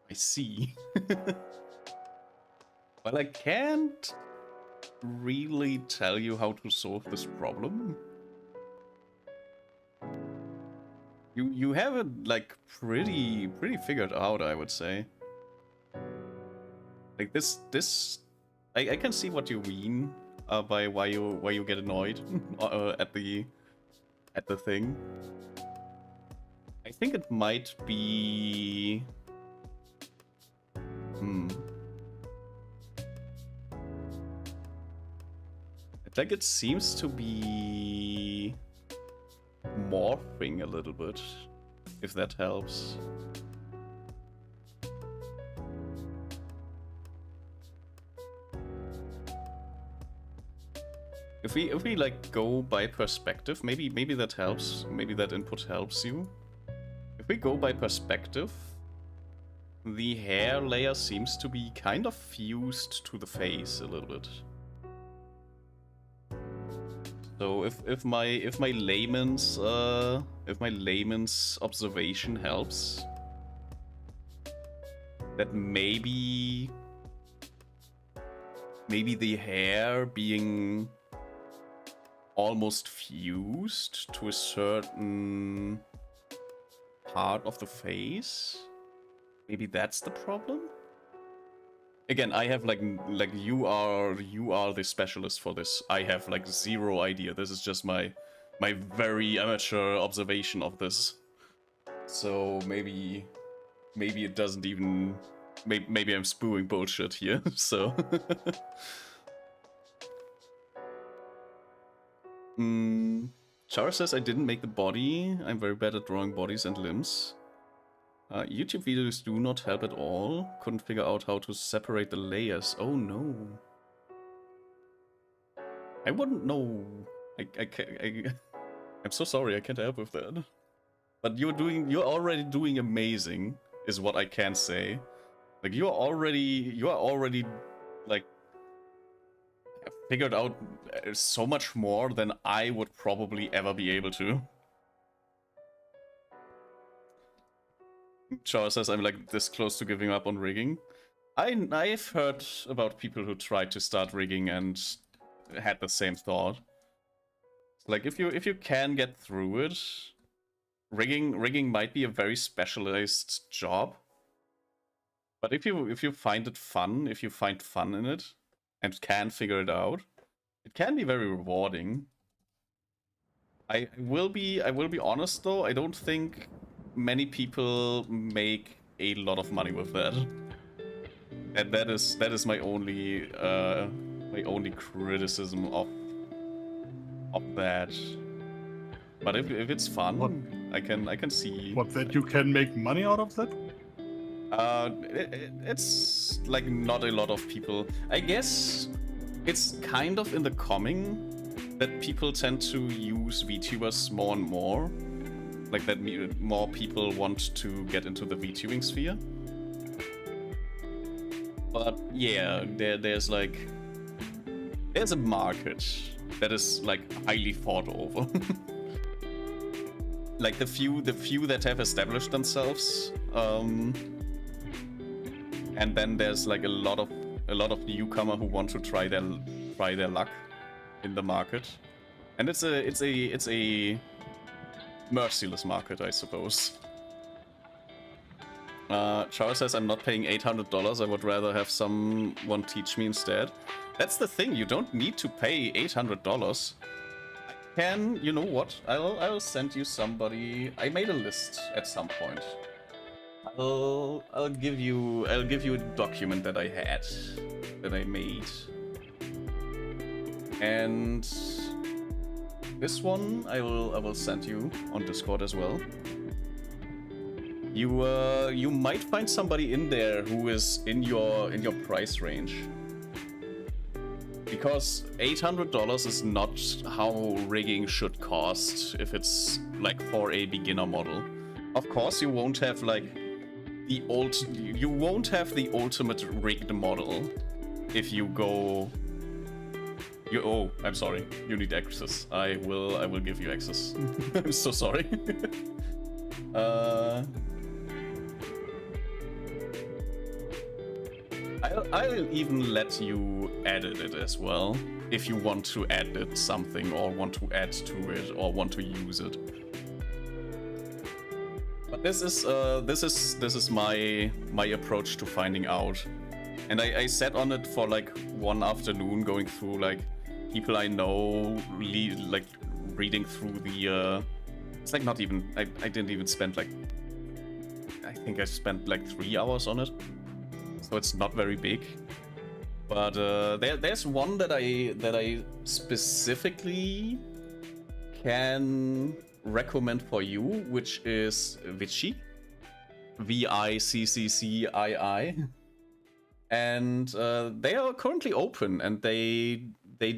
I see. Well, I can't really tell you how to solve this problem. You have it like pretty figured out, I would say. Like this I can see what you mean by why you get annoyed at the thing. I think it might be like it seems to be morphing a little bit, if that helps. If we like go by perspective, maybe that helps. Maybe that input helps you. If we go by perspective, the hair layer seems to be kind of fused to the face a little bit. So if my layman's observation helps, that maybe the hair being almost fused to a certain part of the face, maybe that's the problem. Again, I have like you are the specialist for this. I have like zero idea. This is just my very amateur observation of this. So maybe it doesn't even. Maybe I'm spewing bullshit here. So. Chara says I didn't make the body. I'm very bad at drawing bodies and limbs. YouTube videos do not help at all. Couldn't figure out how to separate the layers. Oh no. I wouldn't know. I'm so sorry, I can't help with that. But you're already doing amazing, is what I can say. Like you are already like figured out so much more than I would probably ever be able to. Char says I'm like this close to giving up on rigging. I've heard about people who tried to start rigging and had the same thought. Like if you can get through it, rigging might be a very specialized job. But if you find it fun, if you find fun in it and can figure it out, it can be very rewarding. I will be honest though, I don't think many people make a lot of money with that. And that is my only criticism of that. But if it's fun, What? I can see. What, that you can make money out of that? It's like not a lot of people. I guess it's kind of in the coming that people tend to use VTubers more and more. Like that more people want to get into the VTubing sphere. But yeah, there's a market that is like highly fought over. Like the few that have established themselves, and then there's like a lot of newcomer who want to try their luck in the market, and it's a merciless market, I suppose. Charles says, I'm not paying $800, I would rather have someone teach me instead. That's the thing, you don't need to pay $800. I can, you know what, I'll send you somebody. I made a list at some point. I'll give you a document that I made. And this one I will send you on Discord as well. You might find somebody in there who is in your price range. Because $800 is not how rigging should cost if it's like for a beginner model. Of course, you won't have like the ultimate rigged model if you go. Oh, I'm sorry. You need access. I will give you access. I'm so sorry. I'll even let you edit it as well, if you want to edit something or want to add to it or want to use it. But this is my approach to finding out, and I sat on it for like one afternoon, going through like people I know, like reading through the. It's like not even. I didn't even spend like. I think I spent like 3 hours on it. So it's not very big, but there's one that I specifically can recommend for you, which is Viccii, Viccii, and they are currently open, and they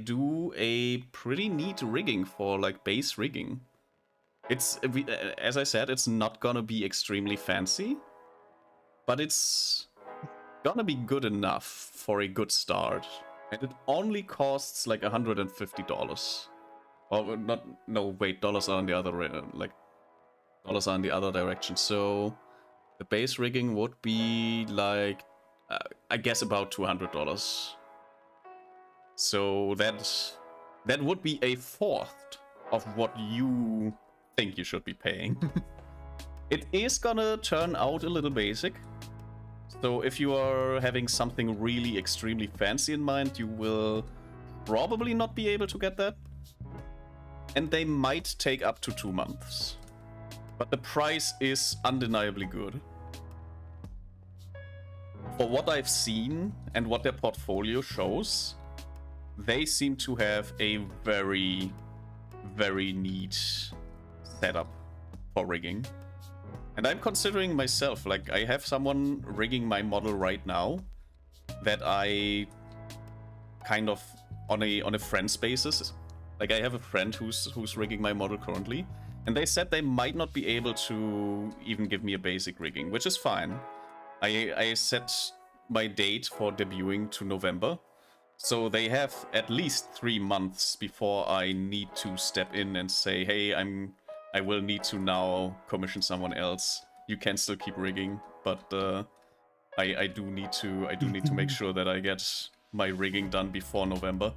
do a pretty neat rigging for like base rigging. It's, as I said, it's not gonna be extremely fancy, but it's gonna be good enough for a good start, and it only costs like $150. Or not? No, wait, dollars are on the other dollars are in the other direction. So the base rigging would be like I guess about $200. So that would be a fourth of what you think you should be paying. It is gonna turn out a little basic. So if you are having something really extremely fancy in mind, you will probably not be able to get that. And they might take up to 2 months. But the price is undeniably good. For what I've seen and what their portfolio shows, they seem to have a very, very neat setup for rigging. And I'm considering myself, like I have someone rigging my model right now that I kind of on a friend's basis. Like I have a friend who's rigging my model currently, and they said they might not be able to even give me a basic rigging, which is fine. I set my date for debuting to November, so they have at least 3 months before I need to step in and say, hey, I will need to now commission someone else. You can still keep rigging, but I do need to make sure that I get my rigging done before November.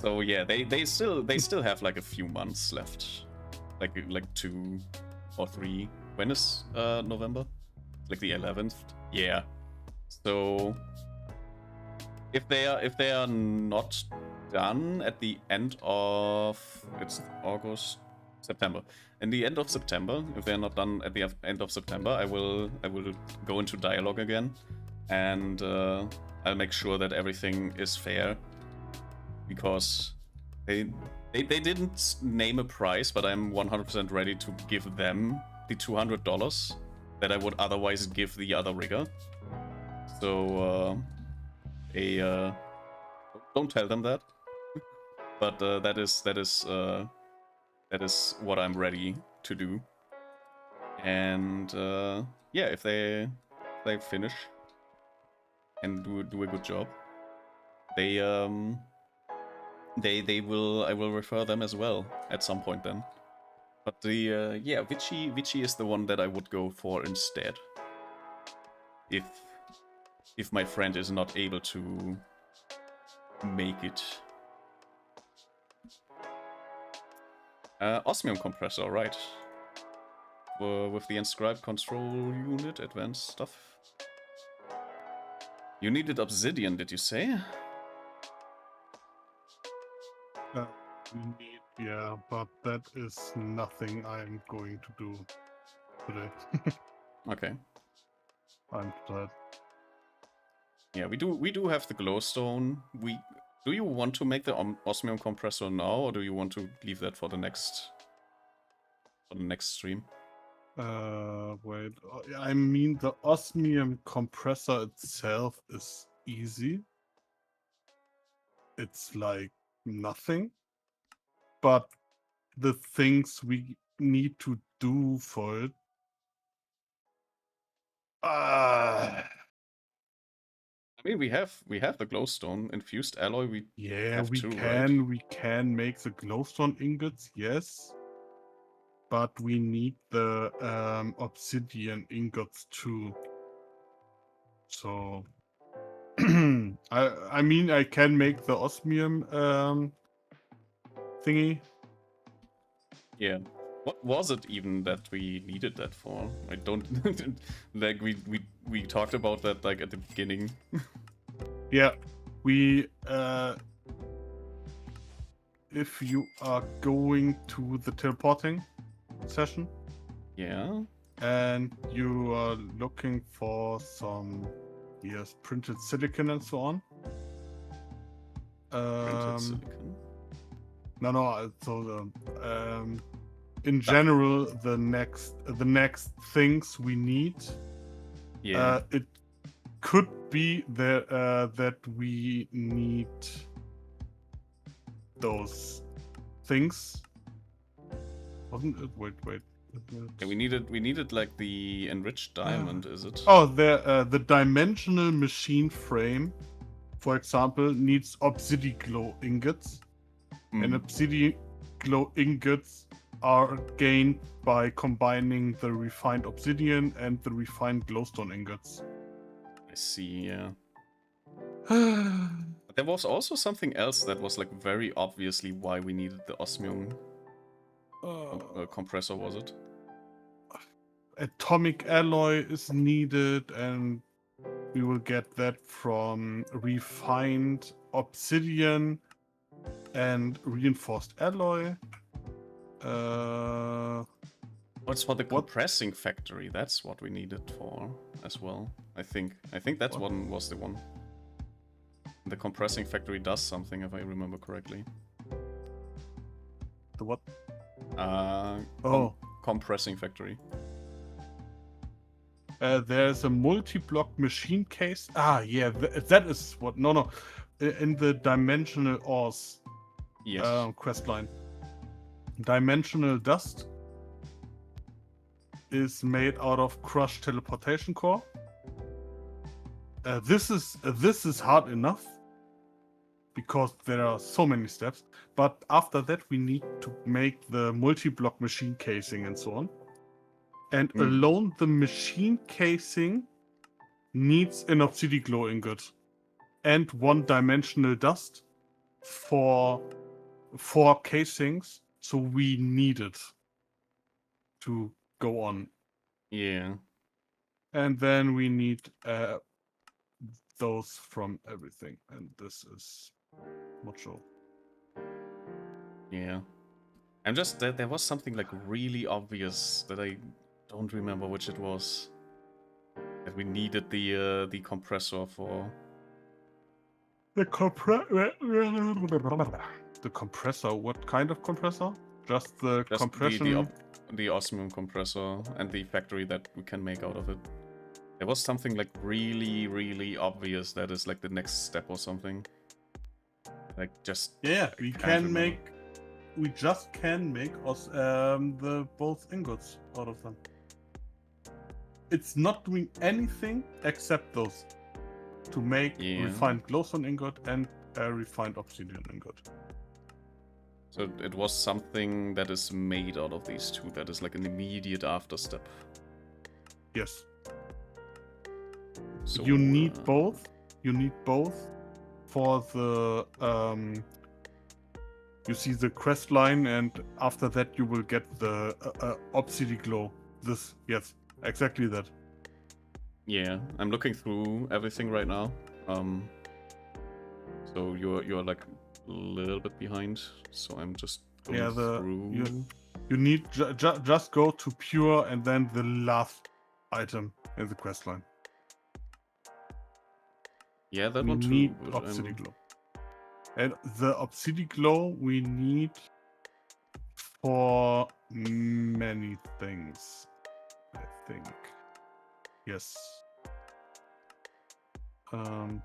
So yeah, they still have like a few months left, like 2 or 3. When is November? Like the 11th? Yeah. So if they are not done at the end of, it's August, September. In the end of September, if they're not done at the end of September, I will go into dialogue again, and I'll make sure that everything is fair, because they didn't name a price, but I'm 100% ready to give them the $200 that I would otherwise give the other rigger. So don't tell them that, but that is what I'm ready to do. And yeah, if they finish and do a good job, I will refer them as well at some point then. But the yeah, Vichy is the one that I would go for instead, if my friend is not able to make it. Osmium compressor, right? With the inscribed control unit, advanced stuff. You needed obsidian, did you say? We need, yeah, but that is nothing I'm going to do today. Okay. I'm tired. Yeah, we do have the glowstone. Do you want to make the osmium compressor now, or do you want to leave that for the next stream? Wait. I mean, the osmium compressor itself is easy. It's like nothing. But the things we need to do for it. I mean, we have the glowstone infused alloy. Yeah, have we two, can right? we can make the glowstone ingots, yes. But we need the obsidian ingots too. So I mean, I can make the osmium thingy. Yeah. What was it even that we needed that for? I don't like we talked about that like at the beginning. Yeah, we if you are going to the teleporting session, Yeah. and you are looking for some, yes, printed silicon and so on. Printed silicon. No. So in general, the next things we need. Yeah. It could be that we need those things. Wasn't it? Wait. Yeah, we needed like the enriched diamond, is it? Oh, the dimensional machine frame, for example, needs obsidian glow ingots, and obsidian glow ingots are gained by combining the refined obsidian and the refined glowstone ingots. I see, yeah. But there was also something else that was like very obviously why we needed the osmium compressor, was it? Atomic alloy is needed, and we will get that from refined obsidian and reinforced alloy. What's for the compressing factory? That's what we needed for as well. I think that one was the one. The compressing factory does something, if I remember correctly. The what? Compressing factory. There's a multi-block machine case. Yeah, that is what. No. In the dimensional ores quest line, dimensional dust is made out of crushed teleportation core. This is hard enough because there are so many steps. But after that, we need to make the multi-block machine casing and so on. And alone the machine casing needs an obsidian glow ingot and 1-dimensional dust for 4 casings, so we need it to go on. Yeah. And then we need those from everything, and this is mucho. Yeah. I'm just there was something like really obvious that I don't remember which it was. That we needed the compressor for. The compressor. What kind of compressor? Just the Just compression. the osmium compressor and the factory that we can make out of it. There was something like really, really obvious that is like the next step or something. Like just Yeah, we can make. We just can make us the both ingots out of them. It's not doing anything except those to make refined glowstone ingot and a refined obsidian ingot. So it was something that is made out of these two. That is like an immediate after step. Yes. So you need both. You need both for the you see the crest line, and after that you will get the obsidian glow. This, yes, exactly that. Yeah, I'm looking through everything right now. So you're like a little bit behind. So I'm just going through. You need just go to pure and then the last item in the quest line. Yeah, that we one too. Need obsidian glow. And the obsidian glow we need for many things, I think. Yes. And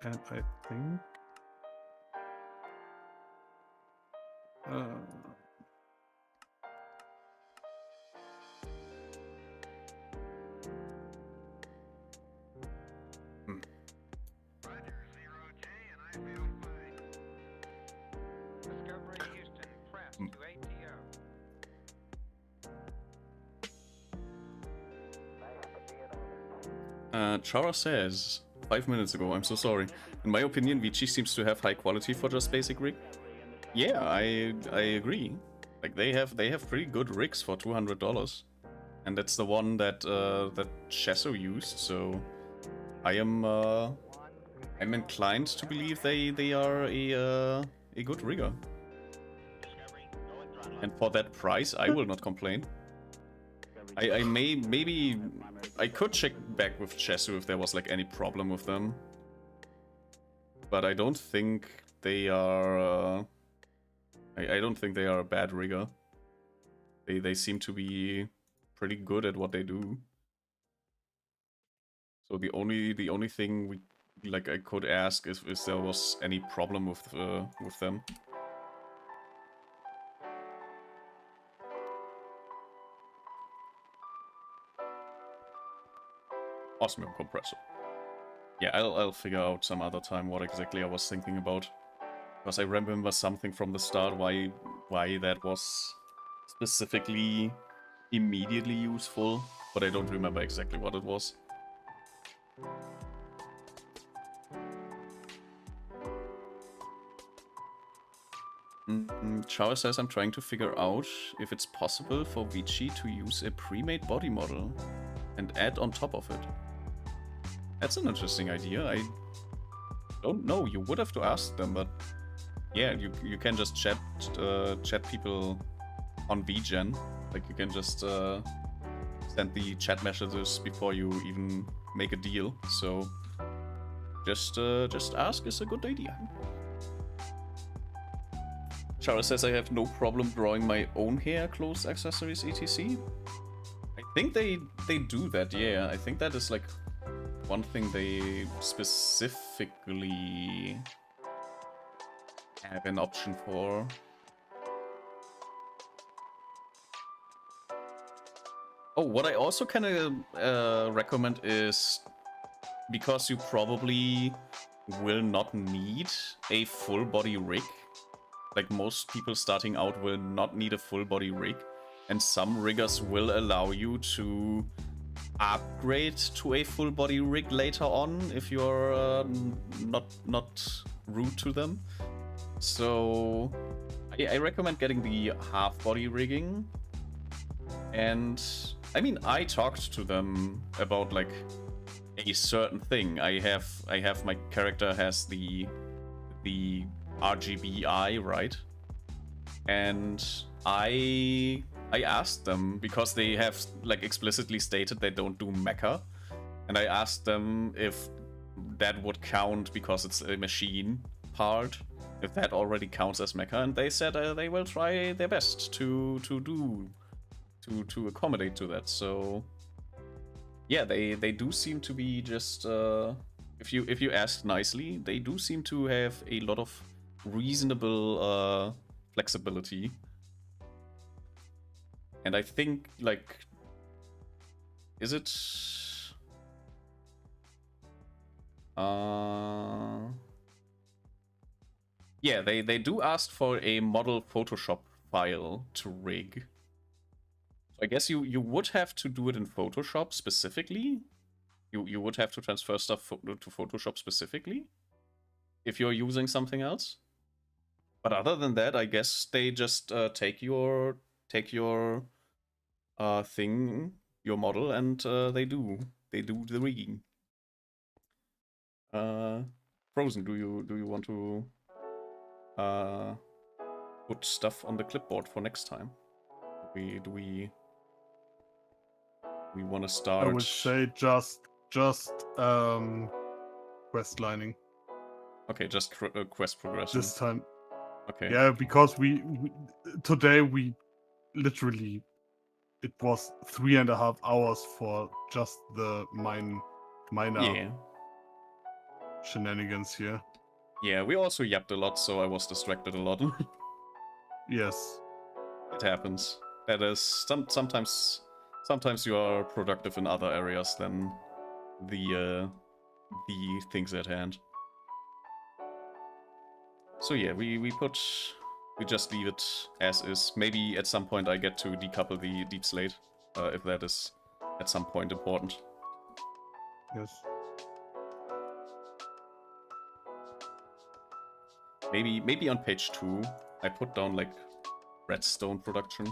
I think Chara says 5 minutes ago, I'm so sorry. In my opinion, Vici seems to have high quality for just basic rig. Yeah, I agree. Like they have pretty good rigs for $200, and that's the one that that Chesso used. So I'm inclined to believe they are a good rigger. And for that price, I will not complain. Maybe I could check back with Chesu if there was like any problem with them, but I don't think they are. I don't think they are a bad rigger. They seem to be pretty good at what they do. So the only thing I could ask is if there was any problem with them. Osmium compressor. Yeah, I'll figure out some other time what exactly I was thinking about. Because I remember something from the start why that was specifically immediately useful, but I don't remember exactly what it was. Chao says I'm trying to figure out if it's possible for Vici to use a pre-made body model and add on top of it. That's an interesting idea. I don't know. You would have to ask them, but yeah, you can just chat people on VGen. Like you can just send the chat messages before you even make a deal. So just ask is a good idea. Chara says I have no problem drawing my own hair, clothes, accessories, etc. I think they do that. Yeah, I think that is like one thing they specifically have an option for. Oh, what I also kind of recommend is, because you probably will not need a full body rig. Like most people starting out will not need a full body rig, and some riggers will allow you to upgrade to a full body rig later on if you're not rude to them. So I recommend getting the half body rigging. And I mean, I talked to them about like a certain thing. I have my character has the RGB eye, right? And I asked them, because they have like explicitly stated they don't do mecha, and I asked them if that would count because it's a machine part, if that already counts as mecha, and they said they will try their best to accommodate to that. So yeah, they do seem to be just if you ask nicely, they do seem to have a lot of reasonable flexibility. And I think, like, is it yeah, they do ask for a model Photoshop file to rig. So I guess you would have to do it in Photoshop specifically. You would have to transfer stuff to Photoshop specifically if you're using something else. But other than that, I guess they just take your thing, your model, and they do the rigging. Frozen, do you want to put stuff on the clipboard for next time? Do we want to start? I would say just quest lining. Okay, just quest progression. This time. Okay. Yeah, because we today we literally, it was 3.5 hours for just the minor shenanigans here. Yeah, we also yapped a lot, so I was distracted a lot. Yes. It happens. That is sometimes you are productive in other areas than the things at hand. So yeah, we just leave it as is. Maybe at some point I get to decouple the deep slate, if that is at some point important. Yes. Maybe on page 2 I put down like redstone production.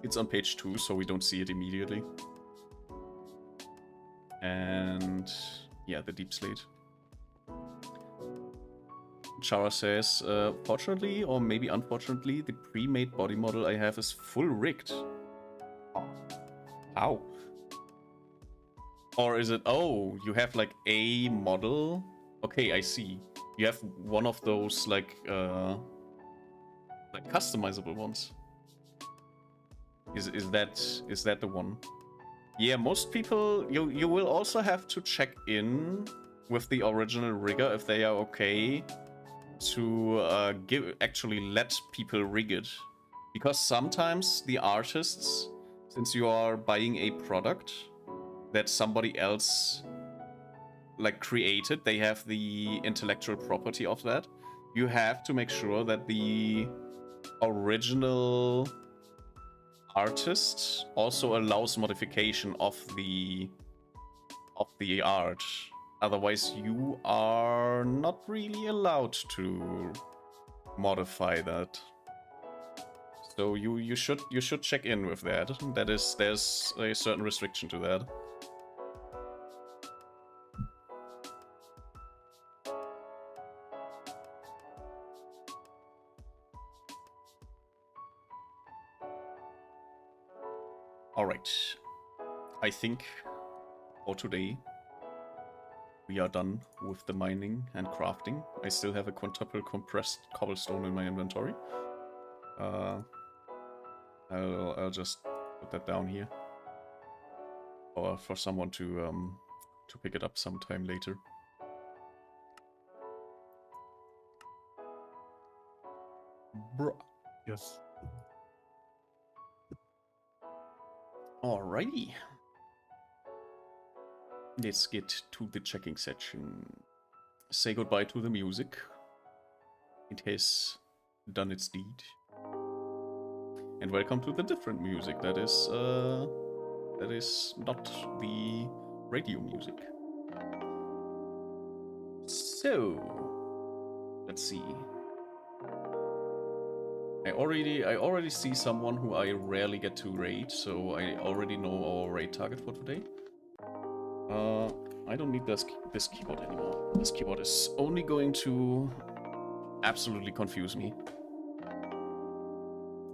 It's on page 2, so we don't see it immediately. And yeah, the deep slate. Chara says, fortunately, or maybe unfortunately, the pre-made body model I have is full rigged. How? Or is it, oh, you have like a model? Okay, I see. You have one of those like customizable ones. Is that the one? Yeah, most people, you will also have to check in with the original rigger if they are okay to actually let people rig it, because sometimes the artists, since you are buying a product that somebody else like created, they have the intellectual property of that. You have to make sure that the original artist also allows modification of the art. Otherwise, you are not really allowed to modify that. So you should check in with that. There's a certain restriction to that. All right. I think for today we are done with the mining and crafting. I still have a quintuple compressed cobblestone in my inventory. I'll just put that down here, or for someone to pick it up sometime later. Bruh. Yes. Alrighty. Let's get to the checking section. Say goodbye to the music. It has done its deed. and welcome to the different music that is not the radio music. So, let's see. I already see someone who I rarely get to raid, so I already know our raid target for today. I don't need this keyboard anymore. This keyboard is only going to absolutely confuse me.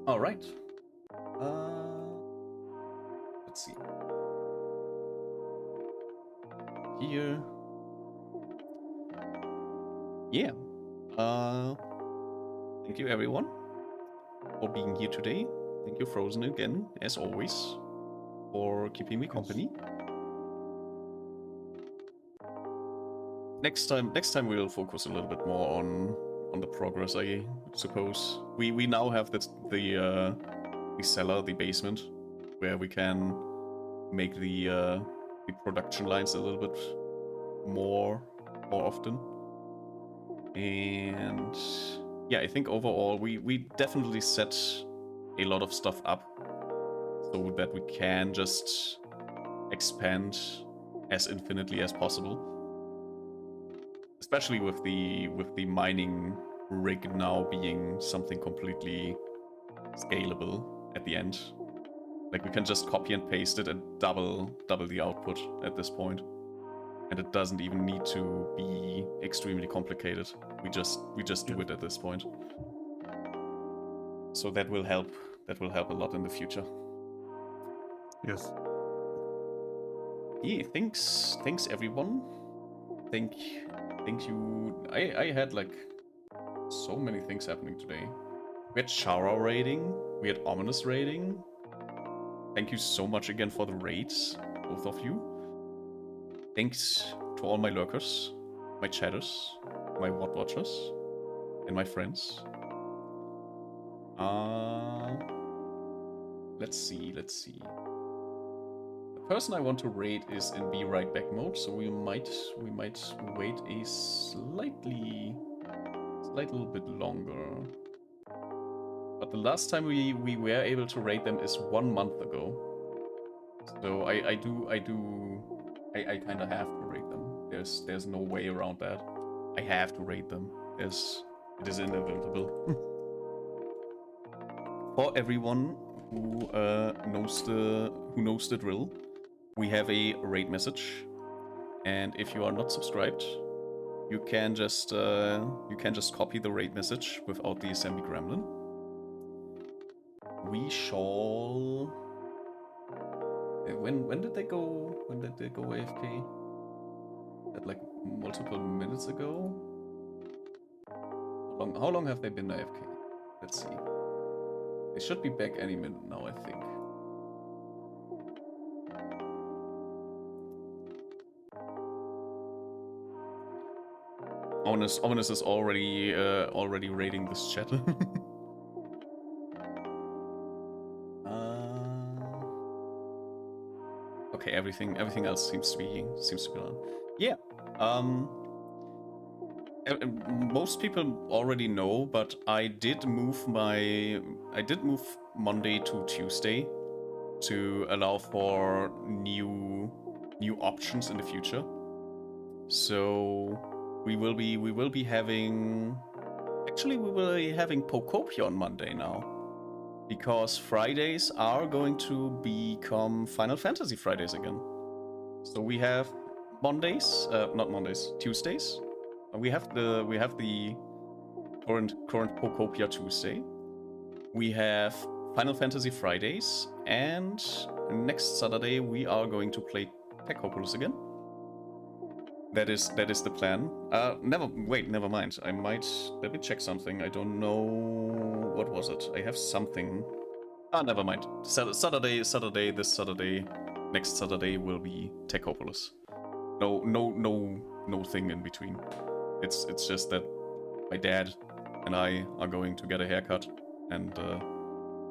All right. Let's see. Here. Yeah. Thank you everyone for being here today. Thank you, Frozen, again, as always, for keeping me company. Next time we'll focus a little bit more on the progress, I suppose. We now have the cellar, the basement, where we can make the production lines a little bit more often. And yeah, I think overall we definitely set a lot of stuff up so that we can just expand as infinitely as possible. Especially with the mining rig now being something completely scalable at the end. Like we can just copy and paste it and double the output at this point. And it doesn't even need to be extremely complicated. We just do it at this point. So that will help. That will help a lot in the future. Yes. Yeah, thanks everyone. Thank you. I had like so many things happening today. We had Shara raiding, we had Ominous raiding. Thank you so much again for the raids, both of you. Thanks to all my lurkers, my chatters, my WOT watchers, and my friends. Let's see. The person I want to raid is in Be Right Back mode, so we might wait a slight little bit longer. But the last time we were able to raid them is 1 month ago. So I kind of have to raid them. There's no way around that. I have to raid them. It is inevitable. For everyone who knows the drill, we have a raid message, and if you are not subscribed, you can just copy the raid message without the assembly gremlin. We shall. When did they go? When did they go AFK? That like multiple minutes ago. How long have they been AFK? Let's see. They should be back any minute now, I think. Ominous is already raiding this chat. Okay, everything else seems to be on. Yeah. Most people already know, but I did move Monday to Tuesday to allow for new options in the future. So we will be having Pokopia on Monday now, because Fridays are going to become Final Fantasy Fridays again. So we have Tuesdays. We have the current Pokopia Tuesday. We have Final Fantasy Fridays, and next Saturday we are going to play Techopolis again. That is the plan. Never mind. Let me check something. I don't know, what was it? I have something. Never mind. This Saturday, next Saturday will be Techopolis. No thing in between. It's just that my dad and I are going to get a haircut, and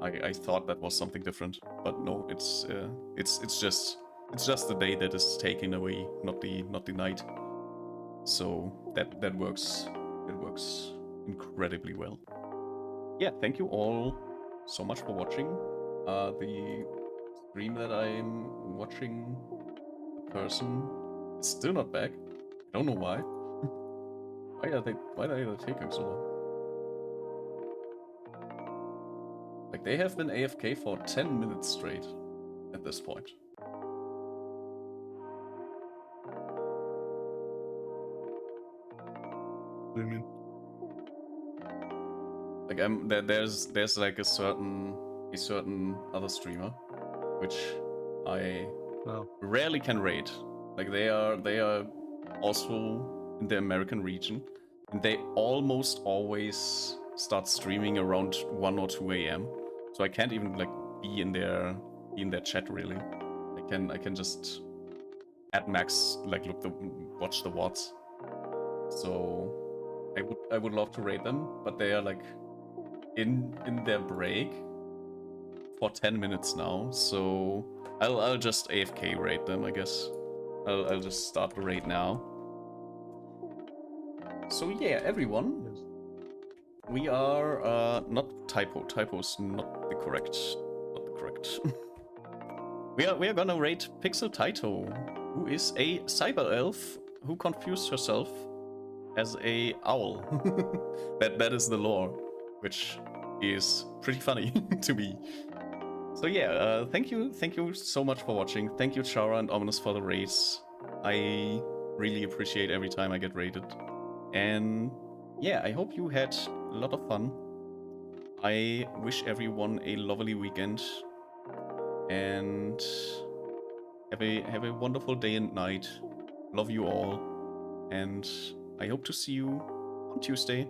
I thought that was something different, but no, it's just the day that is taken away, not the night. So that works incredibly well. Yeah, thank you all so much for watching. The stream that I'm watching, the person is still not back. I don't know why. Why are they taking so long? Like, they have been AFK for 10 minutes straight at this point. What do you mean? Like, there's like a certain other streamer which I rarely can rate. Like, they are also in the American region, and they almost always start streaming around 1 or 2 a.m. So I can't even like be in their chat really. I can just at max like watch the VODs. So I would love to rate them, but they are like in their break for 10 minutes now, so I'll just AFK rate them, I guess. I'll just start the raid now. So yeah, everyone, Yes. we are not typo's not the correct. we are gonna rate Pixel Taito, who is a cyber elf who confused herself as a owl. that is the lore, which is pretty funny to me. So yeah, thank you so much for watching. Thank you, Chara and Ominous, for the raids. I really appreciate every time I get raided. And yeah, I hope you had a lot of fun. I wish everyone a lovely weekend, and have a wonderful day and night. Love you all, and I hope to see you on Tuesday.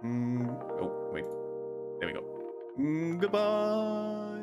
Oh wait, there we go. Goodbye.